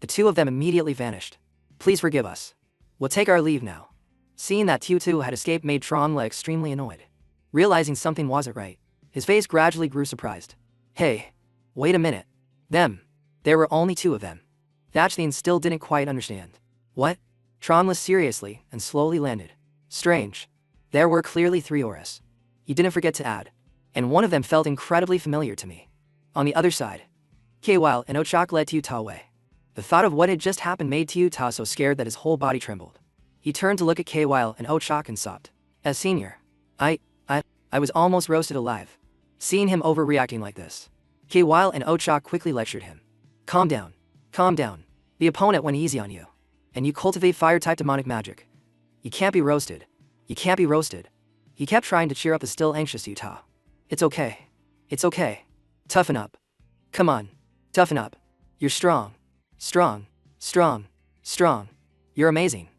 the two of them immediately vanished. "Please forgive us. We'll take our leave now." Seeing that Tiutu had escaped made Trongle extremely annoyed. Realizing something wasn't right, his face gradually grew surprised. "Hey, wait a minute. Them. There were only two of them." Thatchthien still didn't quite understand. "What?" Trongle seriously and slowly landed. "Strange. There were clearly three auras." He didn't forget to add, "And one of them felt incredibly familiar to me." On the other side, Kwile and Ochak led Tiuta away. The thought of what had just happened made Tiuta so scared that his whole body trembled. He turned to look at Kwile and Ochak and sobbed. "As senior, I was almost roasted alive." Seeing him overreacting like this, Kwile and Ochak quickly lectured him. Calm down. Calm down. The opponent went easy on you. And you cultivate fire-type demonic magic. You can't be roasted. You can't be roasted." He kept trying to cheer up the still anxious Yuta. "It's okay. It's okay. Toughen up. Come on. Toughen up. You're strong. Strong. Strong. Strong. You're amazing."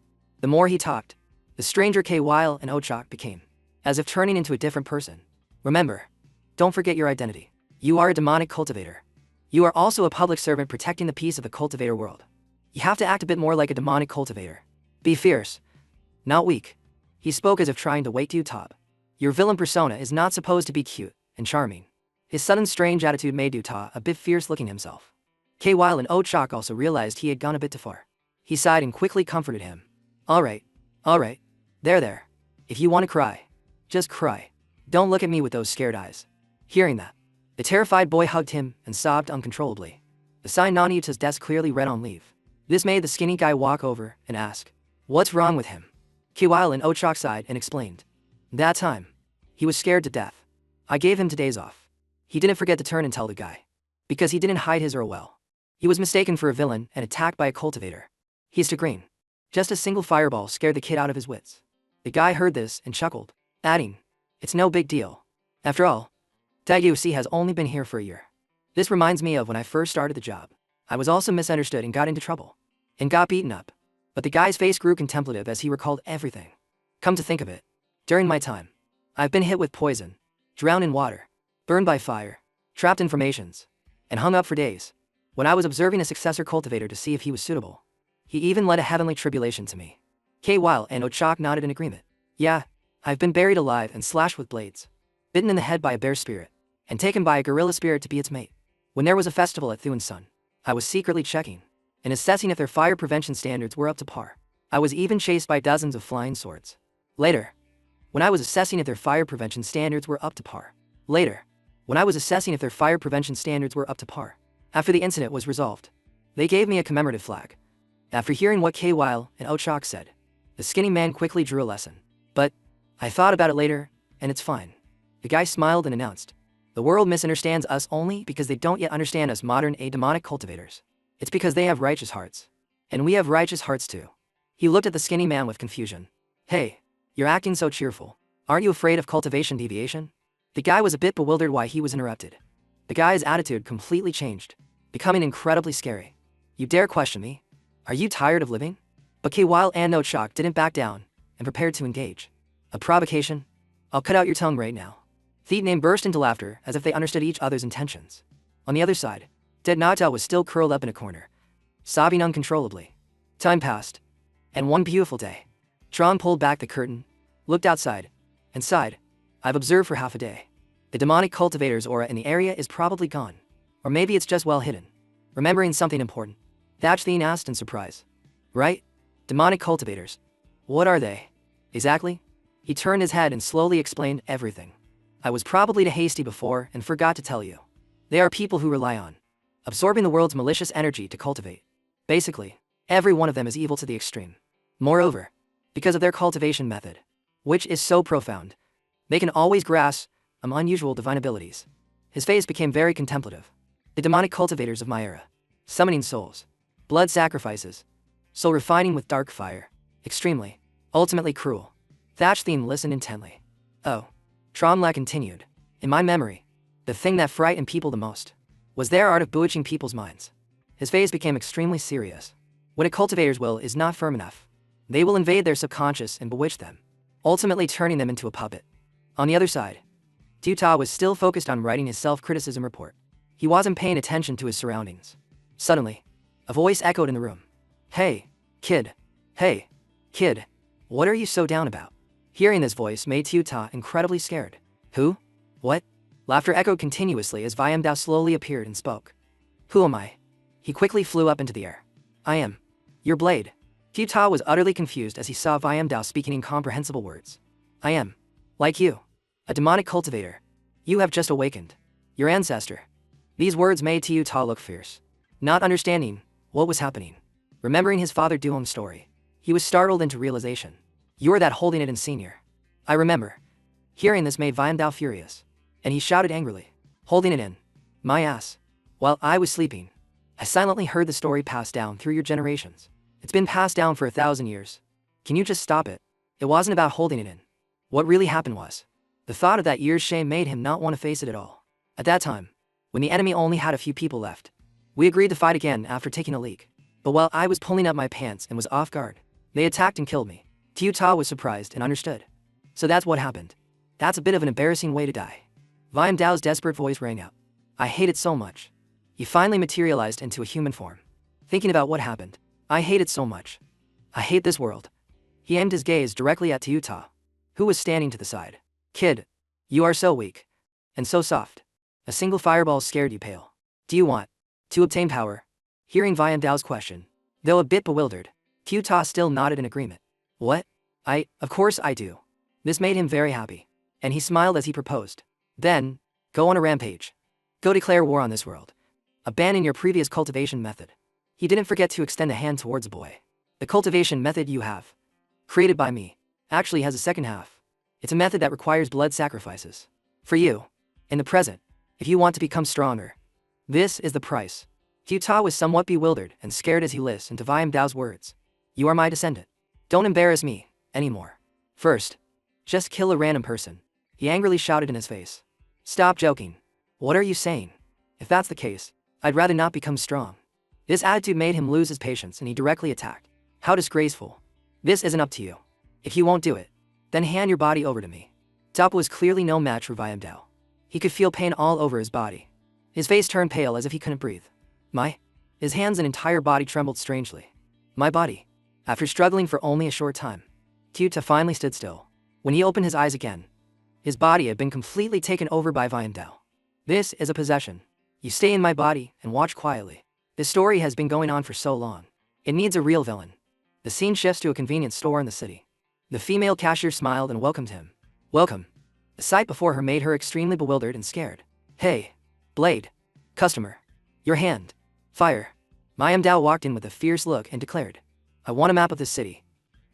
The more he talked, the stranger Kwile and Ochak became, as if turning into a different person. "Remember, don't forget your identity. You are a demonic cultivator. You are also a public servant protecting the peace of the cultivator world. You have to act a bit more like a demonic cultivator. Be fierce, not weak." He spoke as if trying to wake you top. "Your villain persona is not supposed to be cute and charming." His sudden strange attitude made Yuta a bit fierce looking himself. Kwile and Ochak also realized he had gone a bit too far. He sighed and quickly comforted him. All right. There. If you want to cry, just cry. Don't look at me with those scared eyes." Hearing that, the terrified boy hugged him and sobbed uncontrollably. The sign on Yuta's desk clearly read "on leave." This made the skinny guy walk over and ask, "What's wrong with him?" Kwile and Ochak sighed and explained. "That time, he was scared to death. I gave him 2 days off." He didn't forget to turn and tell the guy. Because he didn't hide his aura well. He was mistaken for a villain and attacked by a cultivator. He's to green. Just a single fireball scared the kid out of his wits. The guy heard this and chuckled, adding, "It's no big deal. After all, Daigusi has only been here for a year. This reminds me of when I first started the job. I was also misunderstood and got into trouble. And got beaten up." But the guy's face grew contemplative as he recalled everything. "Come to think of it, during my time, I've been hit with poison, drowned in water, burned by fire, trapped in formations, and hung up for days. When I was observing a successor cultivator to see if he was suitable, he even led a heavenly tribulation to me." Kwile and Ochak nodded in agreement. "Yeah, I've been buried alive and slashed with blades, bitten in the head by a bear spirit, and taken by a gorilla spirit to be its mate. When there was a festival at Thuan's Sun, I was secretly checking and assessing if their fire prevention standards were up to par. I was even chased by dozens of flying swords. Later, when I was assessing if their fire prevention standards were up to par. After the incident was resolved, they gave me a commemorative flag." After hearing what Kwile and Ochak said, the skinny man quickly drew a lesson. "But I thought about it later, and it's fine." The guy smiled and announced, "The world misunderstands us only because they don't yet understand us modern demonic cultivators. It's because they have righteous hearts. And we have righteous hearts too." He looked at the skinny man with confusion. "Hey, you're acting so cheerful. Aren't you afraid of cultivation deviation?" The guy was a bit bewildered why he was interrupted. The guy's attitude completely changed, becoming incredibly scary. "You dare question me? Are you tired of living?" But Kwile and Ochak didn't back down and prepared to engage. "A provocation? I'll cut out your tongue right now." Theetname burst into laughter as if they understood each other's intentions. On the other side, Dead Nata was still curled up in a corner, sobbing uncontrollably. Time passed, and one beautiful day, Tron pulled back the curtain, looked outside, and sighed. "I've observed for half a day. The demonic cultivator's aura in the area is probably gone. Or maybe it's just well hidden." Remembering something important, Thatchthien asked in surprise. "Right? Demonic cultivators. What are they? Exactly?" He turned his head and slowly explained everything. "I was probably too hasty before and forgot to tell you. They are people who rely on absorbing the world's malicious energy to cultivate. Basically, Every one of them is evil to the extreme. Moreover, because of their cultivation method, which is so profound, they can always grasp unusual divine abilities. His face became very contemplative. The demonic cultivators of my era, summoning souls, blood sacrifices, soul refining with dark fire, extremely, ultimately cruel. Thatchthien listened intently. Oh. Tromla continued. In my memory, the thing that frightened people the most was their art of bewitching people's minds. His face became extremely serious. When a cultivator's will is not firm enough, they will invade their subconscious and bewitch them, ultimately turning them into a puppet. On the other side, Tuta was still focused on writing his self-criticism report. He wasn't paying attention to his surroundings. Suddenly, a voice echoed in the room. Hey, kid. Hey, kid. What are you so down about? Hearing this voice made Tuta incredibly scared. Who? What? Laughter echoed continuously as Vyamdao slowly appeared and spoke. Who am I? He quickly flew up into the air. I am your blade. Tuta was utterly confused as he saw Vyamdao speaking incomprehensible words. I am, like you, a demonic cultivator. You have just awakened. Your ancestor. These words made Tuta look fierce. Not understanding what was happening. Remembering his father Duong's story, he was startled into realization. You're that holding it in senior. I remember. Hearing this made Vyamdao furious, and he shouted angrily. Holding it in. My ass. While I was sleeping, I silently heard the story passed down through your generations. It's been passed down for 1,000 years. Can you just stop it? It wasn't about holding it in. What really happened was, the thought of that year's shame made him not want to face it at all. At that time, when the enemy only had a few people left, we agreed to fight again after taking a leak. But while I was pulling up my pants and was off guard, they attacked and killed me. Tuta was surprised and understood. So that's what happened. That's a bit of an embarrassing way to die. Vyamdao's desperate voice rang out. I hate it so much. He finally materialized into a human form. Thinking about what happened, I hate it so much. I hate this world. He aimed his gaze directly at Tuta, who was standing to the side. Kid, you are so weak. And so soft. A single fireball scared you pale. Do you want to obtain power? Hearing Vyamdao's question, though a bit bewildered, Tuta still nodded in agreement. What? Of course I do. This made him very happy, and he smiled as he proposed. Then, go on a rampage. Go declare war on this world. Abandon your previous cultivation method. He didn't forget to extend a hand towards the boy. The cultivation method you have, created by me, actually has a second half. It's a method that requires blood sacrifices. For you, in the present, if you want to become stronger, this is the price. Tuta was somewhat bewildered and scared as he listened to Vyamdao's words. You are my descendant. Don't embarrass me anymore. First, just kill a random person. He angrily shouted in his face. Stop joking. What are you saying? If that's the case, I'd rather not become strong. This attitude made him lose his patience and he directly attacked. How disgraceful. This isn't up to you. If you won't do it, then hand your body over to me. Tupa was clearly no match for Vyamdao. He could feel pain all over his body. His face turned pale as if he couldn't breathe. His hands and entire body trembled strangely. My body. After struggling for only a short time, Tuta finally stood still. When he opened his eyes again, his body had been completely taken over by Vyamdao. This is a possession. You stay in my body and watch quietly. This story has been going on for so long. It needs a real villain. The scene shifts to a convenience store in the city. The female cashier smiled and welcomed him. Welcome. The sight before her made her extremely bewildered and scared. Hey, Blade. Customer. Your hand. Fire. Vyamdao walked in with a fierce look and declared. I want a map of this city.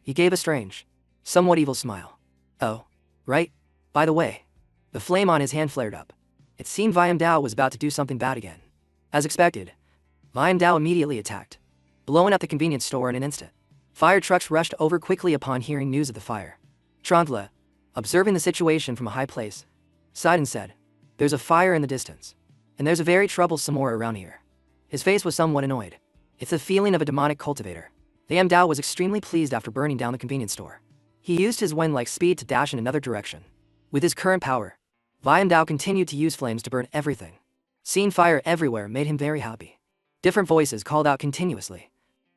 He gave a strange, somewhat evil smile. Oh, right. By the way, the flame on his hand flared up. It seemed Vyamdao was about to do something bad again. As expected, Vyamdao immediately attacked, blowing up the convenience store in an instant. Fire trucks rushed over quickly upon hearing news of the fire. Trantla, observing the situation from a high place, sighed and said, There's a fire in the distance, and there's a very troublesome aura around here. His face was somewhat annoyed. It's the feeling of a demonic cultivator. Vyamdao was extremely pleased after burning down the convenience store. He used his wind-like speed to dash in another direction. With his current power, Vyamdao continued to use flames to burn everything. Seeing fire everywhere made him very happy. Different voices called out continuously.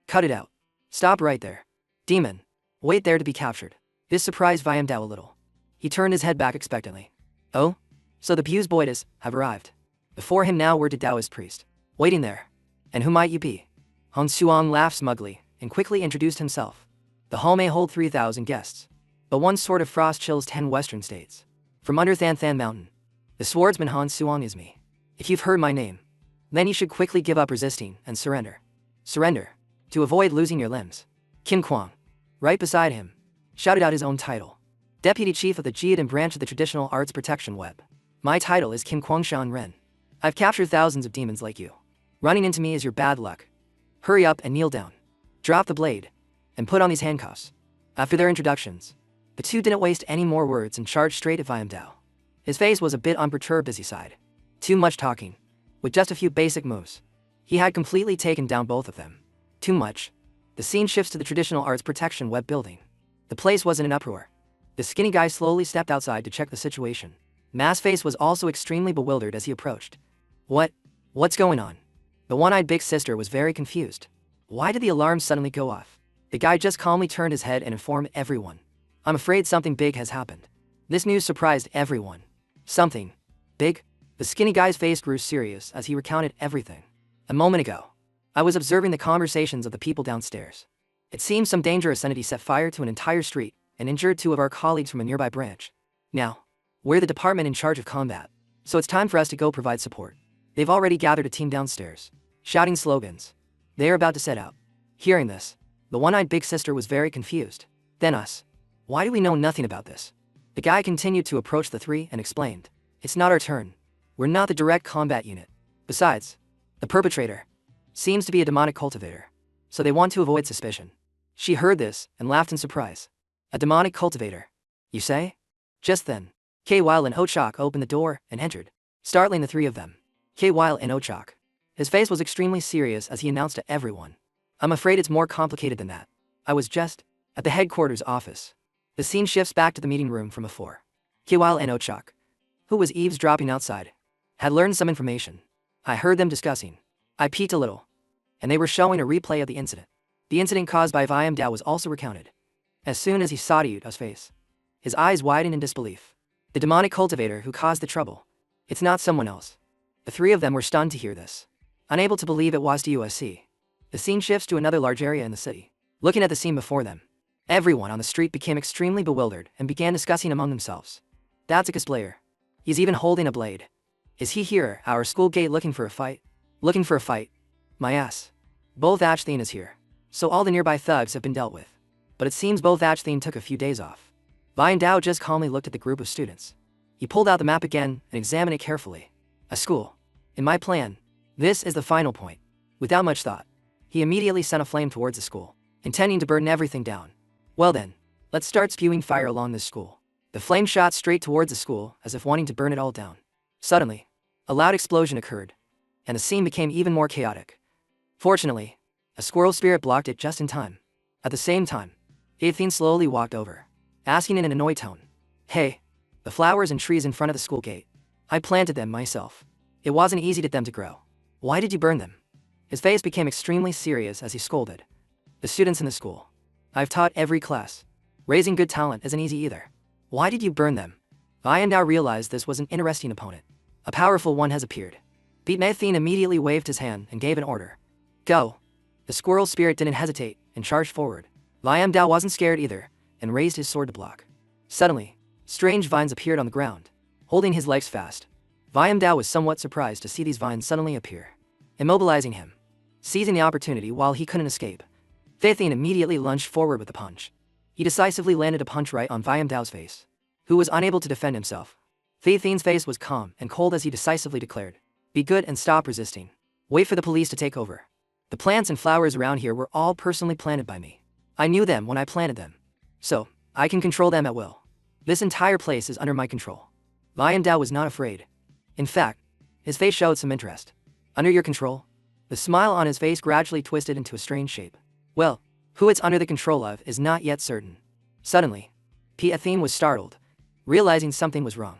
Cut it out. Stop right there. Demon. Wait there to be captured. This surprised Vyamdao a little. He turned his head back expectantly. Oh? So the Buse Boidas have arrived. Before him now were the Taoist priest. Waiting there. And who might you be? Han Suang laughed smugly and quickly introduced himself. The hall may hold 3,000 guests, but one sword of frost chills 10 western states. From under Than Than Mountain, the swordsman Han Suang is me. If you've heard my name, then you should quickly give up resisting and surrender. Surrender. To avoid losing your limbs. Kim Kwang. Right beside him. Shouted out his own title. Deputy Chief of the Jiadin branch of the Traditional Arts Protection Web. My title is Kim Kwang Shan Ren. I've captured thousands of demons like you. Running into me is your bad luck. Hurry up and kneel down. Drop the blade. And put on these handcuffs. After their introductions, the two didn't waste any more words and charged straight at Viam Dao. His face was a bit unperturbed as he sighed. Too much talking. With just a few basic moves, he had completely taken down both of them. Too much. The scene shifts to the Traditional Arts Protection Web building. The place was in an uproar. The skinny guy slowly stepped outside to check the situation. Ma's face was also extremely bewildered as he approached. What's going on? The one-eyed big sister was very confused. Why did the alarm suddenly go off? The guy just calmly turned his head and informed everyone. I'm afraid something big has happened. This news surprised everyone. Something big? The skinny guy's face grew serious as he recounted everything. A moment ago, I was observing the conversations of the people downstairs. It seems some dangerous entity set fire to an entire street and injured two of our colleagues from a nearby branch. Now, we're the department in charge of combat, so it's time for us to go provide support. They've already gathered a team downstairs, shouting slogans. They are about to set out. Hearing this, the one-eyed big sister was very confused. Then us. Why do we know nothing about this? The guy continued to approach the three and explained. It's not our turn. We're not the direct combat unit. Besides, the perpetrator seems to be a demonic cultivator, so they want to avoid suspicion. She heard this and laughed in surprise. A demonic cultivator, you say? Just then, K-Weil and Ochak opened the door and entered, startling the three of them. K-Weil and Ochak. His face was extremely serious as he announced to everyone. I'm afraid it's more complicated than that. I was just at the headquarters office. The scene shifts back to the meeting room from before. K-Weil and Ochak, who was eavesdropping outside, had learned some information. I heard them discussing. I peeked a little, and they were showing a replay of the incident. The incident caused by Viam Dao was also recounted. As soon as he saw Ryuta's face, his eyes widened in disbelief. The demonic cultivator who caused the trouble. It's not someone else. The three of them were stunned to hear this, unable to believe it was the USC. The scene shifts to another large area in the city. Looking at the scene before them, everyone on the street became extremely bewildered and began discussing among themselves. That's a cosplayer. He's even holding a blade. Is he here, our school gate, looking for a fight? Looking for a fight? My ass. Both Achthene is here. So all the nearby thugs have been dealt with. But it seems both Achthene took a few days off. Vian Dao just calmly looked at the group of students. He pulled out the map again and examined it carefully. A school. In my plan, this is the final point. Without much thought, he immediately sent a flame towards the school, intending to burn everything down. Well then, let's start spewing fire along this school. The flame shot straight towards the school as if wanting to burn it all down. Suddenly, a loud explosion occurred, and the scene became even more chaotic. Fortunately, a squirrel spirit blocked it just in time. At the same time, Athene slowly walked over, asking in an annoyed tone, Hey, the flowers and trees in front of the school gate. I planted them myself. It wasn't easy to them to grow. Why did you burn them? His face became extremely serious as he scolded. The students in the school. I've taught every class. Raising good talent isn't easy either. Why did you burn them? Vian Dao realized this was an interesting opponent. A powerful one has appeared. Athene immediately waved his hand and gave an order. Go. The squirrel spirit didn't hesitate and charged forward. Viam Dao wasn't scared either and raised his sword to block. Suddenly, strange vines appeared on the ground, holding his legs fast. Viam Dao was somewhat surprised to see these vines suddenly appear, immobilizing him. Seizing the opportunity while he couldn't escape, Athene immediately lunged forward with a punch. He decisively landed a punch right on Viam Dao's face, who was unable to defend himself. Athene's face was calm and cold as he decisively declared, Be good and stop resisting. Wait for the police to take over. The plants and flowers around here were all personally planted by me. I knew them when I planted them, so I can control them at will. This entire place is under my control. Viam Dao was not afraid. In fact, his face showed some interest. Under your control? The smile on his face gradually twisted into a strange shape. Well, who it's under the control of is not yet certain. Suddenly, Athene was startled, realizing something was wrong.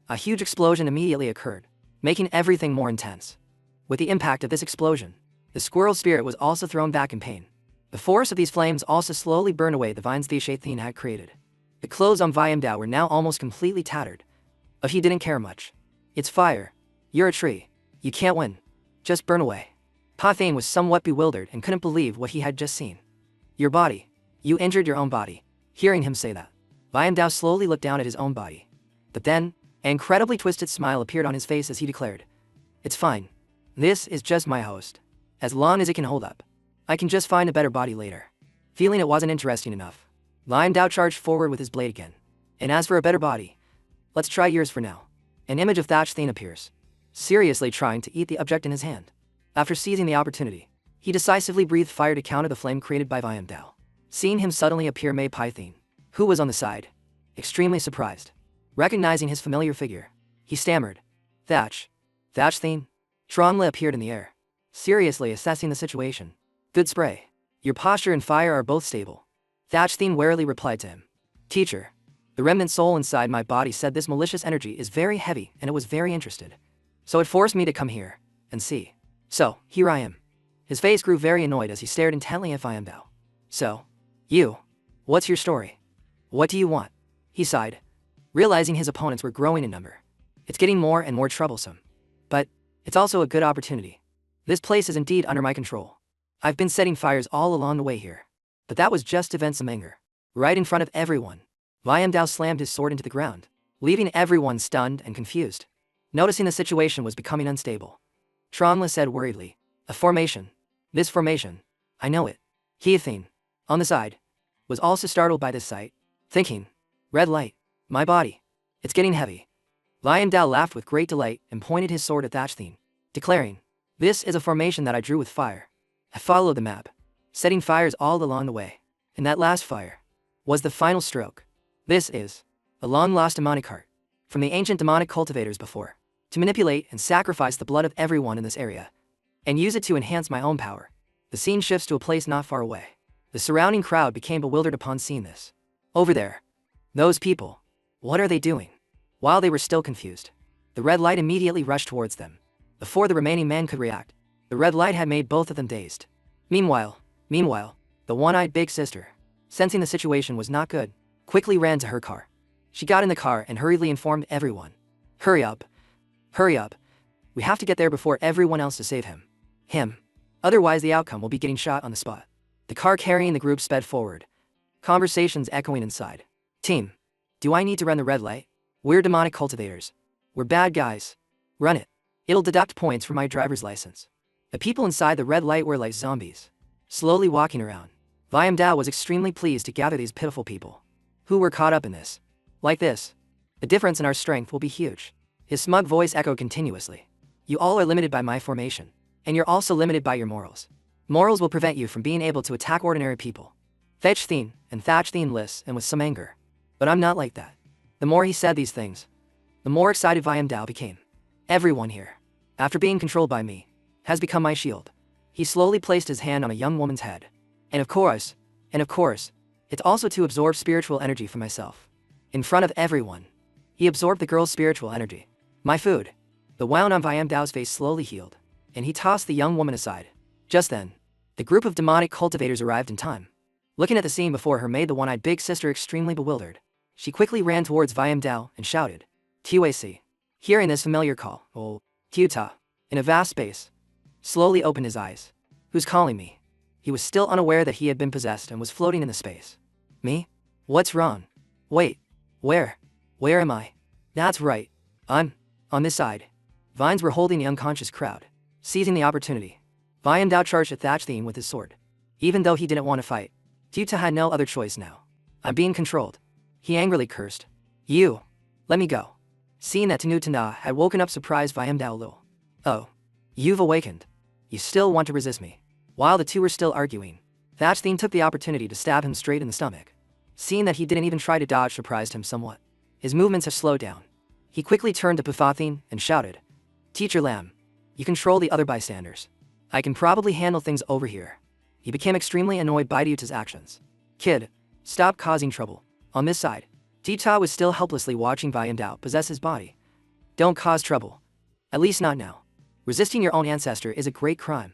A huge explosion immediately occurred, making everything more intense. With the impact of this explosion, the squirrel spirit was also thrown back in pain. The force of these flames also slowly burned away the vines Athene had created. The clothes on Viam Dao were now almost completely tattered, but he didn't care much. It's fire. You're a tree. You can't win. Just burn away. Athene was somewhat bewildered and couldn't believe what he had just seen. Your body. You injured your own body. Hearing him say that, Viam Dao slowly looked down at his own body. But then, an incredibly twisted smile appeared on his face as he declared, It's fine. This is just my host. As long as it can hold up. I can just find a better body later. Feeling it wasn't interesting enough, Liam Dao charged forward with his blade again. And as for a better body, let's try yours for now. An image of Thatch Thien appears, seriously trying to eat the object in his hand. After seizing the opportunity, he decisively breathed fire to counter the flame created by Liam Dao. Seeing him suddenly appear, Mei Pai Thien, who was on the side, extremely surprised. Recognizing his familiar figure, he stammered, Thatch Thien? Trong appeared in the air, seriously assessing the situation. Good spray. Your posture and fire are both stable. Thatch Thien warily replied to him. Teacher, the remnant soul inside my body said this malicious energy is very heavy and it was very interested. So it forced me to come here and see. So, here I am. His face grew very annoyed as he stared intently at Liam Dao. So, you. What's your story? What do you want? He sighed, realizing his opponents were growing in number. It's getting more and more troublesome. But, it's also a good opportunity. This place is indeed under my control. I've been setting fires all along the way here. But that was just to vent some anger. Right in front of everyone, Liam Dao slammed his sword into the ground, leaving everyone stunned and confused. Noticing the situation was becoming unstable, Trong said worriedly, a formation. This formation. I know it. Thien, on the side, was also startled by this sight, thinking, red light. My body. It's getting heavy. Liam Dao laughed with great delight and pointed his sword at Thatch Thien, declaring, this is a formation that I drew with fire. I followed the map, setting fires all along the way. And that last fire was the final stroke. This is a long-lost demonic heart from the ancient demonic cultivators before, to manipulate and sacrifice the blood of everyone in this area, and use it to enhance my own power. The scene shifts to a place not far away. The surrounding crowd became bewildered upon seeing this. Over there. Those people. What are they doing? While they were still confused, the red light immediately rushed towards them. Before the remaining men could react, the red light had made both of them dazed. Meanwhile, the one-eyed big sister, sensing the situation was not good, quickly ran to her car. She got in the car and hurriedly informed everyone. Hurry up. We have to get there before everyone else to save him. Otherwise the outcome will be getting shot on the spot. The car carrying the group sped forward, conversations echoing inside. Team, do I need to run the red light? We're demonic cultivators. We're bad guys. Run it. It'll deduct points from my driver's license. The people inside the red light were like zombies, slowly walking around. Liam Dao was extremely pleased to gather these pitiful people who were caught up in this. Like this, the difference in our strength will be huge. His smug voice echoed continuously. You all are limited by my formation, and you're also limited by your morals. Morals will prevent you from being able to attack ordinary people. Thatch Thien listened with some anger. But I'm not like that. The more he said these things, the more excited Liam Dao became. Everyone here, after being controlled by me, has become my shield. He slowly placed his hand on a young woman's head. And of course, it's also to absorb spiritual energy from myself. In front of everyone, he absorbed the girl's spiritual energy. My food. The wound on Liam Dao's face slowly healed, and he tossed the young woman aside. Just then, the group of demonic cultivators arrived in time. Looking at the scene before her made the one-eyed big sister extremely bewildered. She quickly ran towards Liam Dao and shouted, Tuac. Hearing this familiar call, Tuta, in a vast space, slowly opened his eyes. Who's calling me? He was still unaware that he had been possessed and was floating in the space. Me? What's wrong? Wait, where am I? That's right, I'm on this side. Vines were holding the unconscious crowd. Seizing the opportunity, Liam Dao charged at Thatch Thien with his sword. Even though he didn't want to fight, Tuta had no other choice now. I'm being controlled. He angrily cursed. You! Let me go. Seeing that Tanutana had woken up, surprised Liam Dao Lul. Oh. You've awakened. You still want to resist me. While the two were still arguing, Thatch Thien took the opportunity to stab him straight in the stomach. Seeing that he didn't even try to dodge surprised him somewhat. His movements have slowed down. He quickly turned to Pufathin and shouted, Teacher Lam, you control the other bystanders. I can probably handle things over here. He became extremely annoyed by Tuta's actions. Kid, stop causing trouble. On this side, Tuta was still helplessly watching Liam Dao possess his body. Don't cause trouble. At least not now. Resisting your own ancestor is a great crime.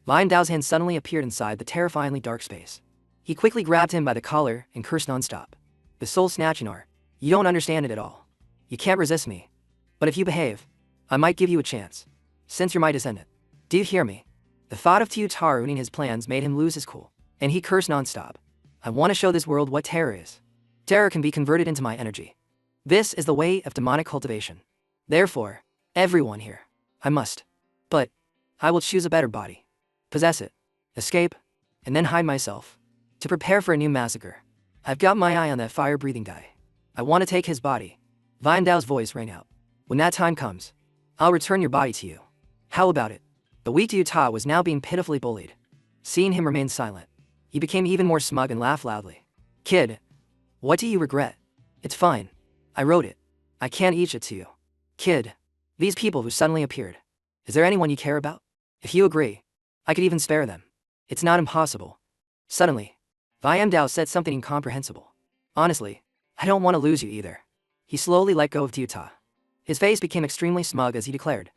Liam Dao's hand suddenly appeared inside the terrifyingly dark space. He quickly grabbed him by the collar and cursed nonstop. The soul snatching art. You don't understand it at all. You can't resist me. But if you behave, I might give you a chance. Since you're my descendant. Do you hear me? The thought of Tuta ruining his plans made him lose his cool, and he cursed nonstop. I want to show this world what terror is. Terror can be converted into my energy. This is the way of demonic cultivation. Therefore, everyone here, I must. But I will choose a better body. Possess it. Escape. and then hide myself. To prepare for a new massacre. I've got my eye on that fire-breathing guy. I want to take his body. Vian Dao's voice rang out. When that time comes, I'll return your body to you. How about it? The weak Yu Ta was now being pitifully bullied. Seeing him remain silent, he became even more smug and laughed loudly. Kid, what do you regret? It's fine. I wrote it. I can't eat it to you. Kid, these people who suddenly appeared. Is there anyone you care about? If you agree, I could even spare them. It's not impossible. Suddenly, Vian Dao said something incomprehensible. Honestly, I don't want to lose you either. He slowly let go of Yu Ta. His face became extremely smug as he declared,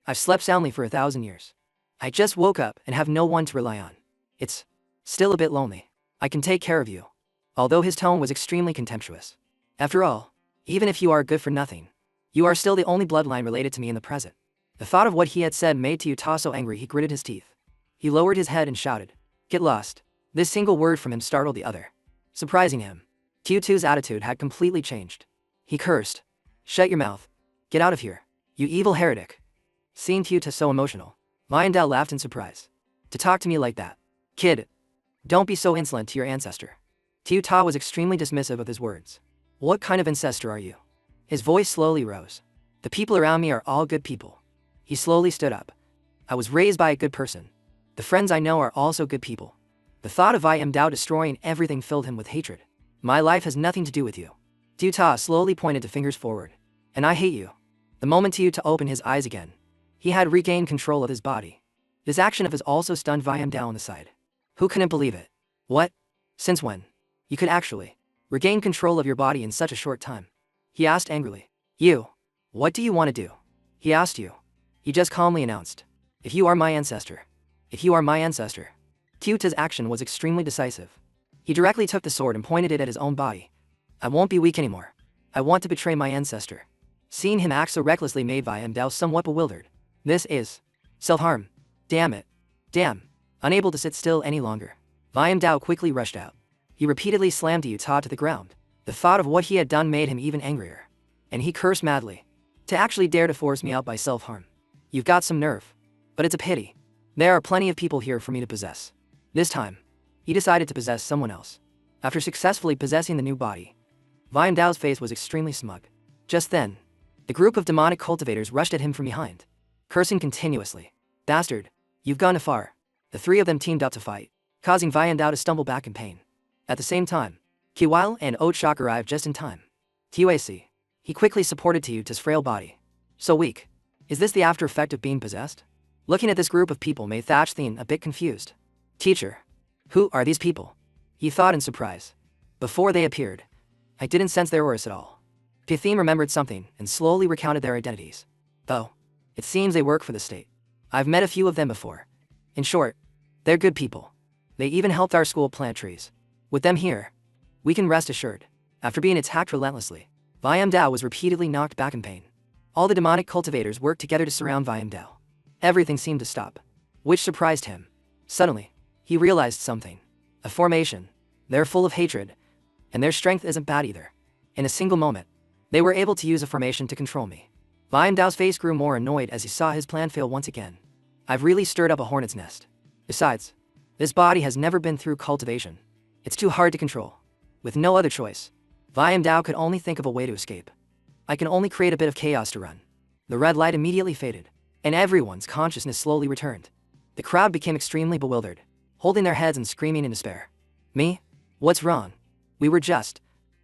I've slept soundly for 1,000 years. I just woke up and have no one to rely on. It's still a bit lonely. I can take care of you. Although his tone was extremely contemptuous. After all, even if you are good for nothing, you are still the only bloodline related to me in the present. The thought of what he had said made Yu Ta so angry he gritted his teeth. He lowered his head and shouted, Get lost. This single word from him startled the other, surprising him. Tu's attitude had completely changed. He cursed. Shut your mouth. Get out of here, you evil heretic. Seeing Tu so emotional, Vian Dao laughed in surprise. To talk to me like that. Kid, don't be so insolent to your ancestor. Tu Ta was extremely dismissive of his words. What kind of ancestor are you? His voice slowly rose. The people around me are all good people. He slowly stood up. I was raised by a good person. The friends I know are also good people. The thought of Vian Dao destroying everything filled him with hatred. My life has nothing to do with you. Tu Ta slowly pointed the fingers forward. And I hate you. The moment Tu Ta opened his eyes again, he had regained control of his body. This action of his also stunned Vian Dao on the side. Who couldn't believe it? What? Since when? You could actually regain control of your body in such a short time? He asked angrily. You. What do you want to do? He asked you. He just calmly announced. If you are my ancestor. If you are my ancestor. Tu Ta's action was extremely decisive. He directly took the sword and pointed it at his own body. I won't be weak anymore. I want to betray my ancestor. Seeing him act so recklessly made Vian Dao somewhat bewildered. This is self-harm. Damn it. Damn. Unable to sit still any longer, Vian Dao quickly rushed out. He repeatedly slammed Yu Ta to the ground. The thought of what he had done made him even angrier. And he cursed madly. To actually dare to force me out by self-harm. You've got some nerve. But it's a pity. There are plenty of people here for me to possess. This time, he decided to possess someone else. After successfully possessing the new body, Vian Dao's face was extremely smug. Just then, the group of demonic cultivators rushed at him from behind, cursing continuously. Bastard, you've gone too far. The three of them teamed up to fight, causing Vian Dao to stumble back in pain. At the same time, Kiwal and Ochak arrived just in time. Tuac. He quickly supported Tu's frail body. So weak. Is this the after effect of being possessed? Looking at this group of people made Thatchthin a bit confused. Teacher. Who are these people? He thought in surprise. Before they appeared, I didn't sense their auras at all. Pithim remembered something and slowly recounted their identities. Though, it seems they work for the state. I've met a few of them before. In short, they're good people. They even helped our school plant trees. With them here, we can rest assured. After being attacked relentlessly, Vian Dao was repeatedly knocked back in pain. All the demonic cultivators worked together to surround Vian Dao. Everything seemed to stop, which surprised him. Suddenly, he realized something. A formation. They're full of hatred, and their strength isn't bad either. In a single moment, they were able to use a formation to control me. Vian Dao's face grew more annoyed as he saw his plan fail once again. I've really stirred up a hornet's nest. Besides, this body has never been through cultivation. It's too hard to control. With no other choice, Vian Dao could only think of a way to escape. I can only create a bit of chaos to run. The red light immediately faded, and everyone's consciousness slowly returned. The crowd became extremely bewildered, holding their heads and screaming in despair. Me? What's wrong? We were just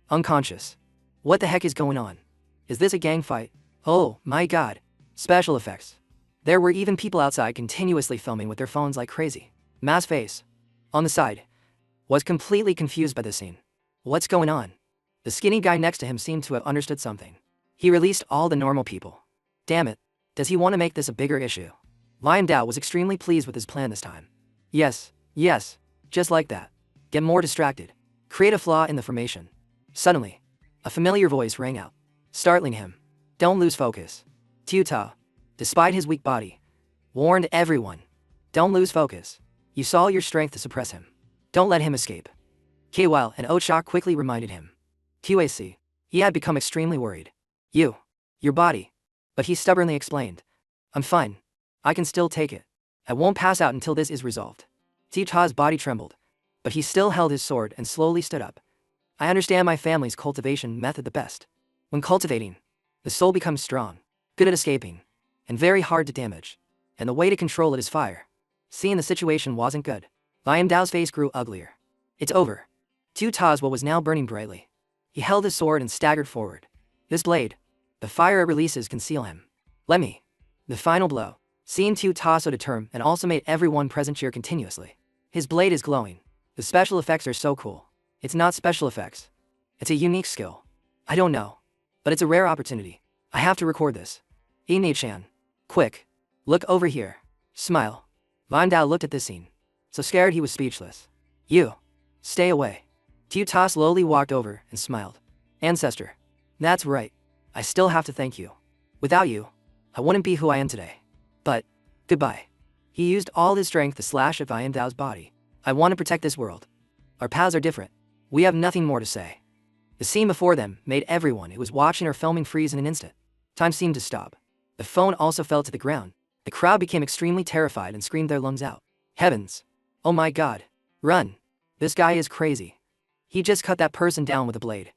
unconscious. What the heck is going on? Is this a gang fight? Oh, my god. Special effects. There were even people outside continuously filming with their phones like crazy. Mass face, on the side, was completely confused by the scene. What's going on? The skinny guy next to him seemed to have understood something. He released all the normal people. Damn it. Does he want to make this a bigger issue? Vian Dao was extremely pleased with his plan this time. Yes, just like that. Get more distracted. Create a flaw in the formation. Suddenly, a familiar voice rang out, startling him. Don't lose focus. Ta, despite his weak body, warned everyone. Don't lose focus. Use all your strength to suppress him. Don't let him escape. Kwal and Ochak quickly reminded him. Tuac. He had become extremely worried. Your body. But he stubbornly explained. I'm fine. I can still take it. I won't pass out until this is resolved. Tiu Ta's body trembled, but he still held his sword and slowly stood up. I understand my family's cultivation method the best. When cultivating, the soul becomes strong, good at escaping, and very hard to damage. And the way to control it is fire. Seeing the situation wasn't good, Liam Dao's face grew uglier. It's over. Tiu Ta's will was now burning brightly. He held his sword and staggered forward. This blade, the fire it releases conceal him. Let me. The final blow. Seeing Tiu Ta so determined and also made everyone present cheer continuously. His blade is glowing. The special effects are so cool. It's not special effects. It's a unique skill. I don't know. But it's a rare opportunity. I have to record this. Ine-chan. Quick. Look over here. Smile. Van Dao looked at this scene. So scared he was speechless. You. Stay away. Tiu Ta slowly walked over and smiled. Ancestor. That's right. I still have to thank you. Without you, I wouldn't be who I am today. But, goodbye. He used all his strength to slash at Van Dao's body. I want to protect this world. Our paths are different. We have nothing more to say. The scene before them made everyone who was watching or filming freeze in an instant. Time seemed to stop. The phone also fell to the ground. The crowd became extremely terrified and screamed their lungs out. Heavens. Oh my god. Run. This guy is crazy. He just cut that person down with a blade.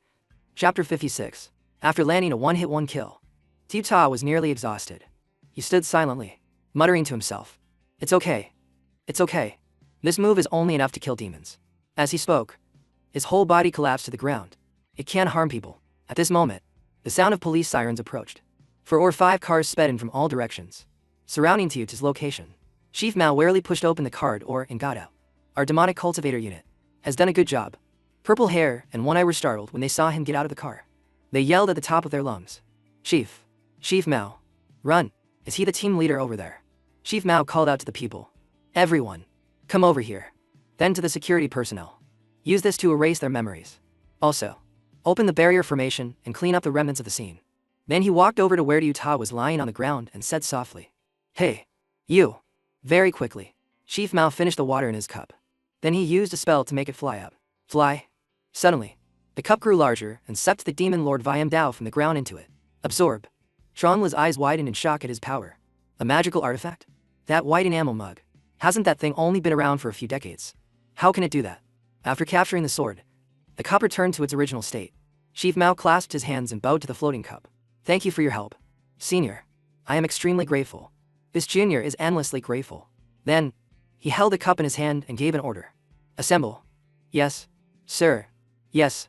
Chapter 56. After landing a one-hit one-kill, Tiu Ta was nearly exhausted. He stood silently, muttering to himself. It's okay. It's okay. This move is only enough to kill demons. As he spoke, his whole body collapsed to the ground. It can't harm people. At this moment, the sound of police sirens approached. 4 or 5 cars sped in from all directions, surrounding Tiu Ta's location. Chief Mao warily pushed open the car door and got out. Our demonic cultivator unit has done a good job. Purple Hair and One Eye were startled when they saw him get out of the car. They yelled at the top of their lungs. Chief Mao. Run. Is he the team leader over there? Chief Mao called out to the people. Everyone, come over here. Then to the security personnel. Use this to erase their memories. Also, open the barrier formation and clean up the remnants of the scene. Then he walked over to where Tiu Ta was lying on the ground and said softly. Hey, you. Very quickly, Chief Mao finished the water in his cup. Then he used a spell to make it fly up. Fly. Suddenly, the cup grew larger and sucked the demon Lord Viam Dao from the ground into it. Absorb. Chongla's eyes widened in shock at his power. A magical artifact? That white enamel mug. Hasn't that thing only been around for a few decades? How can it do that? After capturing the sword, the cup returned to its original state. Chief Mao clasped his hands and bowed to the floating cup. Thank you for your help. Senior. I am extremely grateful. This junior is endlessly grateful. Then, he held the cup in his hand and gave an order. Assemble. Yes, sir. Yes,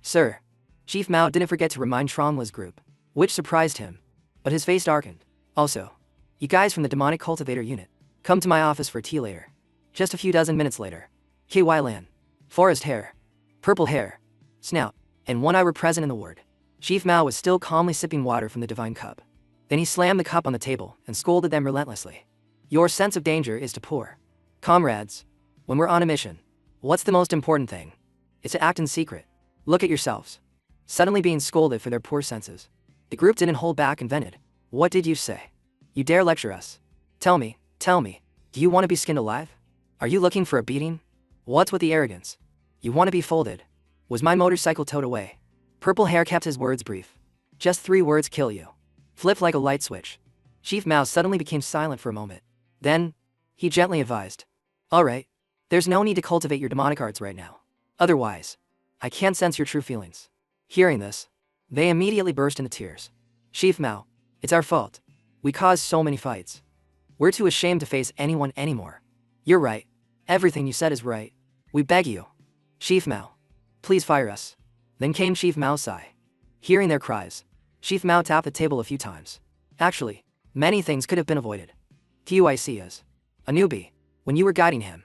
sir. Chief Mao didn't forget to remind Tromla's group, which surprised him. But his face darkened. Also, you guys from the demonic cultivator unit, come to my office for tea later. Just a few dozen minutes later. KY Lan, Forest Hair, Purple Hair, Snout, and One Eye were present in the ward. Chief Mao was still calmly sipping water from the divine cup. Then he slammed the cup on the table and scolded them relentlessly. Your sense of danger is too poor. Comrades, when we're on a mission, what's the most important thing? It's to act in secret. Look at yourselves. Suddenly being scolded for their poor senses. The group didn't hold back and vented. What did you say? You dare lecture us? Tell me, do you want to be skinned alive? Are you looking for a beating? What's with the arrogance? You want to be folded? Was my motorcycle towed away? Purple Hair kept his words brief. Just 3 words kill you. Flip like a light switch. Chief Mao suddenly became silent for a moment. Then, he gently advised. Alright, there's no need to cultivate your demonic arts right now. Otherwise, I can't sense your true feelings. Hearing this, they immediately burst into tears. Chief Mao, it's our fault. We caused so many fights. We're too ashamed to face anyone anymore. You're right. Everything you said is right. We beg you. Chief Mao, please fire us. Then came Chief Mao's sigh. Hearing their cries, Chief Mao tapped the table a few times. Actually, many things could have been avoided. TUIC is a newbie. When you were guiding him,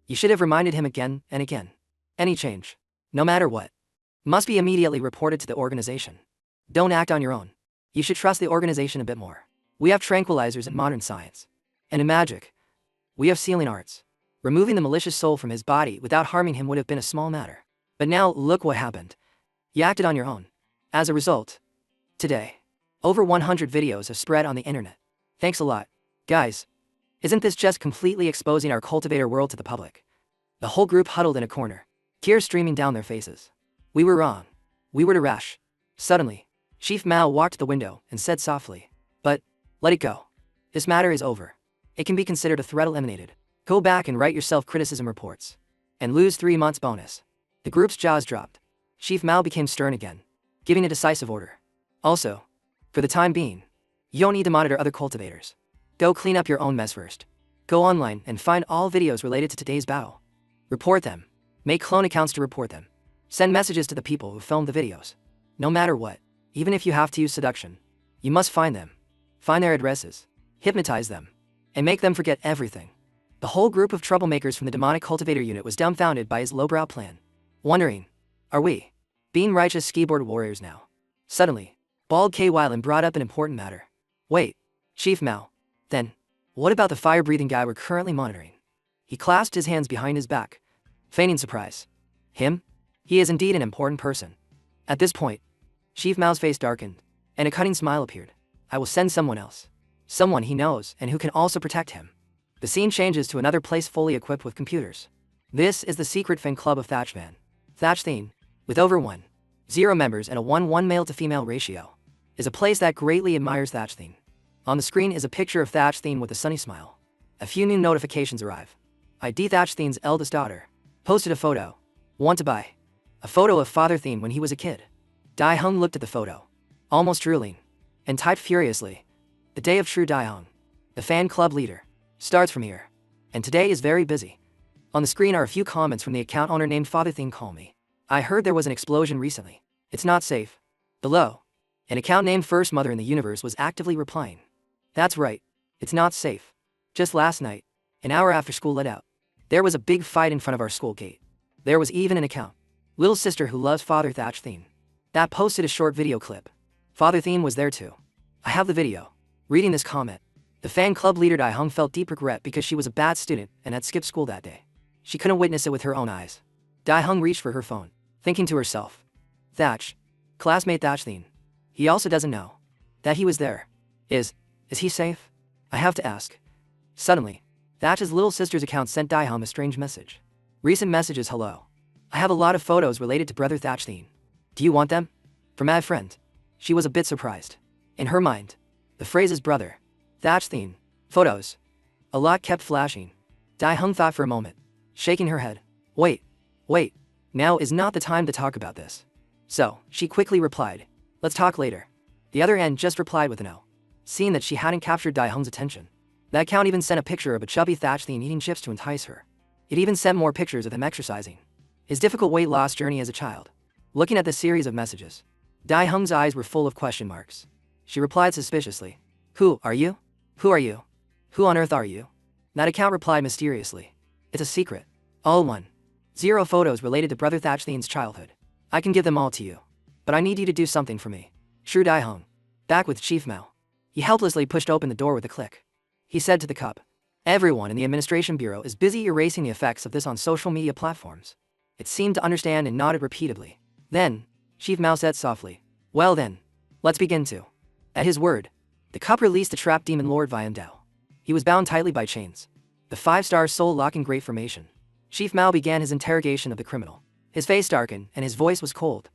you should have reminded him again and again. Any change, no matter what, must be immediately reported to the organization. Don't act on your own. You should trust the organization a bit more. We have tranquilizers in modern science. And in magic, we have sealing arts. Removing the malicious soul from his body without harming him would have been a small matter. But now look what happened. You acted on your own. As a result, today, over 100 videos have spread on the internet. Thanks a lot. Guys, isn't this just completely exposing our cultivator world to the public? The whole group huddled in a corner, tears streaming down their faces. We were wrong. We were too rash. Suddenly, Chief Mao walked to the window and said softly, but, let it go. This matter is over. It can be considered a threat eliminated. Go back and write yourself criticism reports. And lose 3 months bonus. The group's jaws dropped. Chief Mao became stern again, giving a decisive order. Also, for the time being, you don't need to monitor other cultivators. Go clean up your own mess first. Go online and find all videos related to today's battle. Report them. Make clone accounts to report them. Send messages to the people who filmed the videos. No matter what, even if you have to use seduction, you must find them. Find their addresses. Hypnotize them. And make them forget everything. The whole group of troublemakers from the demonic cultivator unit was dumbfounded by his lowbrow plan. Wondering, are we being righteous skiboard warriors now? Suddenly, Bald K. Wyland brought up an important matter. Wait, Chief Mao, then, what about the fire-breathing guy we're currently monitoring? He clasped his hands behind his back, feigning surprise. Him? He is indeed an important person. At this point, Chief Mao's face darkened, and a cunning smile appeared. I will send someone else. Someone he knows and who can also protect him. The scene changes to another place fully equipped with computers. This is the secret fan club of Thatchman. Thatchthene, with over 1,000 members and a 1:1 male-to-female ratio, is a place that greatly admires Thatchthene. On the screen is a picture of Thatchthene with a sunny smile. A few new notifications arrive. ID Thatchthene's eldest daughter posted a photo. Want to buy? A photo of Father Thene when he was a kid. Dai-hung looked at the photo, almost drooling, and typed furiously. The day of true Dai-hung, the fan club leader, starts from here. And today is very busy. On the screen are a few comments from the account owner named Father Thene. Call me. I heard there was an explosion recently. It's not safe. Below, an account named First Mother in the Universe was actively replying. That's right. It's not safe. Just last night, an hour after school let out, there was a big fight in front of our school gate. There was even an account, Little Sister Who Loves Father Thatchthene, that posted a short video clip. Father Thene was there too. I have the video. Reading this comment, the fan club leader Dai-hung felt deep regret because she was a bad student and had skipped school that day. She couldn't witness it with her own eyes. Dai-hung reached for her phone, thinking to herself, Thatch, classmate Thatchthene. He also doesn't know that he was there. Is he safe? I have to ask. Suddenly, Thatch's little sister's account sent Dai-hung a strange message. Recent messages. Hello. I have a lot of photos related to brother Thatchthene. Do you want them? For mad friend. She was a bit surprised. In her mind, the phrase is brother Thatchthene. Photos. A lot kept flashing. Dai-hung thought for a moment, shaking her head. Wait. Now is not the time to talk about this. So, she quickly replied, let's talk later. The other end just replied with a no. Seeing that she hadn't captured Dai-hung's attention, that account even sent a picture of a chubby Thatchthene eating chips to entice her. It even sent more pictures of him exercising. His difficult weight loss journey as a child. Looking at the series of messages, Dai-hung's eyes were full of question marks. She replied suspiciously. Who are you? Who are you? Who on earth are you? That account replied mysteriously. It's a secret. All 1,000 photos related to brother Thatchthene's childhood. I can give them all to you. But I need you to do something for me. Sure Dai-hung. Back with Chief Mao. He helplessly pushed open the door with a click. He said to the cup. Everyone in the administration bureau is busy erasing the effects of this on social media platforms. It seemed to understand and nodded repeatedly. Then, Chief Mao said softly, well then, let's begin to. At his word, the cup released the trapped demon lord Vian Dao. He was bound tightly by chains. The 5-star soul locking great formation. Chief Mao began his interrogation of the criminal. His face darkened and his voice was cold.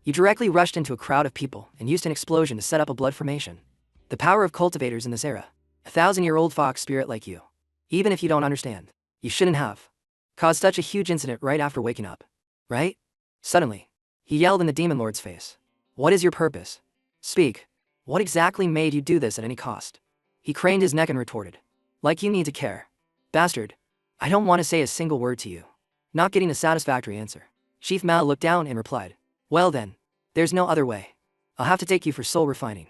You directly rushed into a crowd of people and used an explosion to set up a blood formation. The power of cultivators in this era. A 1,000-year-old fox spirit like you. Even if you don't understand, you shouldn't have caused such a huge incident right after waking up. Right? Suddenly, he yelled in the demon lord's face. What is your purpose? Speak. What exactly made you do this at any cost? He craned his neck and retorted. Like you need to care. Bastard. I don't want to say a single word to you. Not getting a satisfactory answer. Chief Mao looked down and replied. Well then, there's no other way. I'll have to take you for soul refining.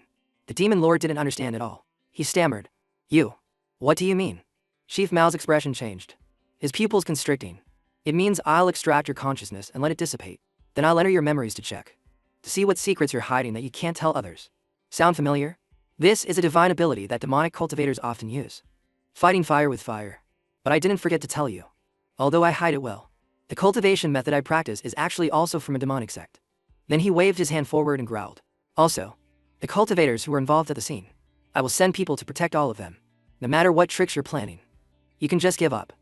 The demon lord didn't understand at all. He stammered. You. What do you mean? Chief Mao's expression changed. His pupils constricting. It means I'll extract your consciousness and let it dissipate. Then I'll enter your memories to check. To see what secrets you're hiding that you can't tell others. Sound familiar? This is a divine ability that demonic cultivators often use. Fighting fire with fire. But I didn't forget to tell you. Although I hide it well, the cultivation method I practice is actually also from a demonic sect. Then he waved his hand forward and growled. Also, the cultivators who were involved at the scene. I will send people to protect all of them. No matter what tricks you're planning. You can just give up.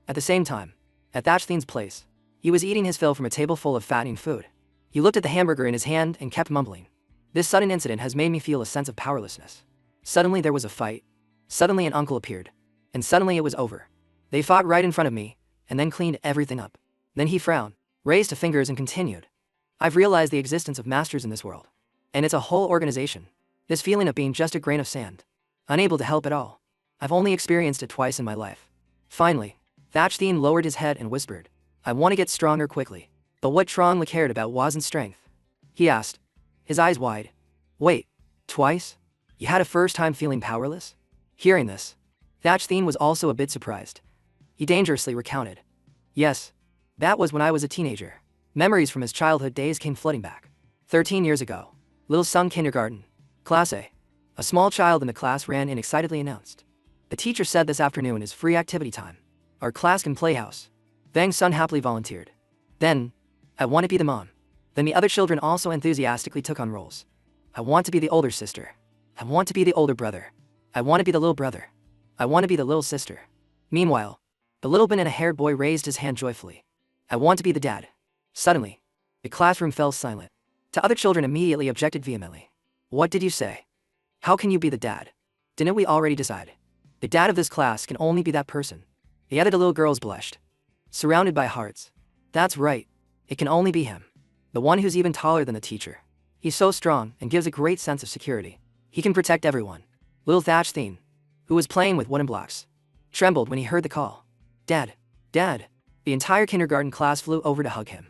At the same time, at Thatchthene's place, he was eating his fill from a table full of fattening food. He looked at the hamburger in his hand and kept mumbling. This sudden incident has made me feel a sense of powerlessness. Suddenly there was a fight. Suddenly an uncle appeared. And suddenly it was over. They fought right in front of me, and then cleaned everything up. Then he frowned, raised his fingers and continued. I've realized the existence of masters in this world. And it's a whole organization. This feeling of being just a grain of sand. Unable to help at all. I've only experienced it twice in my life. Finally, Thatchthien lowered his head and whispered, I want to get stronger quickly. But what Trong cared about wasn't strength. He asked, his eyes wide. Wait, twice? You had a first time feeling powerless? Hearing this, Thatchthien was also a bit surprised. He dangerously recounted. Yes, that was when I was a teenager. Memories from his childhood days came flooding back. 13 years ago, Little Sung Kindergarten, Class A. A small child in the class ran in excitedly announced. The teacher said this afternoon is free activity time. Our class can playhouse. Bang Sun happily volunteered. Then, I want to be the mom. Then the other children also enthusiastically took on roles. I want to be the older sister. I want to be the older brother. I want to be the little brother. I want to be the little sister. Meanwhile, the little banana-haired boy raised his hand joyfully. I want to be the dad. Suddenly, the classroom fell silent. The other children immediately objected vehemently. What did you say? How can you be the dad? Didn't we already decide? The dad of this class can only be that person. The other little girls blushed. Surrounded by hearts. That's right. It can only be him. The one who's even taller than the teacher. He's so strong and gives a great sense of security. He can protect everyone. Little Thatchthien, who was playing with wooden blocks, trembled when he heard the call. Dad, Dad. The entire kindergarten class flew over to hug him.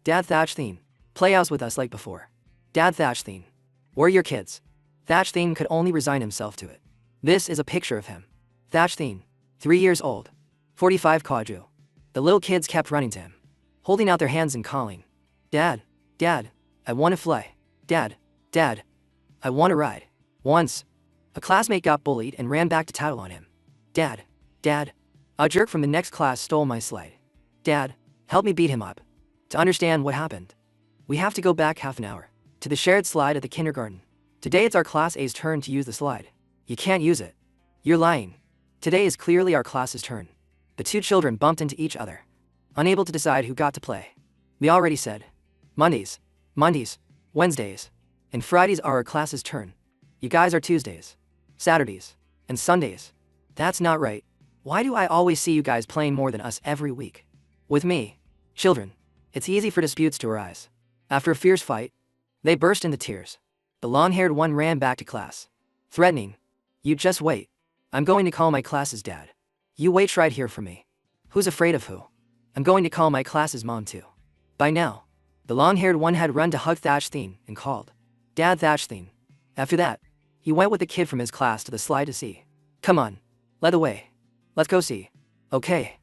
Dad Thatchthien, play house with us like before. Dad Thatchthien, we're your kids. Thatchthien could only resign himself to it. This is a picture of him. Thatchthien, 3 years old. 45 Kwaju. The little kids kept running to him, holding out their hands and calling. Dad, Dad, I want to fly. Dad, Dad, I want to ride. Once, a classmate got bullied and ran back to tattle on him. Dad, Dad, a jerk from the next class stole my slide. Dad, help me beat him up. To understand what happened, we have to go back half an hour to the shared slide at the kindergarten. Today it's our class A's turn to use the slide. You can't use it. You're lying. Today is clearly our class's turn. The two children bumped into each other, unable to decide who got to play. We already said, Mondays, Wednesdays, and Fridays are our class's turn. You guys are Tuesdays, Saturdays, and Sundays. That's not right. Why do I always see you guys playing more than us every week? With me, children, it's easy for disputes to arise. After a fierce fight, they burst into tears. The long-haired one ran back to class, threatening, You just wait. I'm going to call my class's dad. You wait right here for me. Who's afraid of who? I'm going to call my class's mom too. By now, the long-haired one had run to hug Thatchthien and called, Dad Thatchthien. After that, he went with the kid from his class to the slide to see. Come on, lead the way. Let's go see. Okay.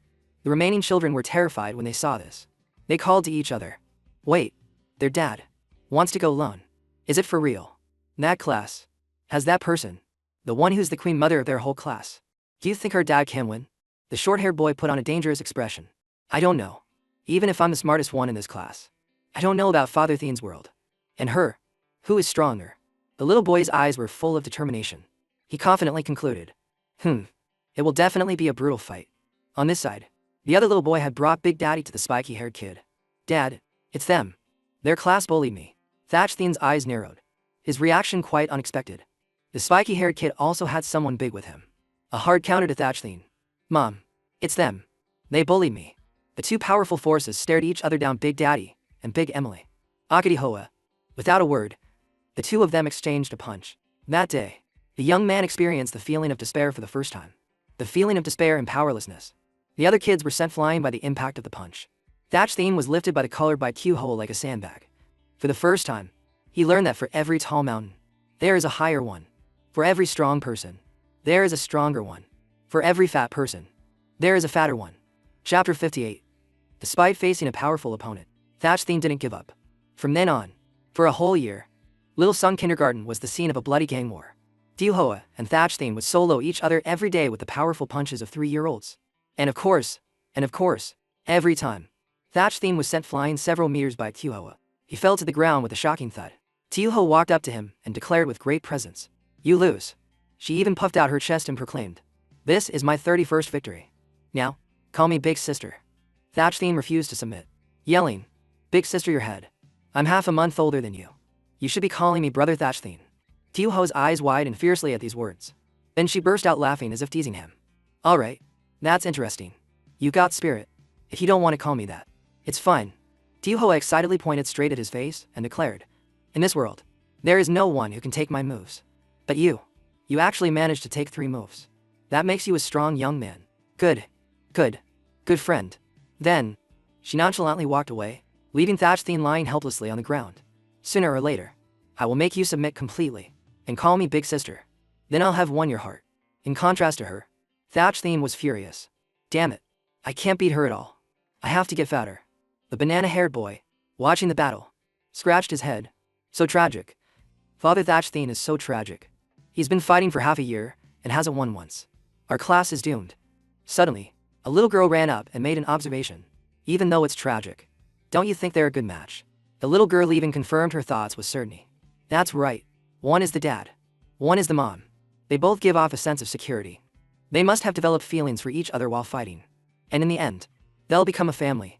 The remaining children were terrified when they saw this. They called to each other. Wait, their dad wants to go alone. Is it for real? That class has that person, the one who's the queen mother of their whole class. Do you think her dad can win? The short-haired boy put on a dangerous expression. I don't know. Even if I'm the smartest one in this class, I don't know about Father Thien's world. And her, who is stronger? The little boy's eyes were full of determination. He confidently concluded. It will definitely be a brutal fight. On this side, the other little boy had brought Big Daddy to the spiky-haired kid. Dad, it's them. Their class bullied me. Thatchthien's eyes narrowed. His reaction quite unexpected. The spiky-haired kid also had someone big with him. A hard counter to Thatchthien. Mom, it's them. They bullied me. The two powerful forces stared each other down, Big Daddy and Big Emily. Akadi Hoa. Without a word, the two of them exchanged a punch. That day, the young man experienced the feeling of despair for the first time. The feeling of despair and powerlessness. The other kids were sent flying by the impact of the punch. Thatchthien was lifted by the collar by Q Hole like a sandbag. For the first time, he learned that for every tall mountain, there is a higher one. For every strong person, there is a stronger one. For every fat person, there is a fatter one. Chapter 58. Despite facing a powerful opponent, Thatchthien didn't give up. From then on, for a whole year, Little Sun Kindergarten was the scene of a bloody gang war. Tiu Hoa and Thatchthien would solo each other every day with the powerful punches of 3-year-olds. And of course, every time, Thatchthien was sent flying several meters by Tiu Hoa. He fell to the ground with a shocking thud. Tiu Hoa walked up to him and declared with great presence, You lose. She even puffed out her chest and proclaimed, This is my 31st victory. Now, call me Big Sister. Thatchthien refused to submit, yelling, Big Sister, your head. I'm half a month older than you. You should be calling me Brother Thatchthien. Tiu Ho's eyes widened fiercely at these words. Then she burst out laughing as if teasing him. All right, that's interesting. You got spirit. If you don't want to call me that, it's fine. Tio-Hoa excitedly pointed straight at his face and declared, in this world, there is no one who can take my moves. But you actually managed to take 3 moves. That makes you a strong young man. Good friend. Then, she nonchalantly walked away, leaving Thatchtheen lying helplessly on the ground. Sooner or later, I will make you submit completely, and call me big sister. Then I'll have won your heart. In contrast to her, Thatchtheen was furious. Damn it, I can't beat her at all. I have to get fatter. The banana-haired boy, watching the battle, scratched his head. So tragic. Father Thatchtheen is so tragic. He's been fighting for half a year, and hasn't won once. Our class is doomed. Suddenly, a little girl ran up and made an observation. Even though it's tragic, don't you think they're a good match? The little girl even confirmed her thoughts with certainty. That's right. One is the dad. One is the mom. They both give off a sense of security. They must have developed feelings for each other while fighting. And in the end, they'll become a family,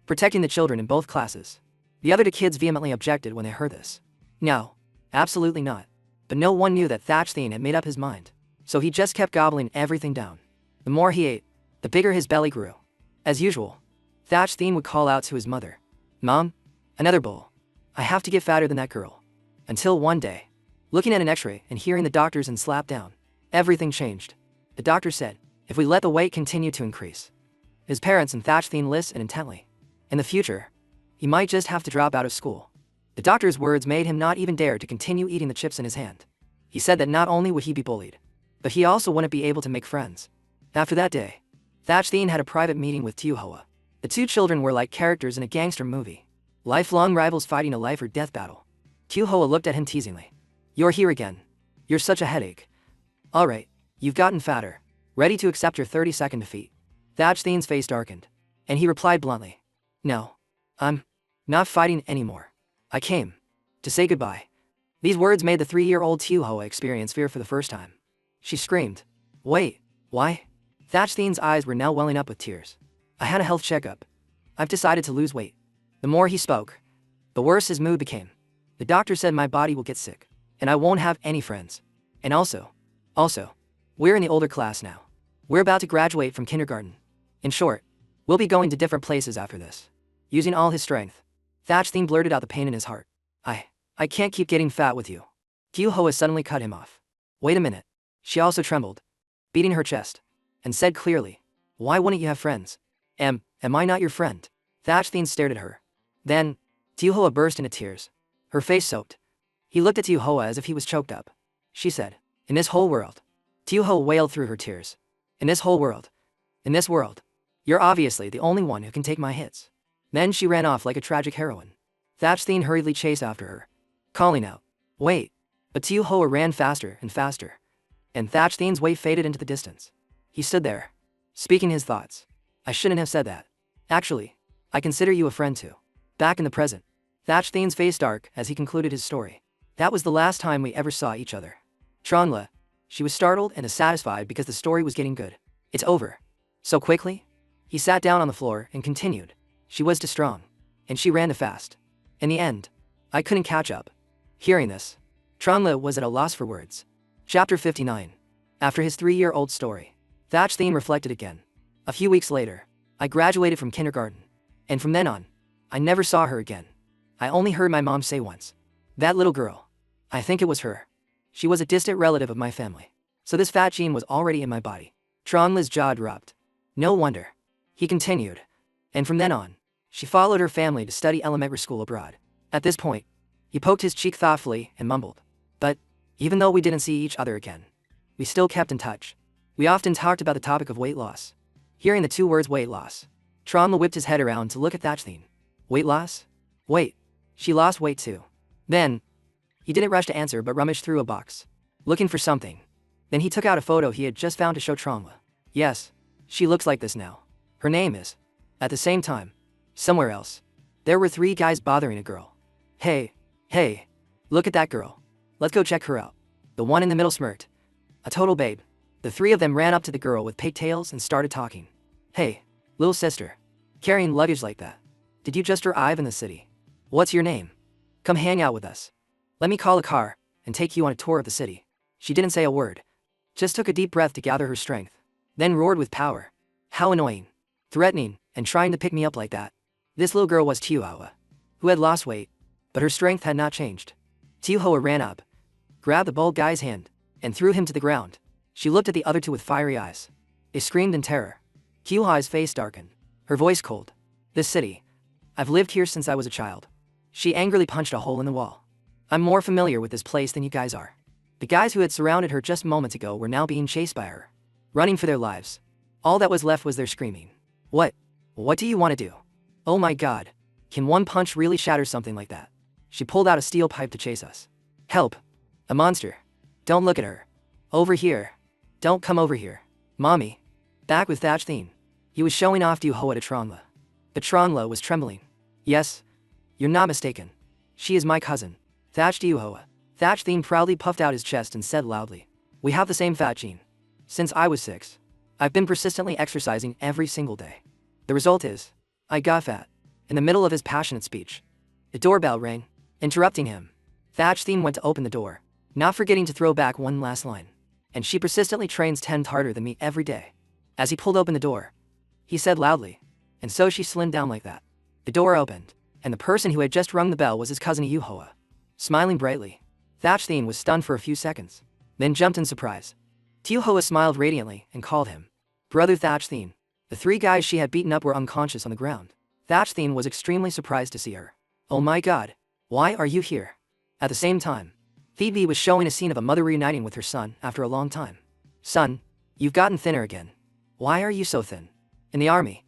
protecting the children in both classes. The other 2 kids vehemently objected when they heard this. No, absolutely not. But no one knew that Thatchtheen had made up his mind. So he just kept gobbling everything down. The more he ate, the bigger his belly grew. As usual, Thatchtheen would call out to his mother, Mom, another bowl. I have to get fatter than that girl. Until one day, looking at an x-ray and hearing the doctors and slap down, everything changed. The doctor said, if we let the weight continue to increase, his parents and Thatchtheen listened intently. In the future, he might just have to drop out of school. The doctor's words made him not even dare to continue eating the chips in his hand. He said that not only would he be bullied, but he also wouldn't be able to make friends. After that day, Thatchtheen had a private meeting with Tio-Hoa. The 2 children were like characters in a gangster movie. Lifelong rivals fighting a life or death battle. Tio-Hoa looked at him teasingly. You're here again. You're such a headache. Alright, you've gotten fatter. Ready to accept your 32nd defeat. Thatchtheen's face darkened, and he replied bluntly. No, I'm not fighting anymore. I came to say goodbye. These words made the 3-year-old Tio-Hoa experience fear for the first time. She screamed. Wait, why? Thatchtheen's eyes were now welling up with tears. I had a health checkup. I've decided to lose weight. The more he spoke, the worse his mood became. The doctor said my body will get sick, and I won't have any friends. And also, we're in the older class now. We're about to graduate from kindergarten. In short, we'll be going to different places after this. Using all his strength, Thatchtheen blurted out the pain in his heart. I can't keep getting fat with you. Tio-Hoa suddenly cut him off. Wait a minute. She also trembled, beating her chest, and said clearly, why wouldn't you have friends? Am I not your friend? Thatchtheen stared at her. Then, Tio-Hoa burst into tears, her face soaked. He looked at Tio-Hoa as if he was choked up. She said, in this whole world. Tio-Hoa wailed through her tears. In this whole world. In this world. You're obviously the only one who can take my hits. Then she ran off like a tragic heroine. Thatchtheen hurriedly chased after her, calling out, wait. But Tio-Hoa ran faster and faster, and Thatchtheen's weight faded into the distance. He stood there, speaking his thoughts. I shouldn't have said that. Actually, I consider you a friend too. Back in the present, Thatchtheen's face dark as he concluded his story. That was the last time we ever saw each other. Tronla. She was startled and dissatisfied because the story was getting good. It's over. So quickly? He sat down on the floor and continued. She was too strong, and she ran too fast. In the end, I couldn't catch up. Hearing this, Tronla was at a loss for words. Chapter 59. After his 3-year-old story, Thatchtheen reflected again. A few weeks later, I graduated from kindergarten. And from then on, I never saw her again. I only heard my mom say once. That little girl. I think it was her. She was a distant relative of my family. So this fat gene was already in my body. Tronla's jaw dropped. No wonder. He continued. And from then on, she followed her family to study elementary school abroad. At this point, he poked his cheek thoughtfully and mumbled. But, even though we didn't see each other again, we still kept in touch. We often talked about the topic of weight loss. Hearing the 2 words weight loss, Tronla whipped his head around to look at Thatchtheen. Weight loss? Wait, she lost weight too. Then, he didn't rush to answer but rummaged through a box, looking for something. Then he took out a photo he had just found to show Tronla. Yes, she looks like this now. Her name is. At the same time, somewhere else, there were 3 guys bothering a girl. Hey, look at that girl. Let's go check her out. The one in the middle smirked. A total babe. The 3 of them ran up to the girl with pigtails and started talking. Hey, little sister. Carrying luggage like that. Did you just arrive in the city? What's your name? Come hang out with us. Let me call a car and take you on a tour of the city. She didn't say a word. Just took a deep breath to gather her strength. Then roared with power. How annoying. threatening, and trying to pick me up like that. This little girl was Tiuhoa, who had lost weight, but her strength had not changed. Tiuhoa ran up, grabbed the bald guy's hand, and threw him to the ground. She looked at the other two with fiery eyes. They screamed in terror. Tiuhoa's face darkened, her voice cold. This city. I've lived here since I was a child. She angrily punched a hole in the wall. I'm more familiar with this place than you guys are. The guys who had surrounded her just moments ago were now being chased by her, running for their lives. All that was left was their screaming. What do you want to do? Oh my god. Can one punch really shatter something like that? She pulled out a steel pipe to chase us. Help. A monster. Don't look at her. Over here. Don't come over here. Mommy. Back with Thatch Thien. He was showing off Tiuhoa to Trongla. But Trongla was trembling. Yes. You're not mistaken. She is my cousin. Thatch Tiuhoa. Thatch Thien proudly puffed out his chest and said loudly. We have the same fat gene. Since I was 6. I've been persistently exercising every single day. The result is, I got fat. In the middle of his passionate speech, the doorbell rang, interrupting him. Thatch Thien went to open the door, not forgetting to throw back one last line. And she persistently trains 10 harder than me every day. As he pulled open the door, he said loudly, and so she slimmed down like that. The door opened, and the person who had just rung the bell was his cousin Tiuhoa. Smiling brightly, Thatch Thien was stunned for a few seconds, then jumped in surprise. Tiuhoa smiled radiantly and called him Brother Thatch Thien. The 3 guys she had beaten up were unconscious on the ground. Thatch Thien was extremely surprised to see her. Oh my god, why are you here? At the same time, Phoebe was showing a scene of a mother reuniting with her son after a long time. Son, you've gotten thinner again. Why are you so thin? In the army.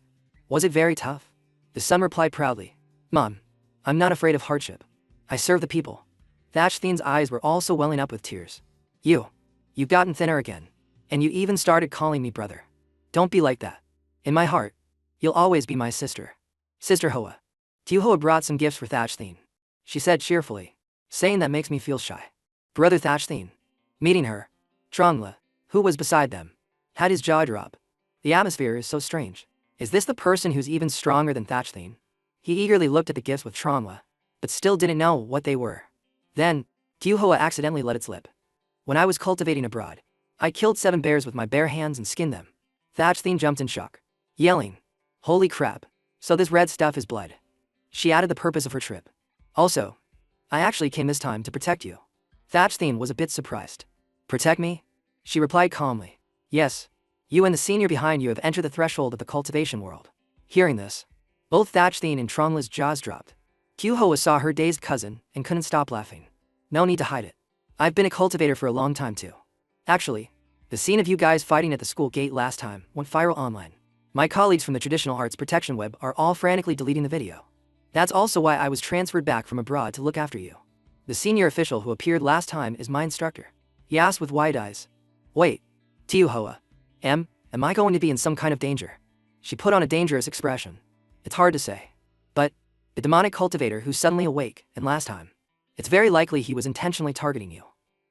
Was it very tough? The son replied proudly. Mom, I'm not afraid of hardship. I serve the people. Thatch Thien's eyes were also welling up with tears. You've gotten thinner again. And you even started calling me brother. Don't be like that. In my heart, you'll always be my sister. Sister Hoa. Tiuhoa brought some gifts for Thatch Thien. She said cheerfully, saying that makes me feel shy. Brother Thatch Thien. Meeting her, Trongla, who was beside them, had his jaw drop. The atmosphere is so strange. Is this the person who's even stronger than Thatch Thien? He eagerly looked at the gifts with Trongla, but still didn't know what they were. Then, Tiuhoa accidentally let it slip. When I was cultivating abroad, I killed 7 bears with my bare hands and skinned them. Thatch Thien jumped in shock, yelling, Holy crap, so this red stuff is blood. She added the purpose of her trip. Also, I actually came this time to protect you. Thatch Thien was a bit surprised. Protect me? She replied calmly. Yes, you and the senior behind you have entered the threshold of the cultivation world. Hearing this, both Thatch Thien and Trongla's jaws dropped. Tiuhoa saw her dazed cousin and couldn't stop laughing. No need to hide it. I've been a cultivator for a long time too. Actually, the scene of you guys fighting at the school gate last time went viral online. My colleagues from the Traditional Arts Protection Web are all frantically deleting the video. That's also why I was transferred back from abroad to look after you. The senior official who appeared last time is my instructor. He asked with wide eyes. Wait, Tiuhoa. Am I going to be in some kind of danger? She put on a dangerous expression. It's hard to say. But, the demonic cultivator who's suddenly awake, and last time, it's very likely he was intentionally targeting you.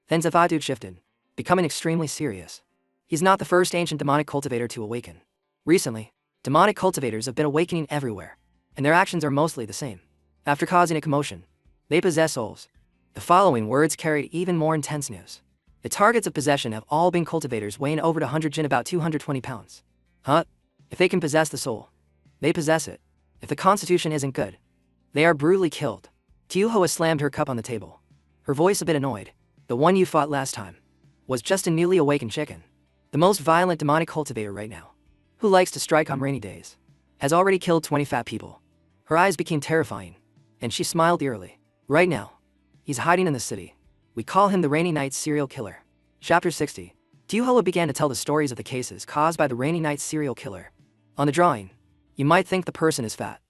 Then Zavatud shifted, becoming extremely serious. He's not the first ancient demonic cultivator to awaken. Recently, demonic cultivators have been awakening everywhere, and their actions are mostly the same. After causing a commotion, they possess souls. The following words carried even more intense news. The targets of possession have all been cultivators weighing over 100 jin, about 220 pounds. Huh? If they can possess the soul, they possess it. If the constitution isn't good, they are brutally killed. Tiuhoa slammed her cup on the table, her voice a bit annoyed. The one you fought last time was just a newly awakened chicken. The most violent demonic cultivator right now, who likes to strike on rainy days, has already killed 20 fat people. Her eyes became terrifying, and she smiled eerily. Right now, he's hiding in the city. We call him the Rainy Night Serial Killer. Chapter 60. Tiuhoa began to tell the stories of the cases caused by the Rainy Night Serial Killer. On the drawing, you might think the person is fat,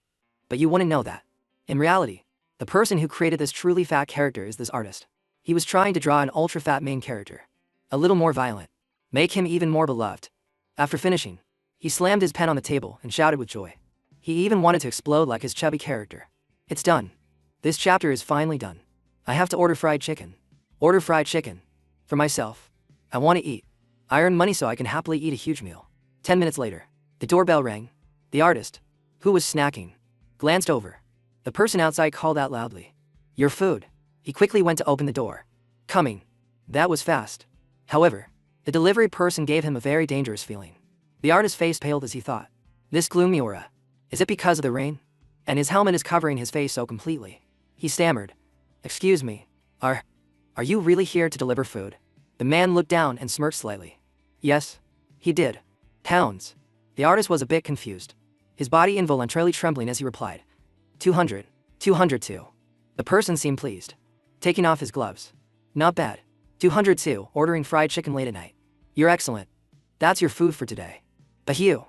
but you wouldn't know that. In reality, the person who created this truly fat character is this artist. He was trying to draw an ultra-fat main character, a little more violent, make him even more beloved. After finishing, he slammed his pen on the table and shouted with joy. He even wanted to explode like his chubby character. It's done. This chapter is finally done. I have to order fried chicken. Order fried chicken. For myself. I want to eat. I earn money so I can happily eat a huge meal. 10 minutes later, the doorbell rang. The artist, who was snacking, glanced over. The person outside called out loudly. Your food. He quickly went to open the door. Coming. That was fast. However, the delivery person gave him a very dangerous feeling. The artist's face paled as he thought. This gloomy aura. Is it because of the rain? And his helmet is covering his face so completely. He stammered. Excuse me. Are you really here to deliver food? The man looked down and smirked slightly. Yes. He did. Pounds. The artist was a bit confused. His body involuntarily trembling as he replied. 200. 202. The person seemed pleased. Taking off his gloves. Not bad. 202. Ordering fried chicken late at night. You're excellent. That's your food for today. But you.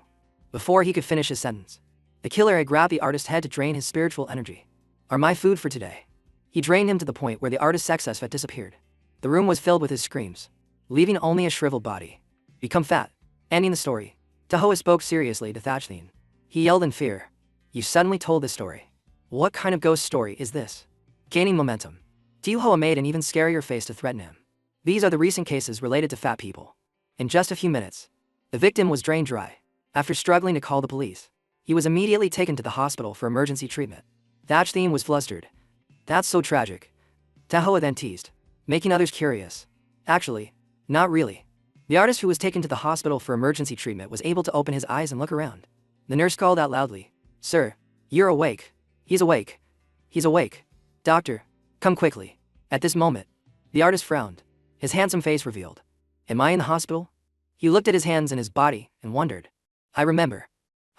Before he could finish his sentence, the killer had grabbed the artist's head to drain his spiritual energy. Are my food for today. He drained him to the point where the artist's excess fat disappeared. The room was filled with his screams, leaving only a shriveled body. Become fat. Ending the story. Tahoe spoke seriously to Thatchthene. He yelled in fear. You suddenly told this story. What kind of ghost story is this? Gaining momentum. Tahoe made an even scarier face to threaten him. These are the recent cases related to fat people. In just a few minutes, the victim was drained dry. After struggling to call the police, he was immediately taken to the hospital for emergency treatment. Thatchthene was flustered. That's so tragic. Tahoe then teased, making others curious. Actually, not really. The artist who was taken to the hospital for emergency treatment was able to open his eyes and look around. The nurse called out loudly, Sir, you're awake. He's awake. He's awake. Doctor, come quickly. At this moment, the artist frowned. His handsome face revealed. Am I in the hospital? He looked at his hands and his body and wondered. I remember.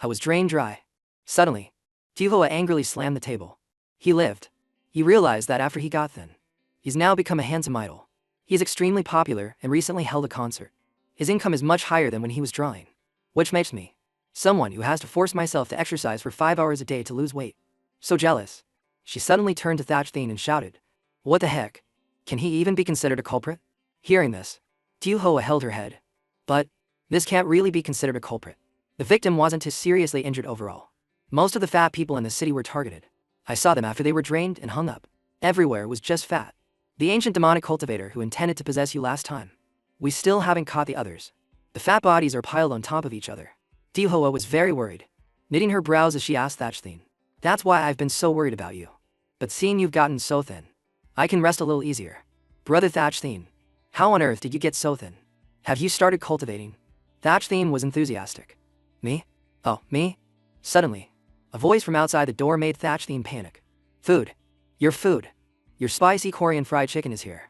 I was drained dry. Suddenly, Tahoe angrily slammed the table. He lived. He realized that after he got thin, he's now become a handsome idol. He is extremely popular and recently held a concert. His income is much higher than when he was drawing. Which makes me someone who has to force myself to exercise for 5 hours a day to lose weight. So jealous. She suddenly turned to Thatchthene and shouted. What the heck? Can he even be considered a culprit? Hearing this, Tahoe held her head. But this can't really be considered a culprit. The victim wasn't too seriously injured overall. Most of the fat people in the city were targeted. I saw them after they were drained and hung up. Everywhere was just fat. The ancient demonic cultivator who intended to possess you last time. We still haven't caught the others. The fat bodies are piled on top of each other. Tahoe was very worried, knitting her brows as she asked Thatchthene. That's why I've been so worried about you. But seeing you've gotten so thin, I can rest a little easier. Brother Thatchthene, how on earth did you get so thin? Have you started cultivating? Thatchthene was enthusiastic. Me? Oh, me? Suddenly, a voice from outside the door made Thatchthene panic. Food. Your food. Your spicy Korean fried chicken is here.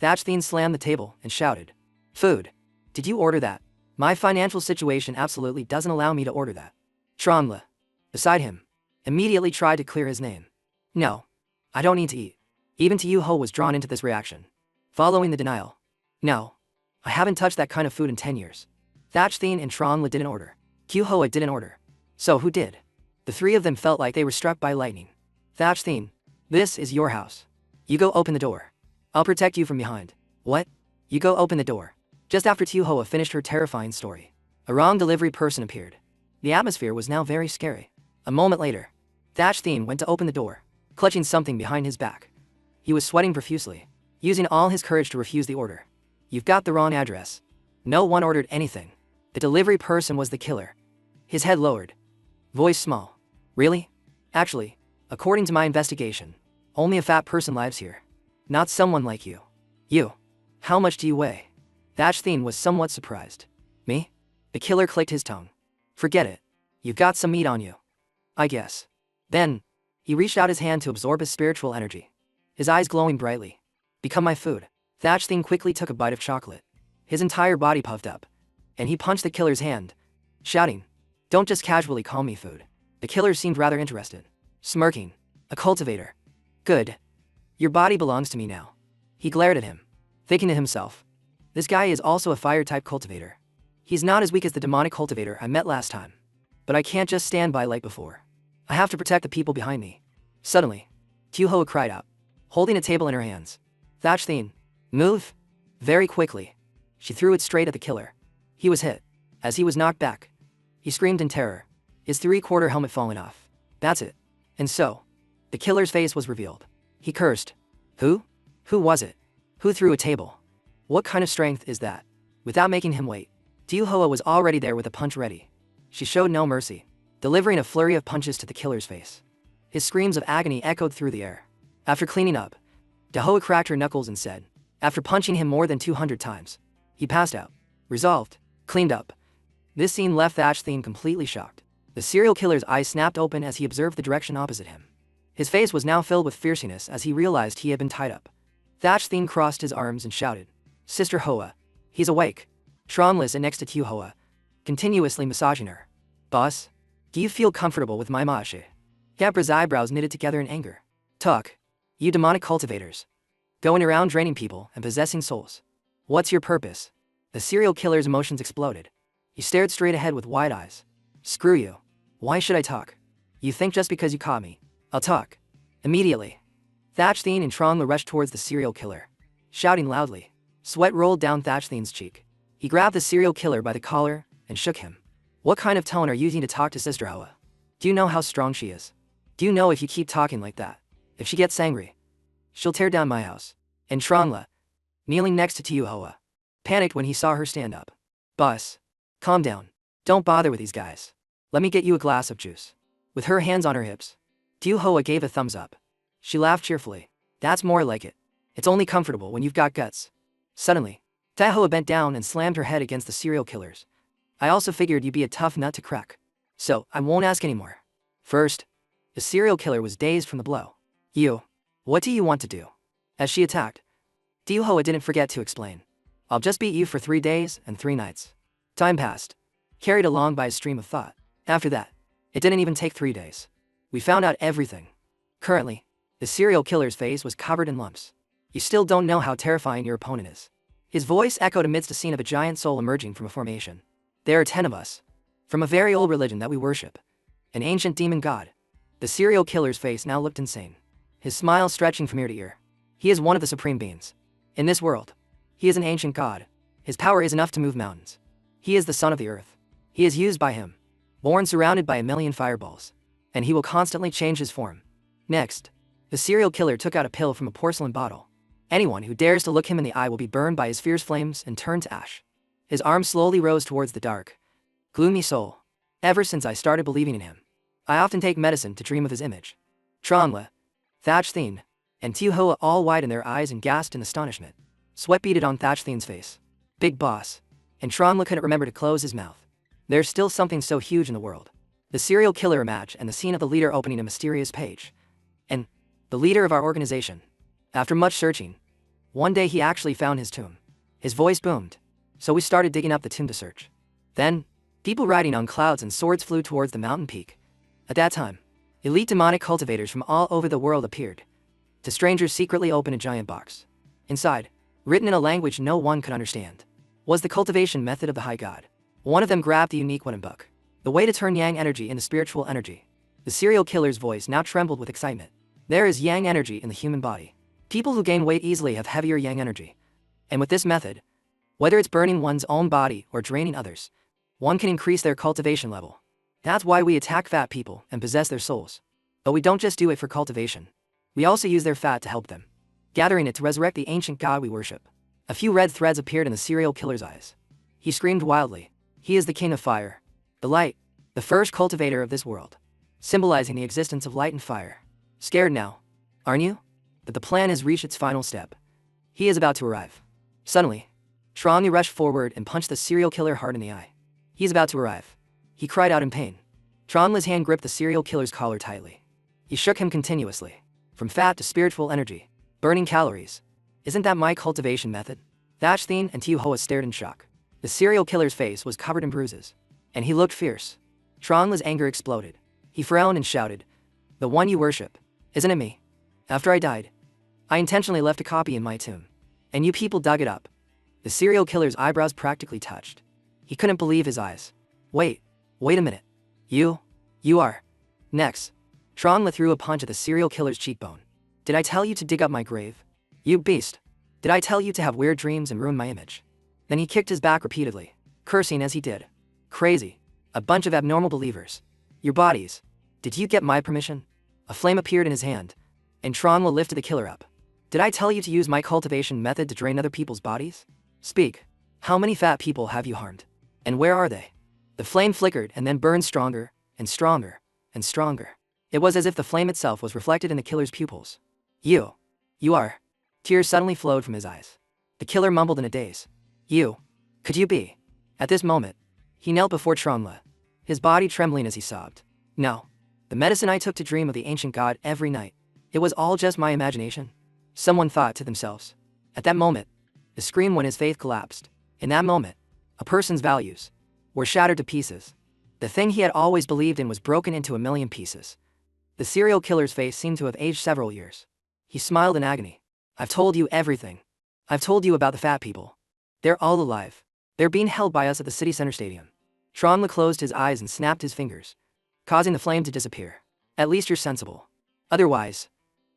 Thatchthene slammed the table and shouted. Food. Did you order that? My financial situation absolutely doesn't allow me to order that. Tronla, beside him, immediately tried to clear his name. No. I don't need to eat. Even Tahoe was drawn into this reaction. Following the denial. No. I haven't touched that kind of food in 10 years. Thatchthene and Tronla didn't order. Tahoe didn't order. So who did? The three of them felt like they were struck by lightning. Thatchthene, this is your house. You go open the door. I'll protect you from behind. What? You go open the door. Just after Tahoe finished her terrifying story, a wrong delivery person appeared. The atmosphere was now very scary. A moment later, Thatchthene went to open the door, clutching something behind his back. He was sweating profusely, using all his courage to refuse the order. You've got the wrong address. No one ordered anything. The delivery person was the killer. His head lowered. Voice small. Really? Actually, according to my investigation, only a fat person lives here. Not someone like you. You. How much do you weigh? Thatchthene was somewhat surprised. Me? The killer clicked his tongue. Forget it. You've got some meat on you. I guess. Then, he reached out his hand to absorb his spiritual energy. His eyes glowing brightly. Become my food. Thatchthene quickly took a bite of chocolate. His entire body puffed up. And he punched the killer's hand, shouting, Don't just casually call me food. The killer seemed rather interested. Smirking. A cultivator. Good. Your body belongs to me now. He glared at him, thinking to himself. This guy is also a fire-type cultivator. He's not as weak as the demonic cultivator I met last time. But I can't just stand by like before. I have to protect the people behind me. Suddenly, Tahoe cried out, holding a table in her hands. Thatchthene, move! Very quickly. She threw it straight at the killer. He was hit. As he was knocked back, he screamed in terror, his 3/4 helmet falling off. That's it. And so, the killer's face was revealed. He cursed. Who? Who was it? Who threw a table? What kind of strength is that? Without making him wait, Tahoe was already there with a punch ready. She showed no mercy, delivering a flurry of punches to the killer's face. His screams of agony echoed through the air. After cleaning up, Tahoe cracked her knuckles and said, after punching him more than 200 times, he passed out. Resolved. Cleaned up. This scene left Thatchthene completely shocked. The serial killer's eyes snapped open as he observed the direction opposite him. His face was now filled with fierceness as he realized he had been tied up. Thatch Thien crossed his arms and shouted, "Sister Hoa, he's awake." Tron listened next to Tiu Hoa, continuously massaging her. "Boss, do you feel comfortable with my massage?" Gabra's eyebrows knitted together in anger. "Tuck, you demonic cultivators. Going around draining people and possessing souls. What's your purpose?" The serial killer's emotions exploded. He stared straight ahead with wide eyes. "Screw you. Why should I talk? You think just because you caught me, I'll talk?" Immediately, Thatch Thien and Tron rushed towards the serial killer, shouting loudly. Sweat rolled down Thatch Thien's cheek. He grabbed the serial killer by the collar and shook him. "What kind of tone are you using to talk to Sister Hoa? Do you know how strong she is? Do you know if you keep talking like that, if she gets angry, she'll tear down my house?" And Tron, kneeling next to Tiu Hoa, panicked when he saw her stand up. "Boss, calm down. Don't bother with these guys. Let me get you a glass of juice." With her hands on her hips, Tiu Hoa gave a thumbs up. She laughed cheerfully. "That's more like it. It's only comfortable when you've got guts." Suddenly, Tai Hoa bent down and slammed her head against the serial killers. "I also figured you'd be a tough nut to crack. So, I won't ask anymore." First, the serial killer was dazed from the blow. What do you want to do?" As she attacked, Tiu Hoa didn't forget to explain. "I'll just beat you for 3 days and 3 nights." Time passed, carried along by a stream of thought. After that, it didn't even take 3 days. We found out everything. Currently, the serial killer's face was covered in lumps. "You still don't know how terrifying your opponent is." His voice echoed amidst a scene of a giant soul emerging from a formation. "There are 10 of us. From a very old religion that we worship. An ancient demon god." The serial killer's face now looked insane, his smile stretching from ear to ear. "He is one of the supreme beings. In this world, he is an ancient god. His power is enough to move mountains. He is the son of the earth. He is used by him, born surrounded by a million fireballs. And he will constantly change his form." Next, the serial killer took out a pill from a porcelain bottle. "Anyone who dares to look him in the eye will be burned by his fierce flames and turned to ash." His arm slowly rose towards the dark, gloomy soul. "Ever since I started believing in him, I often take medicine to dream of his image." Tron, Thatch Thien, and Tiu Hoa all widened their eyes and gasped in astonishment. Sweat beaded on Thatch Thien's face. "Big boss." And Tron couldn't remember to close his mouth. There's still something so huge in the world. The serial killer match and the scene of the leader opening a mysterious page. And the leader of our organization. After much searching, one day he actually found his tomb. His voice boomed. So we started digging up the tomb to search. Then, people riding on clouds and swords flew towards the mountain peak. At that time, elite demonic cultivators from all over the world appeared. The strangers secretly opened a giant box. Inside, written in a language no one could understand, was the cultivation method of the high god. One of them grabbed the unique weapon book. The way to turn yang energy into spiritual energy. The serial killer's voice now trembled with excitement. There is yang energy in the human body. People who gain weight easily have heavier yang energy. And with this method, whether it's burning one's own body or draining others, one can increase their cultivation level. That's why we attack fat people and possess their souls. But we don't just do it for cultivation. We also use their fat to help them, gathering it to resurrect the ancient god we worship. A few red threads appeared in the serial killer's eyes. He screamed wildly. "He is the king of fire. The light, the first cultivator of this world, symbolizing the existence of light and fire." Scared now, aren't you? That the plan has reached its final step. He is about to arrive. Suddenly, Tron rushed forward and punched the serial killer hard in the eye. "He's about to arrive." He cried out in pain. Tron's hand gripped the serial killer's collar tightly. He shook him continuously, from fat to spiritual energy, burning calories. "Isn't that my cultivation method?" Thatch Thien and Tiu Hoa stared in shock. The serial killer's face was covered in bruises, and he looked fierce. Tron's anger exploded. He frowned and shouted, "The one you worship, isn't it me? After I died, I intentionally left a copy in my tomb, and you people dug it up." The serial killer's eyebrows practically touched. He couldn't believe his eyes. Wait a minute. You are. Next, Tron threw a punch at the serial killer's cheekbone. "Did I tell you to dig up my grave? You beast. Did I tell you to have weird dreams and ruin my image?" Then he kicked his back repeatedly, cursing as he did. "Crazy. A bunch of abnormal believers. Your bodies. Did you get my permission?" A flame appeared in his hand, and Tron lifted the killer up. "Did I tell you to use my cultivation method to drain other people's bodies? Speak. How many fat people have you harmed? And where are they?" The flame flickered and then burned stronger, and stronger, and stronger. It was as if the flame itself was reflected in the killer's pupils. You are. Tears suddenly flowed from his eyes. The killer mumbled in a daze. Could you be?" At this moment, he knelt before Tron. his body trembling as he sobbed. No. The medicine I took to dream of the ancient god every night. It was all just my imagination. Someone thought to themselves. At that moment, the scream when his faith collapsed. In that moment, a person's values were shattered to pieces. The thing he had always believed in was broken into a million pieces. The serial killer's face seemed to have aged several years. He smiled in agony. I've told you everything. I've told you about the fat people. They're all alive. They're being held by us at the city center stadium. Tronla closed his eyes and snapped his fingers, causing the flame to disappear. At least you're sensible. Otherwise,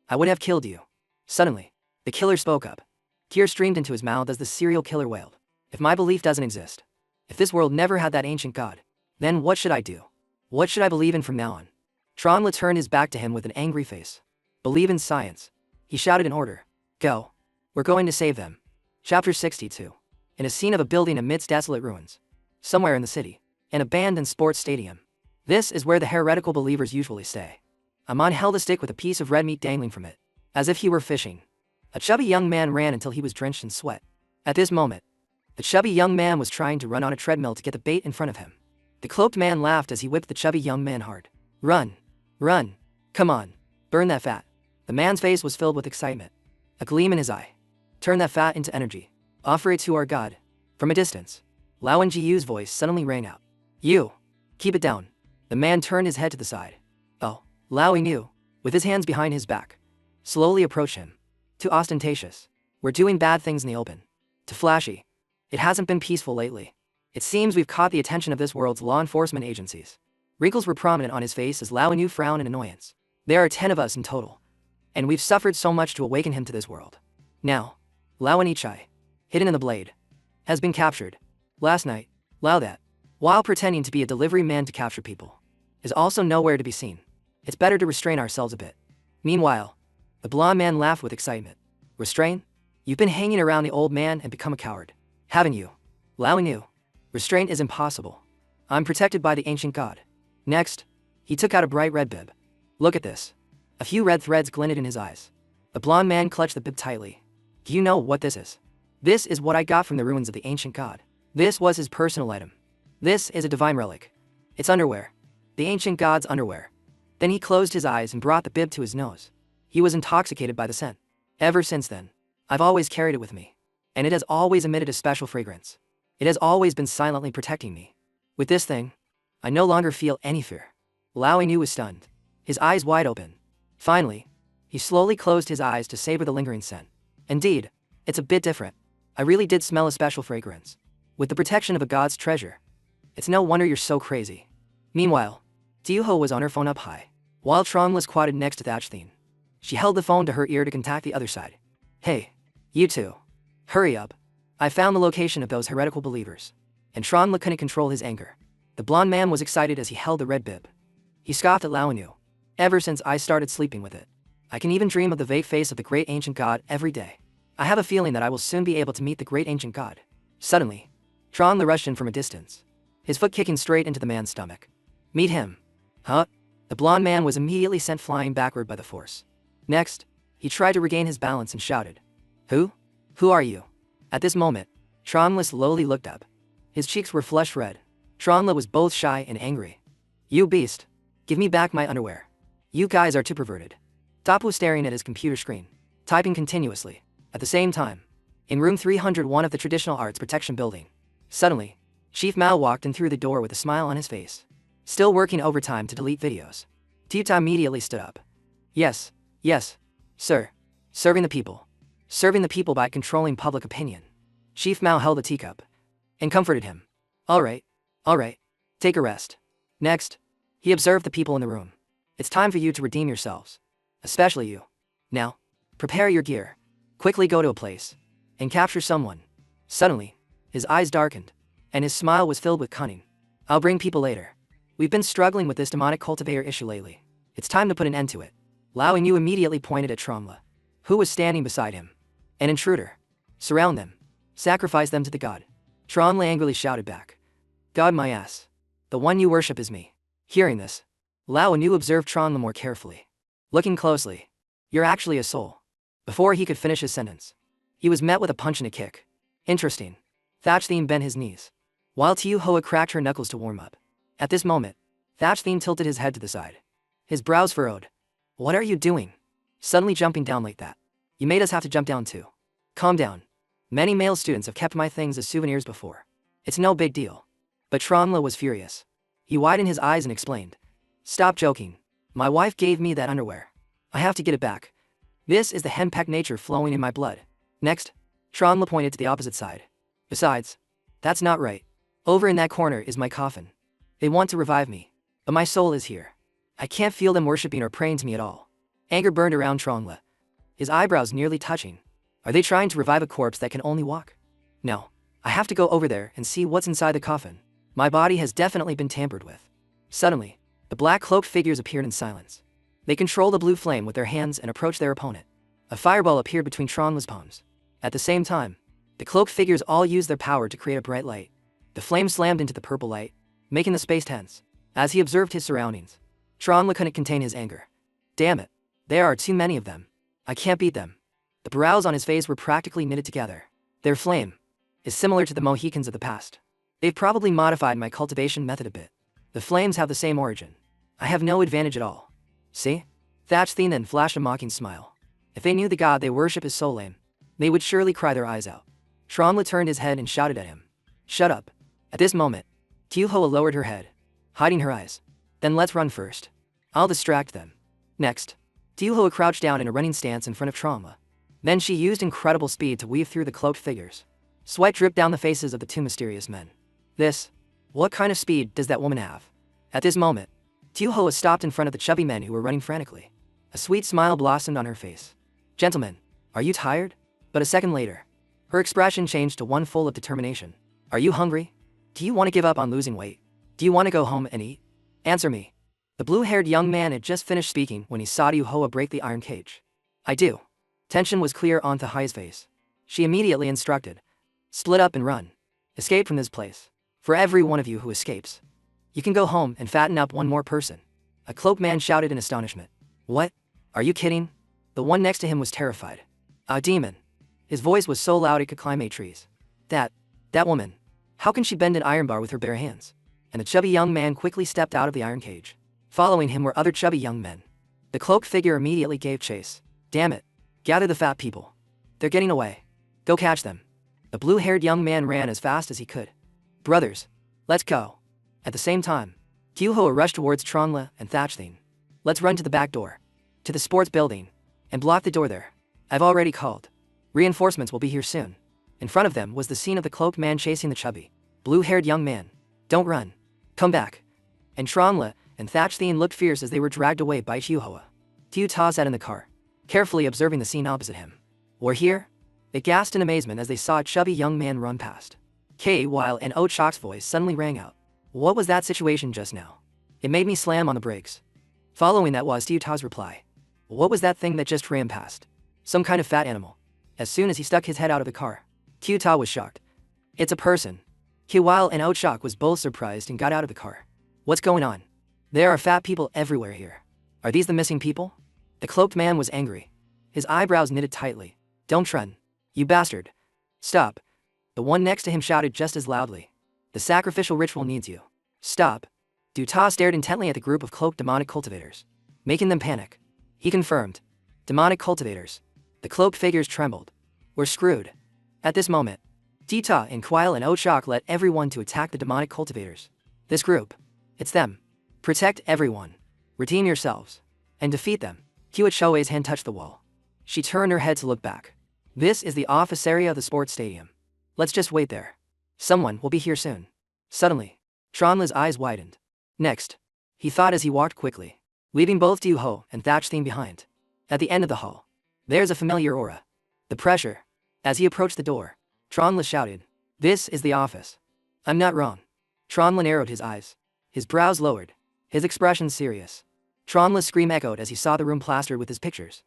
I would have killed you. Suddenly, the killer spoke up. Tears streamed into his mouth as the serial killer wailed. If my belief doesn't exist, if this world never had that ancient god, then what should I do? What should I believe in from now on? Tronla turned his back to him with an angry face. Believe in science. He shouted an order. Go. We're going to save them. Chapter 62. In a scene of a building amidst desolate ruins. Somewhere in the city. An abandoned sports stadium. This is where the heretical believers usually stay. A man held a stick with a piece of red meat dangling from it, as if he were fishing. A chubby young man ran until he was drenched in sweat. At this moment, the chubby young man was trying to run on a treadmill to get the bait in front of him. The cloaked man laughed as he whipped the chubby young man hard. Run. Run. Come on. Burn that fat. The man's face was filled with excitement. A gleam in his eye. Turn that fat into energy. Offer it to our god. From a distance, Lao Jiu's voice suddenly rang out. You. Keep it down. The man turned his head to the side. Oh, Lao Yu, with his hands behind his back, slowly approached him. Too ostentatious. We're doing bad things in the open. Too flashy. It hasn't been peaceful lately. It seems we've caught the attention of this world's law enforcement agencies. Wrinkles were prominent on his face as Lao Yu frowned in annoyance. There are 10 of us in total. And we've suffered so much to awaken him to this world. Now, Lao Chai, hidden in the blade, has been captured. Last night, Lao that, while pretending to be a delivery man to capture people, is also nowhere to be seen. It's better to restrain ourselves a bit. Meanwhile, the blonde man laughed with excitement. Restrain? You've been hanging around the old man and become a coward, haven't you? Lao Yu. Restraint is impossible. I'm protected by the ancient god. Next, he took out a bright red bib. Look at this. A few red threads glinted in his eyes. The blonde man clutched the bib tightly. Do you know what this is? This is what I got from the ruins of the ancient god. This was his personal item. This is a divine relic. It's underwear. The ancient god's underwear. Then he closed his eyes and brought the bib to his nose. He was intoxicated by the scent. Ever since then, I've always carried it with me. And it has always emitted a special fragrance. It has always been silently protecting me. With this thing, I no longer feel any fear. Lao Yu was stunned, his eyes wide open. Finally, he slowly closed his eyes to savor the lingering scent. Indeed, it's a bit different. I really did smell a special fragrance. With the protection of a god's treasure. It's no wonder you're so crazy. Meanwhile, Diuho was on her phone up high, while Tron was squatted next to Thatchthin. She held the phone to her ear to contact the other side. Hey, you two. Hurry up. I found the location of those heretical believers. And Tronla couldn't control his anger. The blonde man was excited as he held the red bib. He scoffed at Lao Yu. Ever since I started sleeping with it, I can even dream of the vague face of the great ancient god every day. I have a feeling that I will soon be able to meet the great ancient god. Suddenly, Tronla rushed in from a distance, his foot kicking straight into the man's stomach. Meet him. Huh? The blonde man was immediately sent flying backward by the force. Next, he tried to regain his balance and shouted. Who? Who are you? At this moment, Tronla slowly looked up. His cheeks were flush red. Tronla was both shy and angry. You beast. Give me back my underwear. You guys are too perverted. Top was staring at his computer screen, typing continuously. At the same time, in room 301 of the Traditional Arts Protection Building, suddenly, Chief Mao walked in through the door with a smile on his face. Still working overtime to delete videos. Tiuta immediately stood up. Yes, sir. Serving the people. Serving the people by controlling public opinion. Chief Mao held a teacup and comforted him. All right. Take a rest. Next, he observed the people in the room. It's time for you to redeem yourselves. Especially you. Now, prepare your gear. Quickly go to a place and capture someone. Suddenly, his eyes darkened, and his smile was filled with cunning. I'll bring people later. We've been struggling with this demonic cultivator issue lately. It's time to put an end to it. Lao Yu immediately pointed at Tronla, who was standing beside him. An intruder. Surround them. Sacrifice them to the god. Tronla angrily shouted back. God my ass. The one you worship is me. Hearing this, Lao Yu observed Tronla more carefully. Looking closely. You're actually a soul. Before he could finish his sentence, he was met with a punch and a kick. Interesting. Thatchthin bent his knees, while Tiu Hoa cracked her knuckles to warm up. At this moment, Thatchtheen tilted his head to the side. His brows furrowed. What are you doing? Suddenly jumping down like that. You made us have to jump down too. Calm down. Many male students have kept my things as souvenirs before. It's no big deal. But Trongla was furious. He widened his eyes and explained. Stop joking. My wife gave me that underwear. I have to get it back. This is the henpeck nature flowing in my blood. Next, Trongla pointed to the opposite side. Besides, that's not right. Over in that corner is my coffin. They want to revive me, but my soul is here. I can't feel them worshipping or praying to me at all. Anger burned around Trongla, his eyebrows nearly touching. Are they trying to revive a corpse that can only walk? No, I have to go over there and see what's inside the coffin. My body has definitely been tampered with. Suddenly, the black cloaked figures appeared in silence. They controlled a blue flame with their hands and approached their opponent. A fireball appeared between Trongla's palms. At the same time, the cloaked figures all used their power to create a bright light. The flame slammed into the purple light, making the space tense. As he observed his surroundings, Trongla couldn't contain his anger. Damn it, there are too many of them. I can't beat them. The brows on his face were practically knitted together. Their flame is similar to the Mohicans of the past. They've probably modified my cultivation method a bit. The flames have the same origin. I have no advantage at all. See? Thatchtheen then flashed a mocking smile. If they knew the god they worship is so lame, they would surely cry their eyes out. Trongla turned his head and shouted at him. Shut up. At this moment, Kyuhoa lowered her head, hiding her eyes. Then let's run first. I'll distract them. Next, Kyuhoa crouched down in a running stance in front of Trongla. Then she used incredible speed to weave through the cloaked figures. Sweat dripped down the faces of the two mysterious men. What kind of speed does that woman have? At this moment, Kyuhoa stopped in front of the chubby men who were running frantically. A sweet smile blossomed on her face. Gentlemen, are you tired? But a second later, her expression changed to one full of determination. Are you hungry? Do you want to give up on losing weight? Do you want to go home and eat? Answer me. The blue-haired young man had just finished speaking when he saw Kyuhoa break the iron cage. I do. Tension was clear on Thahai's face. She immediately instructed. Split up and run. Escape from this place. For every one of you who escapes, you can go home and fatten up one more person. A cloaked man shouted in astonishment. What? Are you kidding? The one next to him was terrified. A demon. His voice was so loud it could climb 8 trees. That woman. How can she bend an iron bar with her bare hands? And the chubby young man quickly stepped out of the iron cage. Following him were other chubby young men. The cloaked figure immediately gave chase. Damn it. Gather the fat people. They're getting away. Go catch them. The blue-haired young man ran as fast as he could. Brothers, let's go. At the same time, Kyuhoa rushed towards Trongla and Thatchtheen. Let's run to the back door. To the sports building. And block the door there. I've already called. Reinforcements will be here soon. In front of them was the scene of the cloaked man chasing the chubby, blue-haired young man. Don't run. Come back. And Trongla and Thatchtheen looked fierce as they were dragged away by Kyuhoa. Kyuta sat in the car, carefully observing the scene opposite him. We're here? They gasped in amazement as they saw a chubby young man run past. While an Ochak's voice suddenly rang out. What was that situation just now? It made me slam on the brakes. Following that was Kyuta's reply. What was that thing that just ran past? Some kind of fat animal. As soon as he stuck his head out of the car, Kyuta was shocked. It's a person. While and Ochak was both surprised and got out of the car. What's going on? There are fat people everywhere here. Are these the missing people? The cloaked man was angry. His eyebrows knitted tightly. Don't run. You bastard. Stop. The one next to him shouted just as loudly. The sacrificial ritual needs you. Stop. Duta stared intently at the group of cloaked demonic cultivators, making them panic. He confirmed. Demonic cultivators. The cloaked figures trembled. We're screwed. At this moment, Dita and Quile and Ochak led everyone to attack the demonic cultivators. This group. It's them. Protect everyone. Redeem yourselves. And defeat them. Kyuchoe's hand touched the wall. She turned her head to look back. This is the office area of the sports stadium. Let's just wait there. Someone will be here soon. Suddenly, Trongla's eyes widened. Next, he thought as he walked quickly, leaving both Kyuho and Thatchtheen behind. At the end of the hall, there's a familiar aura. The pressure. As he approached the door, Trongla shouted, This is the office. I'm not wrong. Trongla narrowed his eyes. His brows lowered, his expression serious. Trongla's scream echoed as he saw the room plastered with his pictures.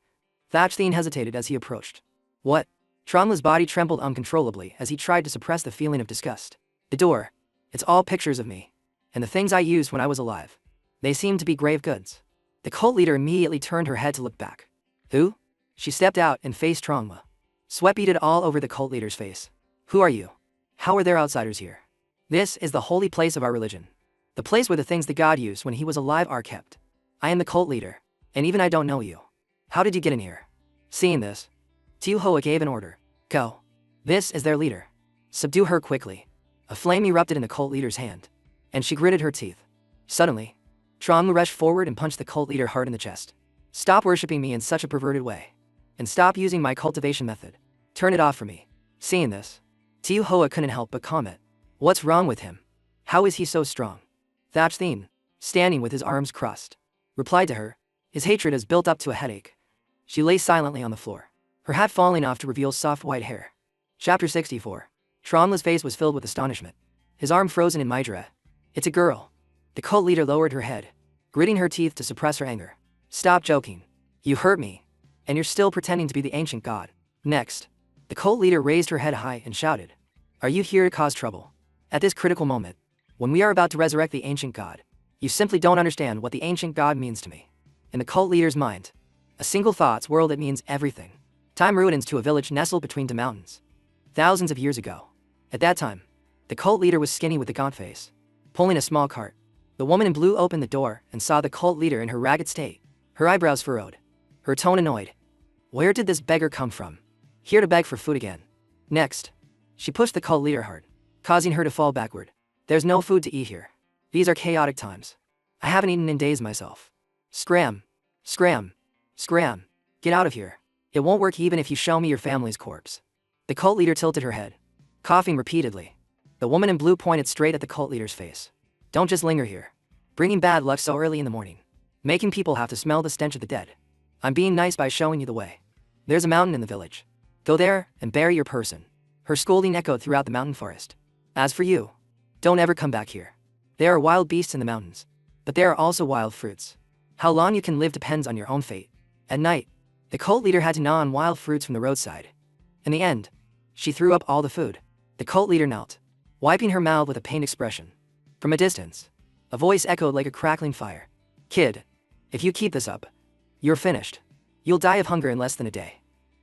Thatchtheen hesitated as he approached. What? Trongla's body trembled uncontrollably as he tried to suppress the feeling of disgust. The door. It's all pictures of me. And the things I used when I was alive. They seem to be grave goods. The cult leader immediately turned her head to look back. Who? She stepped out and faced Trongla. Sweat beaded all over the cult leader's face. Who are you? How are there outsiders here? This is the holy place of our religion. The place where the things that God used when he was alive are kept. I am the cult leader, and even I don't know you. How did you get in here? Seeing this, Tiu Hoa gave an order. Go. This is their leader. Subdue her quickly. A flame erupted in the cult leader's hand, and she gritted her teeth. Suddenly, Trong rushed forward and punched the cult leader hard in the chest. Stop worshipping me in such a perverted way. And stop using my cultivation method. Turn it off for me. Seeing this, Tiu Hoa couldn't help but comment. What's wrong with him? How is he so strong? Thatch Thien, standing with his arms crossed, replied to her. His hatred is built up to a headache. She lay silently on the floor, her hat falling off to reveal soft white hair. Chapter 64. Tromla's face was filled with astonishment, his arm frozen in midair. It's a girl. The cult leader lowered her head, gritting her teeth to suppress her anger. Stop joking. You hurt me. And you're still pretending to be the ancient god. Next, the cult leader raised her head high and shouted. Are you here to cause trouble? At this critical moment, when we are about to resurrect the ancient god, you simply don't understand what the ancient god means to me. In the cult leader's mind, a single thought swirled that means everything. Time ruins to a village nestled between two mountains. Thousands of years ago. At that time, the cult leader was skinny with a gaunt face, pulling a small cart. The woman in blue opened the door and saw the cult leader in her ragged state, her eyebrows furrowed, her tone annoyed. Where did this beggar come from? Here to beg for food again. Next, she pushed the cult leader hard, causing her to fall backward. There's no food to eat here. These are chaotic times. I haven't eaten in days myself. Scram. Scram. Scram. Get out of here. It won't work even if you show me your family's corpse. The cult leader tilted her head, coughing repeatedly. The woman in blue pointed straight at the cult leader's face. Don't just linger here, bringing bad luck so early in the morning, making people have to smell the stench of the dead. I'm being nice by showing you the way. There's a mountain in the village. Go there and bury your person. Her scolding echoed throughout the mountain forest. As for you, don't ever come back here. There are wild beasts in the mountains, but there are also wild fruits. How long you can live depends on your own fate. At night, the cult leader had to gnaw on wild fruits from the roadside. In the end, she threw up all the food. The cult leader knelt, wiping her mouth with a pained expression. From a distance, a voice echoed like a crackling fire. Kid, if you keep this up, you're finished. You'll die of hunger in less than a day.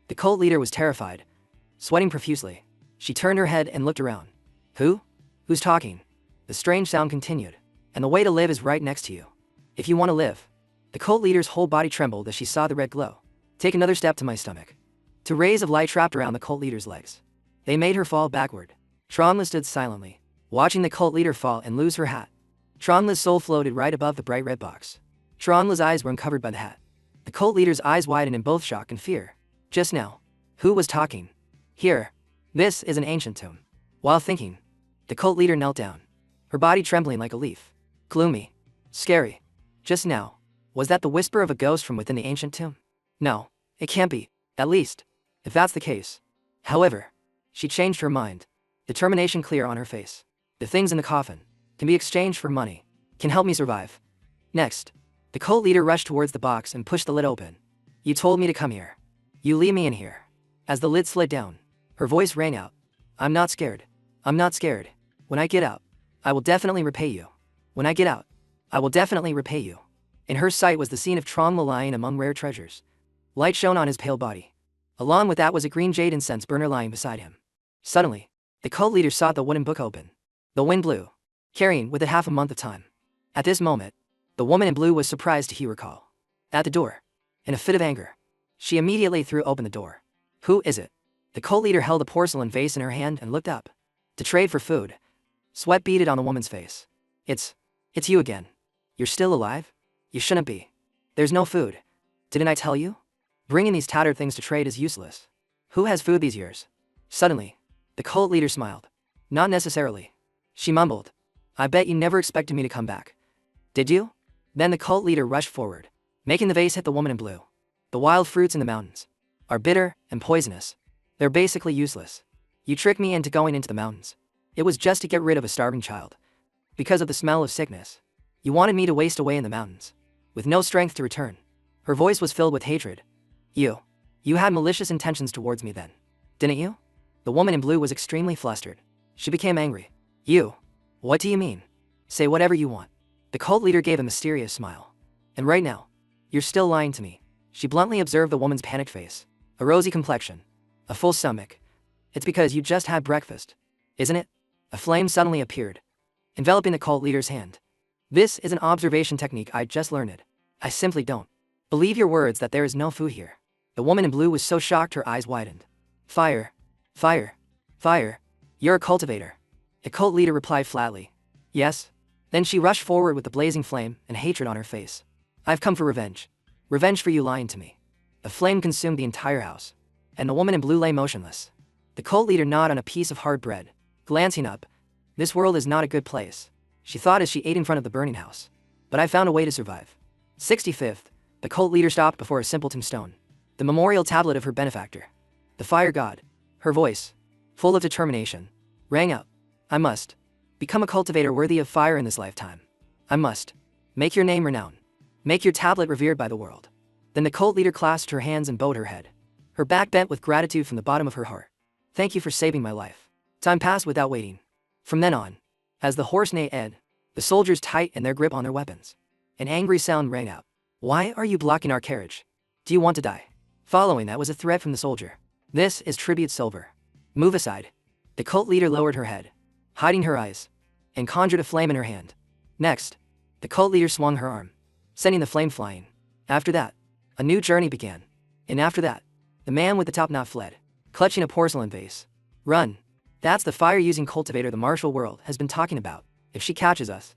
The cult leader was terrified, sweating profusely. She turned her head and looked around. Who? Who's talking? The strange sound continued. And the way to live is right next to you. If you want to live. The cult leader's whole body trembled as she saw the red glow. Take another step to my stomach. Two rays of light trapped around the cult leader's legs. They made her fall backward. Tronla stood silently, watching the cult leader fall and lose her hat. Tronla's soul floated right above the bright red box. Tronla's eyes were uncovered by the hat. The cult leader's eyes widened in both shock and fear. Just now, who was talking? Here. This is an ancient tomb. While thinking, the cult leader knelt down, her body trembling like a leaf. Gloomy. Scary. Just now, was that the whisper of a ghost from within the ancient tomb? No, it can't be, at least, if that's the case. However, she changed her mind, determination clear on her face. The things in the coffin can be exchanged for money, can help me survive. Next, the cult leader rushed towards the box and pushed the lid open. You told me to come here. You leave me in here. As the lid slid down, her voice rang out. I'm not scared. I'm not scared. When I get out, I will definitely repay you. When I get out, I will definitely repay you. In her sight was the scene of Trong lying among rare treasures. Light shone on his pale body. Along with that was a green jade incense burner lying beside him. Suddenly, the cult leader saw the wooden book open. The wind blew, carrying with it half a month of time. At this moment, the woman in blue was surprised to hear her call. At the door, in a fit of anger, she immediately threw open the door. Who is it? The cult leader held a porcelain vase in her hand and looked up. To trade for food. Sweat beaded on the woman's face. It's you again. You're still alive? You shouldn't be. There's no food. Didn't I tell you? Bringing these tattered things to trade is useless. Who has food these years? Suddenly, the cult leader smiled. Not necessarily. She mumbled. I bet you never expected me to come back. Did you? Then the cult leader rushed forward, making the vase hit the woman in blue. The wild fruits in the mountains are bitter and poisonous. They're basically useless. You tricked me into going into the mountains. It was just to get rid of a starving child. Because of the smell of sickness. You wanted me to waste away in the mountains, with no strength to return. Her voice was filled with hatred. You had malicious intentions towards me then, didn't you? The woman in blue was extremely flustered. She became angry. What do you mean? Say whatever you want. The cult leader gave a mysterious smile. And right now, you're still lying to me. She bluntly observed the woman's panicked face. A rosy complexion. A full stomach. It's because you just had breakfast, isn't it? A flame suddenly appeared, enveloping the cult leader's hand. This is an observation technique I just learned. I simply don't believe your words that there is no food here. The woman in blue was so shocked her eyes widened. Fire. Fire. Fire. You're a cultivator. A cult leader replied flatly. Yes. Then she rushed forward with the blazing flame and hatred on her face. I've come for revenge. Revenge for you lying to me. The flame consumed the entire house, and the woman in blue lay motionless. The cult leader gnawed on a piece of hard bread, glancing up. This world is not a good place, she thought as she ate in front of the burning house. But I found a way to survive. 65th, the cult leader stopped before a simple tombstone, the memorial tablet of her benefactor, the fire god. Her voice, full of determination, rang out. I must become a cultivator worthy of fire in this lifetime. I must make your name renowned. Make your tablet revered by the world. Then the cult leader clasped her hands and bowed her head, her back bent with gratitude from the bottom of her heart. Thank you for saving my life. Time passed without waiting. From then on, as the horse neighed, the soldiers tightened their grip on their weapons. An angry sound rang out. Why are you blocking our carriage? Do you want to die? Following that was a threat from the soldier. This is tribute silver. Move aside. The cult leader lowered her head, hiding her eyes, and conjured a flame in her hand. Next, the cult leader swung her arm, sending the flame flying. After that, a new journey began. And after that, the man with the top knot fled, clutching a porcelain vase. Run. That's the fire-using cultivator the martial world has been talking about. If she catches us,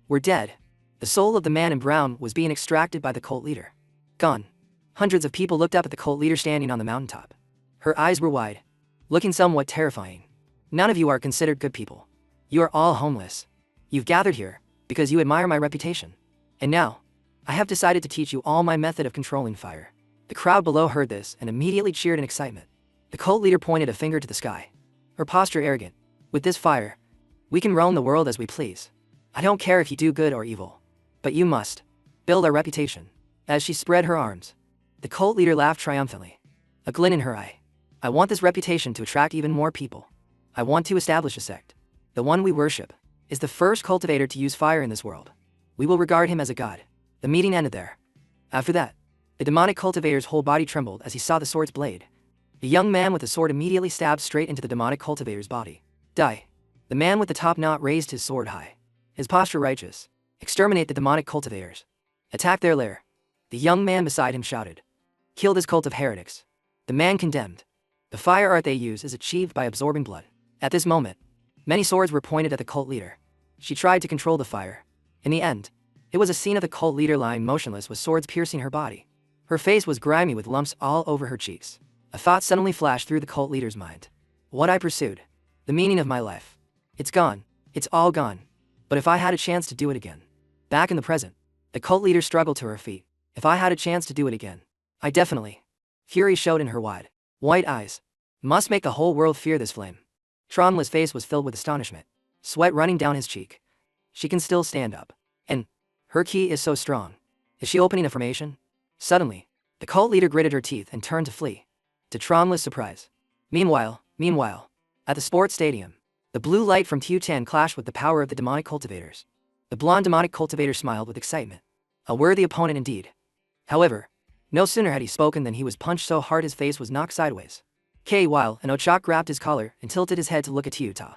we're dead. The soul of the man in brown was being extracted by the cult leader. Gone. Hundreds of people looked up at the cult leader standing on the mountaintop. Her eyes were wide, looking somewhat terrifying. None of you are considered good people. You are all homeless. You've gathered here because you admire my reputation. And now, I have decided to teach you all my method of controlling fire. The crowd below heard this and immediately cheered in excitement. The cult leader pointed a finger to the sky, her posture arrogant. With this fire, we can roam the world as we please. I don't care if you do good or evil, but you must build our reputation. As she spread her arms, the cult leader laughed triumphantly, a glint in her eye. I want this reputation to attract even more people. I want to establish a sect. The one we worship is the first cultivator to use fire in this world. We will regard him as a god. The meeting ended there. After that, the demonic cultivator's whole body trembled as he saw the sword's blade. The young man with the sword immediately stabbed straight into the demonic cultivator's body. Die. The man with the top knot raised his sword high, his posture righteous. Exterminate the demonic cultivators. Attack their lair. The young man beside him shouted. Kill this cult of heretics. The man condemned. The fire art they use is achieved by absorbing blood. At this moment, many swords were pointed at the cult leader. She tried to control the fire. In the end, it was a scene of the cult leader lying motionless with swords piercing her body. Her face was grimy with lumps all over her cheeks. A thought suddenly flashed through the cult leader's mind. What I pursued. The meaning of my life. It's gone. It's all gone. But if I had a chance to do it again. Back in the present, the cult leader struggled to her feet. If I had a chance to do it again. I definitely. Fury showed in her wide, white eyes. Must make the whole world fear this flame. Tronla's face was filled with astonishment, sweat running down his cheek. She can still stand up. And her ki is so strong. Is she opening a formation? Suddenly, the cult leader gritted her teeth and turned to flee. To Tronla's surprise. Meanwhile, at the sports stadium, the blue light from Q10 clashed with the power of the demonic cultivators. The blonde demonic cultivator smiled with excitement. A worthy opponent indeed. However, no sooner had he spoken than he was punched so hard his face was knocked sideways. While an Ochak grabbed his collar and tilted his head to look at Tyuta.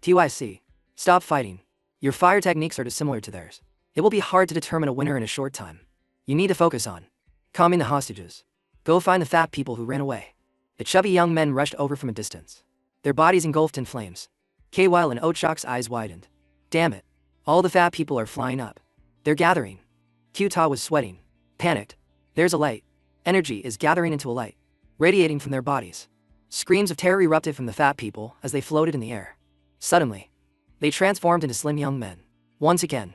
Tyc. Stop fighting. Your fire techniques are dissimilar to theirs. It will be hard to determine a winner in a short time. You need to focus on calming the hostages. Go find the fat people who ran away. The chubby young men rushed over from a distance, their bodies engulfed in flames. While and Ochak's eyes widened. Damn it. All the fat people are flying up. They're gathering. Kyuta was sweating. Panicked. There's a light. Energy is gathering into a light, radiating from their bodies. Screams of terror erupted from the fat people as they floated in the air. Suddenly, they transformed into slim young men. Once again,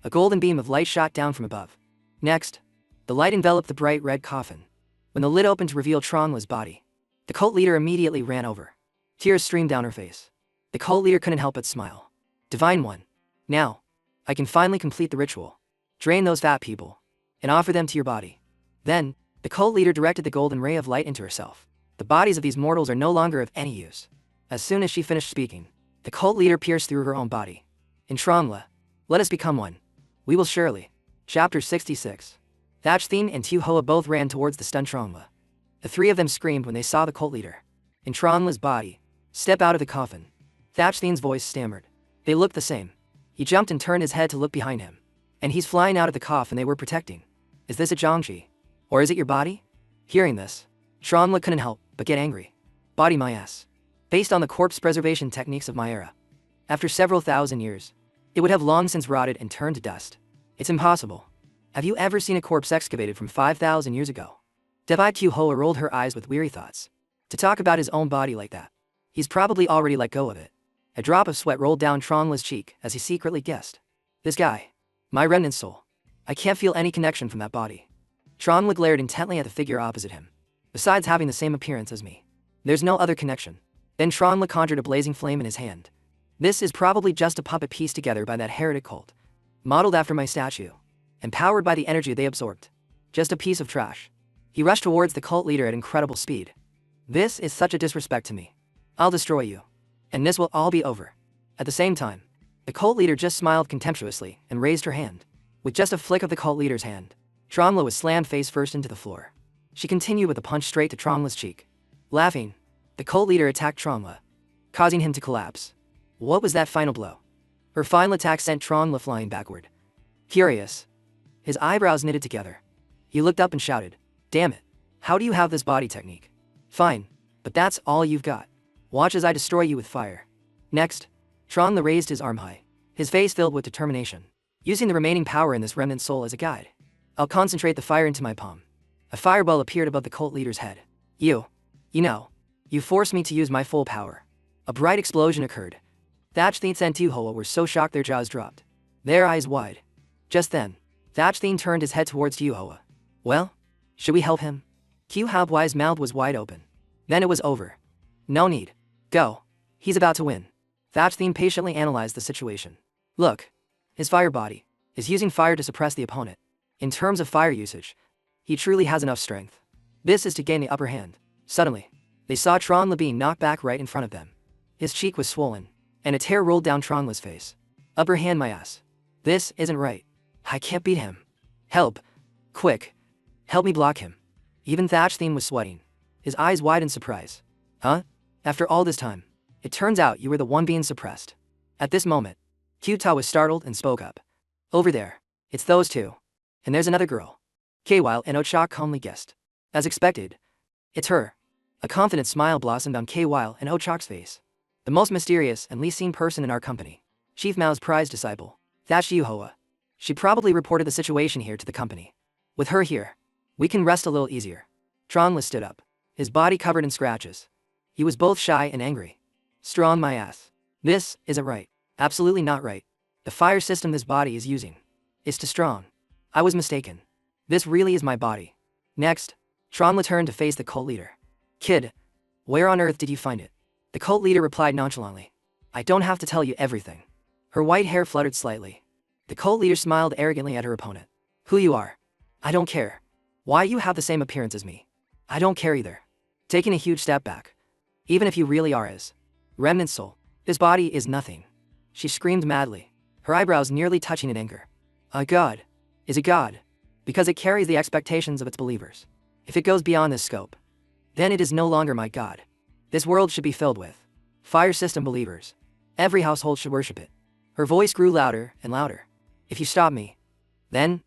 a golden beam of light shot down from above. Next, the light enveloped the bright red coffin. When the lid opened to reveal Tronla's body, the cult leader immediately ran over. Tears streamed down her face. The cult leader couldn't help but smile. Divine One. Now, I can finally complete the ritual. Drain those fat people, and offer them to your body. Then, the cult leader directed the golden ray of light into herself. The bodies of these mortals are no longer of any use. As soon as she finished speaking, the cult leader pierced through her own body. In Tronla, let us become one. We will surely. Chapter 66. Thatchthin and Tuhoa both ran towards the stunned Tronla. The three of them screamed when they saw the cult leader. In Tronla's body, step out of the coffin. Thatchthin's voice stammered. They looked the same. He jumped and turned his head to look behind him. And he's flying out of the coffin they were protecting. Is this a Zhangji? Or is it your body? Hearing this, Tranla couldn't help but get angry. Body my ass. Based on the corpse preservation techniques of my era, after several thousand years, it would have long since rotted and turned to dust. It's impossible. Have you ever seen a corpse excavated from 5,000 years ago? Devi Hoa rolled her eyes with weary thoughts. To talk about his own body like that, he's probably already let go of it. A drop of sweat rolled down Tranla's cheek as he secretly guessed. This guy. My remnant soul. I can't feel any connection from that body. Tranla glared intently at the figure opposite him. Besides having the same appearance as me, there's no other connection. Then Tranla conjured a blazing flame in his hand. This is probably just a puppet pieced together by that heretic cult. Modeled after my statue. And powered by the energy they absorbed. Just a piece of trash. He rushed towards the cult leader at incredible speed. This is such a disrespect to me. I'll destroy you. And this will all be over. At the same time, the cult leader just smiled contemptuously and raised her hand. With just a flick of the cult leader's hand, Tranla was slammed face first into the floor. She continued with a punch straight to Tranla's cheek. Laughing, the cult leader attacked Tranla, causing him to collapse. What was that final blow? Her final attack sent Tranla flying backward. Furious, his eyebrows knitted together, he looked up and shouted, "Damn it, how do you have this body technique? Fine, but that's all you've got. Watch as I destroy you with fire." Next, Tranla raised his arm high, his face filled with determination. Using the remaining power in this remnant soul as a guide, I'll concentrate the fire into my palm. A fireball appeared above the cult leader's head. You forced me to use my full power. A bright explosion occurred. Thatchthin and Tuhoa were so shocked their jaws dropped, their eyes wide. Just then, Thatchthin turned his head towards Tuhoa. Well, should we help him? Tuhoa's mouth was wide open. Then it was over. No need. Go. He's about to win. Thatchthin patiently analyzed the situation. Look. His fire body is using fire to suppress the opponent. In terms of fire usage, he truly has enough strength. This is to gain the upper hand. Suddenly, they saw Tranla being knocked back right in front of them. His cheek was swollen, and a tear rolled down Tranla's face. Upper hand my ass. This isn't right. I can't beat him. Help. Quick. Help me block him. Even Thatchthin was sweating, his eyes wide in surprise. Huh? After all this time, it turns out you were the one being suppressed. At this moment, Kyuta was startled and spoke up. Over there, it's those two. And there's another girl. Kwile and Ochak calmly guessed. As expected, it's her. A confident smile blossomed on Kwile and Ochak's face. The most mysterious and least seen person in our company. Chief Mao's prized disciple, Thatchthin. She probably reported the situation here to the company. With her here, we can rest a little easier. Tranla stood up, his body covered in scratches. He was both shy and angry. Strong my ass. This isn't right. Absolutely not right. The fire system this body is using is too strong. I was mistaken. This really is my body. Next, Tranla turned to face the cult leader. Kid, where on earth did you find it? The cult leader replied nonchalantly. I don't have to tell you everything. Her white hair fluttered slightly. The cult leader smiled arrogantly at her opponent. Who you are? I don't care. Why you have the same appearance as me? I don't care either. Taking a huge step back. Even if you really are his remnant soul, this body is nothing. She screamed madly, her eyebrows nearly touching in anger. A god. Is a god. Because it carries the expectations of its believers. If it goes beyond this scope, then it is no longer my god. This world should be filled with fire system believers. Every household should worship it. Her voice grew louder and louder. If you stop me, then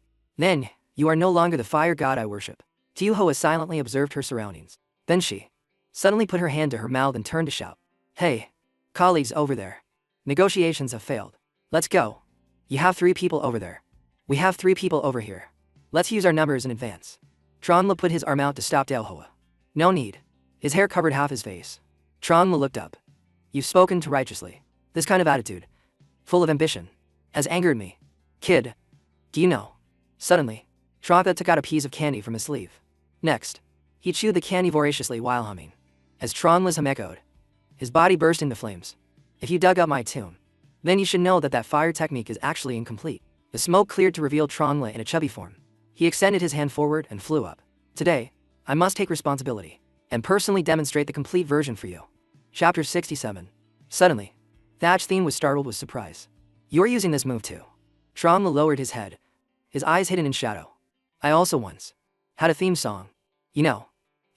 you are no longer the fire god I worship. Tuhoa silently observed her surroundings. Then she suddenly put her hand to her mouth and turned to shout. Hey, colleagues over there. Negotiations have failed. Let's go. You have 3 people over there. We have 3 people over here. Let's use our numbers in advance. Tranla put his arm out to stop Tuhoa. No need. His hair covered half his face. Tranla looked up. You've spoken too righteously. This kind of attitude, full of ambition, has angered me. Kid, do you know? Suddenly, Tranla took out a piece of candy from his sleeve. Next, he chewed the candy voraciously while humming. As Tranla's hum echoed, his body burst into flames. If you dug up my tomb, then you should know that fire technique is actually incomplete. The smoke cleared to reveal Tranla in a chubby form. He extended his hand forward and flew up. Today, I must take responsibility and personally demonstrate the complete version for you. Chapter 67. Suddenly, Thatchthin was startled with surprise. You're using this move too. Tranla lowered his head, his eyes hidden in shadow. I also once had a theme song. You know.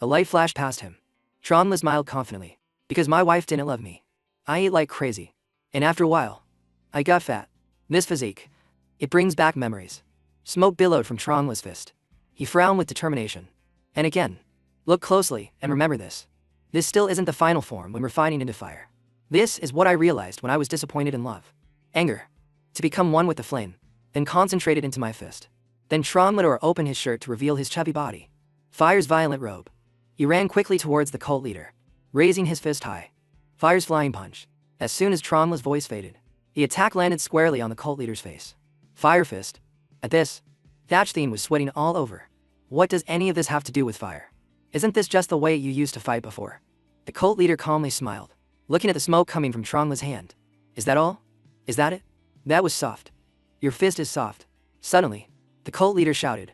A light flashed past him. Tranla smiled confidently. Because my wife didn't love me. I ate like crazy. And after a while, I got fat. This physique It brings back memories. Smoke billowed from Trongla's fist. He frowned with determination. And again. Look closely, and remember this. This still isn't the final form when refining into fire. This is what I realized when I was disappointed in love. Anger. To become one with the flame. Then concentrated into my fist. Then Trongla opened his shirt to reveal his chubby body. Fire's violent robe. He ran quickly towards the cult leader, raising his fist high. Fire's flying punch. As soon as Trongla's voice faded, the attack landed squarely on the cult leader's face. Fire fist. At this, Thatchthene was sweating all over. What does any of this have to do with fire? Isn't this just the way you used to fight before? The cult leader calmly smiled, looking at the smoke coming from Trongla's hand. Is that all? Is that it? That was soft. Your fist is soft. Suddenly, the cult leader shouted.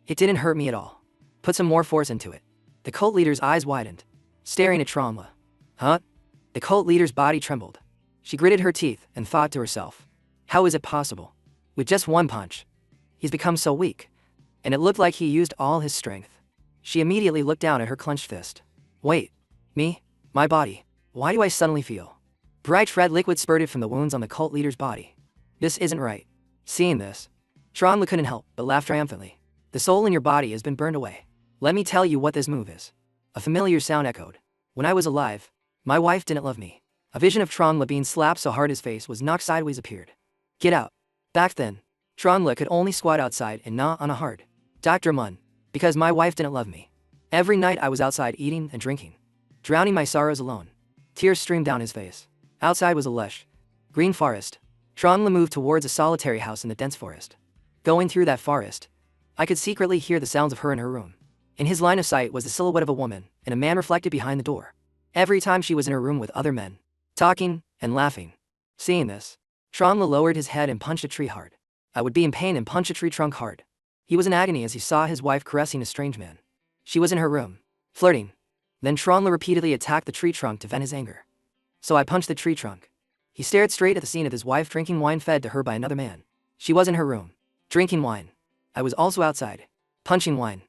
It didn't hurt me at all. Put some more force into it. The cult leader's eyes widened, staring at Trongla. Huh? The cult leader's body trembled. She gritted her teeth and thought to herself. How is it possible? With just one punch, he's become so weak. And it looked like he used all his strength. She immediately looked down at her clenched fist. Wait. Me? My body. Why do I suddenly feel? Bright red liquid spurted from the wounds on the cult leader's body. This isn't right. Seeing this, Trongla couldn't help but laugh triumphantly. The soul in your body has been burned away. Let me tell you what this move is. A familiar sound echoed. When I was alive, my wife didn't love me. A vision of Trongla being slapped so hard his face was knocked sideways appeared. Get out. Back then, Trongla could only squat outside and gnaw on a hard Dr. Mun, because my wife didn't love me. Every night I was outside eating and drinking, drowning my sorrows alone. Tears streamed down his face. Outside was a lush, green forest. Trongla moved towards a solitary house in the dense forest. Going through that forest, I could secretly hear the sounds of her in her room. In his line of sight was the silhouette of a woman, and a man reflected behind the door. Every time she was in her room with other men, talking and laughing. Seeing this, Trongla lowered his head and punched a tree hard. I would be in pain and punch a tree trunk hard. He was in agony as he saw his wife caressing a strange man. She was in her room, flirting. Then Trongla repeatedly attacked the tree trunk to vent his anger. So I punched the tree trunk. He stared straight at the scene of his wife drinking wine fed to her by another man. She was in her room, drinking wine. I was also outside, punching wine.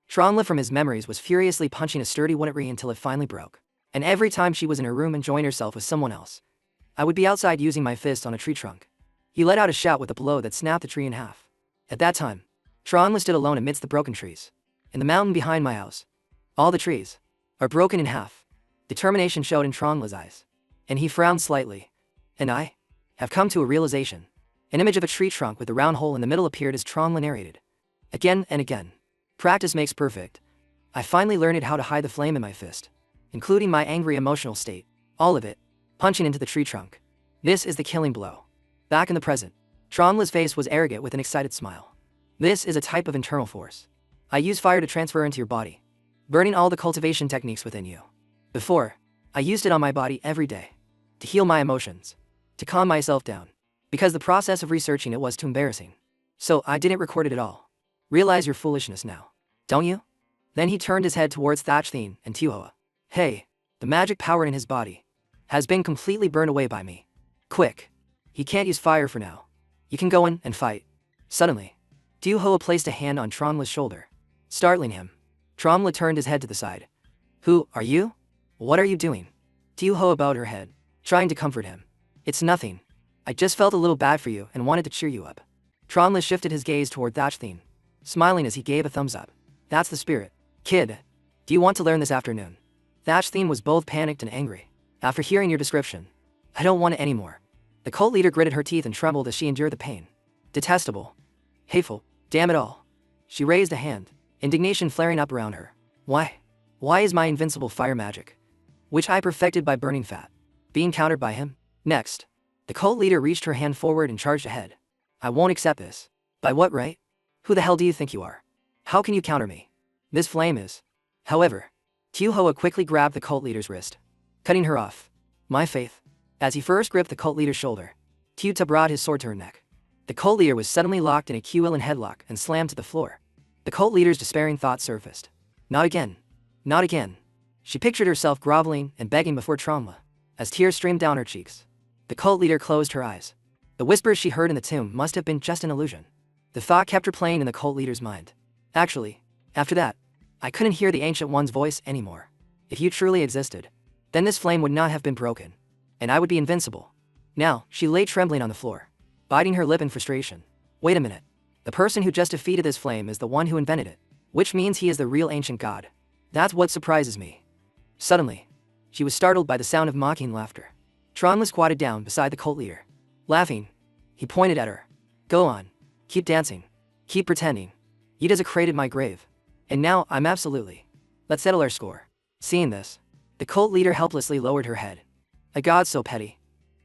Trongla from his memories was furiously punching a sturdy wooden tree until it finally broke. And every time she was in her room enjoying herself with someone else, I would be outside using my fist on a tree trunk. He let out a shout with a blow that snapped the tree in half. At that time, Trongla stood alone amidst the broken trees. In the mountain behind my house, all the trees are broken in half. Determination showed in Trongla's eyes. And he frowned slightly. And I have come to a realization. An image of a tree trunk with a round hole in the middle appeared as Trongla narrated. Again and again. Practice makes perfect. I finally learned how to hide the flame in my fist, including my angry emotional state. All of it, punching into the tree trunk. This is the killing blow. Back in the present, Trongla's face was arrogant with an excited smile. This is a type of internal force. I use fire to transfer into your body, burning all the cultivation techniques within you. Before, I used it on my body every day, to heal my emotions, to calm myself down, because the process of researching it was too embarrassing. So I didn't record it at all. Realize your foolishness now, don't you? Then he turned his head towards Thatchthene and Tuhoa. Hey, the magic power in his body has been completely burned away by me. Quick. He can't use fire for now. You can go in and fight. Suddenly, Tuhoa placed a hand on Trongla's shoulder, startling him. Trongla turned his head to the side. Who are you? What are you doing? Tuhoa bowed her head, trying to comfort him. It's nothing. I just felt a little bad for you and wanted to cheer you up. Trongla shifted his gaze toward Thatchthene, smiling as he gave a thumbs up. That's the spirit. Kid, do you want to learn this afternoon? Thatchthene was both panicked and angry. After hearing your description, I don't want it anymore. The cult leader gritted her teeth and trembled as she endured the pain. Detestable. Hateful. Damn it all. She raised a hand, indignation flaring up around her. Why? Why is my invincible fire magic, which I perfected by burning fat, being countered by him? Next, the cult leader reached her hand forward and charged ahead. I won't accept this. By what right? Who the hell do you think you are? How can you counter me? This flame is. However, Tuhoa quickly grabbed the cult leader's wrist, cutting her off. My faith. As he first gripped the cult leader's shoulder, Tuta brought his sword to her neck. The cult leader was suddenly locked in a Qilin headlock and slammed to the floor. The cult leader's despairing thoughts surfaced. Not again. Not again. She pictured herself groveling and begging before Trongla, as tears streamed down her cheeks. The cult leader closed her eyes. The whispers she heard in the tomb must have been just an illusion. The thought kept replaying in the cult leader's mind. Actually, after that, I couldn't hear the Ancient One's voice anymore. If you truly existed, then this flame would not have been broken, and I would be invincible. Now, she lay trembling on the floor, biting her lip in frustration. Wait a minute. The person who just defeated this flame is the one who invented it, which means he is the real ancient god. That's what surprises me. Suddenly, she was startled by the sound of mocking laughter. Tronla squatted down beside the cult leader. Laughing, he pointed at her. Go on. Keep dancing. Keep pretending. You desecrated my grave. And now I'm absolutely. Let's settle our score. Seeing this, the cult leader helplessly lowered her head. A god so petty.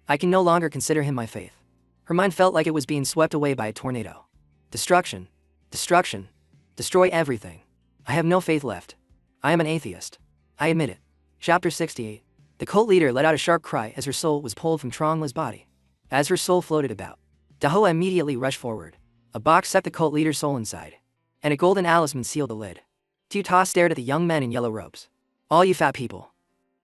I can no longer consider him my faith. Her mind felt like it was being swept away by a tornado. Destruction. Destruction. Destroy everything. I have no faith left. I am an atheist. I admit it. Chapter 68. The cult leader let out a sharp cry as her soul was pulled from Tronla's body. As her soul floated about, Dahua immediately rushed forward. A box sucked the cult leader's soul inside, and a golden talisman sealed the lid. Tuta stared at the young men in yellow robes. All you fat people.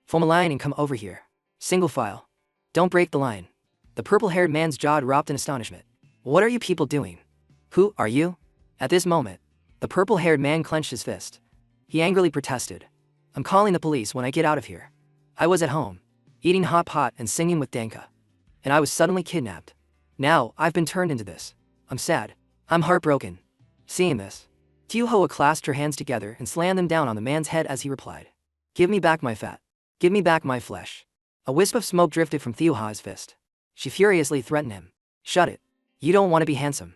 Form a line and come over here. Single file. Don't break the line. The purple-haired man's jaw dropped in astonishment. What are you people doing? Who are you? At this moment, the purple-haired man clenched his fist. He angrily protested. I'm calling the police when I get out of here. I was at home, eating hot pot and singing with Danka. And I was suddenly kidnapped. Now, I've been turned into this. I'm sad. I'm heartbroken. Seeing this, Tuhoa clasped her hands together and slammed them down on the man's head as he replied. Give me back my fat. Give me back my flesh. A wisp of smoke drifted from Tuhoa's fist. She furiously threatened him. Shut it. You don't want to be handsome.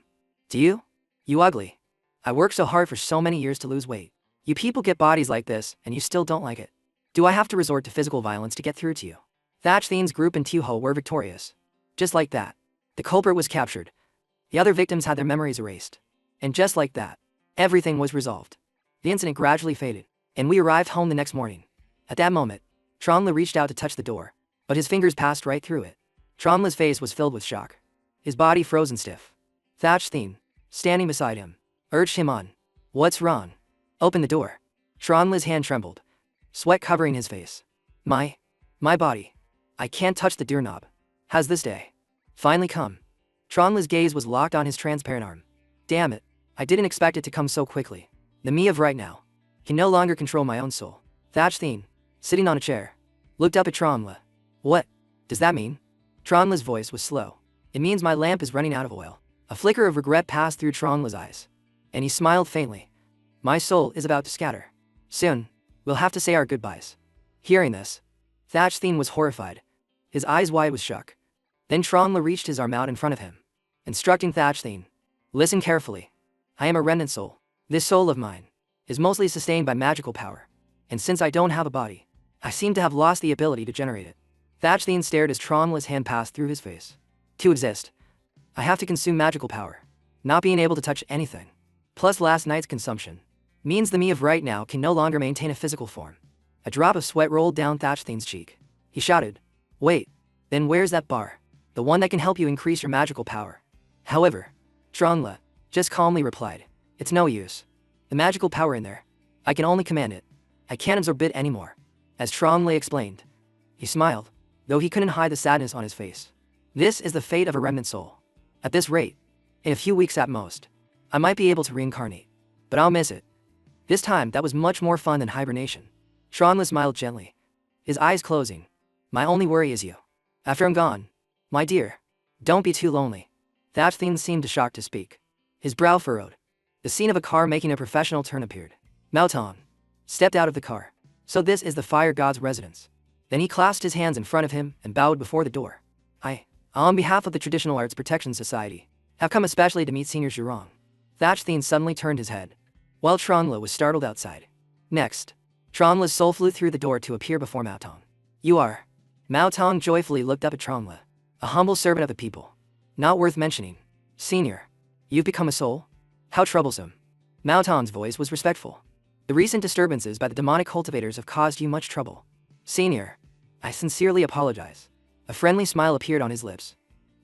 Do you? You ugly. I worked so hard for so many years to lose weight. You people get bodies like this, and you still don't like it. Do I have to resort to physical violence to get through to you? Thatchthine's group and Tuho were victorious. Just like that, the culprit was captured. The other victims had their memories erased. And just like that, everything was resolved. The incident gradually faded, and we arrived home the next morning. At that moment, Tronla reached out to touch the door, but his fingers passed right through it. Tronla's face was filled with shock. His body frozen stiff. Thatchthine, standing beside him, urged him on. What's wrong? Open the door. Tronla's hand trembled, sweat covering his face. My body. I can't touch the doorknob. Has this day finally come? Tronla's gaze was locked on his transparent arm. Damn it, I didn't expect it to come so quickly. The me of right now can no longer control my own soul. Thatchthine, sitting on a chair, looked up at Tronla. What does that mean? Tronla's voice was slow. It means my lamp is running out of oil. A flicker of regret passed through Tronla's eyes, and he smiled faintly. My soul is about to scatter. Soon, we'll have to say our goodbyes. Hearing this, Thatchthine was horrified. His eyes wide with shock. Then Tronla reached his arm out in front of him, instructing Thatchthine. Listen carefully. I am a remnant soul. This soul of mine is mostly sustained by magical power, and since I don't have a body, I seem to have lost the ability to generate it. Thatchthine stared as Tronla's hand passed through his face. To exist, I have to consume magical power. Not being able to touch anything, plus last night's consumption, means the me of right now can no longer maintain a physical form. A drop of sweat rolled down Thatchthine's cheek. He shouted, Wait, then where's that bar? The one that can help you increase your magical power. However, Tronla just calmly replied, It's no use. The magical power in there, I can only command it. I can't absorb it anymore. As Tronla explained. He smiled, though he couldn't hide the sadness on his face. This is the fate of a remnant soul. At this rate, in a few weeks at most, I might be able to reincarnate. But I'll miss it. This time that was much more fun than hibernation. Tronla smiled gently, his eyes closing. My only worry is you. After I'm gone, my dear, don't be too lonely. Thatchthine seemed too shocked to speak. His brow furrowed. The scene of a car making a professional turn appeared. Maotong stepped out of the car. So this is the fire god's residence. Then he clasped his hands in front of him and bowed before the door. I, on behalf of the Traditional Arts Protection Society, have come especially to meet Senior Zhurong. Thatchthine suddenly turned his head, while Tronla was startled outside. Next, Tronla's soul flew through the door to appear before Maotong. You are. Maotong joyfully looked up at Tronla, a humble servant of the people. Not worth mentioning. Senior, you've become a soul? How troublesome. Maotong's voice was respectful. The recent disturbances by the demonic cultivators have caused you much trouble. Senior, I sincerely apologize. A friendly smile appeared on his lips.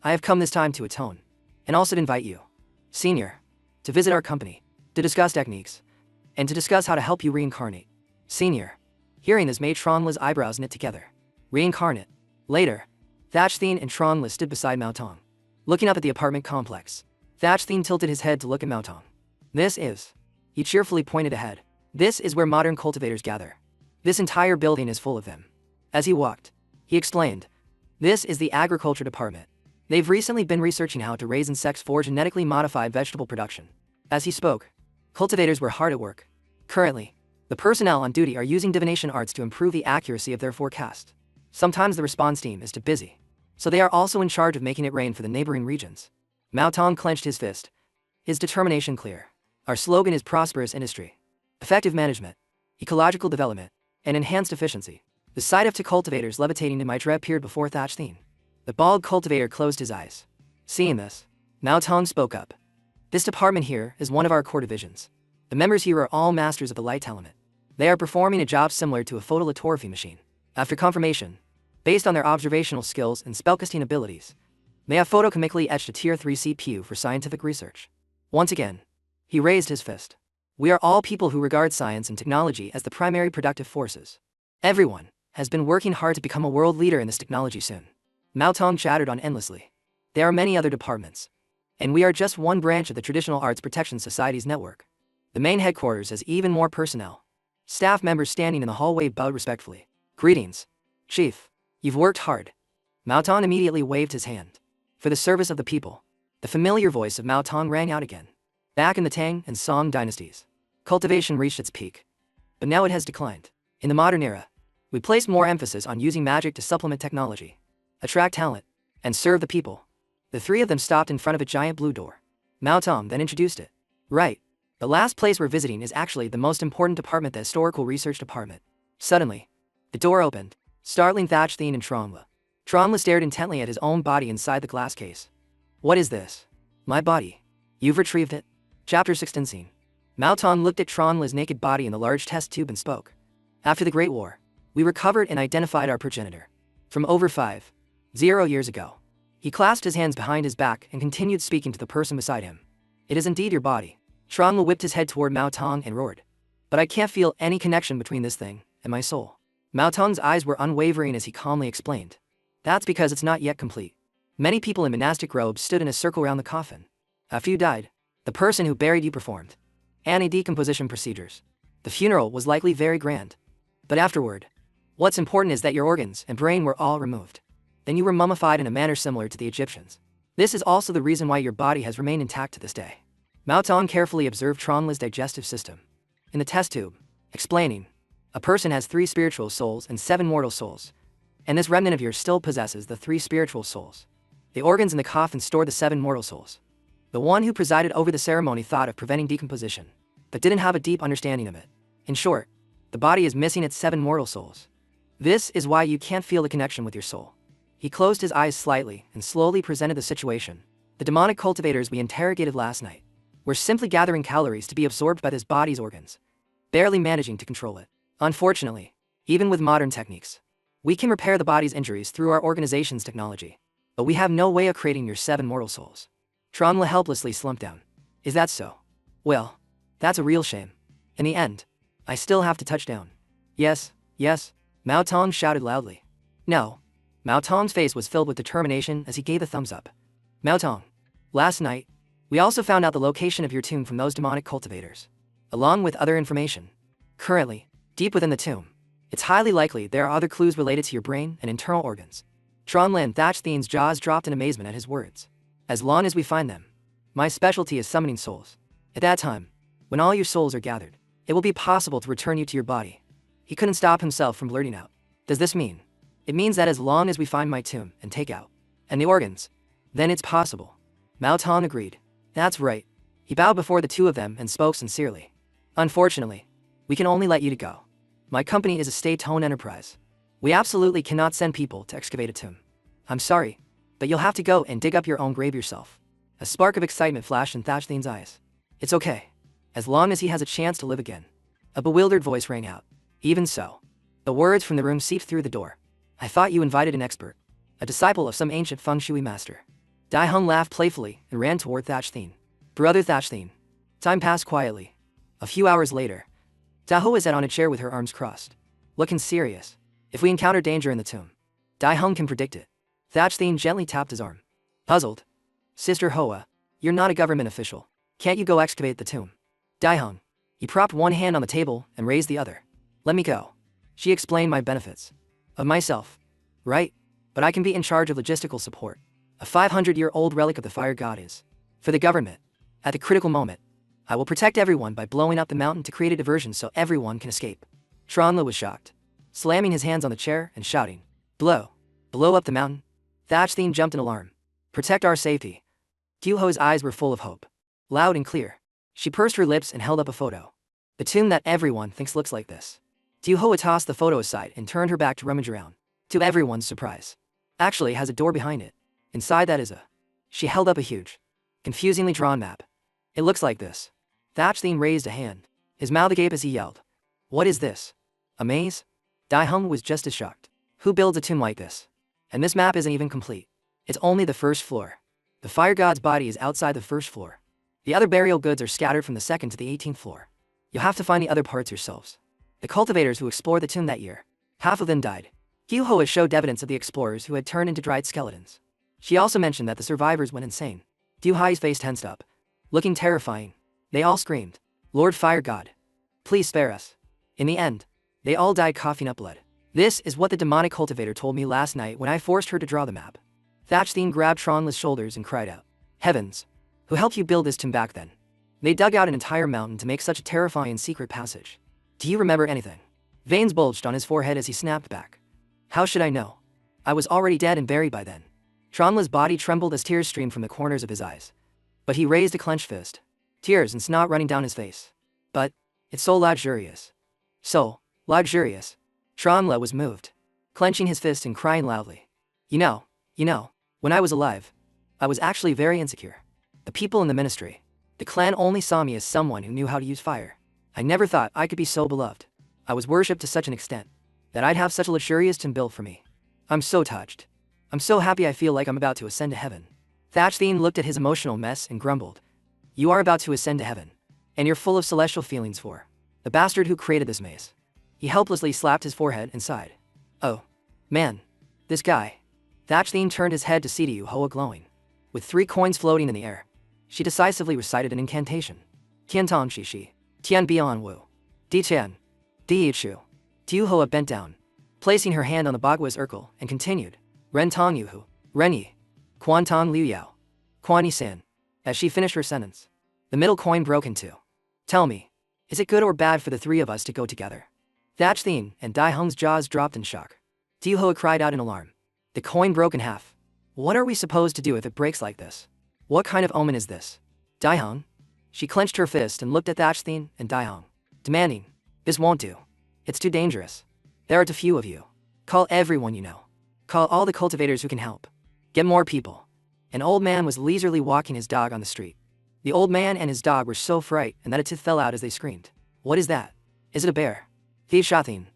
I have come this time to atone, and also to invite you, Senior, to visit our company, to discuss techniques, and to discuss how to help you reincarnate. Senior, hearing this made Tronla's eyebrows knit together. Reincarnate. Later, Thatchthine and Tronla stood beside Maotong, looking up at the apartment complex. Thatchthine tilted his head to look at Maotong. This is. He cheerfully pointed ahead. This is where modern cultivators gather. This entire building is full of them. As he walked, he explained. This is the agriculture department. They've recently been researching how to raise insects for genetically modified vegetable production. As he spoke, cultivators were hard at work. Currently, the personnel on duty are using divination arts to improve the accuracy of their forecast. Sometimes the response team is too busy, so they are also in charge of making it rain for the neighboring regions. Mao Tong clenched his fist, his determination clear. Our slogan is prosperous industry, effective management, ecological development, and enhanced efficiency. The sight of two cultivators levitating in Mitra appeared before Thatch Thien. The bald cultivator closed his eyes. Seeing this, Mao Tong spoke up. This department here is one of our core divisions. The members here are all masters of the light element. They are performing a job similar to a photolithography machine. After confirmation, based on their observational skills and spellcasting abilities, they have photochemically etched a Tier 3 CPU for scientific research. Once again, he raised his fist. We are all people who regard science and technology as the primary productive forces. Everyone has been working hard to become a world leader in this technology soon. Mao Tong chattered on endlessly. There are many other departments, and we are just one branch of the Traditional Arts Protection Society's network. The main headquarters has even more personnel. Staff members standing in the hallway bowed respectfully. Greetings, Chief. You've worked hard. Mao Tong immediately waved his hand. For the service of the people. The familiar voice of Mao Tong rang out again. Back in the Tang and Song dynasties, cultivation reached its peak. But now it has declined. In the modern era, we place more emphasis on using magic to supplement technology, attract talent, and serve the people. The three of them stopped in front of a giant blue door. Mao Tong then introduced it. Right. The last place we're visiting is actually the most important department, the Historical Research Department. Suddenly, the door opened, startling Thatch Thien and Tronla. Tronla stared intently at his own body inside the glass case. What is this? My body. You've retrieved it? Chapter 16 scene. Mao Tong looked at Tronla's naked body in the large test tube and spoke. After the Great War, we recovered and identified our progenitor. From over 5,000 years ago. He clasped his hands behind his back and continued speaking to the person beside him. It is indeed your body. Tronla whipped his head toward Mao Tong and roared. But I can't feel any connection between this thing and my soul. Mao Tong's eyes were unwavering as he calmly explained. That's because it's not yet complete. Many people in monastic robes stood in a circle around the coffin. After you died, the person who buried you performed anti-decomposition procedures. The funeral was likely very grand. But afterward, what's important is that your organs and brain were all removed. Then you were mummified in a manner similar to the Egyptians. This is also the reason why your body has remained intact to this day. Mao Tong carefully observed Tronla's digestive system. In the test tube, explaining, a person has 3 spiritual souls and 7 mortal souls. And this remnant of yours still possesses the 3 spiritual souls. The organs in the coffin store the 7 mortal souls. The one who presided over the ceremony thought of preventing decomposition, but didn't have a deep understanding of it. In short, the body is missing its 7 mortal souls. This is why you can't feel the connection with your soul. He closed his eyes slightly and slowly presented the situation. The demonic cultivators we interrogated last night were simply gathering calories to be absorbed by this body's organs, barely managing to control it. Unfortunately, even with modern techniques, we can repair the body's injuries through our organization's technology, but we have no way of creating your 7 mortal souls. Tronla helplessly slumped down. Is that so? Well, that's a real shame. In the end, I still have to touch down. Yes, yes, Mao Tong shouted loudly. No. Mao Tong's face was filled with determination as he gave a thumbs up. Mao Tong, last night, we also found out the location of your tomb from those demonic cultivators, along with other information. Currently, deep within the tomb, it's highly likely there are other clues related to your brain and internal organs. Tronla and Thatch Thien's jaws dropped in amazement at his words. As long as we find them, my specialty is summoning souls. At that time, when all your souls are gathered, it will be possible to return you to your body. He couldn't stop himself from blurting out. Does this mean? It means that as long as we find my tomb and take out, and the organs, then it's possible. Mao Tong agreed. That's right. He bowed before the two of them and spoke sincerely. Unfortunately, we can only let you to go. My company is a state-owned enterprise. We absolutely cannot send people to excavate a tomb. I'm sorry, but you'll have to go and dig up your own grave yourself. A spark of excitement flashed in Thatch Thien's eyes. It's okay, as long as he has a chance to live again. A bewildered voice rang out. Even so. The words from the room seeped through the door. I thought you invited an expert, a disciple of some ancient feng shui master. Dai Hung laughed playfully and ran toward Thatch Thien. Brother Thatch Thien. Time passed quietly. A few hours later, Da Ho sat on a chair with her arms crossed, looking serious. If we encounter danger in the tomb, Dai Hung can predict it. Thatch Thien gently tapped his arm. Puzzled. Sister Hoa, you're not a government official. Can't you go excavate the tomb? Dai Hung. He propped one hand on the table and raised the other. Let me go. She explained my benefits. Of myself. Right? But I can be in charge of logistical support. A 500-year-old relic of the fire god is. For the government. At the critical moment, I will protect everyone by blowing up the mountain to create a diversion so everyone can escape. Tronla was shocked, slamming his hands on the chair and shouting, blow. Blow up the mountain? Thatchthene jumped in alarm. Protect our safety. Duho's eyes were full of hope. Loud and clear. She pursed her lips and held up a photo. The tomb that everyone thinks looks like this. Duho tossed the photo aside and turned her back to rummage around. To everyone's surprise. Actually has a door behind it. Inside that is a. She held up a huge, confusingly drawn map. It looks like this. Thatchthene raised a hand. His mouth agape as he yelled. What is this? A maze? Daihung was just as shocked. Who builds a tomb like this? And this map isn't even complete. It's only the first floor. The fire god's body is outside the first floor. The other burial goods are scattered from the 2nd to the 18th floor. You'll have to find the other parts yourselves. The cultivators who explored the tomb that year, half of them died. Duho showed evidence of the explorers who had turned into dried skeletons. She also mentioned that the survivors went insane. Duhai's face tensed up, looking terrifying. They all screamed, Lord Fire God, please spare us. In the end, they all died coughing up blood. This is what the demonic cultivator told me last night when I forced her to draw the map. Thatchthene grabbed Tronla's shoulders and cried out, Heavens! Who helped you build this tomb back then? They dug out an entire mountain to make such a terrifying secret passage. Do you remember anything? Veins bulged on his forehead as he snapped back. How should I know? I was already dead and buried by then. Tronla's body trembled as tears streamed from the corners of his eyes. But he raised a clenched fist. Tears and snot running down his face. But, it's so luxurious. So, luxurious. Tronla was moved, clenching his fist and crying loudly. You know, when I was alive, I was actually very insecure. The people in the ministry, the clan only saw me as someone who knew how to use fire. I never thought I could be so beloved. I was worshipped to such an extent that I'd have such a luxurious tomb built for me. I'm so touched. I'm so happy I feel like I'm about to ascend to heaven. Thatchthene looked at his emotional mess and grumbled. You are about to ascend to heaven, and you're full of celestial feelings for the bastard who created this maze. He helplessly slapped his forehead and sighed. Oh, man, this guy. Thatchthene turned his head to see Duho glowing, with 3 coins floating in the air. She decisively recited an incantation. Tian Tong Shi, Tian Bian Wu, Di Tian, Di Yichu. Duho bent down, placing her hand on the Baghua's Urkel, and continued. Ren Tong Yuhu, Ren Yi, Quan Tong Liu Yao, Quan Yi San. As she finished her sentence, the middle coin broke in 2. Tell me, is it good or bad for the 3 of us to go together? Thatchthene and Daihung's jaws dropped in shock. Duho cried out in alarm. The coin broke in half. What are we supposed to do if it breaks like this? What kind of omen is this? Daihung? She clenched her fist and looked at Thatchthene and Daihung, demanding, this won't do. It's too dangerous. There are too few of you. Call everyone you know. Call all the cultivators who can help. Get more people. An old man was leisurely walking his dog on the street. The old man and his dog were so frightened that a tooth fell out as they screamed. What is that? Is it a bear? Thatchthene,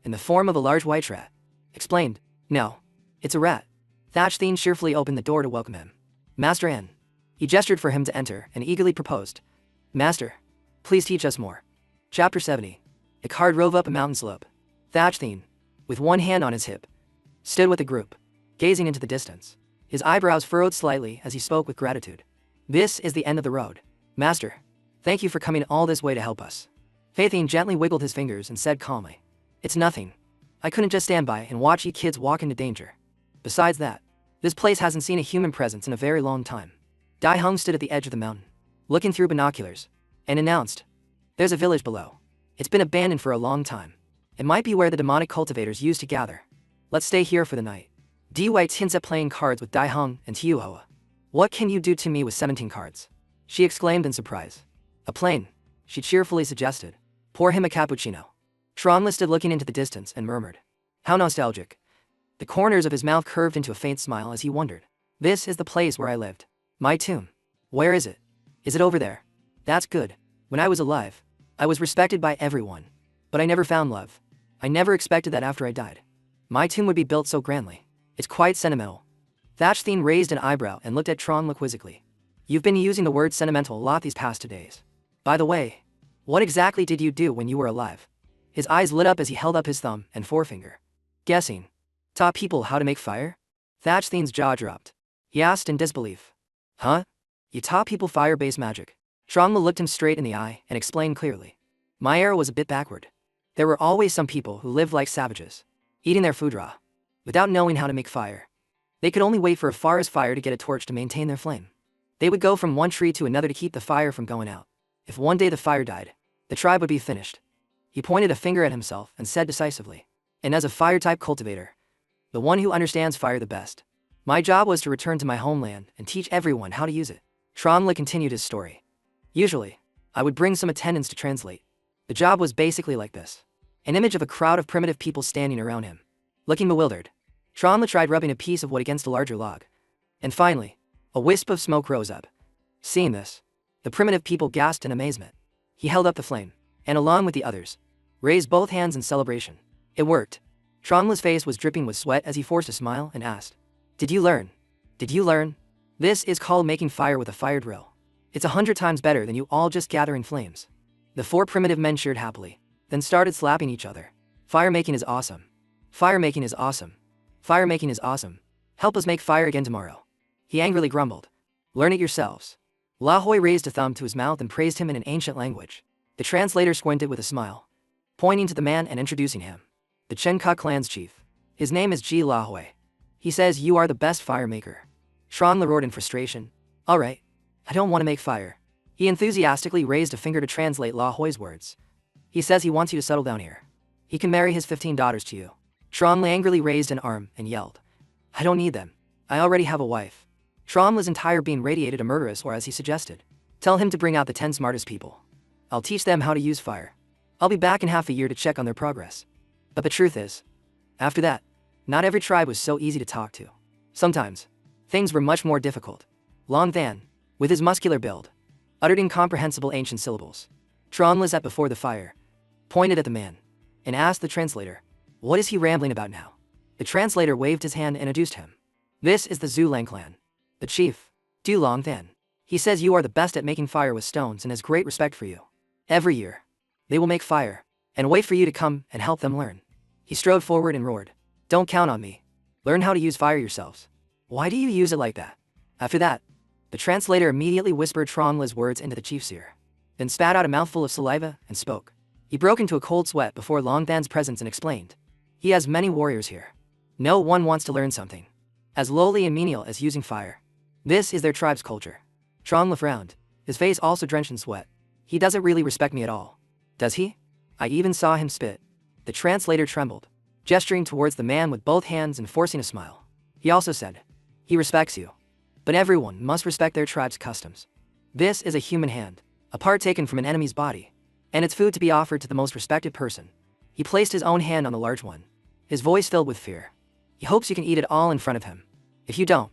in the form of a large white rat, explained. No, it's a rat. Thatchthene cheerfully opened the door to welcome him. Master N. He gestured for him to enter and eagerly proposed. Master, please teach us more. Chapter 70. The car drove up a mountain slope. Thatchthene, with one hand on his hip, stood with the group, gazing into the distance. His eyebrows furrowed slightly as he spoke with gratitude. This is the end of the road. Master, thank you for coming all this way to help us. Thatchthene gently wiggled his fingers and said calmly. It's nothing. I couldn't just stand by and watch you kids walk into danger. Besides that, this place hasn't seen a human presence in a very long time. Daihung stood at the edge of the mountain, looking through binoculars, and announced. There's a village below. It's been abandoned for a long time. It might be where the demonic cultivators used to gather. Let's stay here for the night. Dwight hints at playing cards with Daihung and Duho. What can you do to me with 17 cards? She exclaimed in surprise. A plane, she cheerfully suggested. Pour him a cappuccino. Tronla stood looking into the distance and murmured. How nostalgic. The corners of his mouth curved into a faint smile as he wondered. This is the place where I lived. My tomb. Where is it? Is it over there? That's good. When I was alive, I was respected by everyone. But I never found love. I never expected that after I died. My tomb would be built so grandly. It's quite sentimental. Thatchthene raised an eyebrow and looked at Tronla quizzically. You've been using the word sentimental a lot these past 2 days. By the way, what exactly did you do when you were alive? His eyes lit up as he held up his thumb and forefinger. Guessing. Taught people how to make fire? Thatchthene's jaw dropped. He asked in disbelief. Huh? You taught people fire-based magic? Tronla looked him straight in the eye and explained clearly. My era was a bit backward. There were always some people who lived like savages, eating their food raw, without knowing how to make fire. They could only wait for a forest fire to get a torch to maintain their flame. They would go from one tree to another to keep the fire from going out. If one day the fire died, the tribe would be finished. He pointed a finger at himself and said decisively, "And as a fire-type cultivator, the one who understands fire the best, my job was to return to my homeland and teach everyone how to use it." Tronle continued his story. "Usually, I would bring some attendants to translate. The job was basically like this. An image of a crowd of primitive people standing around him. Looking bewildered, Tronle tried rubbing a piece of wood against a larger log. And finally, a wisp of smoke rose up. Seeing this, the primitive people gasped in amazement. He held up the flame, and along with the others, raised both hands in celebration. It worked. Tronle's face was dripping with sweat as he forced a smile and asked, "Did you learn? Did you learn? This is called making fire with a fire drill. It's 100 times better than you all just gathering flames." The 4 primitive men cheered happily, then started slapping each other. "Fire making is awesome. Fire making is awesome. Fire making is awesome. Help us make fire again tomorrow." He angrily grumbled. "Learn it yourselves." La Hoi raised a thumb to his mouth and praised him in an ancient language. The translator squinted with a smile, pointing to the man and introducing him. "The Chenka clan's chief. His name is Ji La Hoi. He says you are the best fire maker." Tronle roared in frustration. "All right. I don't want to make fire." He enthusiastically raised a finger to translate La Hoi's words. "He says he wants you to settle down here. He can marry his 15 daughters to you." Tronle angrily raised an arm and yelled, "I don't need them. I already have a wife." Tronle's entire being radiated a murderous aura as he suggested, "Tell him to bring out the 10 smartest people. I'll teach them how to use fire. I'll be back in half a year to check on their progress." But the truth is, after that, not every tribe was so easy to talk to. Sometimes, things were much more difficult. Long Than, with his muscular build, uttered incomprehensible ancient syllables. Tronle sat before the fire, pointed at the man, and asked the translator, "What is he rambling about now?" The translator waved his hand and introduced him. "This is the Zulang clan. The chief, Du Long Than. He says you are the best at making fire with stones and has great respect for you. Every year, they will make fire, and wait for you to come and help them learn." He strode forward and roared, "Don't count on me. Learn how to use fire yourselves. Why do you use it like that?" After that, the translator immediately whispered Tronle's words into the chief's ear, then spat out a mouthful of saliva and spoke. He broke into a cold sweat before Long Than's presence and explained, "He has many warriors here. No one wants to learn something as lowly and menial as using fire. This is their tribe's culture." Tronle frowned, his face also drenched in sweat. "He doesn't really respect me at all. Does he? I even saw him spit." The translator trembled, gesturing towards the man with both hands and forcing a smile. He also said, "He respects you. But everyone must respect their tribe's customs. This is a human hand, a part taken from an enemy's body, and it's food to be offered to the most respected person." He placed his own hand on the large one, his voice filled with fear. "He hopes you can eat it all in front of him. If you don't,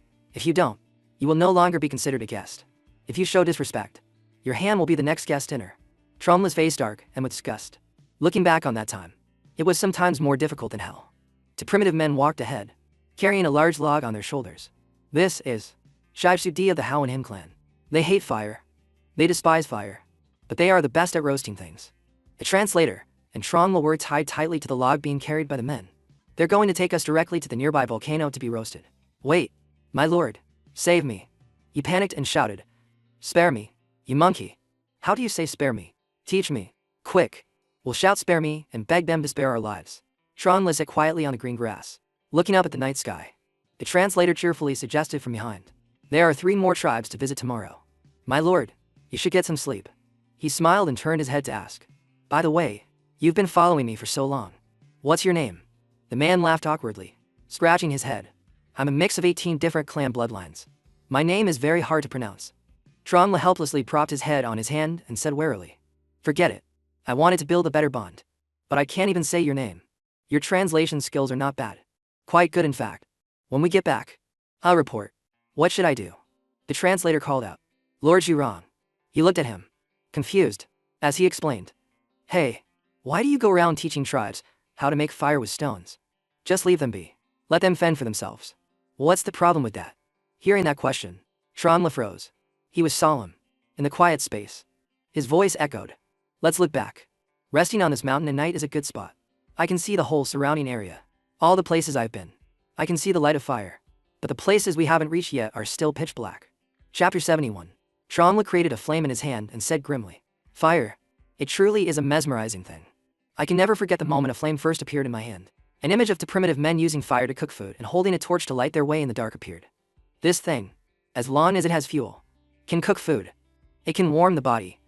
you will no longer be considered a guest. If you show disrespect, your hand will be the next guest dinner." Tromle's face dark and with disgust. Looking back on that time, it was sometimes more difficult than hell. 2 primitive men walked ahead, carrying a large log on their shoulders. This is Shivsudi of the Hao and Him clan. They hate fire. They despise fire. But they are the best at roasting things. A translator and Tronle were tied tightly to the log being carried by the men. "They're going to take us directly to the nearby volcano to be roasted." "Wait, my lord, save me." He panicked and shouted, "Spare me, you monkey. How do you say spare me? Teach me, quick." We'll shout spare me and beg them to spare our lives. Tronle sat quietly on the green grass, looking up at the night sky. The translator cheerfully suggested from behind, "There are 3 more tribes to visit tomorrow. My lord, you should get some sleep." He smiled and turned his head to ask, "By the way, you've been following me for so long. What's your name?" The man laughed awkwardly, scratching his head. "I'm a mix of 18 different clan bloodlines. My name is very hard to pronounce." Tronle helplessly propped his head on his hand and said warily, "Forget it. I wanted to build a better bond. But I can't even say your name. Your translation skills are not bad. Quite good in fact. When we get back, I'll report. What should I do?" The translator called out, "Lord Zhurong." He looked at him, confused, as he explained, "Hey, why do you go around teaching tribes how to make fire with stones? Just leave them be. Let them fend for themselves. What's the problem with that?" Hearing that question, Tronle froze. He was solemn, in the quiet space. His voice echoed, "Let's look back. Resting on this mountain at night is a good spot. I can see the whole surrounding area. All the places I've been. I can see the light of fire. But the places we haven't reached yet are still pitch black." Chapter 71. Tronle created a flame in his hand and said grimly, "Fire. It truly is a mesmerizing thing. I can never forget the moment a flame first appeared in my hand. An image of two primitive men using fire to cook food and holding a torch to light their way in the dark appeared. This thing, as long as it has fuel, can cook food. It can warm the body.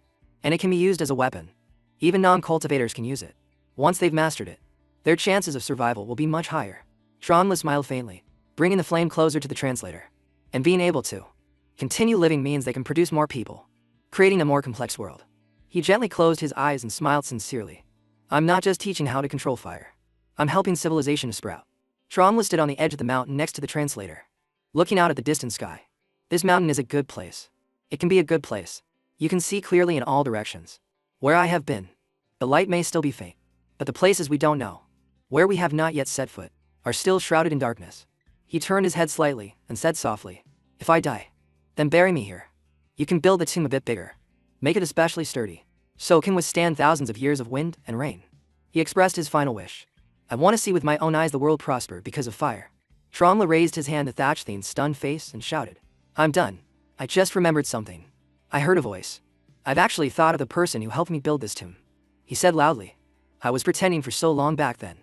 And it can be used as a weapon. Even non-cultivators can use it. Once they've mastered it, their chances of survival will be much higher. Tronle smiled faintly, bringing the flame closer to the translator. And being able to continue living means they can produce more people, creating a more complex world. He gently closed his eyes and smiled sincerely. I'm not just teaching how to control fire. I'm helping civilization to sprout. Tronle stood on the edge of the mountain next to the translator, looking out at the distant sky. This mountain is a good place. It can be a good place. You can see clearly in all directions. Where I have been, the light may still be faint, but the places we don't know, where we have not yet set foot, are still shrouded in darkness. He turned his head slightly and said softly, if I die, then bury me here. You can build the tomb a bit bigger. Make it especially sturdy, so it can withstand thousands of years of wind and rain. He expressed his final wish. I want to see with my own eyes the world prosper because of fire. Tronle raised his hand to Thatchthene's stunned face and shouted, I'm done. I just remembered something. I heard a voice. I've actually thought of the person who helped me build this tomb. He said loudly. I was pretending for so long back then.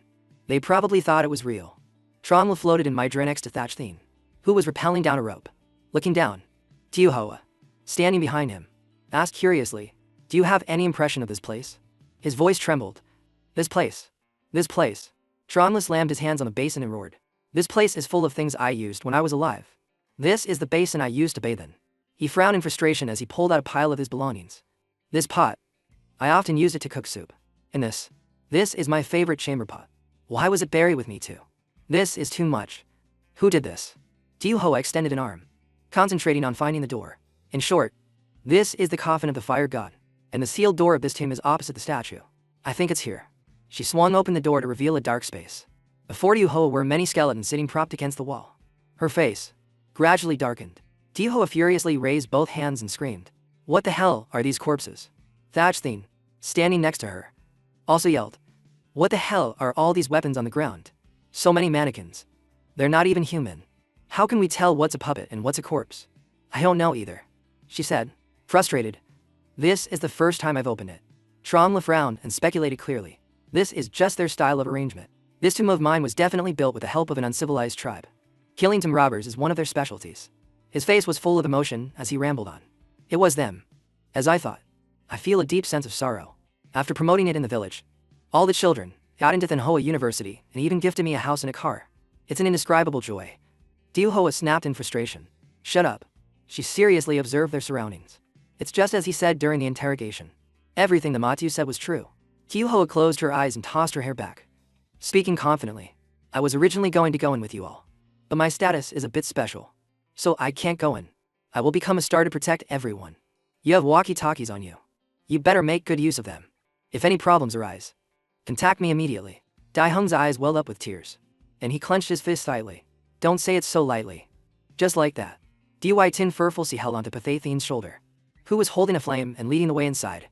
They probably thought it was real. Tronle floated in my dray next to Thatchthene, who was rappelling down a rope. Looking down, Teuhoa, standing behind him, asked curiously, do you have any impression of this place? His voice trembled. This place. This place. Tronle slammed his hands on the basin and roared. This place is full of things I used when I was alive. This is the basin I used to bathe in. He frowned in frustration as he pulled out a pile of his belongings. This pot. I often used it to cook soup. And this is my favorite chamber pot. Why was it buried with me too? This is too much. Who did this? Teuhoa extended an arm, concentrating on finding the door. In short, this is the coffin of the fire god, and the sealed door of this tomb is opposite the statue. I think it's here. She swung open the door to reveal a dark space. Before Teuhoa were many skeletons sitting propped against the wall. Her face gradually darkened. Teuhoa furiously raised both hands and screamed. What the hell are these corpses? Thatchthene, standing next to her, also yelled. What the hell are all these weapons on the ground? So many mannequins. They're not even human. How can we tell what's a puppet and what's a corpse? I don't know either, she said, frustrated. This is the first time I've opened it. Tronle frowned and speculated clearly. This is just their style of arrangement. This tomb of mine was definitely built with the help of an uncivilized tribe. Killing tomb robbers is one of their specialties. His face was full of emotion as he rambled on. It was them. As I thought. I feel a deep sense of sorrow. After promoting it in the village, all the children got into Thenhua University and even gifted me a house and a car. It's an indescribable joy. Teuhoa snapped in frustration. Shut up. She seriously observed their surroundings. It's just as he said during the interrogation. Everything the Matu said was true. Teuhoa closed her eyes and tossed her hair back. Speaking confidently, I was originally going to go in with you all. But my status is a bit special. So I can't go in. I will become a star to protect everyone. You have walkie-talkies on you. You better make good use of them. If any problems arise, contact me immediately. Daihung's eyes welled up with tears, and he clenched his fist tightly. Don't say it so lightly. Just like that. Tin Furfulsi held onto Pathathene's shoulder, who was holding a flame and leading the way inside.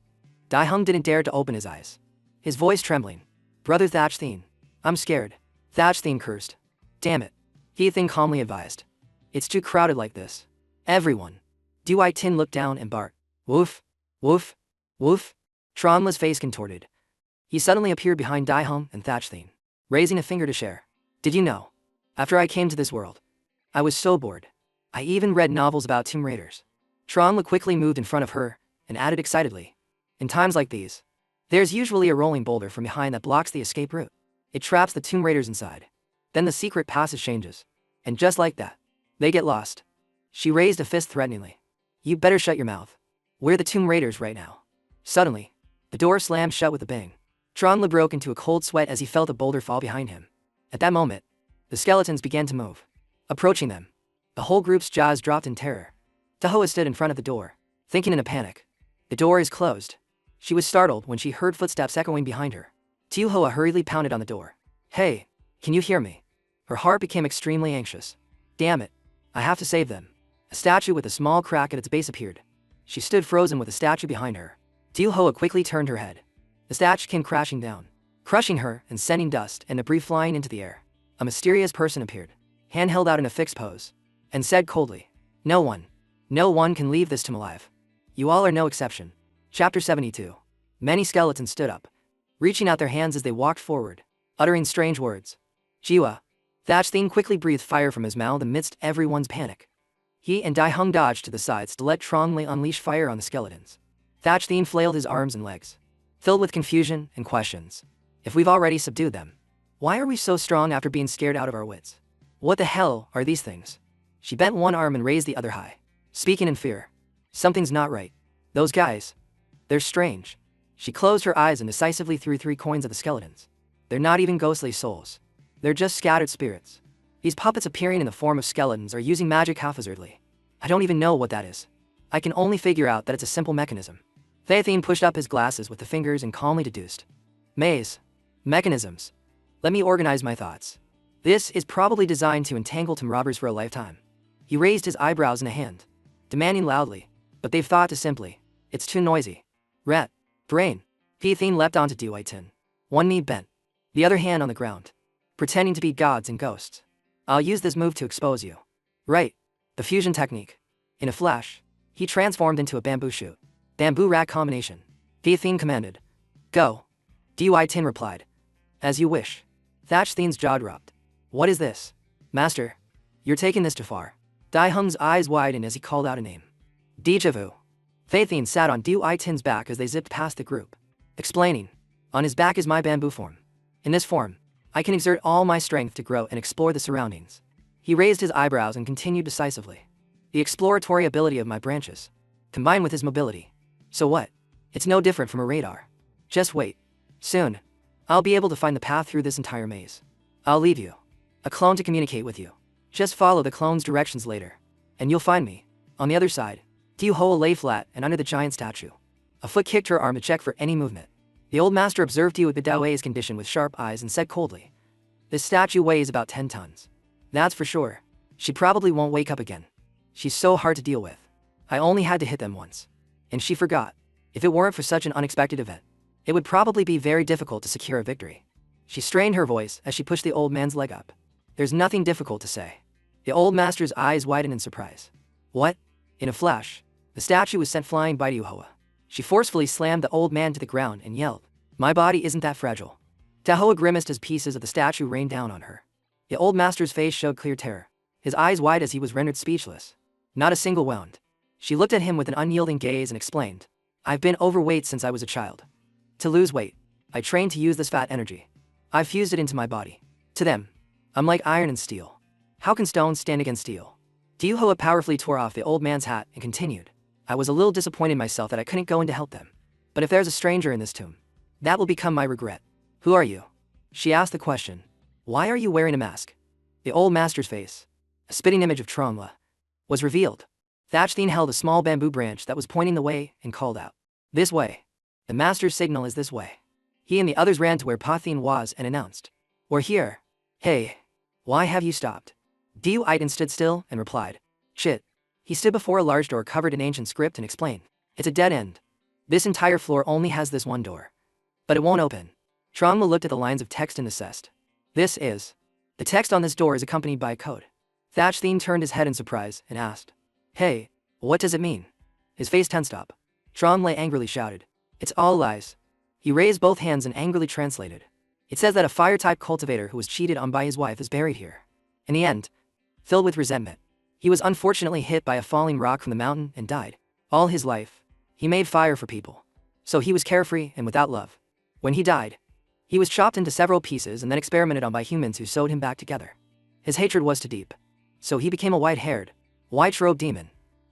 Daihung didn't dare to open his eyes, his voice trembling. Brother Thatchthene, I'm scared. Thatchthene cursed. Damn it. Thing calmly advised. It's too crowded like this. Everyone. Tin looked down and barked. Woof. Woof. Woof. Tronle's face contorted. He suddenly appeared behind Daihung and Thatchthene, raising a finger to share. Did you know? After I came to this world, I was so bored. I even read novels about tomb raiders. Tronle quickly moved in front of her and added excitedly. In times like these, there's usually a rolling boulder from behind that blocks the escape route. It traps the tomb raiders inside. Then the secret passage changes. And just like that, they get lost. She raised a fist threateningly. You better shut your mouth. We're the tomb raiders right now. Suddenly, the door slammed shut with a bang. Tronle broke into a cold sweat as he felt a boulder fall behind him. At that moment, the skeletons began to move, approaching them. The whole group's jaws dropped in terror. Teuhoa stood in front of the door, thinking in a panic. The door is closed. She was startled when she heard footsteps echoing behind her. Teuhoa hurriedly pounded on the door. Hey, can you hear me? Her heart became extremely anxious. Damn it. I have to save them. A statue with a small crack at its base appeared. She stood frozen with the statue behind her. Teuhoa quickly turned her head. The statue came crashing down, crushing her and sending dust and debris flying into the air. A mysterious person appeared, hand held out in a fixed pose, and said coldly, No one can leave this tomb alive. You all are no exception. Chapter 72. Many skeletons stood up, reaching out their hands as they walked forward, uttering strange words. Jiwa. Thatch Thien quickly breathed fire from his mouth amidst everyone's panic. He and Dai Hung dodged to the sides to let Trong Lei unleash fire on the skeletons. Thatch Thien flailed his arms and legs, filled with confusion and questions. If we've already subdued them, why are we so strong after being scared out of our wits? What the hell are these things? She bent one arm and raised the other high, speaking in fear. Something's not right. Those guys. They're strange. She closed her eyes and decisively threw 3 coins at the skeletons. They're not even ghostly souls. They're just scattered spirits. These puppets appearing in the form of skeletons are using magic haphazardly. I don't even know what that is. I can only figure out that it's a simple mechanism. Theithine pushed up his glasses with the fingers and calmly deduced. Maze. Mechanisms. Let me organize my thoughts. This is probably designed to entangle Tom robbers for a lifetime. He raised his eyebrows in a hand, demanding loudly, but they've thought too simply. It's too noisy. Rat. Brain. Theithine leapt onto Duitin, one knee bent, the other hand on the ground, pretending to be gods and ghosts. I'll use this move to expose you. Right. The fusion technique. In a flash, he transformed into a bamboo shoot. Bamboo rat combination. Theithine commanded. Go. Duitin replied. As you wish. Thatch Thien's jaw dropped. What is this? Master. You're taking this too far. Dai Hung's eyes widened as he called out a name. Deja vu. Theithine sat on Duitin's back as they zipped past the group, explaining. On his back is my bamboo form. In this form, I can exert all my strength to grow and explore the surroundings. He raised his eyebrows and continued decisively. The exploratory ability of my branches, combined with his mobility. So what? It's no different from a radar. Just wait. Soon, I'll be able to find the path through this entire maze. I'll leave you a clone to communicate with you. Just follow the clone's directions later, and you'll find me. On the other side, Tiu Hoa lay flat and under the giant statue. A foot kicked her arm to check for any movement. The old master observed Tiu Bidaoe's condition with sharp eyes and said coldly, this statue weighs about 10 tons. That's for sure. She probably won't wake up again. She's so hard to deal with. I only had to hit them once. And she forgot. If it weren't for such an unexpected event, it would probably be very difficult to secure a victory. She strained her voice as she pushed the old man's leg up. There's nothing difficult to say. The old master's eyes widened in surprise. What? In a flash, the statue was sent flying by Tiu Hoa. She forcefully slammed the old man to the ground and yelled, my body isn't that fragile. Tiu Hoa grimaced as pieces of the statue rained down on her. The old master's face showed clear terror, his eyes wide as he was rendered speechless. Not a single wound. She looked at him with an unyielding gaze and explained, I've been overweight since I was a child. To lose weight, I trained to use this fat energy. I've fused it into my body. To them, I'm like iron and steel. How can stone stand against steel? Tiu Hoa powerfully tore off the old man's hat and continued. I was a little disappointed myself that I couldn't go in to help them. But if there's a stranger in this tomb, that will become my regret. Who are you? She asked the question. Why are you wearing a mask? The old master's face, a spitting image of Trong-la, was revealed. Thatch Thien held a small bamboo branch that was pointing the way and called out. This way. The master's signal is this way. He and the others ran to where Pa Thien was and announced. We're here. Hey. Why have you stopped? Duitin stood still and replied. Shit. He stood before a large door covered in ancient script and explained. It's a dead end. This entire floor only has this one door. But it won't open. Trong-la looked at the lines of text and assessed. This is. The text on this door is accompanied by a code. Thatch Thien turned his head in surprise and asked. Hey, what does it mean? His face tensed up. Trong-la angrily shouted. It's all lies. He raised both hands and angrily translated. It says that a fire-type cultivator who was cheated on by his wife is buried here. In the end, filled with resentment, he was unfortunately hit by a falling rock from the mountain and died. All his life, he made fire for people. So he was carefree and without love. When he died, he was chopped into several pieces and then experimented on by humans who sewed him back together. His hatred was too deep. So he became a white-haired, white-robed demon.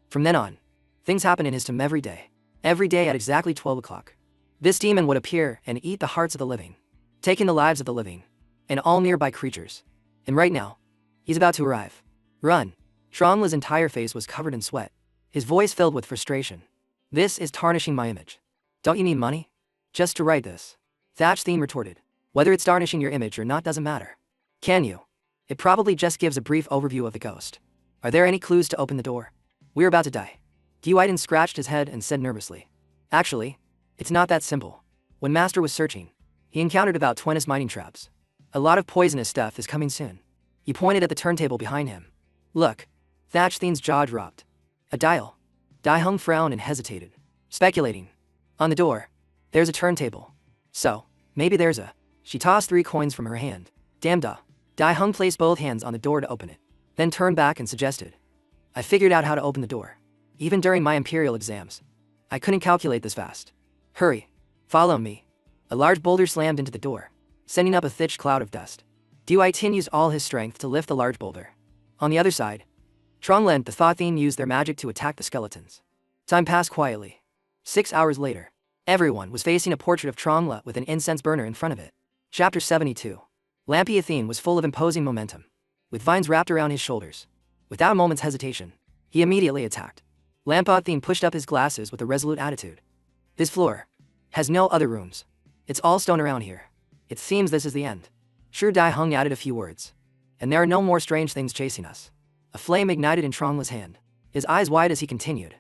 From then on, things happened in his tomb every day at exactly 12 o'clock. This demon would appear and eat the hearts of the living, taking the lives of the living, and all nearby creatures. And right now, he's about to arrive. Run. Trong-la's entire face was covered in sweat, his voice filled with frustration. This is tarnishing my image. Don't you need money? Just to write this. Thatch Thien retorted. Whether it's tarnishing your image or not doesn't matter. Can you? It probably just gives a brief overview of the ghost. Are there any clues to open the door? We're about to die. Duitin scratched his head and said nervously. Actually, it's not that simple. When Master was searching, he encountered about 20 mining traps. A lot of poisonous stuff is coming soon. He pointed at the turntable behind him. Look. Thatch Thien's jaw dropped. A dial. Dai Hung frowned and hesitated, speculating. On the door, there's a turntable. So, maybe there's a. She tossed 3 coins from her hand. Damn duh. Dai Hung placed both hands on the door to open it, then turned back and suggested, I figured out how to open the door. Even during my imperial exams, I couldn't calculate this fast. Hurry. Follow me. A large boulder slammed into the door, sending up a thick cloud of dust. Dui Tin used all his strength to lift the large boulder. On the other side, Tronglen the Thothin used their magic to attack the skeletons. Time passed quietly. 6 hours later, everyone was facing a portrait of Trongla with an incense burner in front of it. Chapter 72. Lampy Athene was full of imposing momentum, with vines wrapped around his shoulders. Without a moment's hesitation, he immediately attacked. Lampathine pushed up his glasses with a resolute attitude. This floor has no other rooms. It's all stone around here. It seems this is the end. Sure, Dai Hung added a few words. And there are no more strange things chasing us. A flame ignited in Trongla's hand, his eyes wide as he continued.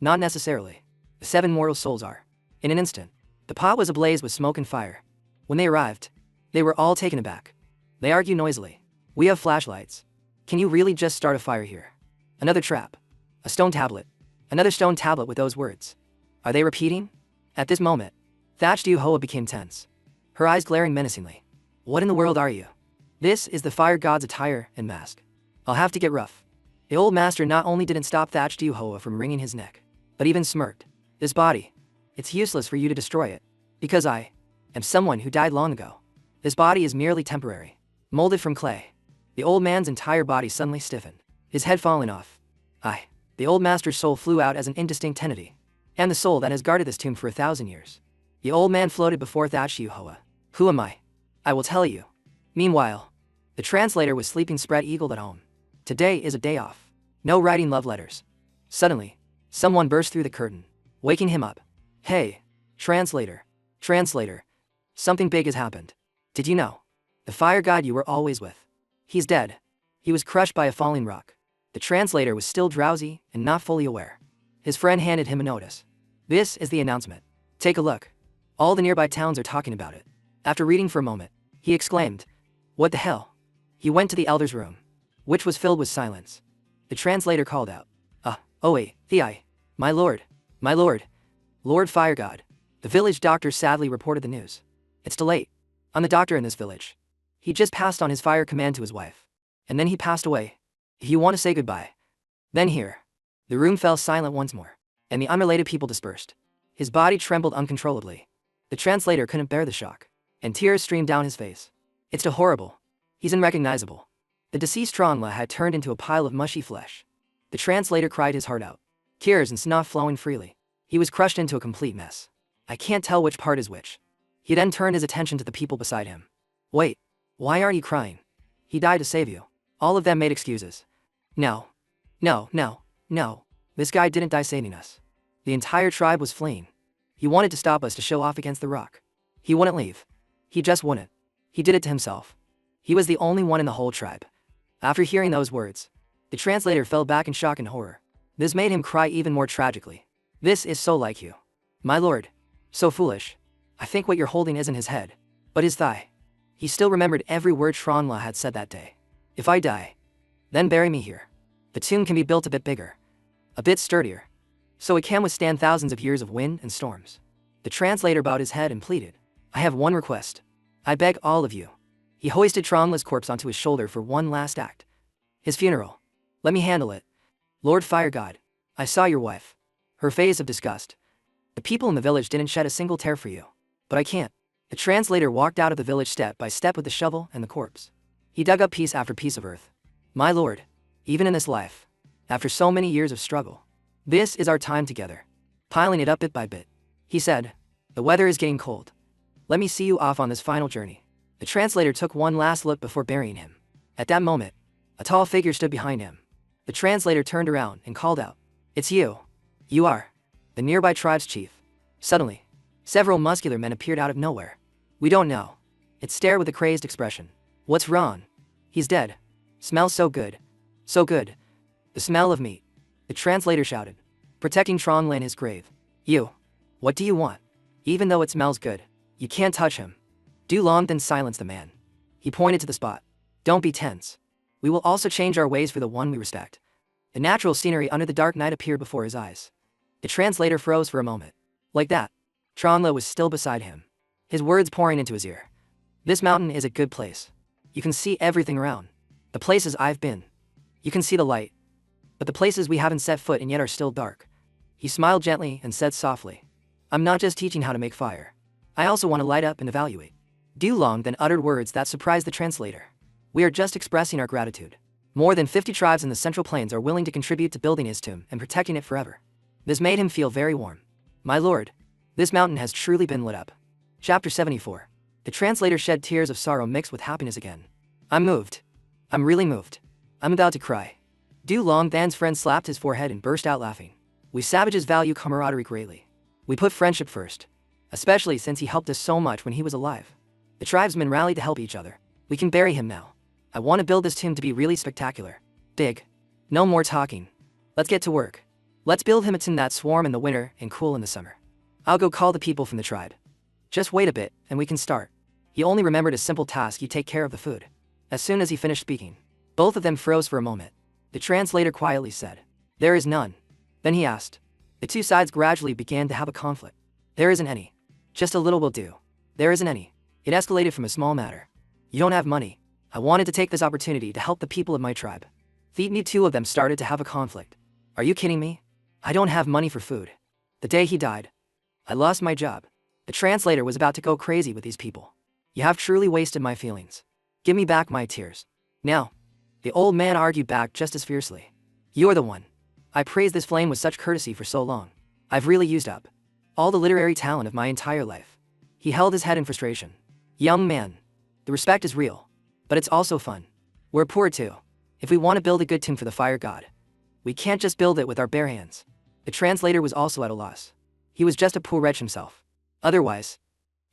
Not necessarily. The 7 mortal souls are. In an instant, the pot was ablaze with smoke and fire. When they arrived, they were all taken aback. They argued noisily. We have flashlights. Can you really just start a fire here? Another trap. A stone tablet. Another stone tablet with those words. Are they repeating? At this moment, Thatched Hoa became tense, her eyes glaring menacingly. What in the world are you? This is the fire god's attire and mask. I'll have to get rough. The old master not only didn't stop Thatched Hoa from wringing his neck, but even smirked. This body, it's useless for you to destroy it, because I am someone who died long ago. This body is merely temporary, molded from clay. The old man's entire body suddenly stiffened, his head falling off. The old master's soul flew out as an indistinct entity, and the soul that has guarded this tomb for 1,000 years. The old man floated before Thatched Hoa. Who am I? I will tell you. Meanwhile, the translator was sleeping spread-eagled at home. Today is a day off. No writing love letters. Suddenly, someone burst through the curtain, waking him up. Hey, translator. Translator. Something big has happened. Did you know? The fire god you were always with. He's dead. He was crushed by a falling rock. The translator was still drowsy and not fully aware. His friend handed him a notice. This is the announcement. Take a look. All the nearby towns are talking about it. After reading for a moment, he exclaimed, What the hell? He went to the elder's room, which was filled with silence. The translator called out, Oh wait, Thei. My lord. Lord Fire God. The village doctor sadly reported the news. It's too late. I'm the doctor in this village. He just passed on his fire command to his wife. And then he passed away. If you want to say goodbye, then here. The room fell silent once more, and the unrelated people dispersed. His body trembled uncontrollably. The translator couldn't bear the shock, and tears streamed down his face. It's too horrible. He's unrecognizable. The deceased Trongla had turned into a pile of mushy flesh. The translator cried his heart out, tears and snot flowing freely. He was crushed into a complete mess. I can't tell which part is which. He then turned his attention to the people beside him. Wait, why aren't you crying? He died to save you. All of them made excuses. No. This guy didn't die saving us. The entire tribe was fleeing. He wanted to stop us to show off against the rock. He wouldn't leave. He just wouldn't. He did it to himself. He was the only one in the whole tribe. After hearing those words, the translator fell back in shock and horror. This made him cry even more tragically. This is so like you. My lord. So foolish. I think what you're holding isn't his head, but his thigh. He still remembered every word Tronla had said that day. If I die, then bury me here. The tomb can be built a bit bigger, a bit sturdier, so it can withstand thousands of years of wind and storms. The translator bowed his head and pleaded, I have one request. I beg all of you. He hoisted Tronla's corpse onto his shoulder for one last act. His funeral. Let me handle it. Lord Fire God, I saw your wife. Her face of disgust. The people in the village didn't shed a single tear for you. But I can't. The translator walked out of the village step by step with the shovel and the corpse. He dug up piece after piece of earth. My lord, even in this life, after so many years of struggle, this is our time together. Piling it up bit by bit. He said, the weather is getting cold. Let me see you off on this final journey. The translator took one last look before burying him. At that moment, a tall figure stood behind him. The translator turned around and called out, It's you. You are the nearby tribe's chief. Suddenly, several muscular men appeared out of nowhere. We don't know. It stared with a crazed expression. What's wrong? He's dead. Smells so good. So good. The smell of meat. The translator shouted, protecting Tronla in his grave. You. What do you want? Even though it smells good, you can't touch him. Du Long then silenced the man. He pointed to the spot. Don't be tense. We will also change our ways for the one we respect. The natural scenery under the dark night appeared before his eyes. The translator froze for a moment. Like that, Tronla was still beside him, his words pouring into his ear. This mountain is a good place. You can see everything around. The places I've been. You can see the light. But the places we haven't set foot in yet are still dark. He smiled gently and said softly, I'm not just teaching how to make fire. I also want to light up and evaluate. Du Long then uttered words that surprised the translator. We are just expressing our gratitude. More than 50 tribes in the Central Plains are willing to contribute to building his tomb and protecting it forever. This made him feel very warm. My lord, this mountain has truly been lit up. Chapter 74. The translator shed tears of sorrow mixed with happiness again. I'm moved. I'm really moved. I'm about to cry. Du Long Than's friend slapped his forehead and burst out laughing. We savages value camaraderie greatly. We put friendship first, especially since he helped us so much when he was alive. The tribesmen rallied to help each other. We can bury him now. I want to build this tomb to be really spectacular. Big. No more talking. Let's get to work. Let's build him a tomb that's warm in the winter and cool in the summer. I'll go call the people from the tribe. Just wait a bit, and we can start. He only remembered a simple task: you take care of the food. As soon as he finished speaking, both of them froze for a moment. The translator quietly said, There is none. Then he asked. The two sides gradually began to have a conflict. There isn't any. Just a little will do. There isn't any. It escalated from a small matter. You don't have money. I wanted to take this opportunity to help the people of my tribe. The two of them started to have a conflict. Are you kidding me? I don't have money for food. The day he died, I lost my job. The translator was about to go crazy with these people. You have truly wasted my feelings. Give me back my tears. Now. The old man argued back just as fiercely. You're the one. I praised this flame with such courtesy for so long. I've really used up all the literary talent of my entire life. He held his head in frustration. Young man, the respect is real, but it's also fun. We're poor too. If we want to build a good tomb for the fire god, we can't just build it with our bare hands. The translator was also at a loss. He was just a poor wretch himself. Otherwise,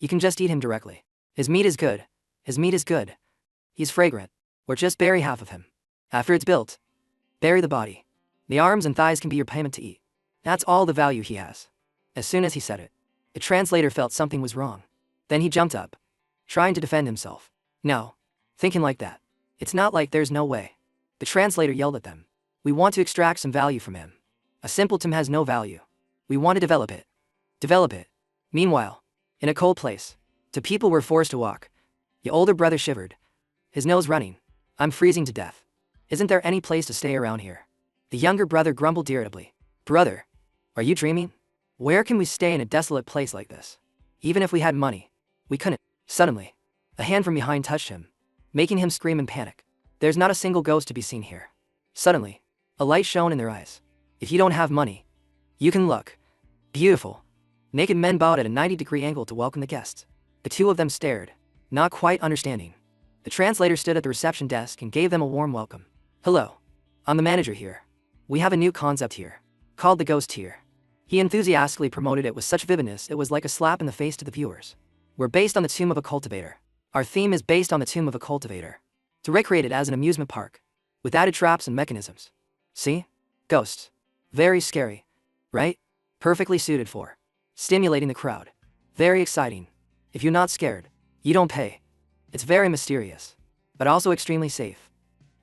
you can just eat him directly. His meat is good. His meat is good. He's fragrant. Or just bury half of him. After it's built, bury the body. The arms and thighs can be your payment to eat. That's all the value he has. As soon as he said it, the translator felt something was wrong. Then he jumped up, trying to defend himself. No, thinking like that. It's not like there's no way. The translator yelled at them. We want to extract some value from him. A simple tomb has no value. We want to develop it. Develop it. Meanwhile, in a cold place, the people were forced to walk. The older brother shivered, his nose running. I'm freezing to death. Isn't there any place to stay around here? The younger brother grumbled irritably. Brother, are you dreaming? Where can we stay in a desolate place like this? Even if we had money, we couldn't. Suddenly, a hand from behind touched him, making him scream in panic. There's not a single ghost to be seen here. Suddenly, a light shone in their eyes. If you don't have money, you can look. Beautiful. Naked men bowed at a 90-degree angle to welcome the guests. The two of them stared, not quite understanding. The translator stood at the reception desk and gave them a warm welcome. Hello. I'm the manager here. We have a new concept here, called the Ghost Tier. He enthusiastically promoted it with such vividness it was like a slap in the face to the viewers. We're based on the tomb of a cultivator. Our theme is based on the tomb of a cultivator. To recreate it as an amusement park, with added traps and mechanisms. See? Ghosts. Very scary, right? Perfectly suited for stimulating the crowd. Very exciting. If you're not scared, you don't pay. It's very mysterious, but also extremely safe.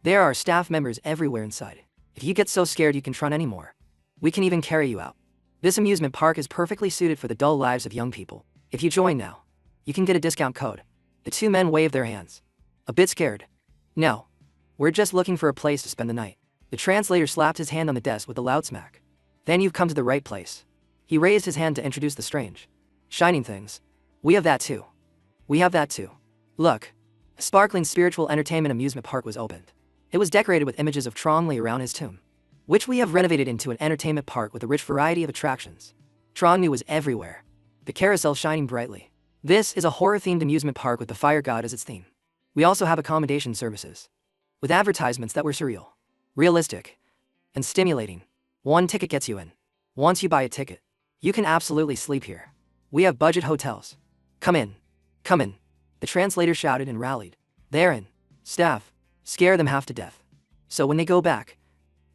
There are staff members everywhere inside. If you get so scared you can't run anymore, we can even carry you out. This amusement park is perfectly suited for the dull lives of young people. If you join now, you can get a discount code. The two men waved their hands. A bit scared. No. We're just looking for a place to spend the night. The translator slapped his hand on the desk with a loud smack. Then you've come to the right place. He raised his hand to introduce the strange, shining things. We have that too. We have that too. Look. A sparkling spiritual entertainment amusement park was opened. It was decorated with images of Trong Li around his tomb, which we have renovated into an entertainment park with a rich variety of attractions. Trong Li was everywhere. The carousel shining brightly. This is a horror-themed amusement park with the fire god as its theme. We also have accommodation services, with advertisements that were surreal, realistic, and stimulating. One ticket gets you in. Once you buy a ticket, you can absolutely sleep here. We have budget hotels. Come in. Come in. The translator shouted and rallied. They're in. Staff. Scare them half to death. So when they go back,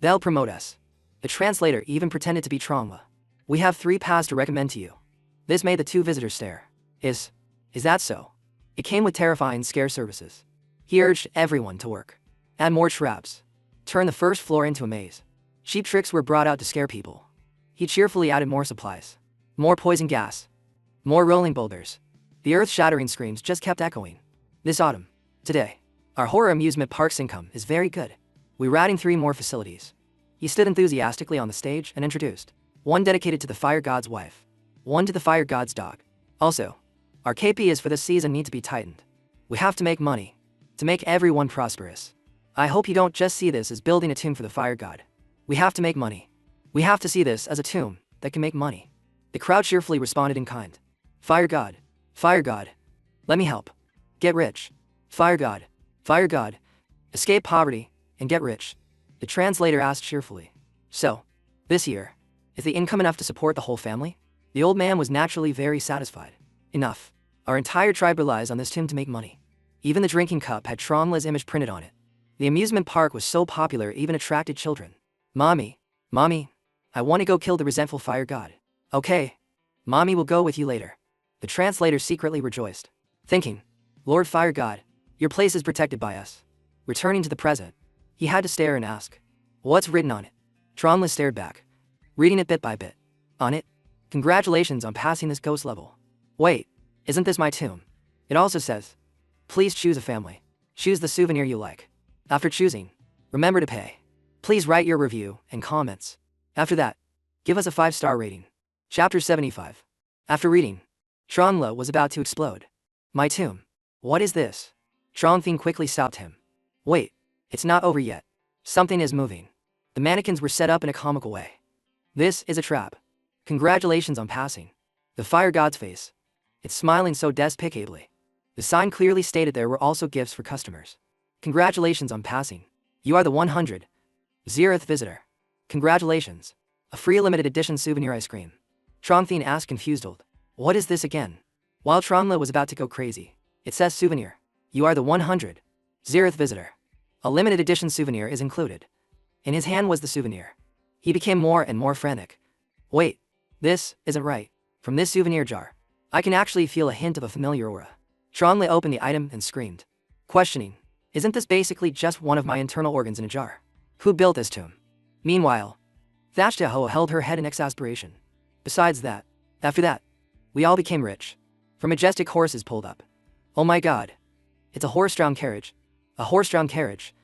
they'll promote us. The translator even pretended to be Trongwa. We have 3 paths to recommend to you. This made the two visitors stare. Is that so? It came with terrifying scare services. He urged everyone to work. Add more traps. Turn the first floor into a maze. Cheap tricks were brought out to scare people. He cheerfully added more supplies. More poison gas. More rolling boulders. The earth-shattering screams just kept echoing. This autumn. Today. Our horror amusement park's income is very good. We're adding 3 more facilities. He stood enthusiastically on the stage and introduced. One dedicated to the fire god's wife. One to the fire god's dog. Also, our KPIs for this season need to be tightened. We have to make money. To make everyone prosperous. I hope you don't just see this as building a tomb for the fire god. We have to make money. We have to see this as a tomb that can make money. The crowd cheerfully responded in kind. Fire god. Fire god. Let me help. Get rich. Fire god. Fire god. Escape poverty and get rich. The translator asked cheerfully. So, this year, is the income enough to support the whole family? The old man was naturally very satisfied. Enough. Our entire tribe relies on this tomb to make money. Even the drinking cup had Tronla's image printed on it. The amusement park was so popular it even attracted children. Mommy, I want to go kill the resentful fire god. Okay. Mommy will go with you later. The translator secretly rejoiced, thinking, Lord Fire God, your place is protected by us. Returning to the present, he had to stare and ask, what's written on it? Tronla stared back, reading it bit by bit. On it, congratulations on passing this ghost level. Wait, isn't this my tomb? It also says, please choose a family. Choose the souvenir you like. After choosing, remember to pay. Please write your review and comments. After that, give us a 5-star rating. Chapter 75. After reading, Tronla was about to explode. My tomb. What is this? Tronthine quickly stopped him. Wait, it's not over yet. Something is moving. The mannequins were set up in a comical way. This is a trap. Congratulations on passing. The fire god's face. It's smiling so despicably. The sign clearly stated there were also gifts for customers. Congratulations on passing. You are the 100th visitor. Congratulations. A free limited edition souvenir ice cream. Tronthine asked confused. What is this again? While Tronla was about to go crazy, it says souvenir. You are the 100th visitor. A limited edition souvenir is included. In his hand was the souvenir. He became more and more frantic. Wait, this isn't right. From this souvenir jar, I can actually feel a hint of a familiar aura. Tronla opened the item and screamed, questioning, isn't this basically just one of my internal organs in a jar? Who built this tomb? Meanwhile, Thashtaho held her head in exasperation. Besides that, after that, we all became rich. For majestic horses pulled up. Oh my god. It's a horse-drawn carriage. A horse-drawn carriage.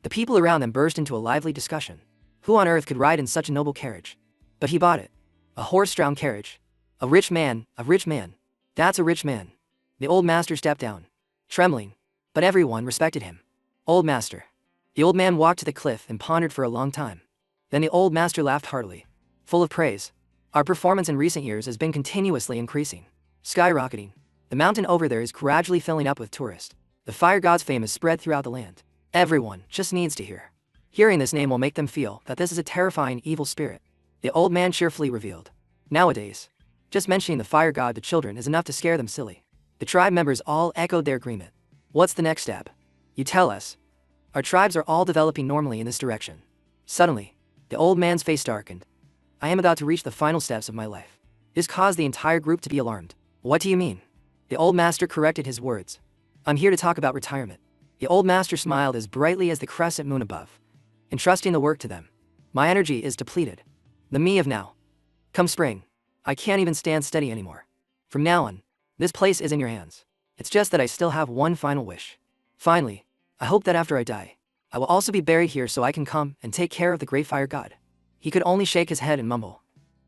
The people around them burst into a lively discussion. Who on earth could ride in such a noble carriage? But he bought it. A horse-drawn carriage. A rich man. That's a rich man. The old master stepped down, trembling, but everyone respected him. Old master. The old man walked to the cliff and pondered for a long time. Then the old master laughed heartily, full of praise. Our performance in recent years has been continuously increasing, skyrocketing. The mountain over there is gradually filling up with tourists. The fire god's fame is spread throughout the land. Everyone just needs to hear. Hearing this name will make them feel that this is a terrifying evil spirit. The old man cheerfully revealed. Nowadays, just mentioning the fire god to children is enough to scare them silly. The tribe members all echoed their agreement. What's the next step? You tell us. Our tribes are all developing normally in this direction. Suddenly, the old man's face darkened. I am about to reach the final steps of my life. This caused the entire group to be alarmed. What do you mean? The old master corrected his words. I'm here to talk about retirement. The old master smiled as brightly as the crescent moon above, entrusting the work to them. My energy is depleted. The me of now. Come spring, I can't even stand steady anymore. From now on, this place is in your hands. It's just that I still have one final wish. Finally, I hope that after I die, I will also be buried here so I can come and take care of the great fire god. He could only shake his head and mumble.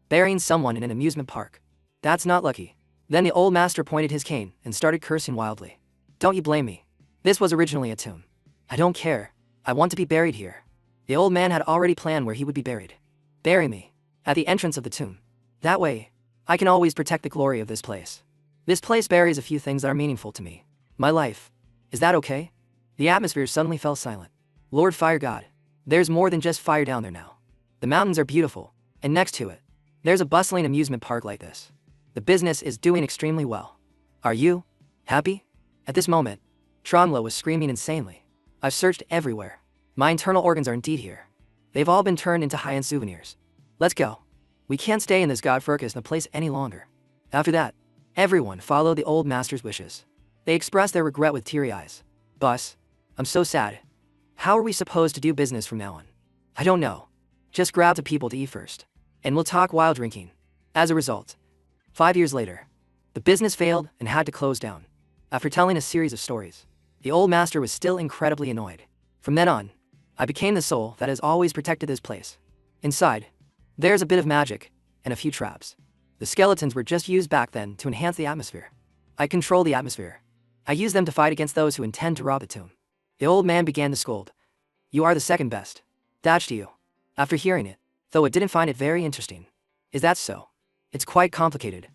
Burying someone in an amusement park. That's not lucky. Then the old master pointed his cane and started cursing wildly. Don't you blame me. This was originally a tomb. I don't care. I want to be buried here. The old man had already planned where he would be buried. Bury me at the entrance of the tomb. That way, I can always protect the glory of this place. This place buries a few things that are meaningful to me. My life. Is that okay? The atmosphere suddenly fell silent. Lord Fire God, there's more than just fire down there now. The mountains are beautiful, and next to it, there's a bustling amusement park like this. The business is doing extremely well. Are you happy? At this moment, Tronla was screaming insanely. I've searched everywhere. My internal organs are indeed here. They've all been turned into high-end souvenirs. Let's go. We can't stay in this godforsaken place any longer. After that, everyone followed the old master's wishes. They expressed their regret with teary eyes. Boss, I'm so sad. How are we supposed to do business from now on? I don't know. Just grab the people to eat first, and we'll talk while drinking. As a result, 5 years later, the business failed and had to close down. After telling a series of stories, The old master was still incredibly annoyed. From then on, I became the soul that has always protected this place. Inside, there's a bit of magic, and a few traps. The skeletons were just used back then to enhance the atmosphere. I control the atmosphere. I use them to fight against those who intend to rob the tomb. The old man began to scold. You are the second best. That's to you. After hearing it, though it didn't find it very interesting. Is that so? It's quite complicated.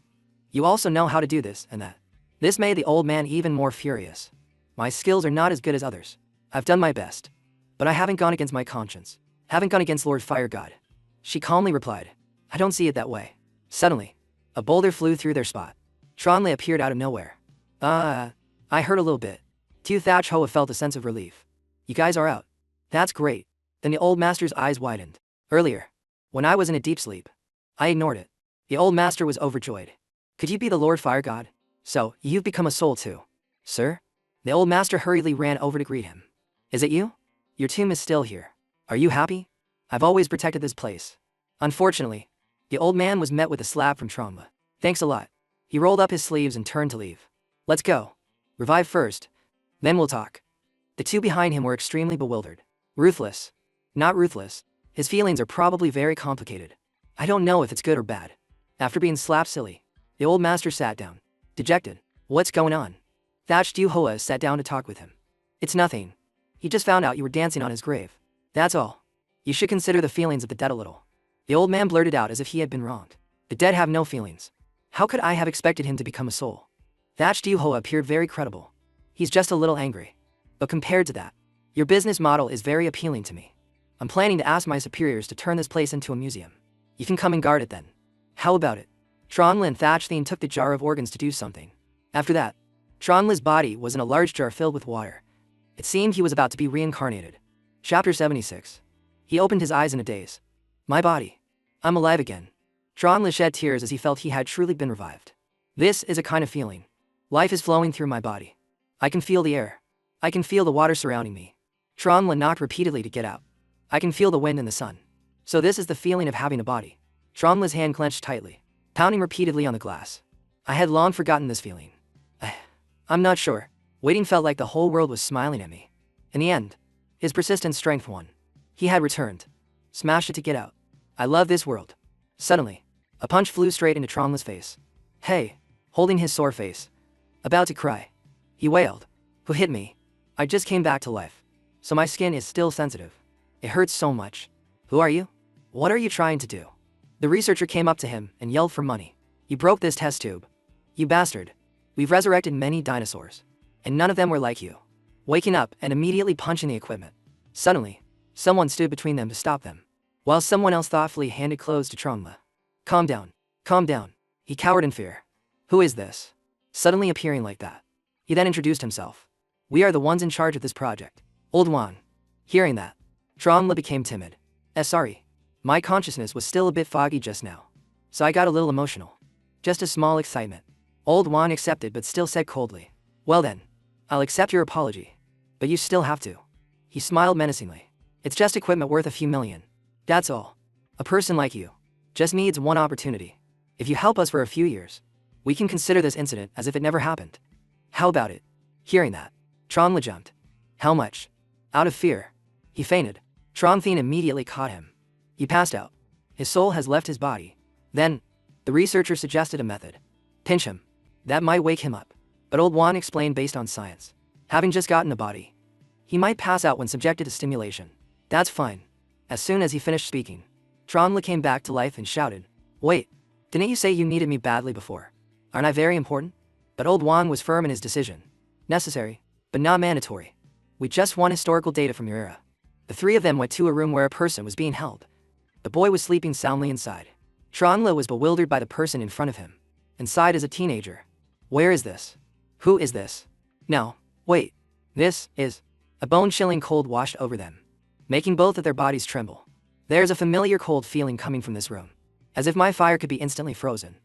You also know how to do this and that. This made the old man even more furious. My skills are not as good as others. I've done my best. But I haven't gone against my conscience. Haven't gone against Lord Fire God. She calmly replied. I don't see it that way. Suddenly, a boulder flew through their spot. Tronle appeared out of nowhere. I heard a little bit. Tu Thatch Hoa felt a sense of relief. You guys are out. That's great. Then the old master's eyes widened. Earlier, when I was in a deep sleep, I ignored it. The old master was overjoyed. Could you be the Lord Fire God? So, you've become a soul too. Sir? The old master hurriedly ran over to greet him. Is it you? Your tomb is still here. Are you happy? I've always protected this place. Unfortunately, the old man was met with a slap from Tronle. Thanks a lot. He rolled up his sleeves and turned to leave. Let's go. Revive first. Then we'll talk. The two behind him were extremely bewildered. Ruthless. Not ruthless. His feelings are probably very complicated. I don't know if it's good or bad. After being slapped silly, the old master sat down. Dejected. What's going on? Thatch Du Hoa sat down to talk with him. It's nothing. He just found out you were dancing on his grave. That's all. You should consider the feelings of the dead a little. The old man blurted out as if he had been wronged. The dead have no feelings. How could I have expected him to become a soul? Thatch Du Hoa appeared very credible. He's just a little angry. But compared to that, your business model is very appealing to me. I'm planning to ask my superiors to turn this place into a museum. You can come and guard it then. How about it? Tronle and Thatchthien took the jar of organs to do something. After that, Tronle's body was in a large jar filled with water. It seemed he was about to be reincarnated. Chapter 76. He opened his eyes in a daze. My body. I'm alive again. Tronle shed tears as he felt he had truly been revived. This is a kind of feeling. Life is flowing through my body. I can feel the air. I can feel the water surrounding me. Tronle knocked repeatedly to get out. I can feel the wind and the sun. So this is the feeling of having a body. Tronle's hand clenched tightly, pounding repeatedly on the glass. I had long forgotten this feeling. I'm not sure. Waiting felt like the whole world was smiling at me. In the end, his persistent strength won. He had returned. Smashed it to get out. I love this world. Suddenly, a punch flew straight into Tronle's face. Hey, holding his sore face. About to cry. He wailed. Who hit me? I just came back to life. So my skin is still sensitive. It hurts so much. Who are you? What are you trying to do? The researcher came up to him and yelled for money. You broke this test tube. You bastard. We've resurrected many dinosaurs. And none of them were like you. Waking up and immediately punching the equipment. Suddenly, someone stood between them to stop them, while someone else thoughtfully handed clothes to Tronle. Calm down. Calm down. He cowered in fear. Who is this? Suddenly appearing like that. He then introduced himself. We are the ones in charge of this project. Old Wan. Hearing that, Tronle became timid. Sorry. My consciousness was still a bit foggy just now. So I got a little emotional. Just a small excitement. Old Wan accepted but still said coldly. Well then, I'll accept your apology. But you still have to. He smiled menacingly. It's just equipment worth a few million. That's all. A person like you just needs one opportunity. If you help us for a few years, we can consider this incident as if it never happened. How about it? Hearing that, Tronle jumped. How much? Out of fear, he fainted. Tronthien immediately caught him. He passed out. His soul has left his body. Then, the researcher suggested a method. Pinch him. That might wake him up. But Old Wan explained based on science. Having just gotten a body, he might pass out when subjected to stimulation. That's fine. As soon as he finished speaking, Tronle came back to life and shouted. Wait, didn't you say you needed me badly before? Aren't I very important? But Old Wan was firm in his decision. Necessary, but not mandatory. We just want historical data from your era. The three of them went to a room where a person was being held. The boy was sleeping soundly inside. Tronle was bewildered by the person in front of him. Inside is a teenager. Where is this? Who is this? No, wait. This is... A bone-chilling cold washed over them, making both of their bodies tremble. There's a familiar cold feeling coming from this room, as if my fire could be instantly frozen.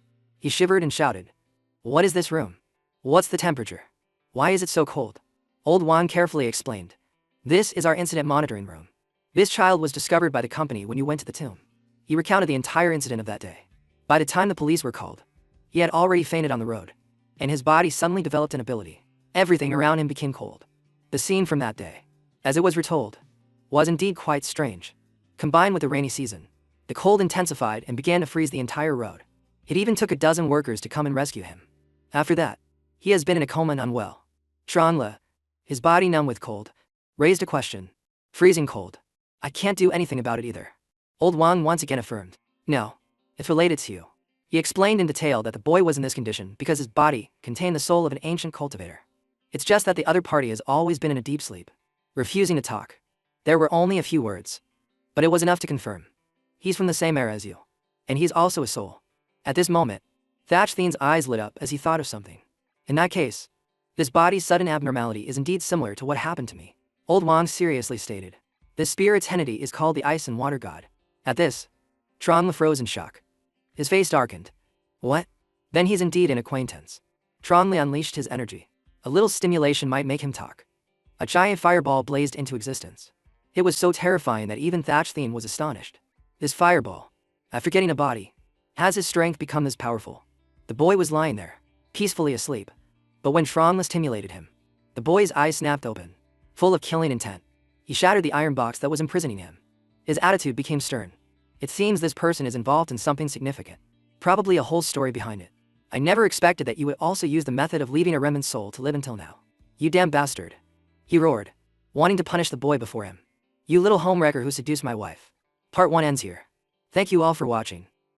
He shivered and shouted. What is this room? What's the temperature? Why is it so cold? Old Wan carefully explained. This is our incident monitoring room. This child was discovered by the company when you went to the tomb. He recounted the entire incident of that day. By the time the police were called, he had already fainted on the road, and his body suddenly developed an ability. Everything around him became cold. The scene from that day, as it was retold, was indeed quite strange. Combined with the rainy season, the cold intensified and began to freeze the entire road. It even took a dozen workers to come and rescue him. After that, he has been in a coma and unwell. Tranla, his body numb with cold, raised a question. Freezing cold. I can't do anything about it either. Old Wang once again affirmed. No, it's related to you. He explained in detail that the boy was in this condition because his body contained the soul of an ancient cultivator. It's just that the other party has always been in a deep sleep, refusing to talk. There were only a few words, but it was enough to confirm. He's from the same era as you, and he's also a soul. At this moment, Thatchthien's eyes lit up as he thought of something. In that case, this body's sudden abnormality is indeed similar to what happened to me. Old Wang seriously stated. This spirit's entity is called the Ice and Water God. At this, Tranla froze in shock. His face darkened. What? Then he's indeed an acquaintance. Tranla unleashed his energy. A little stimulation might make him talk. A giant fireball blazed into existence. It was so terrifying that even Thatchthien was astonished. This fireball, after getting a body, has his strength become this powerful? The boy was lying there, peacefully asleep. But when Tranla stimulated him, the boy's eyes snapped open, full of killing intent. He shattered the iron box that was imprisoning him. His attitude became stern. It seems this person is involved in something significant. Probably a whole story behind it. I never expected that you would also use the method of leaving a remnant soul to live until now. You damn bastard. He roared, wanting to punish the boy before him. You little homewrecker who seduced my wife. Part 1 ends here. Thank you all for watching.